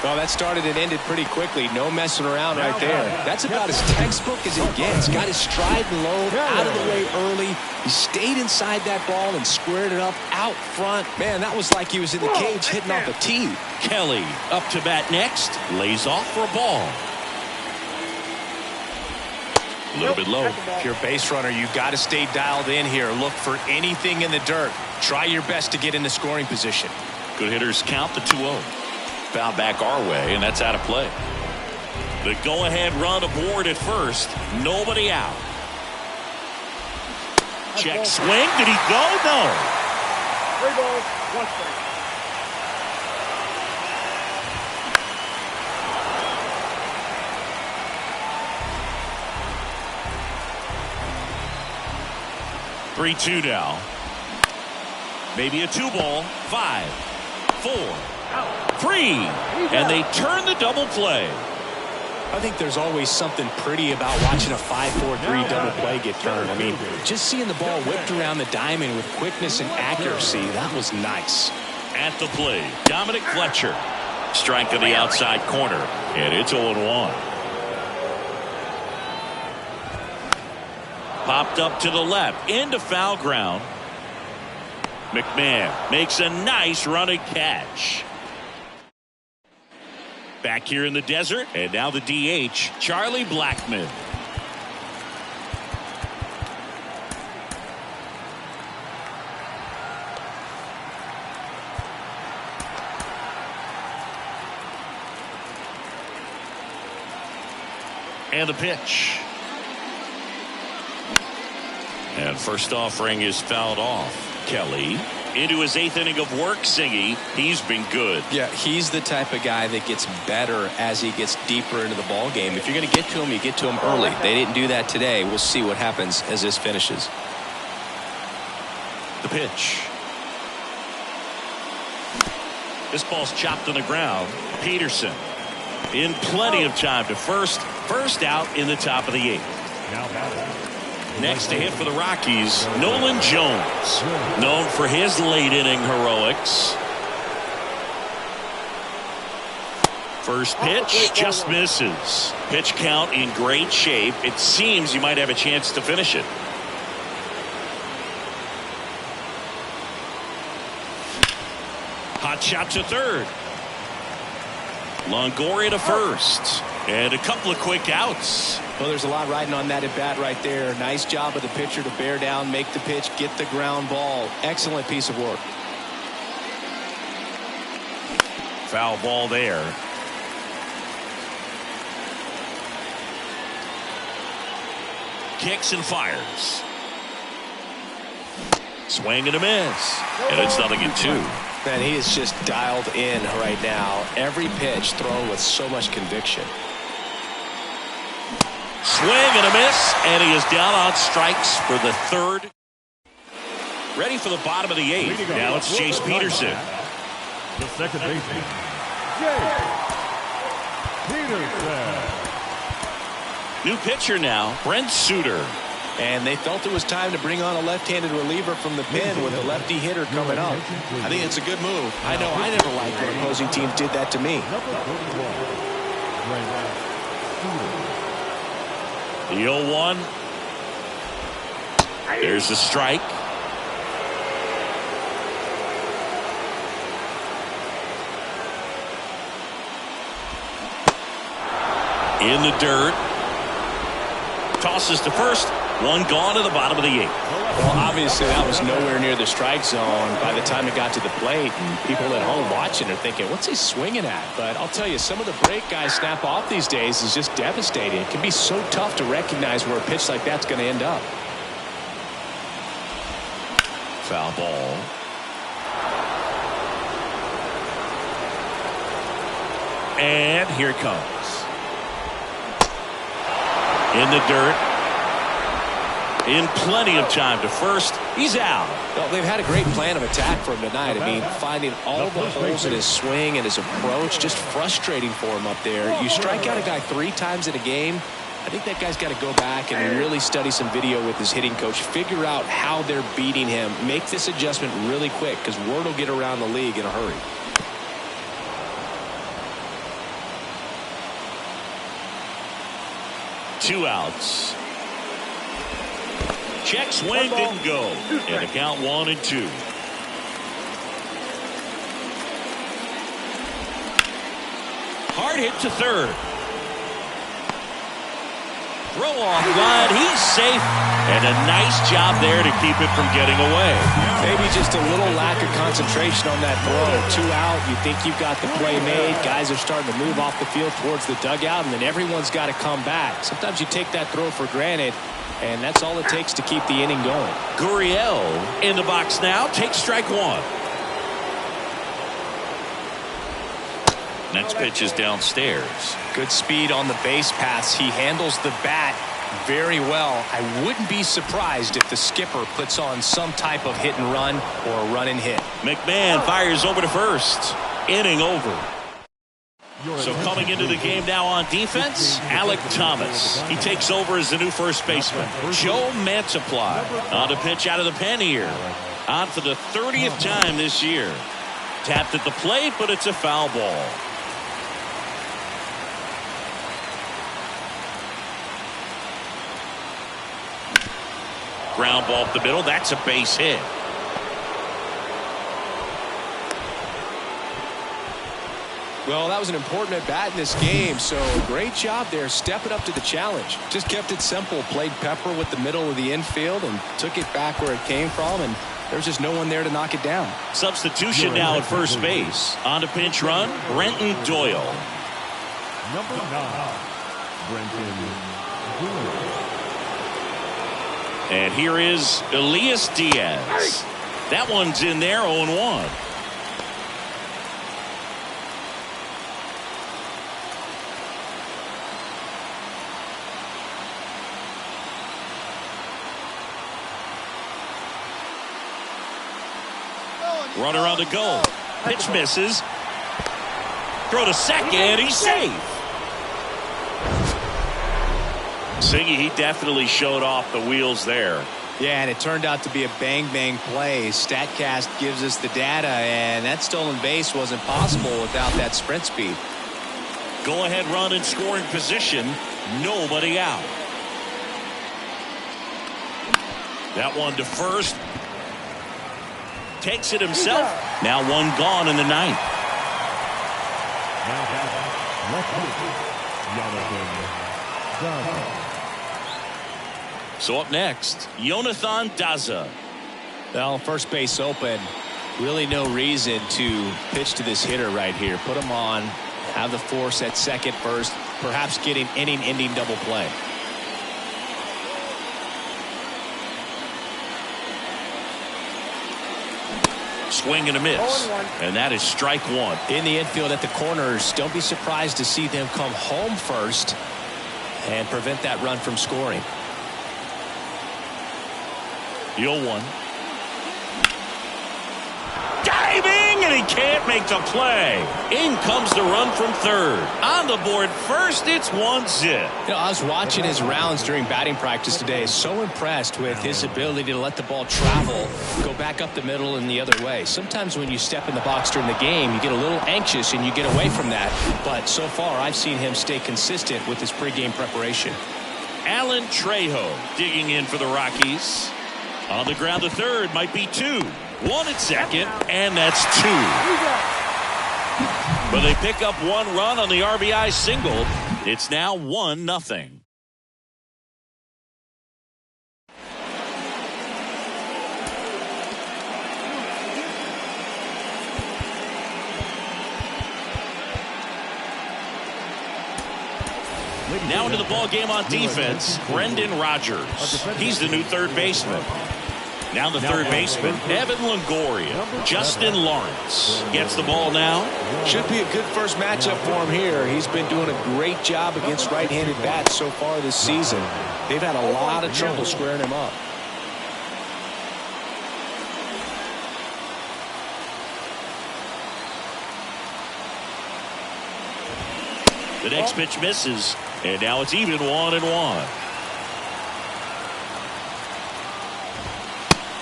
Well, that started and ended pretty quickly. No messing around right there. That's about as textbook as it gets. Got his stride and load out of the way early. He stayed inside that ball and squared it up out front. Man, that was like he was in the cage hitting off a tee. Kelly up to bat next. Lays off for a ball. A little bit low. If you're a base runner, you got to stay dialed in here. Look for anything in the dirt. Try your best to get in the scoring position. Good hitters count the 2-0. Foul back our way, and that's out of play. The go-ahead run aboard at first. Nobody out. Check swing. Did he go? No. 3 balls, 1 strike. Three-2 now. Maybe a 2-ball. 5, 4, 3, and they turn the double play. I think there's always something pretty about watching a 5-4-3 double play get turned. I mean, just seeing the ball whipped around the diamond with quickness and accuracy, that was nice. At the play, Dominic Fletcher. Strike to the outside corner, and it's 0-1. Popped up to the left, into foul ground. McMahon makes a nice running catch. Back here in the desert, and now the DH, Charlie Blackmon. And the pitch. And first offering is fouled off. Kelly into his 8th inning of work. Singy, he's been good. Yeah, he's the type of guy that gets better as he gets deeper into the ball game. If you're going to get to him, you get to him early. They didn't do that today. We'll see what happens as this finishes. The pitch. This ball's chopped on the ground. Peterson in plenty of time to first out in the top of the 8th. Next to hit for the Rockies, Nolan Jones, known for his late inning heroics. First pitch just misses. Pitch count in great shape. It seems you might have a chance to finish it. Hot shot to third. Longoria to first. And a couple of quick outs. Well, there's a lot riding on that at bat right there. Nice job of the pitcher to bear down, make the pitch, get the ground ball. Excellent piece of work. Foul ball there. Kicks and fires. Swing and a miss. And it's 0-2. Man, he is just dialed in right now. Every pitch thrown with so much conviction. Swing and a miss, and he is down on strikes for the 3rd. Ready for the bottom of the 8th. Now it's Chase Peterson. The second baseman, Chase Peterson. New pitcher now, Brent Suter. And they felt it was time to bring on a left-handed reliever from the pen with a lefty hitter coming up. I think it's a good move. I know I never liked when opposing teams did that to me. The 0-1. There's the strike. In the dirt. Tosses to first. One gone to the bottom of the 8th. Well, obviously that was nowhere near the strike zone by the time it got to the plate. And people at home watching are thinking, what's he swinging at? But I'll tell you, some of the break guys snap off these days is just devastating. It can be so tough to recognize where a pitch like that's going to end up. Foul ball. And here it comes. In the dirt. In plenty of time to first. He's out. Well, they've had a great plan of attack for him tonight. I mean, finding all the holes in his swing and his approach, just frustrating for him up there. You strike out a guy 3 times in a game. I think that guy's got to go back and really study some video with his hitting coach. Figure out how they're beating him. Make this adjustment really quick because word will get around the league in a hurry. Two outs. Check swing didn't go. And the count 1-2. Hard hit to third. Throw off line. He's safe. And a nice job there to keep it from getting away. Maybe just a little lack of concentration on that throw. 2 out. You think you've got the play made. Guys are starting to move off the field towards the dugout, and then everyone's got to come back. Sometimes you take that throw for granted, and that's all it takes to keep the inning going. Gurriel in the box now. Takes strike 1. Next pitch is downstairs. Good speed on the base pass. He handles the bat very well. I wouldn't be surprised if the skipper puts on some type of hit and run or a run and hit. McMahon fires over to first. Inning over. So coming into the game now on defense, Alec Thomas. He takes over as the new first baseman. Joe Mantiply on to pitch out of the pen here. On for the 30th time this year. Tapped at the plate, but it's a foul ball. Ground ball up the middle. That's a base hit. Well, that was an important at bat in this game, so great job there stepping up to the challenge. Just kept it simple, played pepper with the middle of the infield and took it back where it came from, and there's just no one there to knock it down. Substitution now at first base. On to pinch run, Brenton Doyle. Number 9, Brenton Doyle. And here is Elias Diaz. That one's in there, 0-1. Runner on the go. Pitch misses. Throw to second. He's safe. Siggy, he definitely showed off the wheels there. Yeah, and it turned out to be a bang-bang play. StatCast gives us the data, and that stolen base wasn't possible without that sprint speed. Go-ahead run in scoring position. Nobody out. That one to first. Takes it himself. Now one gone in the ninth. Now back, left field, Jonathan Daza. So up next, Jonathan Daza. Well, first base open. Really no reason to pitch to this hitter right here. Put him on. Have the force at second first. Perhaps getting inning-ending double play. Swing and a miss. And that is strike one. In the infield at the corners, don't be surprised to see them come home first and prevent that run from scoring. 0-1. Diving, and he can't make the play. In comes the run from third. On the board first, it's 1-0. You know, I was watching his rounds during batting practice today. So impressed with his ability to let the ball travel, go back up the middle and the other way. Sometimes when you step in the box during the game, you get a little anxious and you get away from that. But so far, I've seen him stay consistent with his pregame preparation. Alan Trejo digging in for the Rockies. On the ground, the third might be two. One at second, and that's two. But they pick up one run on the RBI single. It's now 1-0. Now into the ball game on defense, Brendan Rodgers. He's the new third baseman. Now the third baseman, Evan Longoria. Justin Lawrence gets the ball now. Should be a good first matchup for him here. He's been doing a great job against right-handed bats so far this season. They've had a lot of trouble squaring him up. The next pitch misses, and now it's even 1-1.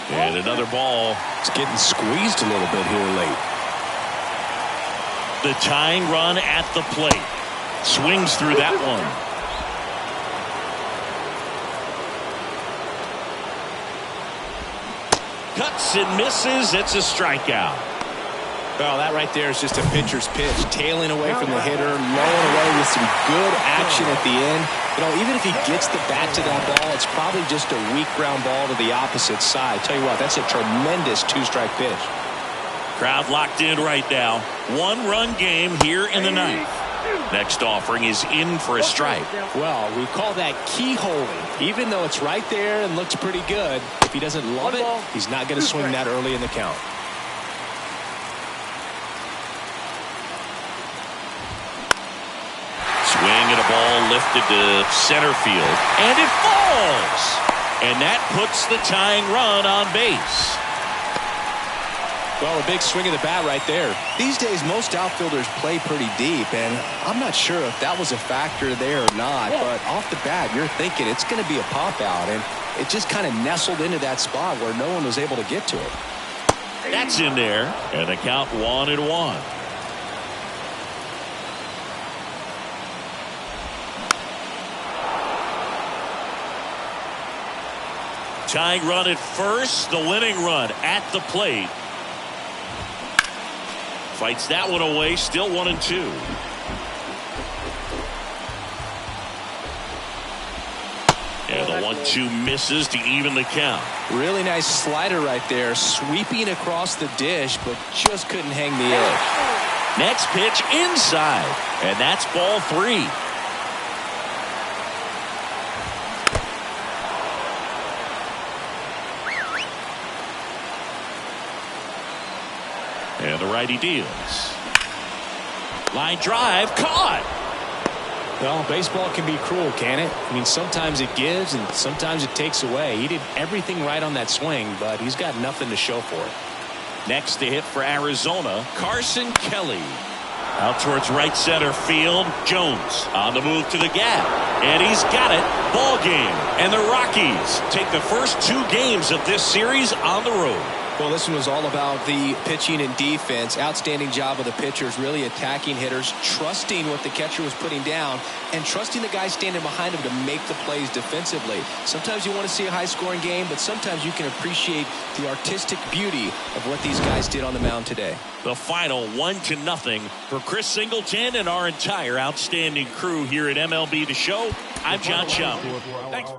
And another ball. It's getting squeezed a little bit here late. The tying run at the plate. Swings through that one. Cuts and misses. It's a strikeout. Well, that right there is just a pitcher's pitch. Tailing away from the hitter, lowing away with some good action at the end. You know, even if he gets the bat to that ball, it's probably just a weak ground ball to the opposite side. Tell you what, that's a tremendous two-strike pitch. Crowd locked in right now. One-run game here in the ninth. Next offering is in for a strike. Well, we call that keyholing. Even though it's right there and looks pretty good, if he doesn't love it, he's not going to swing that early in the count. Swing and a ball lifted to center field. And it falls! And that puts the tying run on base. Well, a big swing of the bat right there. These days, most outfielders play pretty deep, and I'm not sure if that was a factor there or not. But off the bat, you're thinking it's going to be a pop-out, and it just kind of nestled into that spot where no one was able to get to it. That's in there, and the count 1-1. Tying run at first, the winning run at the plate. Fights that one away, still 1-2. And the 1-2 misses to even the count. Really nice slider right there, sweeping across the dish, but just couldn't hang the edge. Next pitch inside, and that's ball 3. And the righty deals. Line drive, caught. Well, baseball can be cruel, can it? I mean, sometimes it gives and sometimes it takes away. He did everything right on that swing, but he's got nothing to show for it. Next to hit for Arizona, Carson Kelly. Out towards right center field. Jones on the move to the gap. And he's got it. Ball game. And the Rockies take the first 2 games of this series on the road. Well, this one was all about the pitching and defense. Outstanding job of the pitchers, really attacking hitters, trusting what the catcher was putting down, and trusting the guy standing behind him to make the plays defensively. Sometimes you want to see a high-scoring game, but sometimes you can appreciate the artistic beauty of what these guys did on the mound today. The final 1-0 for Chris Singleton and our entire outstanding crew here at MLB The Show. I'm John Schaum. Thanks.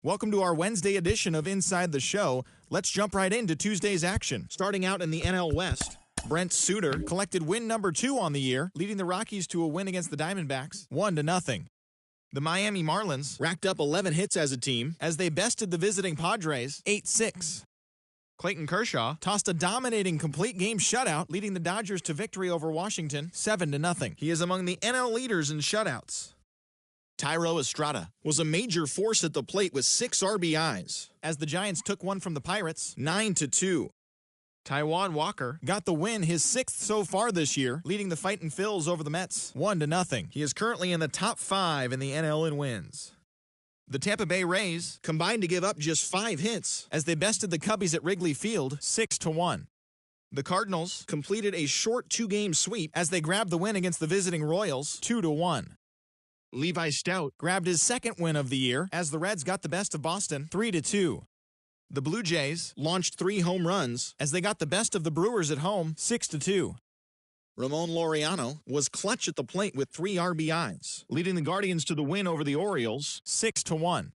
Welcome to our Wednesday edition of Inside the Show. Let's jump right into Tuesday's action. Starting out in the NL West, Brent Suter collected win number 2 on the year, leading the Rockies to a win against the Diamondbacks, 1-0. The Miami Marlins racked up 11 hits as a team as they bested the visiting Padres 8-6. Clayton Kershaw tossed a dominating complete game shutout, leading the Dodgers to victory over Washington 7-0. He is among the NL leaders in shutouts. Thairo Estrada was a major force at the plate with 6 RBIs as the Giants took one from the Pirates 9-2. Taijuan Walker got the win, his 6th so far this year, leading the Fightin' Phils over the Mets 1-0. He is currently in the top 5 in the NL in wins. The Tampa Bay Rays combined to give up just 5 hits as they bested the Cubbies at Wrigley Field 6-1. The Cardinals completed a short 2-game sweep as they grabbed the win against the visiting Royals 2-1. Levi Stout grabbed his 2nd win of the year as the Reds got the best of Boston 3-2. The Blue Jays launched 3 home runs as they got the best of the Brewers at home 6-2. Ramon Laureano was clutch at the plate with 3 RBIs, leading the Guardians to the win over the Orioles 6-1.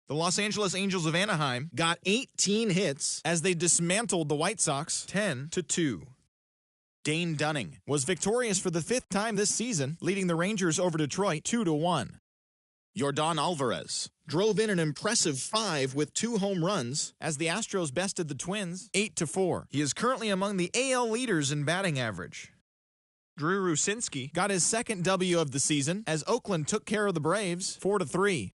The Los Angeles Angels of Anaheim got 18 hits as they dismantled the White Sox 10-2. Dane Dunning was victorious for the 5th time this season, leading the Rangers over Detroit 2-1. Yordan Alvarez drove in an impressive 5 with 2 home runs as the Astros bested the Twins 8-4. He is currently among the AL leaders in batting average. Drew Rucinski got his 2nd W of the season as Oakland took care of the Braves 4-3.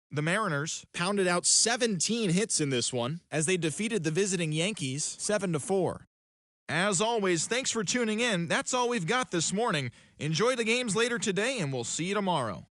The Mariners pounded out 17 hits in this one as they defeated the visiting Yankees 7-4. As always, thanks for tuning in. That's all we've got this morning. Enjoy the games later today, and we'll see you tomorrow.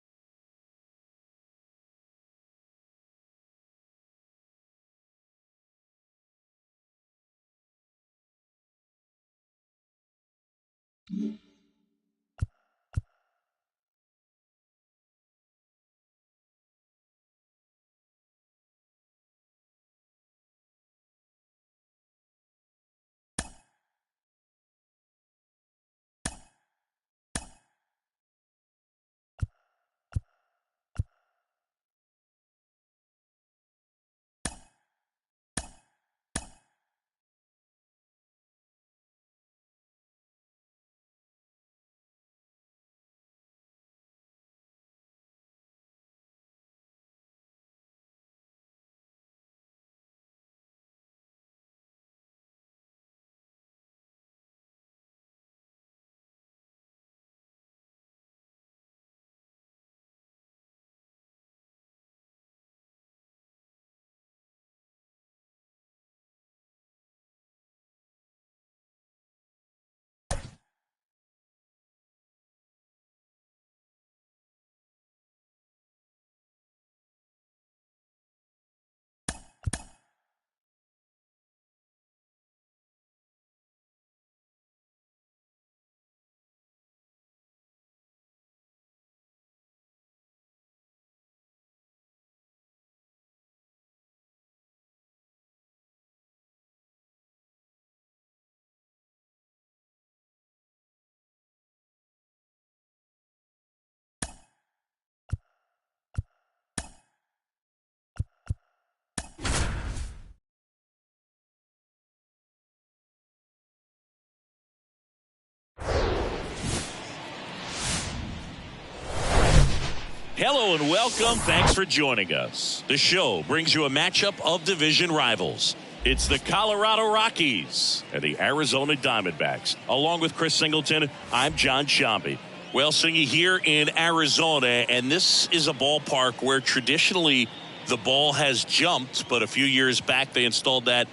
Hello and welcome. Thanks for joining us. The show brings you a matchup of division rivals. It's the Colorado Rockies and the Arizona Diamondbacks. Along with Chris Singleton, I'm John Sciambi. Well, Singy, here in Arizona, and this is a ballpark where traditionally the ball has jumped, but a few years back they installed that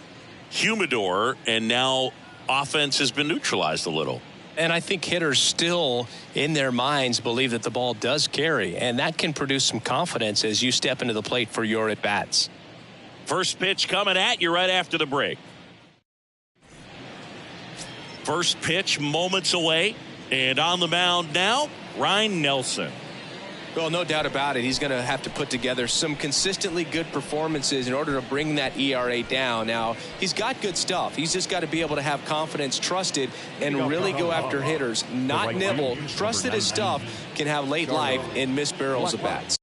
humidor, and now offense has been neutralized a little. And I think hitters still, in their minds, believe that the ball does carry, and that can produce some confidence as you step into the plate for your at-bats. First pitch coming at you right after the break. First pitch moments away, and on the mound now, Ryne Nelson. Well, no doubt about it. He's going to have to put together some consistently good performances in order to bring that ERA down. Now, he's got good stuff. He's just got to be able to have confidence, trusted, and really go after hitters, not nibble. Trusted his stuff can have late life and miss barrels of bats.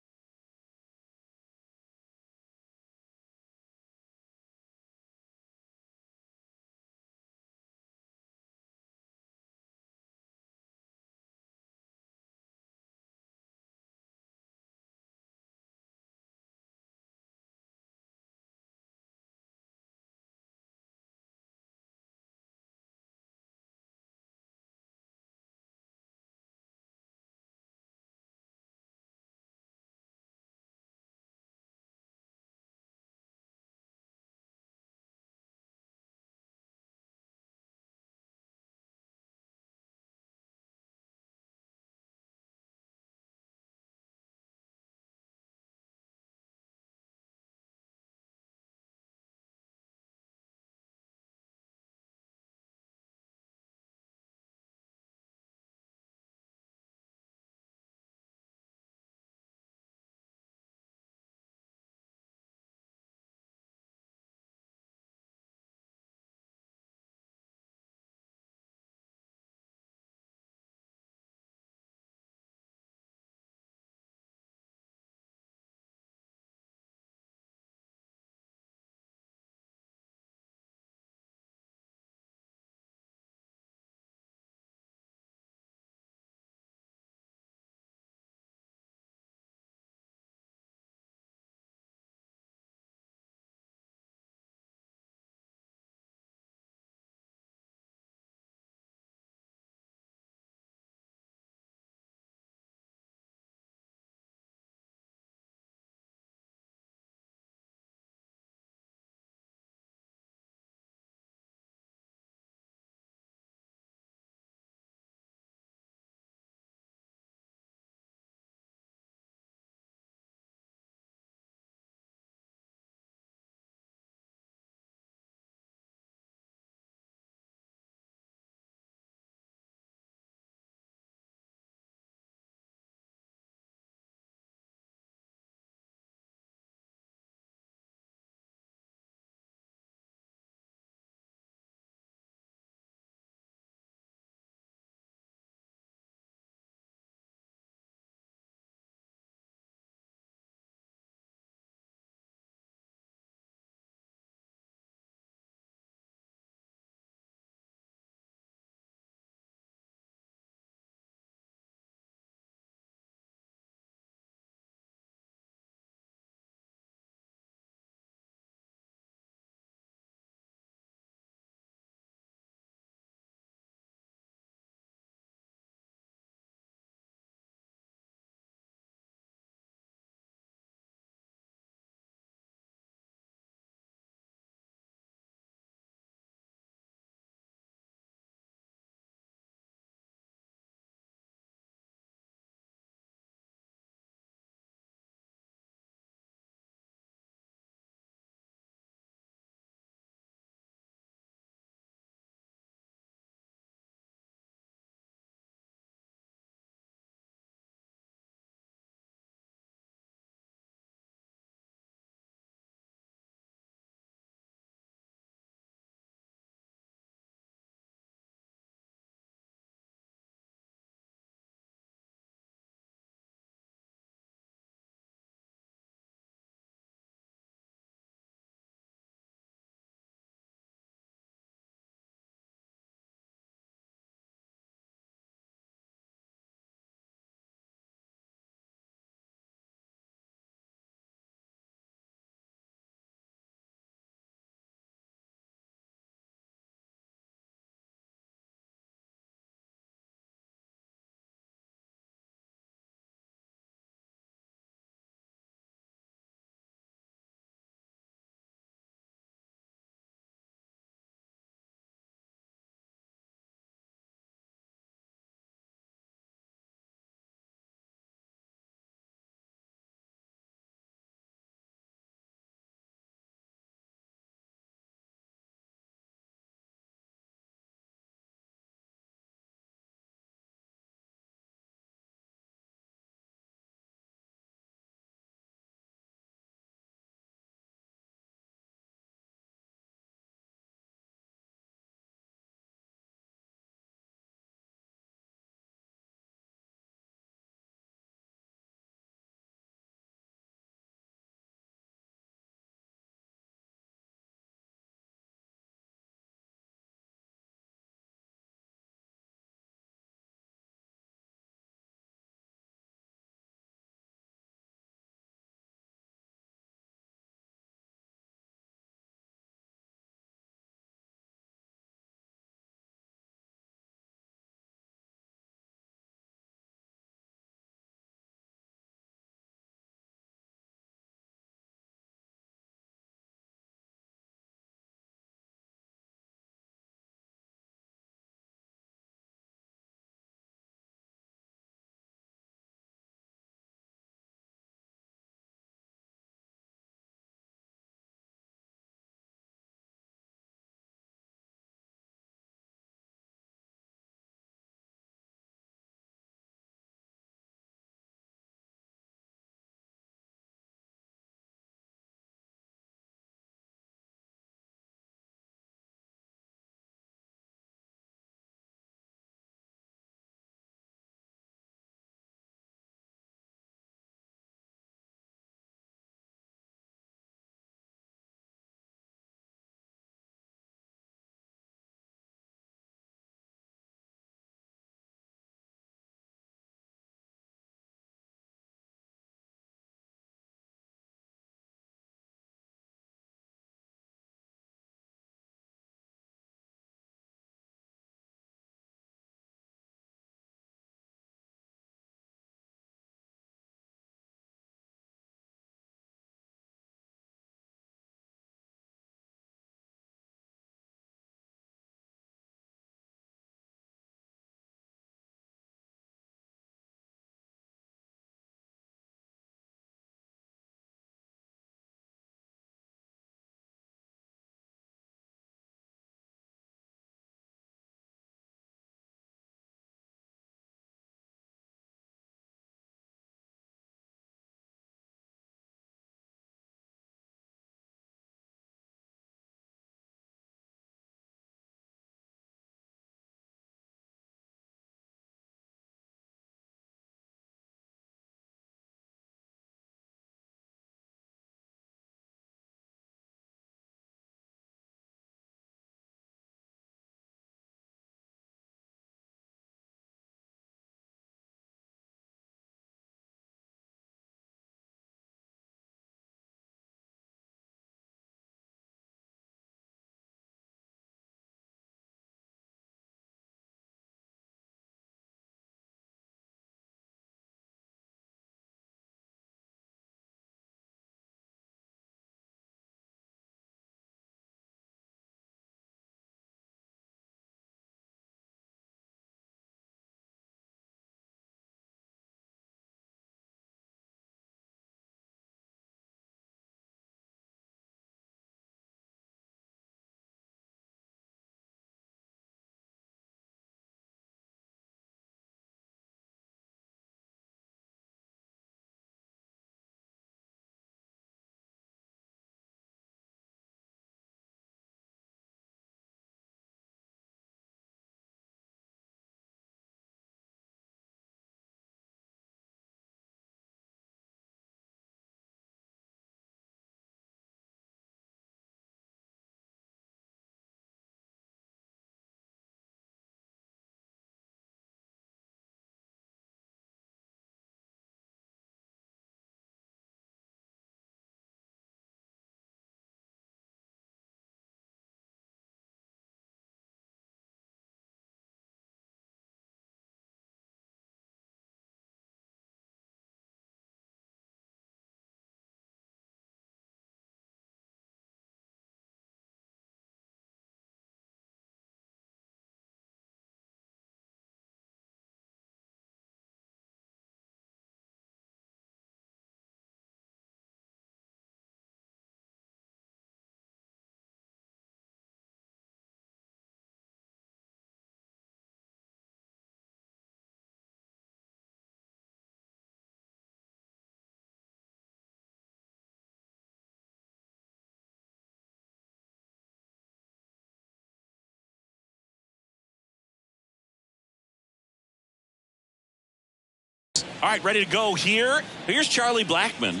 All right, ready to go here. Here's Charlie Blackmon.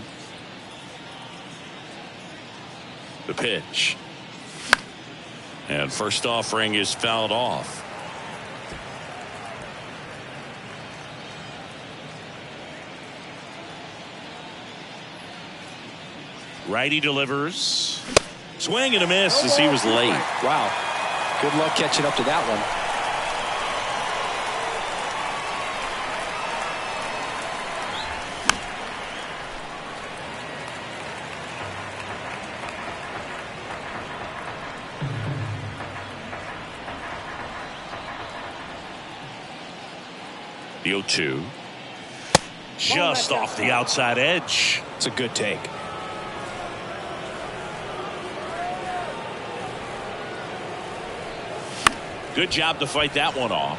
The pitch. And first offering is fouled off. Righty delivers. Swing and a miss as he was late. Wow. Good luck catching up to that one. The 0-2. Just off the outside edge. It's a good take. Good job to fight that one off.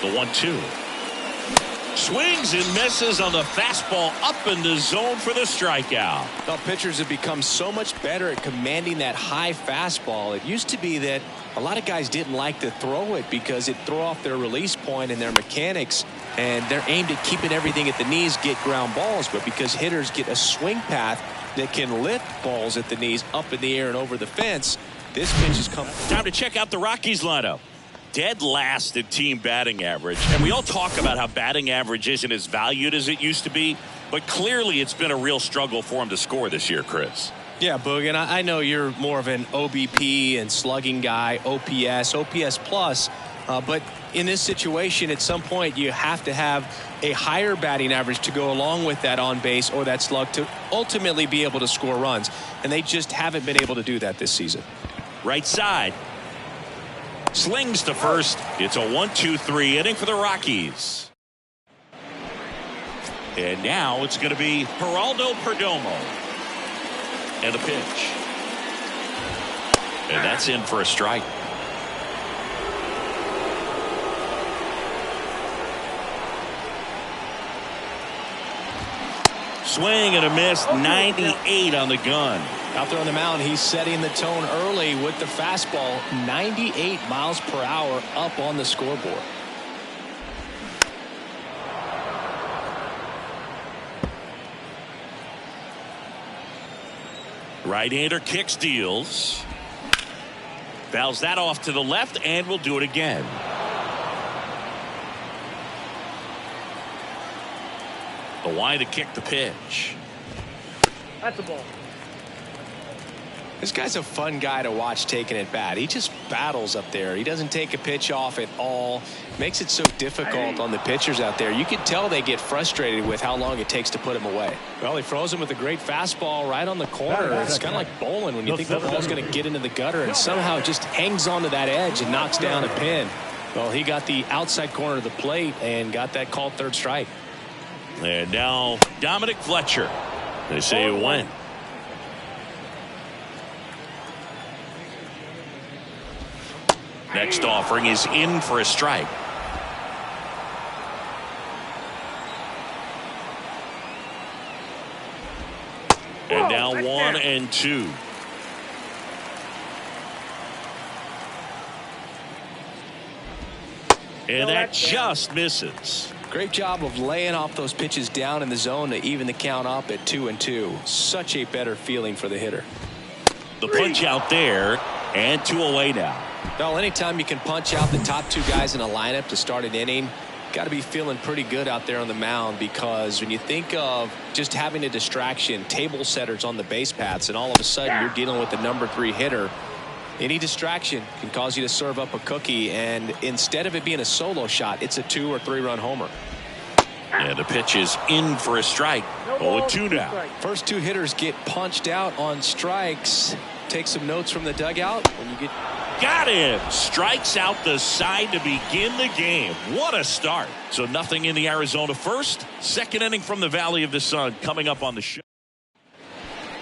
The 1-2. Swings and misses on the fastball up in the zone for the strikeout. Well, pitchers have become so much better at commanding that high fastball. It used to be that a lot of guys didn't like to throw it because it threw off their release point and their mechanics, and they're aimed at keeping everything at the knees, get ground balls. But because hitters get a swing path that can lift balls at the knees up in the air and over the fence, this pitch has come. Time to check out the Rockies lineup. Dead last in team batting average. And we all talk about how batting average isn't as valued as it used to be, but clearly it's been a real struggle for him to score this year, Chris. Yeah, Boog, and I know you're more of an OBP and slugging guy, OPS plus, but in this situation, at some point, you have to have a higher batting average to go along with that on base or that slug to ultimately be able to score runs. And they just haven't been able to do that this season. Right side. Slings to first. It's a 1-2-3 inning for the Rockies. And now it's going to be Geraldo Perdomo. And a pitch. And that's in for a strike. Swing and a miss. 98 on the gun. Out there on the mound, he's setting the tone early with the fastball. 98 miles per hour up on the scoreboard. Right-hander kicks, deals. Fouls that off to the left, and will do it again. The Y to kick the pitch. That's a ball. This guy's a fun guy to watch taking at bat. He just battles up there. He doesn't take a pitch off at all. Makes it so difficult on the pitchers out there. You can tell they get frustrated with how long it takes to put him away. Well, he froze him with a great fastball right on the corner. It's kind of like bowling when you think the ball's going to get into the gutter and somehow it just hangs onto that edge and knocks down a pin. Well, he got the outside corner of the plate and got that called third strike. And now Dominic Fletcher. They say it went. Next offering is in for a strike. And now 1-2. And that just misses. Great job of laying off those pitches down in the zone to even the count up at 2-2. Such a better feeling for the hitter. The punch out there, and 2 away now. Well, anytime you can punch out the top 2 guys in a lineup to start an inning, got to be feeling pretty good out there on the mound, because when you think of just having a distraction, table setters on the base paths, and all of a sudden you're dealing with the number 3 hitter, any distraction can cause you to serve up a cookie, and instead of it being a solo shot, it's a 2 or 3 run homer. And the pitch is in for a strike. 0-2 now. First 2 hitters get punched out on strikes. Take some notes from the dugout when you get. Got him. Strikes out the side to begin the game. What a start. So nothing in the Arizona first. Second inning from the Valley of the Sun coming up on the show.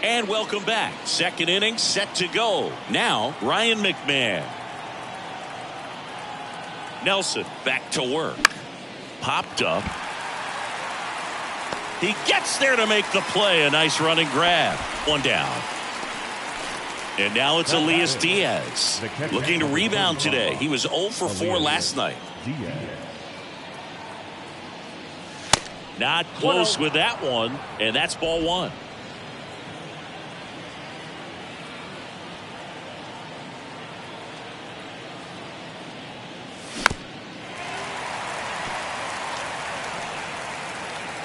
And welcome back. Second inning set to go. Now Ryan McMahon. Nelson back to work. Popped up. He gets there to make the play. A nice running grab. One down. And now it's Elias Diaz looking to rebound today. He was 0 for 4 last night. Not close with that one, and that's ball one.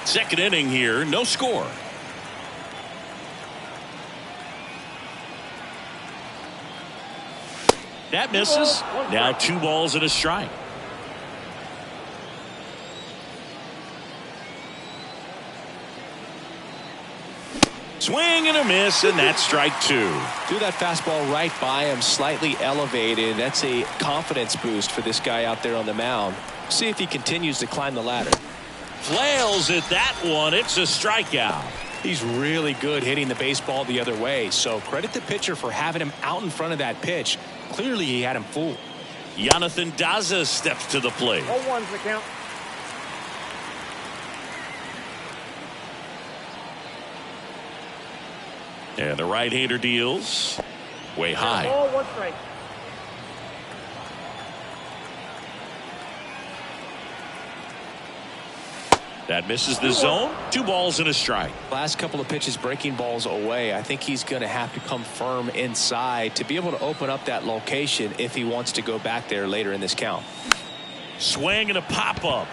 Second inning here, no score. That misses. Now 2 balls and a strike. Swing and a miss, and that's strike 2. Threw that fastball right by him, slightly elevated. That's a confidence boost for this guy out there on the mound. See if he continues to climb the ladder. Flails at that one. It's a strikeout. He's really good hitting the baseball the other way, so credit the pitcher for having him out in front of that pitch. Clearly he had him fooled. Jonathan Daza steps to the plate. 0-1's the count. And the right-hander deals way high. Ball, 1 strike. That misses the zone. 2 balls and a strike. Last couple of pitches breaking balls away. I think he's going to have to come firm inside to be able to open up that location if he wants to go back there later in this count. Swing and a pop-up.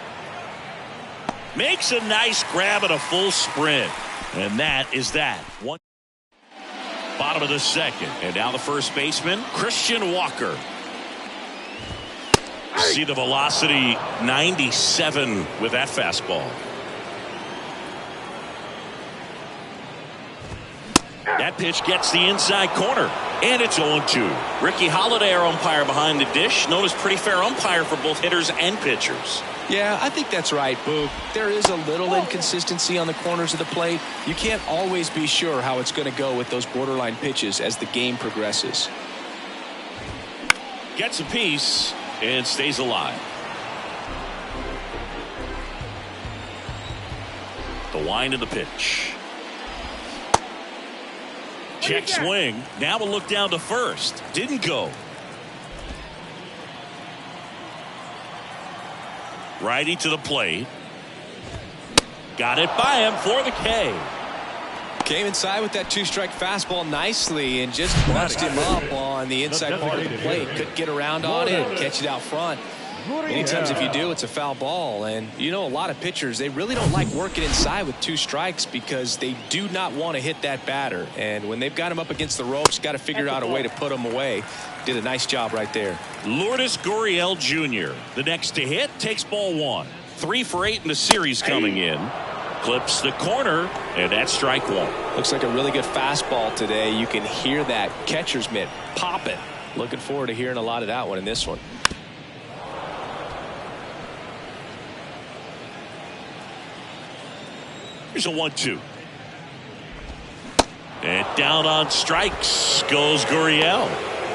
Makes a nice grab and a full sprint. And that is that. One. Bottom of the second. And now the first baseman, Christian Walker. See the velocity, 97 with that fastball. That pitch gets the inside corner. And it's 0-2. Ricky Holiday, our umpire behind the dish, known as pretty fair umpire for both hitters and pitchers. Yeah, I think that's right, Boog. There is a little inconsistency on the corners of the plate. You can't always be sure how it's going to go with those borderline pitches as the game progresses. Gets a piece and stays alive. The wind of the pitch. Check swing. Now a look down to first. Didn't go. Righty to the plate. Got it by him for the K. Came inside with that 2-strike fastball nicely and just bunched him up on the inside part of the plate. Couldn't get around on it, catch it out front. Many times if you do, it's a foul ball. And you know, a lot of pitchers, they really don't like working inside with 2 strikes because they do not want to hit that batter. And when they've got him up against the ropes, got to figure out a way to put him away. Did a nice job right there. Lourdes Gurriel Jr., the next to hit, takes ball 1. 3 for 8 in the series coming in. Clips the corner, and that's strike 1. Looks like a really good fastball today. You can hear that catcher's mitt popping. Looking forward to hearing a lot of that one in this one. Here's a 1-2. And down on strikes goes Gurriel.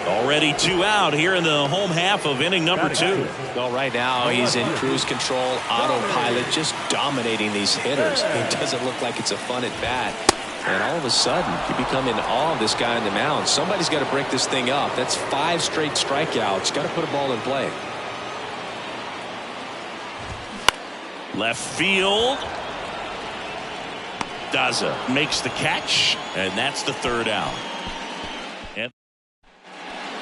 Already 2 out here in the home half of inning number 2. Well, right now he's in cruise control, autopilot, just dominating these hitters. It doesn't look like it's a fun at bat. And all of a sudden, you become in awe of this guy on the mound. Somebody's got to break this thing up. That's 5 straight strikeouts. Got to put a ball in play. Left field. Daza makes the catch, and that's the 3rd out. And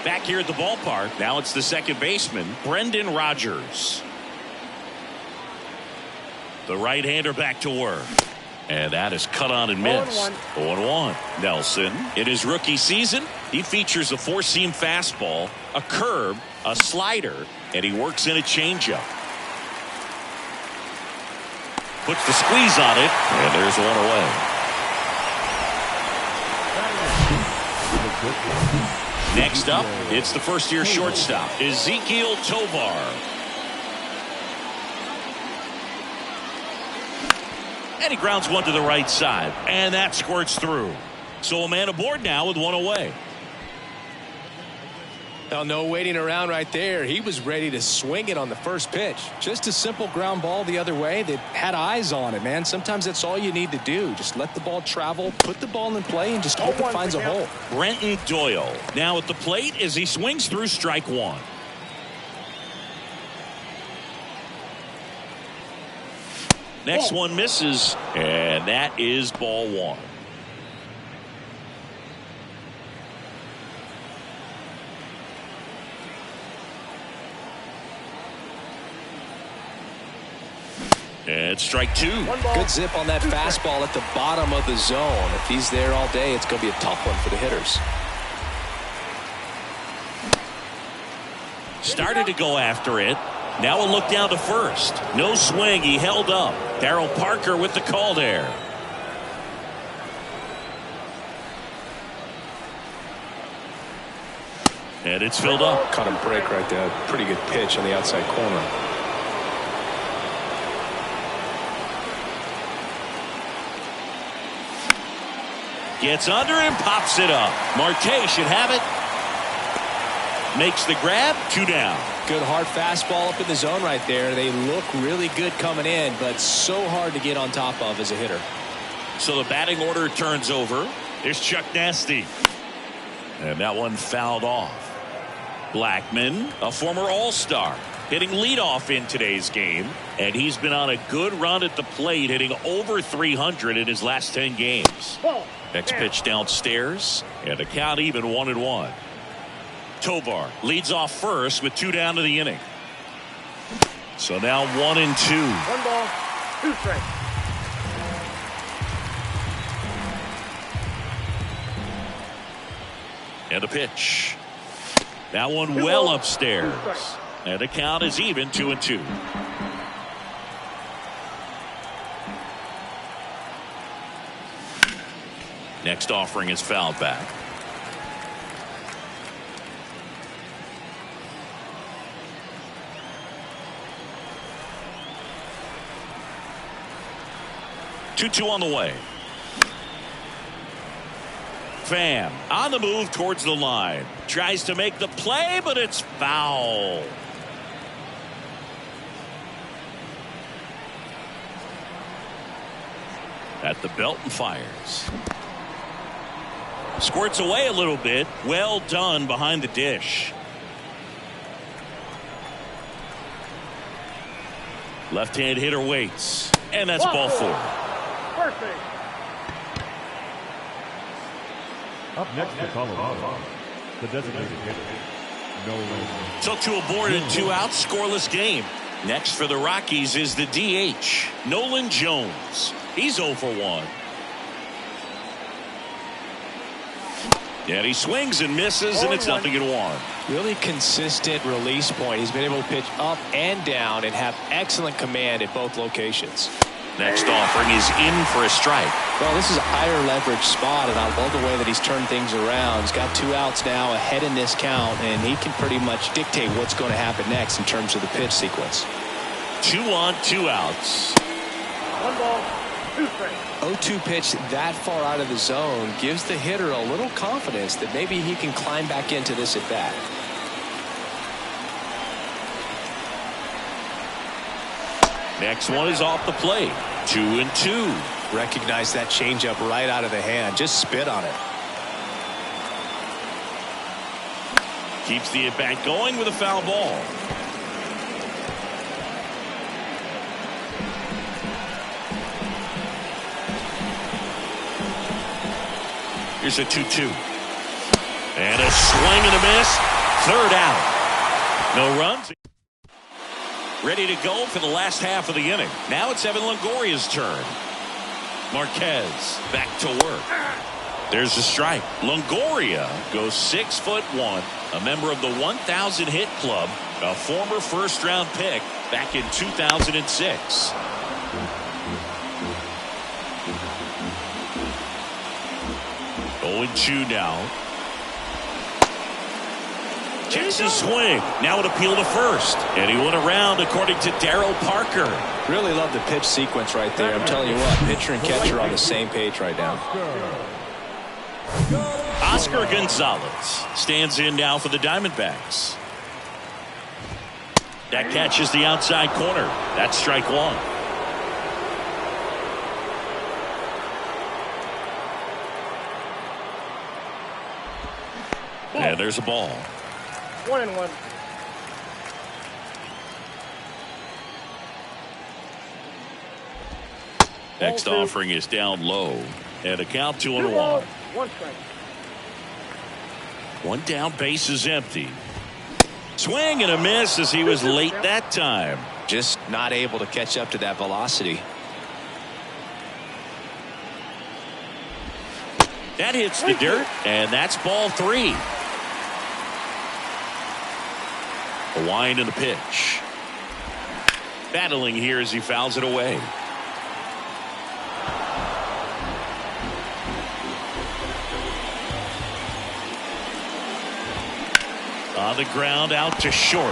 back here at the ballpark, now it's the second baseman, Brendan Rodgers. The right-hander back to work. And that is cut on and missed. 0-1. Nelson, in his rookie season, he features a 4-seam fastball, a curve, a slider, and he works in a changeup. Puts the squeeze on it, and there's 1 away. Next up, it's the first-year shortstop, Ezequiel Tovar. And he grounds 1 to the right side, and that squirts through. So a man aboard now with 1 away. Oh, no waiting around right there. He was ready to swing it on the first pitch. Just a simple ground ball the other way that had eyes on it, man. Sometimes that's all you need to do. Just let the ball travel, put the ball in play, and just hope it finds a hole. Brenton Doyle now at the plate as he swings through strike one. Next one misses, and that is ball one. And strike two. Good zip on that fastball at the bottom of the zone. If he's there all day, it's going to be a tough one for the hitters. Started to go after it. Now a look down to first. No swing. He held up. Darryl Parker with the call there. And it's filled up. Caught him break right there. Pretty good pitch on the outside corner. Gets under and pops it up. Marte should have it. Makes the grab. 2 down. Good hard fastball up in the zone right there. They look really good coming in, but so hard to get on top of as a hitter. So the batting order turns over. There's Chuck Nasty. And that one fouled off. Blackman, a former All-Star, hitting leadoff in today's game. And he's been on a good run at the plate, hitting over 300 in his last 10 games. Next pitch downstairs, and a count even 1-1. Tovar leads off first with 2 down to the inning. So now 1-2. 1 ball, 2 strikes. And a pitch. That one well upstairs. And the count is even 2-2. Next offering is fouled back. Two on the way. Pham on the move towards the line. Tries to make the play, but it's foul. At the belt and fires. Squirts away a little bit. Well done behind the dish. Left-hand hitter waits. And that's ball 4. First base. Up next to Colorado, the designated hitter, Nolan. So 2 aboard and 2 out, scoreless game. Next for the Rockies is the DH, Nolan Jones. He's 0 for 1. And he swings and misses, and it's 0-1. Really consistent release point. He's been able to pitch up and down and have excellent command at both locations. Next offering is in for a strike. Well, this is a higher leverage spot, and I love the way that he's turned things around. He's got 2 outs now ahead in this count, and he can pretty much dictate what's going to happen next in terms of the pitch sequence. 2 on, 2 outs. 1 ball, 2 strikes. 0-2 pitch that far out of the zone gives the hitter a little confidence that maybe he can climb back into this at bat. Next one is off the plate. 2-2. Recognize that changeup right out of the hand. Just spit on it. Keeps the at-bat going with a foul ball. Here's a 2-2. And a swing and a miss. 3rd out. No runs. Ready to go for the last half of the inning. Now it's Evan Longoria's turn. Marquez back to work. There's a strike. Longoria goes 6'1", a member of the 1,000 hit club, a former first-round pick back in 2006. Oh, 2 now. Kicks his swing. Now an appeal to first. And he went around according to Darryl Parker. Really love the pitch sequence right there. I'm telling you what, pitcher and catcher on the same page right now. Oscar Gonzalez stands in now for the Diamondbacks. That catches the outside corner. That's strike one. And there's a ball. 1-1. Next offering is down low. And a count 2-1. 1 strike. One down, base is empty. Swing and a miss as he was late that time. Just not able to catch up to that velocity. That hits the dirt, and that's ball 3. A wind in the pitch. Battling here as he fouls it away. On the ground out to short.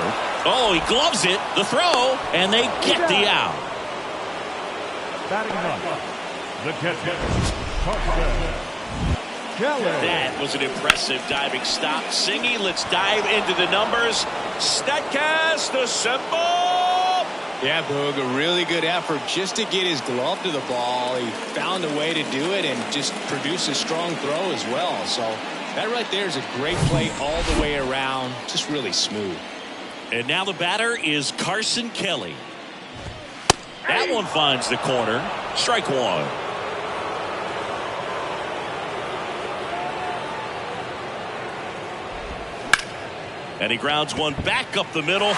Oh, he gloves it. The throw, and they get the out. Batting ninth, the catcher, Carson Kelly. That was an impressive diving stop. Singy, let's dive into the numbers. Statcast, the symbol. Yeah, Boog, a really good effort just to get his glove to the ball. He found a way to do it and just produce a strong throw as well. So that right there is a great play all the way around. Just really smooth. And now the batter is Carson Kelly. That one finds the corner. Strike one. And he grounds one back up the middle.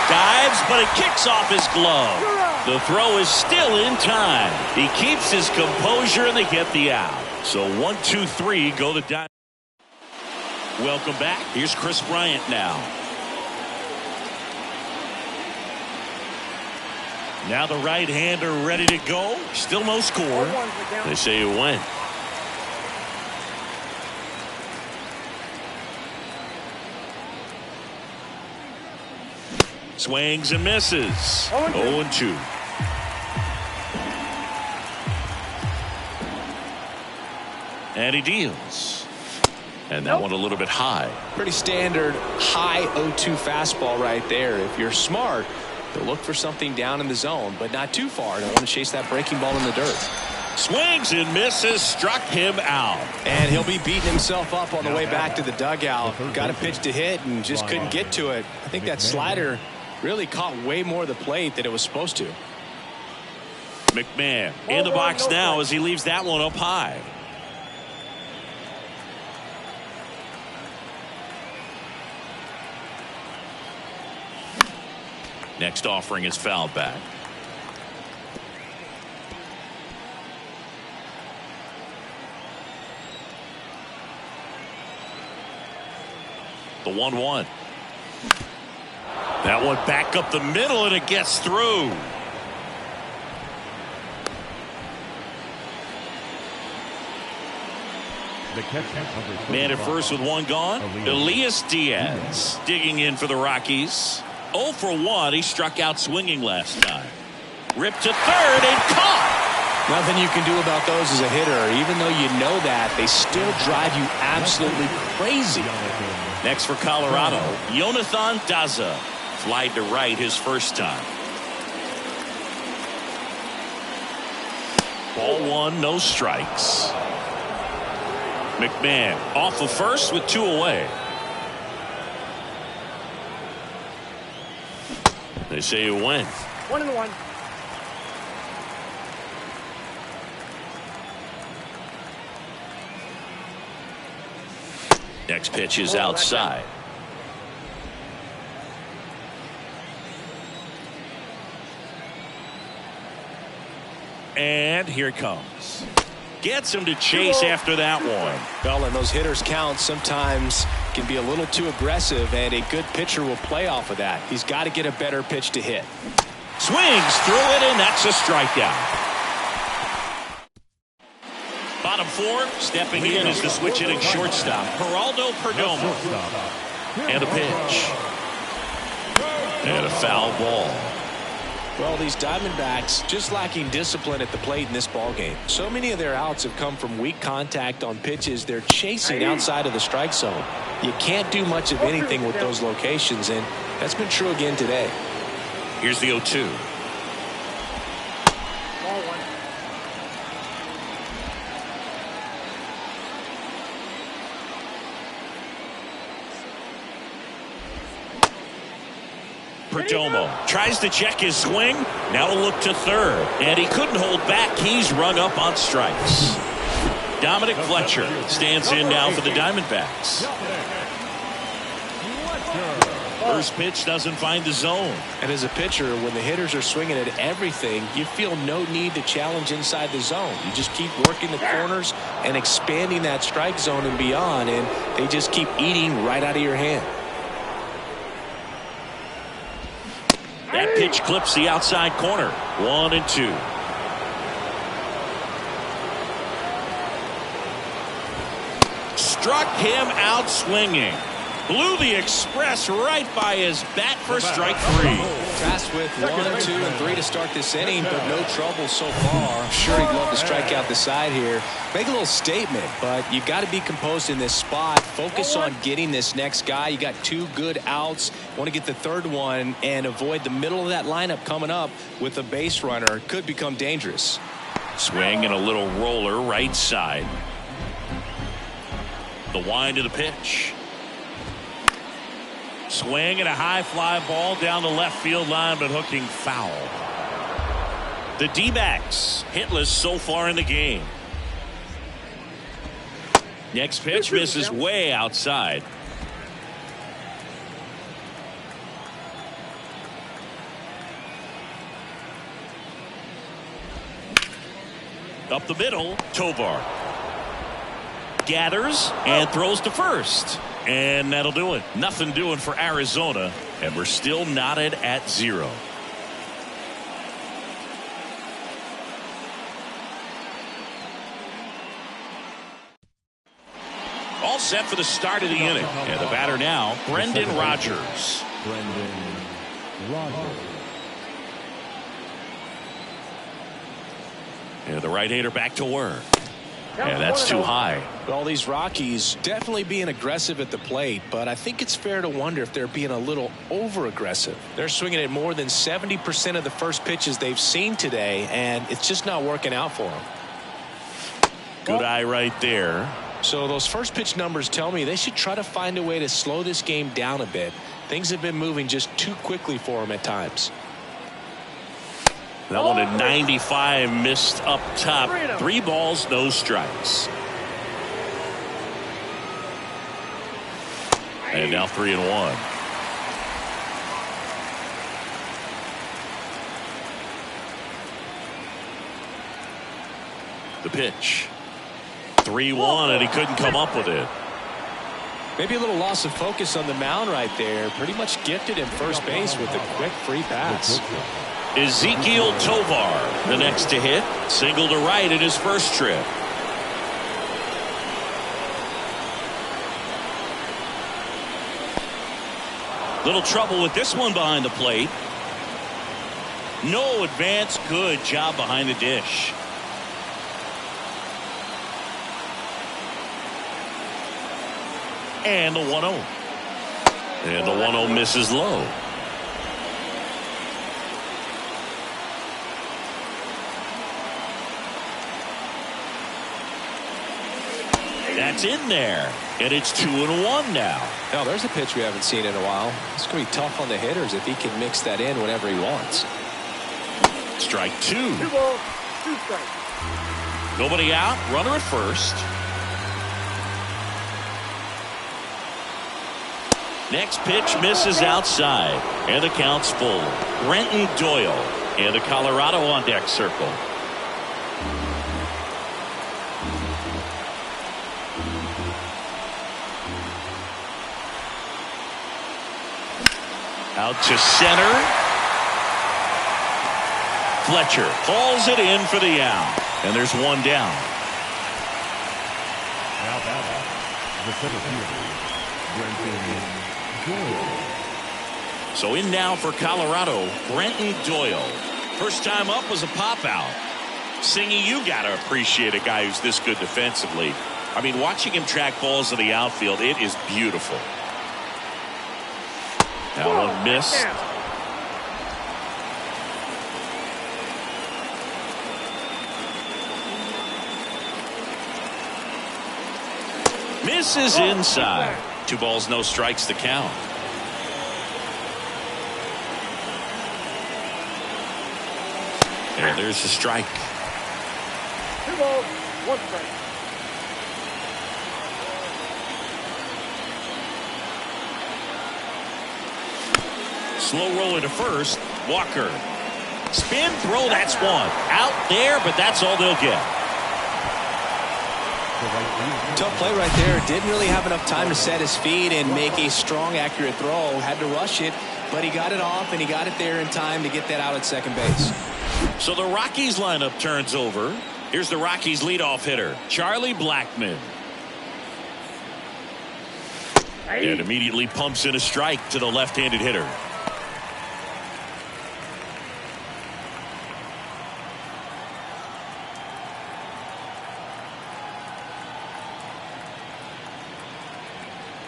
Dives, but it kicks off his glove. The throw is still in time. He keeps his composure, and they get the out. So 1-2-3 go the Diamondbacks. Welcome back. Here's Chris Bryant now. Now the right-hander ready to go. Still no score. They say it went. Swings and misses. 0-2. And he deals. And that one a little bit high. Pretty standard high 0-2 fastball right there. If you're smart, you'll look for something down in the zone, but not too far. Don't want to chase that breaking ball in the dirt. Swings and misses, struck him out. And he'll be beating himself up on the way back to the dugout. Got a pitch to hit and just couldn't get to it. I think that slider really caught way more of the plate than it was supposed to. McMahon in the box now as he leaves that one up high. Next offering is fouled back. The 1-1. That one back up the middle, and it gets through. Man at first with one gone. Elias Diaz digging in for the Rockies. 0 for 1. He struck out swinging last time. Ripped to third and caught. Nothing you can do about those as a hitter. Even though you know that, they still drive you absolutely crazy. Next for Colorado, Jonathan Daza. Flied to right his first time. Ball 1, no strikes. McMahon off of first with 2 away. They say it went. 1-1. Next pitch is outside. And here it comes. Gets him to chase after that one. Well, and those hitters count sometimes can be a little too aggressive, and a good pitcher will play off of that. He's got to get a better pitch to hit. Swings through it, and that's a strikeout. Bottom 4, stepping in is the switch hitting shortstop, Geraldo Perdomo. And a pitch. And a foul ball. Well, these Diamondbacks just lacking discipline at the plate in this ballgame. So many of their outs have come from weak contact on pitches they're chasing outside of the strike zone. You can't do much of anything with those locations, and that's been true again today. Here's the 0-2. Ball one. Perdomo tries to check his swing. Now to look to third. And he couldn't hold back. He's rung up on strikes. Dominic Fletcher stands in now for the Diamondbacks. First pitch doesn't find the zone. And as a pitcher, when the hitters are swinging at everything, you feel no need to challenge inside the zone. You just keep working the corners and expanding that strike zone and beyond, and they just keep eating right out of your hand. That pitch clips the outside corner. 1-2. Struck him out swinging. Blew the express right by his bat for strike 3. Tasked with 1, 2, and 3 to start this inning, but no trouble so far. Sure, he'd love to strike out the side here. Make a little statement, but you've got to be composed in this spot. Focus on getting this next guy. You got 2 good outs. Want to get the third one and avoid the middle of that lineup coming up with a base runner. Could become dangerous. Swing and a little roller right side. The wind of the pitch. Swing and a high fly ball down the left field line, but hooking foul. The D-backs hitless so far in the game. Next pitch misses way outside. Up the middle, Tovar gathers and throws to first. And that'll do it. Nothing doing for Arizona. And we're still knotted at 0. All set for the start of the inning. And the batter now, Brendan Rodgers. And the right-hander back to work. And that's too high. Well, these Rockies definitely being aggressive at the plate, but I think it's fair to wonder if they're being a little over-aggressive. They're swinging at more than 70% of the first pitches they've seen today, and it's just not working out for them. Good eye right there. So those first pitch numbers tell me they should try to find a way to slow this game down a bit. Things have been moving just too quickly for them at times. That one at 95, missed up top. 3 balls, no strikes. And now 3-1. The pitch. 3-1, and he couldn't come up with it. Maybe a little loss of focus on the mound right there. Pretty much gifted him first base with a quick free pass. Ezequiel Tovar, the next to hit. Single to right in his first trip. Little trouble with this one behind the plate. No advance. Good job behind the dish. And the 1-0. And the 1-0 misses low. That's in there. And it's 2-1 now. Now there's a pitch we haven't seen in a while. It's going to be tough on the hitters if he can mix that in whenever he wants. Strike 2. 2 balls, 2 strikes. Nobody out. Runner at first. Next pitch misses outside. And the count's full. Brenton Doyle and the Colorado on deck circle. Out to center. Fletcher hauls it in for the out. And there's one down. Now batting, the center fielder, Brenton Doyle. So in now for Colorado, Brenton Doyle. First time up was a pop out. Singy, you got to appreciate a guy who's this good defensively. I mean, watching him track balls to the outfield, it is beautiful. That one missed. Misses inside. 2 balls, no strikes to count. And there's the strike. 2 balls, 1 strike. Slow roller to first. Walker. Spin throw, that's one. Out there, but that's all they'll get. Tough play right there. Didn't really have enough time to set his feet and make a strong, accurate throw. Had to rush it, but he got it off, and he got it there in time to get that out at second base. So the Rockies lineup turns over. Here's the Rockies leadoff hitter, Charlie Blackmon. And immediately pumps in a strike to the left-handed hitter.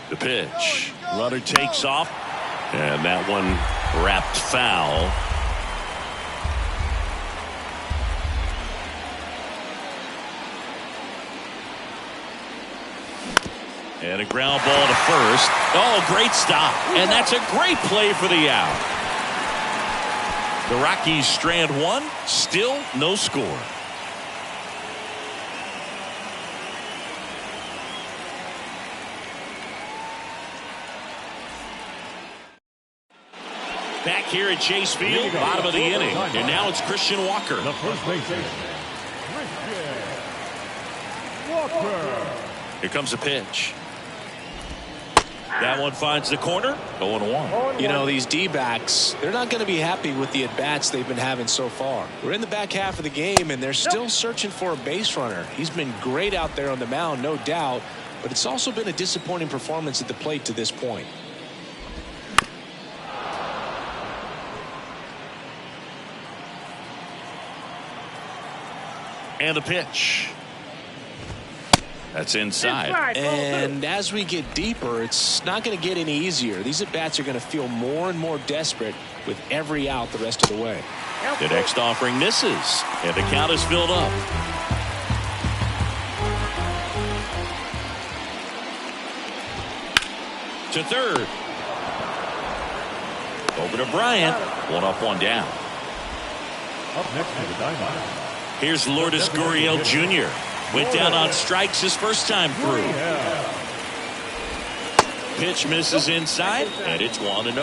The pitch. Runner takes off. And that one wrapped foul. And a ground ball to first. Oh, great stop. And that's a great play for the out. The Rockies strand one. Still no score. Back here at Chase Field, bottom of the inning. And now it's Christian Walker. The first baseman, Christian Walker. Here comes a pitch. That one finds the corner. 0-1. You know, these D-backs, they're not going to be happy with the at-bats they've been having so far. We're in the back half of the game, and they're still searching for a base runner. He's been great out there on the mound, no doubt, but it's also been a disappointing performance at the plate to this point. And the pitch. That's inside. And as we get deeper, it's not going to get any easier. These at-bats are going to feel more and more desperate with every out the rest of the way. The next offering misses, and the count is filled up. To third. Over to Bryant. 1 up, 1 down. Up next to the diamond. Here's Lourdes Gurriel Jr. Went down on strikes his first time through. Pitch misses inside, and it's 1-0.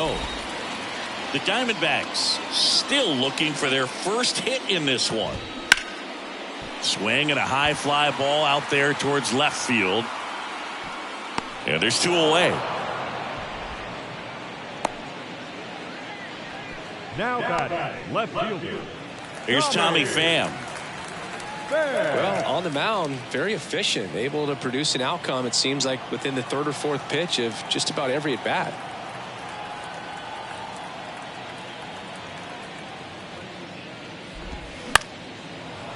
The Diamondbacks still looking for their first hit in this one. Swing and a high fly ball out there towards left field. And there's 2 away. Now batting, left fielder. Here's Tommy Pham. Well, on the mound, very efficient, able to produce an outcome, it seems like, within the 3rd or 4th pitch of just about every at-bat.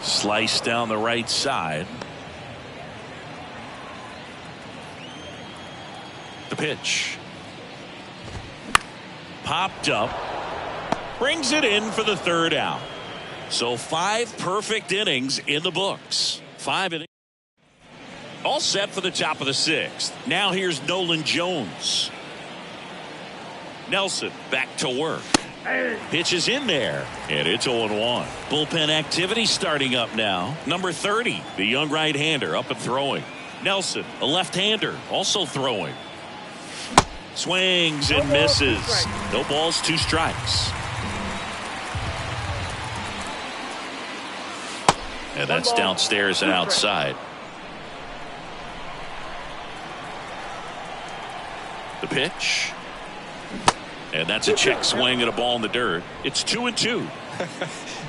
Slice down the right side. The pitch. Popped up. Brings it in for the 3rd out. So 5 perfect innings in the books. 5 innings. All set for the top of the 6th. Now here's Nolan Jones. Nelson back to work. Pitch is in there. And it's 0-1. Bullpen activity starting up now. Number 30, the young right-hander, up and throwing. Nelson, a left-hander, also throwing. Swings and misses. No balls, 2 strikes. And that's downstairs and outside. The pitch. And that's a check swing and a ball in the dirt. It's 2-2.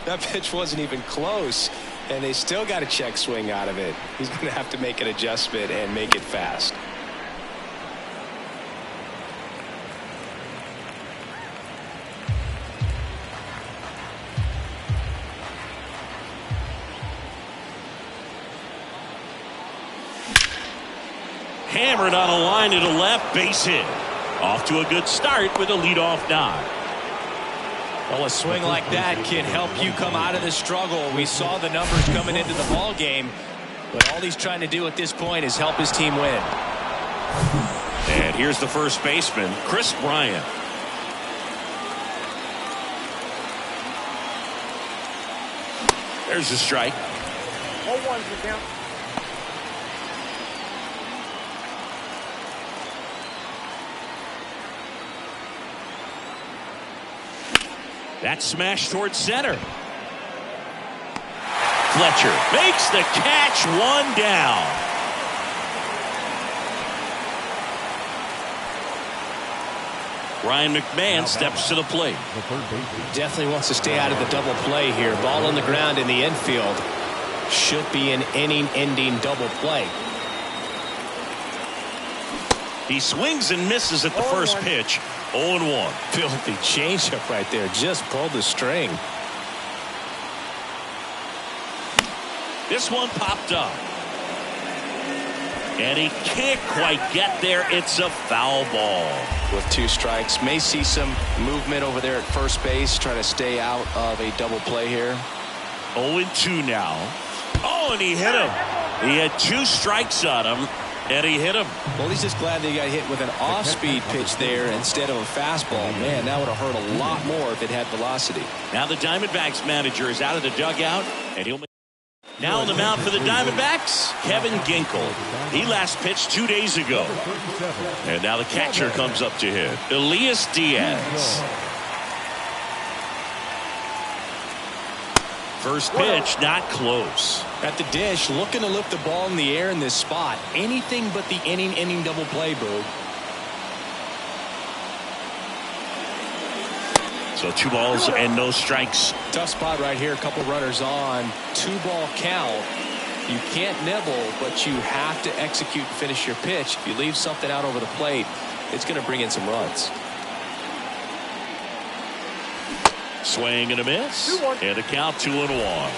That pitch wasn't even close, and they still got a check swing out of it. He's going to have to make an adjustment and make it fast. Hammered on a line to the left, base hit. Off to a good start with a leadoff knock. Well, a swing like that can help you come out of the struggle. We saw the numbers coming into the ball game, but all he's trying to do at this point is help his team win. And here's the first baseman, Chris Bryant. There's a strike. 0-1's the count. That smash towards center. Fletcher makes the catch, one down. Ryan McMahon steps to the plate. Definitely wants to stay out of the double play here. Ball on the ground in the infield. Should be an inning-ending double play. He swings and misses at the first pitch. 0-1. Filthy changeup right there. Just pulled the string. This one popped up. And he can't quite get there. It's a foul ball. With 2 strikes. May see some movement over there at first base. Try to stay out of a double play here. 0-2 now. Oh, and he hit him. He had 2 strikes on him. And he hit him. Well, he's just glad that he got hit with an off-speed pitch there instead of a fastball. Man, that would have hurt a lot more if it had velocity. Now the Diamondbacks manager is out of the dugout, and he'll make. Now on the mound for the Diamondbacks, Kevin Ginkel. He last pitched 2 days ago. And now the catcher comes up to hit, Elias Diaz. First pitch, not close. At the dish, looking to lift the ball in the air in this spot. Anything but the inning double play, Boog. So 2 balls and no strikes. Tough spot right here. A couple runners on. 2-ball count. You can't nibble, but you have to execute and finish your pitch. If you leave something out over the plate, it's going to bring in some runs. Swing and a miss. And a count 2-1.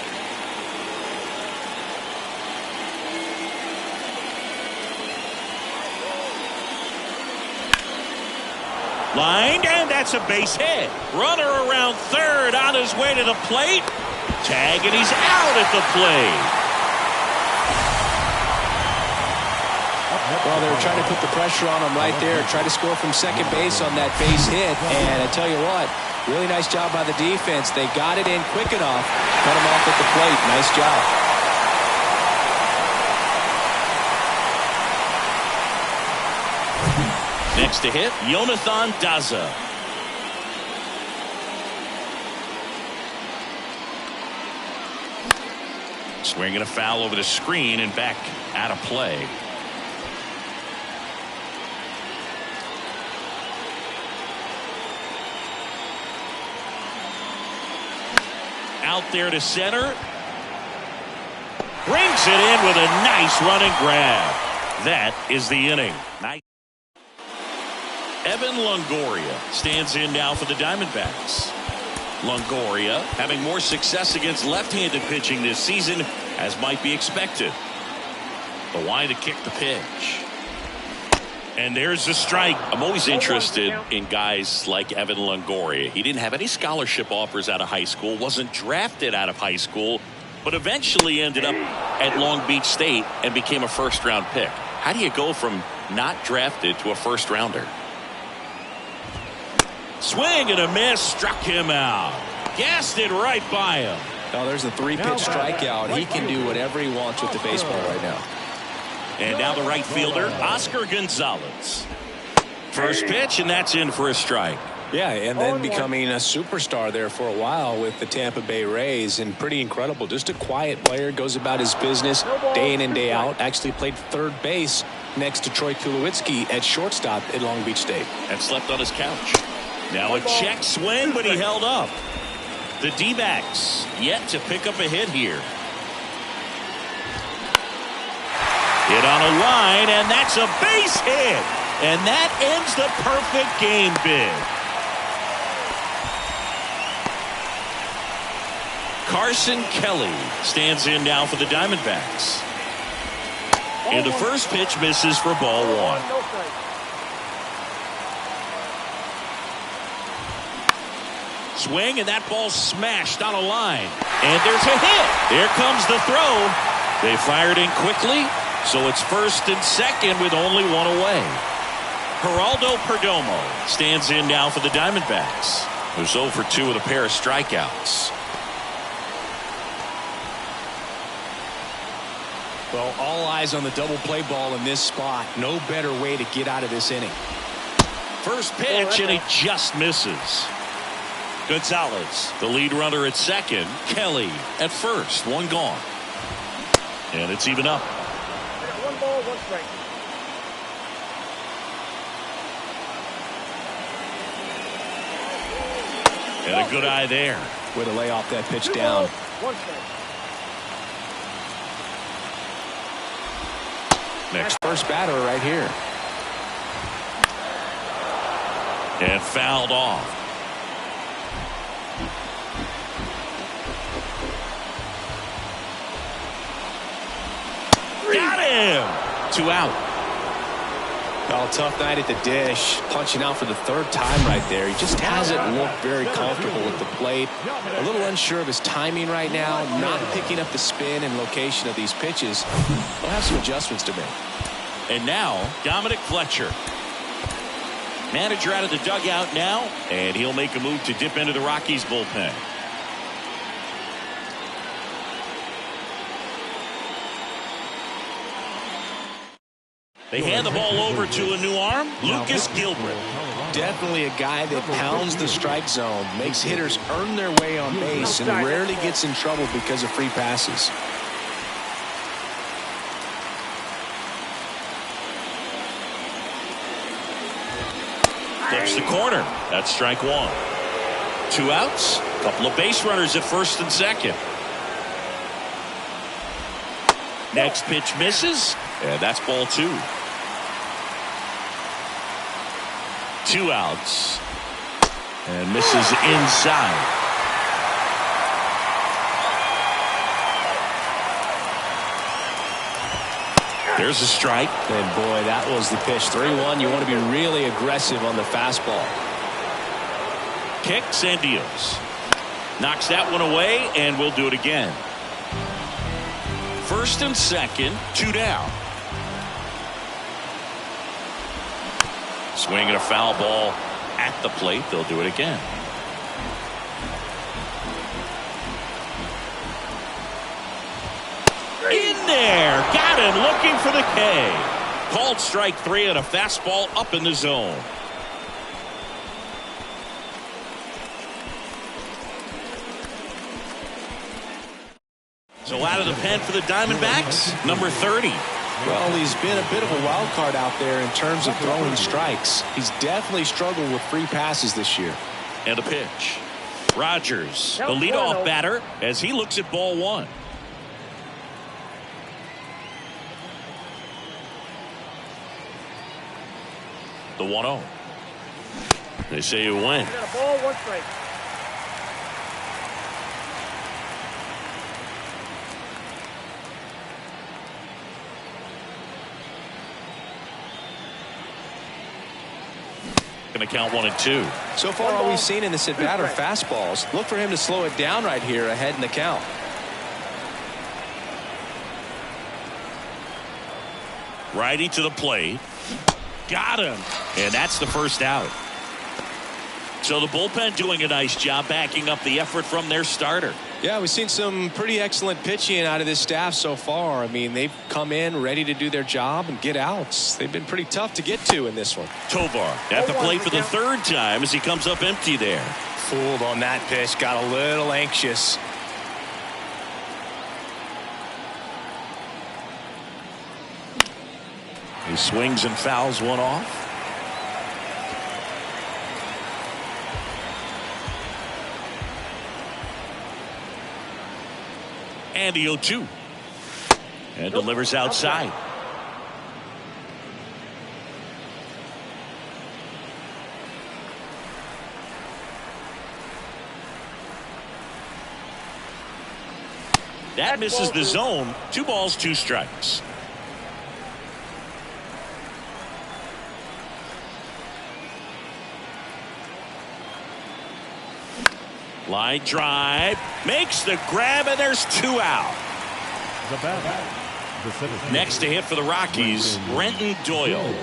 Lined, and that's a base hit. Runner around third on his way to the plate. Tag, and he's out at the plate. Well, they were trying to put the pressure on him right there. Try to score from second base on that base hit. And I tell you what, really nice job by the defense. They got it in quick enough. Cut him off at the plate. Nice job. Next to hit, Jonathan Daza. Swinging a foul over the screen and back out of play. Out there to center. Brings it in with a nice running grab. That is the inning. Nice. Evan Longoria stands in now for the Diamondbacks. Longoria having more success against left-handed pitching this season, as might be expected. The why to kick the pitch. And there's the strike. I'm always interested in guys like Evan Longoria. He didn't have any scholarship offers out of high school, wasn't drafted out of high school, but eventually ended up at Long Beach State and became a first-round pick. How do you go from not drafted to a first-rounder? Swing and a miss, struck him out. Gassed it right by him. Oh, there's a 3-pitch strikeout. He can do whatever he wants with the baseball right now. And now the right fielder, Oscar Gonzalez. First pitch, and that's in for a strike. Yeah, and then becoming a superstar there for a while with the Tampa Bay Rays, and pretty incredible. Just a quiet player, goes about his business day in and day out. Actually played third base next to Troy Tulowitzki at shortstop at Long Beach State. And slept on his couch. Now a check swing, but he held up. The D-backs yet to pick up a hit here. Hit on a line, and that's a base hit. And that ends the perfect game bid. Carson Kelly stands in now for the Diamondbacks. And the first pitch misses for ball one. No strike. Swing, and that ball smashed on a line. And there's a hit. There comes the throw. They fired in quickly, so it's first and second with only one away. Geraldo Perdomo stands in now for the Diamondbacks, who's 0 for 2 with a pair of strikeouts. Well, all eyes on the double play ball in this spot. No better way to get out of this inning. First pitch, and he just misses. Gonzalez, the lead runner at second. Kelly at first. One gone. And it's even up. One ball, one strike. And a good eye there. Way to lay off that pitch Two down. balls, one strike. Next. First batter right here. And fouled off. Got him! 2 out. Well, tough night at the dish. Punching out for the third time right there. He just hasn't looked very comfortable at the plate. A little unsure of his timing right now. Not picking up the spin and location of these pitches. He'll have some adjustments to make. And now, Dominic Fletcher. Manager out of the dugout now, and he'll make a move to dip into the Rockies bullpen. They hand the ball over to a new arm, Lucas Gilbert. Definitely a guy that pounds the strike zone, makes hitters earn their way on base, and rarely gets in trouble because of free passes. Flips the corner. That's strike one. 2 outs. Couple of base runners at first and second. Next pitch misses, and that's ball 2. 2 outs. And misses inside. There's a strike. And boy, that was the pitch. 3-1. You want to be really aggressive on the fastball. Kicks and deals. Knocks that one away, and we'll do it again. First and second, 2 down. Swinging a foul ball at the plate. They'll do it again. In there. Got him looking for the K. Called strike 3 and a fastball up in the zone. So out of the pen for the Diamondbacks, number 30. Well, he's been a bit of a wild card out there in terms of throwing strikes. He's definitely struggled with free passes this year. And a pitch. Rogers, the leadoff batter, as he looks at ball 1. The 1-0. They say it went. Got a ball, one strike. Going to count 1 and 2. So far, all we've seen in this at-bat are fastballs. Look for him to slow it down right here ahead in the count. Righty to the plate. Got him. And that's the first out. So the bullpen doing a nice job backing up the effort from their starter. Yeah, we've seen some pretty excellent pitching out of this staff so far. I mean, they've come in ready to do their job and get outs. They've been pretty tough to get to in this one. Tovar at the plate for the 3rd time as he comes up empty there. Fooled on that pitch, got a little anxious. He swings and fouls one off. And the 0-2. And delivers outside. That misses the zone. 2 balls, 2 strikes. Line drive. Makes the grab, and there's 2 out. The batter, the center fielder, Next to hit for the Rockies, Brenton Doyle.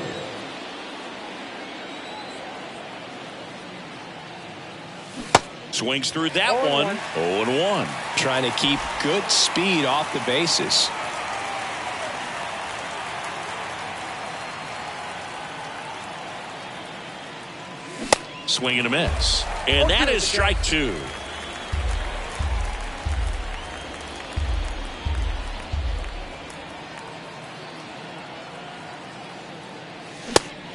Swings through that one. 0-1. Trying to keep good speed off the bases. Swing and a miss. And that is strike 2.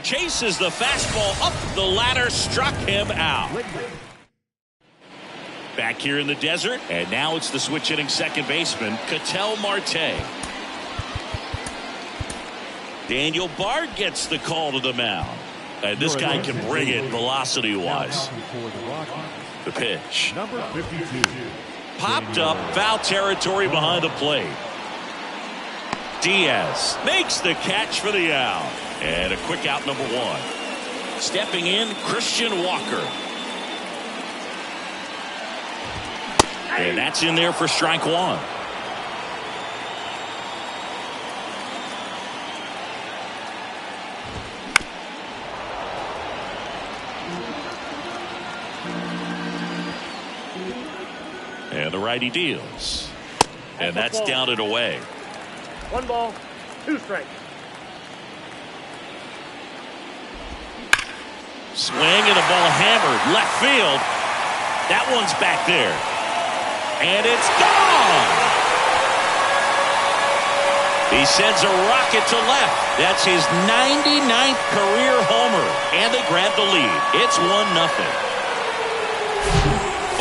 Chases the fastball up the ladder, struck him out. Back here in the desert, and now it's the switch hitting second baseman, Ketel Marte. Daniel Bard gets the call to the mound. And this guy can bring it velocity-wise. The pitch. Number 52. Popped up, foul territory behind the plate. Diaz makes the catch for the out. And a quick out, number 1. Stepping in, Christian Walker. And that's in there for strike 1. And the righty deals. And that's down and away. 1 ball, 2 strikes. Swing and a ball hammered left field. That one's back there. And it's gone. He sends a rocket to left. That's his 99th career homer. And they grab the lead. It's 1-0.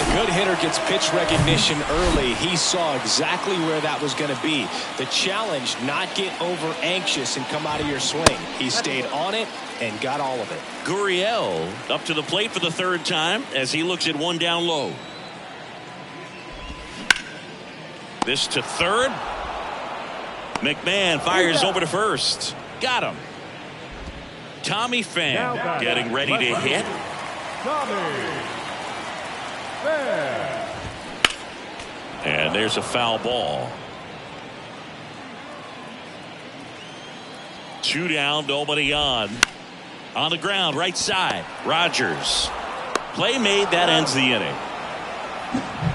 A good hitter gets pitch recognition early. He saw exactly where that was going to be. The challenge, not get over anxious and come out of your swing. He stayed on it and got all of it. Gurriel up to the plate for the 3rd time as he looks at 1 down low. This to 3rd. McMahon fires over to 1st. Got him. Tommy Pham getting ready to hit. Tommy. There. And there's a foul ball. 2 down, nobody on. On the ground, right side. Rogers. Play made, that ends the inning.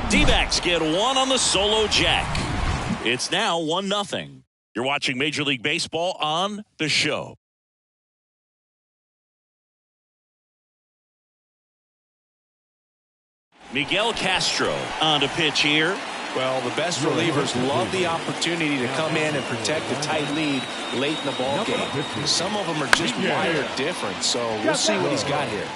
D-backs get 1 on the solo jack. It's now 1-0. You're watching Major League Baseball on The Show. Miguel Castro on to pitch here. Well, the best relievers love the opportunity to come in and protect the tight lead late in the ball game. Some of them are just wired different, so we'll see what he's got here.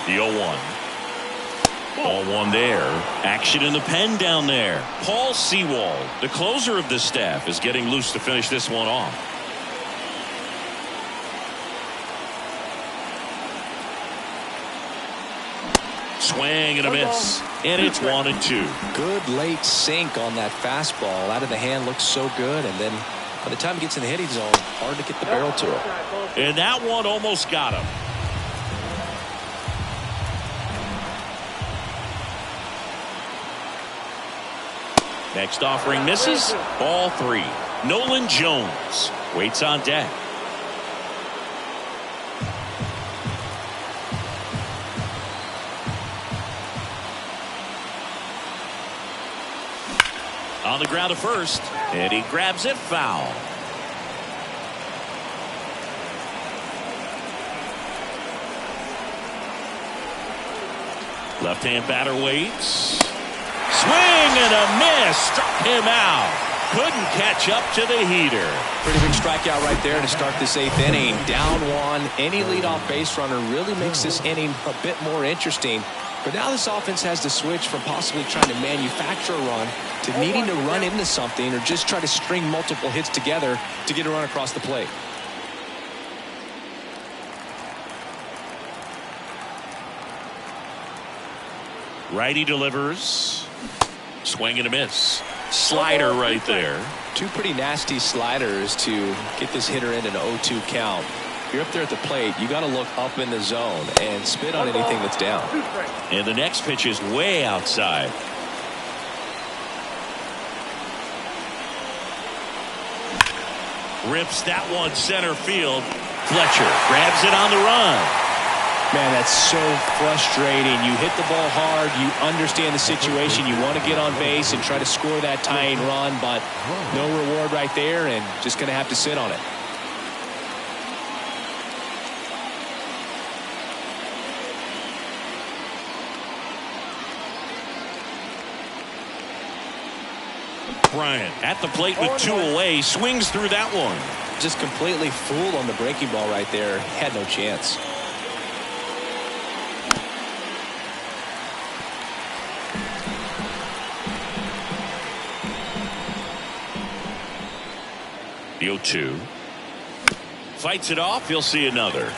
The 0-1. 0-1 there. Action in the pen down there. Paul Sewald, the closer of the staff, is getting loose to finish this one off. Swing and a miss. And it's 1-2. Good late sink on that fastball. Out of the hand looks so good, and then by the time it gets in the hitting zone, hard to get the barrel to it. And that one almost got him. Next offering misses. Ball 3. Nolan Jones waits on deck. On the ground to 1st, and he grabs it foul. Left-hand batter waits. Swing and a miss. Struck him out. Couldn't catch up to the heater. Pretty big strikeout right there to start this 8th inning. Down 1. Any leadoff base runner really makes this inning a bit more interesting. But now this offense has to switch from possibly trying to manufacture a run to needing to run into something or just try to string multiple hits together to get a run across the plate. Righty delivers. Swing and a miss. Slider right there. 2 pretty nasty sliders to get this hitter in an 0-2 count. If you're up there at the plate, you got to look up in the zone and spit on anything that's down. And the next pitch is way outside. Rips that one center field. Fletcher grabs it on the run. Man, that's so frustrating. You hit the ball hard. You understand the situation. You want to get on base and try to score that tying run, but no reward right there, and just going to have to sit on it. Bryant at the plate with 2 away, swings through that one. Just completely fooled on the breaking ball right there. Had no chance. The 0-2. Fights it off. You'll see another.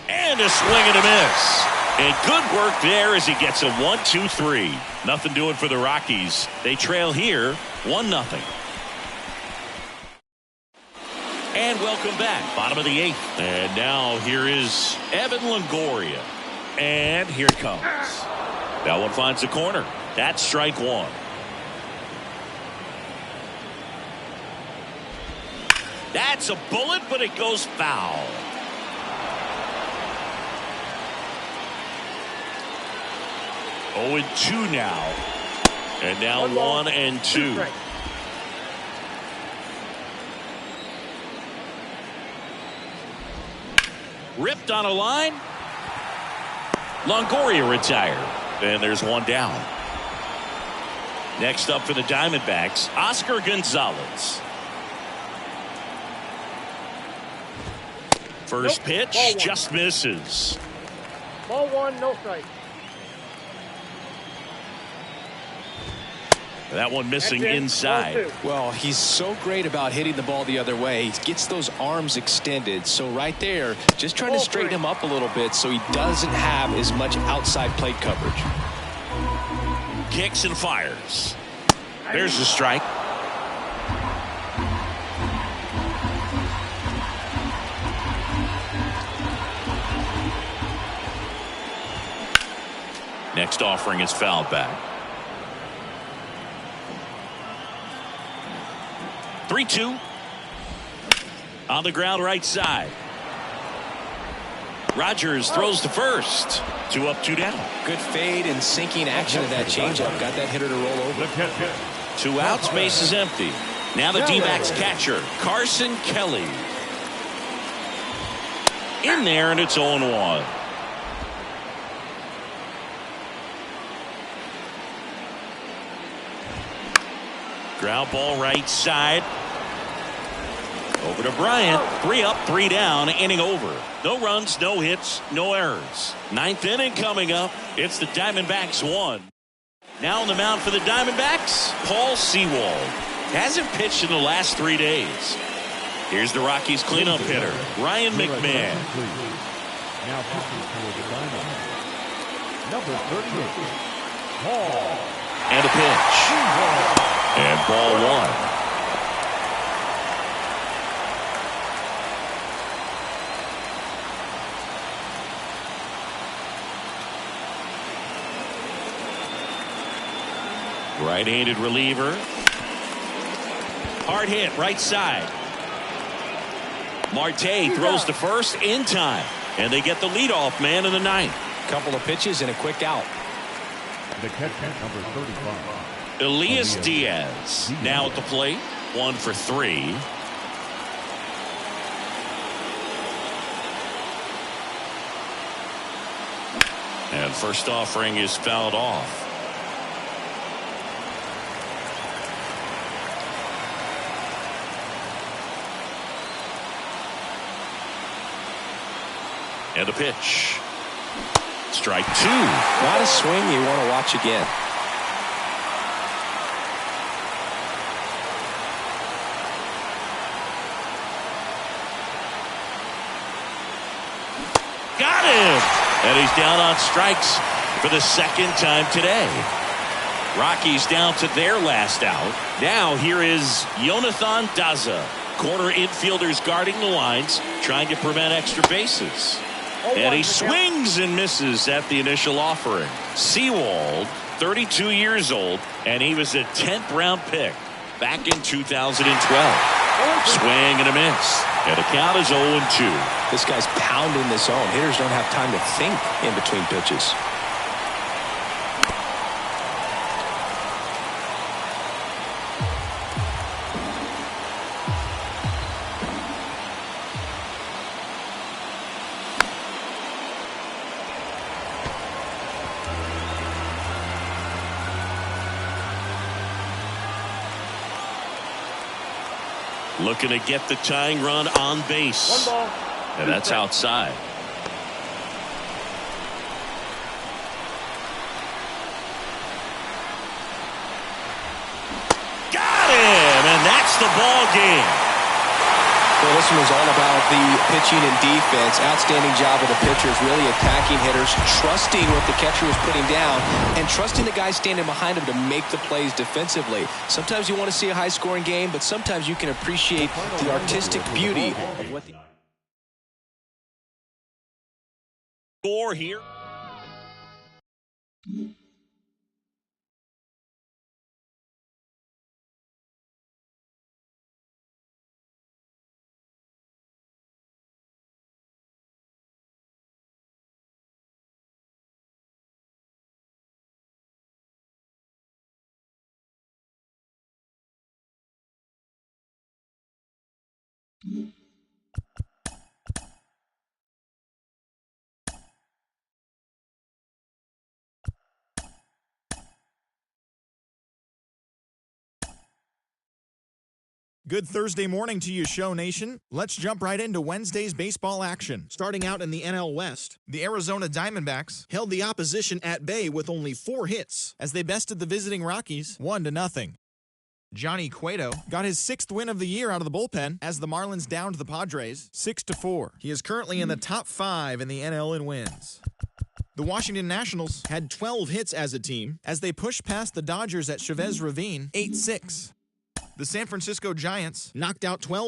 And a swing and a miss. And good work there as he gets a 1-2-3. Nothing doing for the Rockies. They trail here 1-0. And welcome back. Bottom of the 8th. And now here is Evan Longoria. And here it comes. That one finds the corner. That's strike 1. That's a bullet, but it goes foul. 0-2 now. And now 1-2. Ripped on a line. Longoria retired. And there's one down. Next up for the Diamondbacks, Oscar Gonzalez. First pitch just misses. Ball 1, no strike. That one missing inside. Well, he's so great about hitting the ball the other way. He gets those arms extended. So right there, just trying to straighten him up a little bit so he doesn't have as much outside plate coverage. Kicks and fires. There's the strike. Next offering is fouled back. 3-2. On the ground right side. Rogers throws to first. 2 up, 2 down. Good fade and sinking action of that changeup. Got that hitter to roll over. 2 outs, base is empty. Now the D-backs catcher, Carson Kelly. In there, and it's 0-1. Ground ball right side. Over to Bryant. 3 up, 3 down, inning over. No runs, no hits, no errors. 9th inning coming up. It's the Diamondbacks 1. Now on the mound for the Diamondbacks, Paul Sewald. Hasn't pitched in the last 3 days. Here's the Rockies cleanup hitter, Ryan McMahon. Now pitching for the Diamondbacks, number 38, Paul. And a pitch. And ball 1. Right-handed reliever. Hard hit right side. Marte throws to first in time. And they get the leadoff man in the 9th. Couple of pitches and a quick out. The catcher, number 35. Elias Diaz now at the plate. 1 for 3. And first offering is fouled off. And a pitch. Strike 2. Not a swing you want to watch again. Got him! And he's down on strikes. for the second time today. Rockies down to their last out. Now here is Jonathan Daza. Corner infielders guarding the lines, trying to prevent extra bases. And he swings and misses at the initial offering. Sewald, 32 years old, and he was a 10th round pick back in 2012. Swing and a miss. And the count is 0-2. This guy's pounding the zone. Hitters don't have time to think in between pitches. Looking to get the tying run on base. 1 ball. And that's outside. Got him! And that's the ball game. Well, this one was all about the pitching and defense. Outstanding job of the pitchers, really attacking hitters, trusting what the catcher was putting down, and trusting the guy standing behind him to make the plays defensively. Sometimes you want to see a high-scoring game, but sometimes you can appreciate the artistic beauty of what the Score here. Good Thursday morning to you, Show Nation. Let's jump right into Wednesday's baseball action. Starting out in the NL West, the Arizona Diamondbacks held the opposition at bay with only 4 hits as they bested the visiting Rockies 1-0. Johnny Cueto got his 6th win of the year out of the bullpen as the Marlins downed the Padres 6-4. He is currently in the top 5 in the NL in wins. The Washington Nationals had 12 hits as a team as they pushed past the Dodgers at Chavez Ravine 8-6. The San Francisco Giants knocked out 12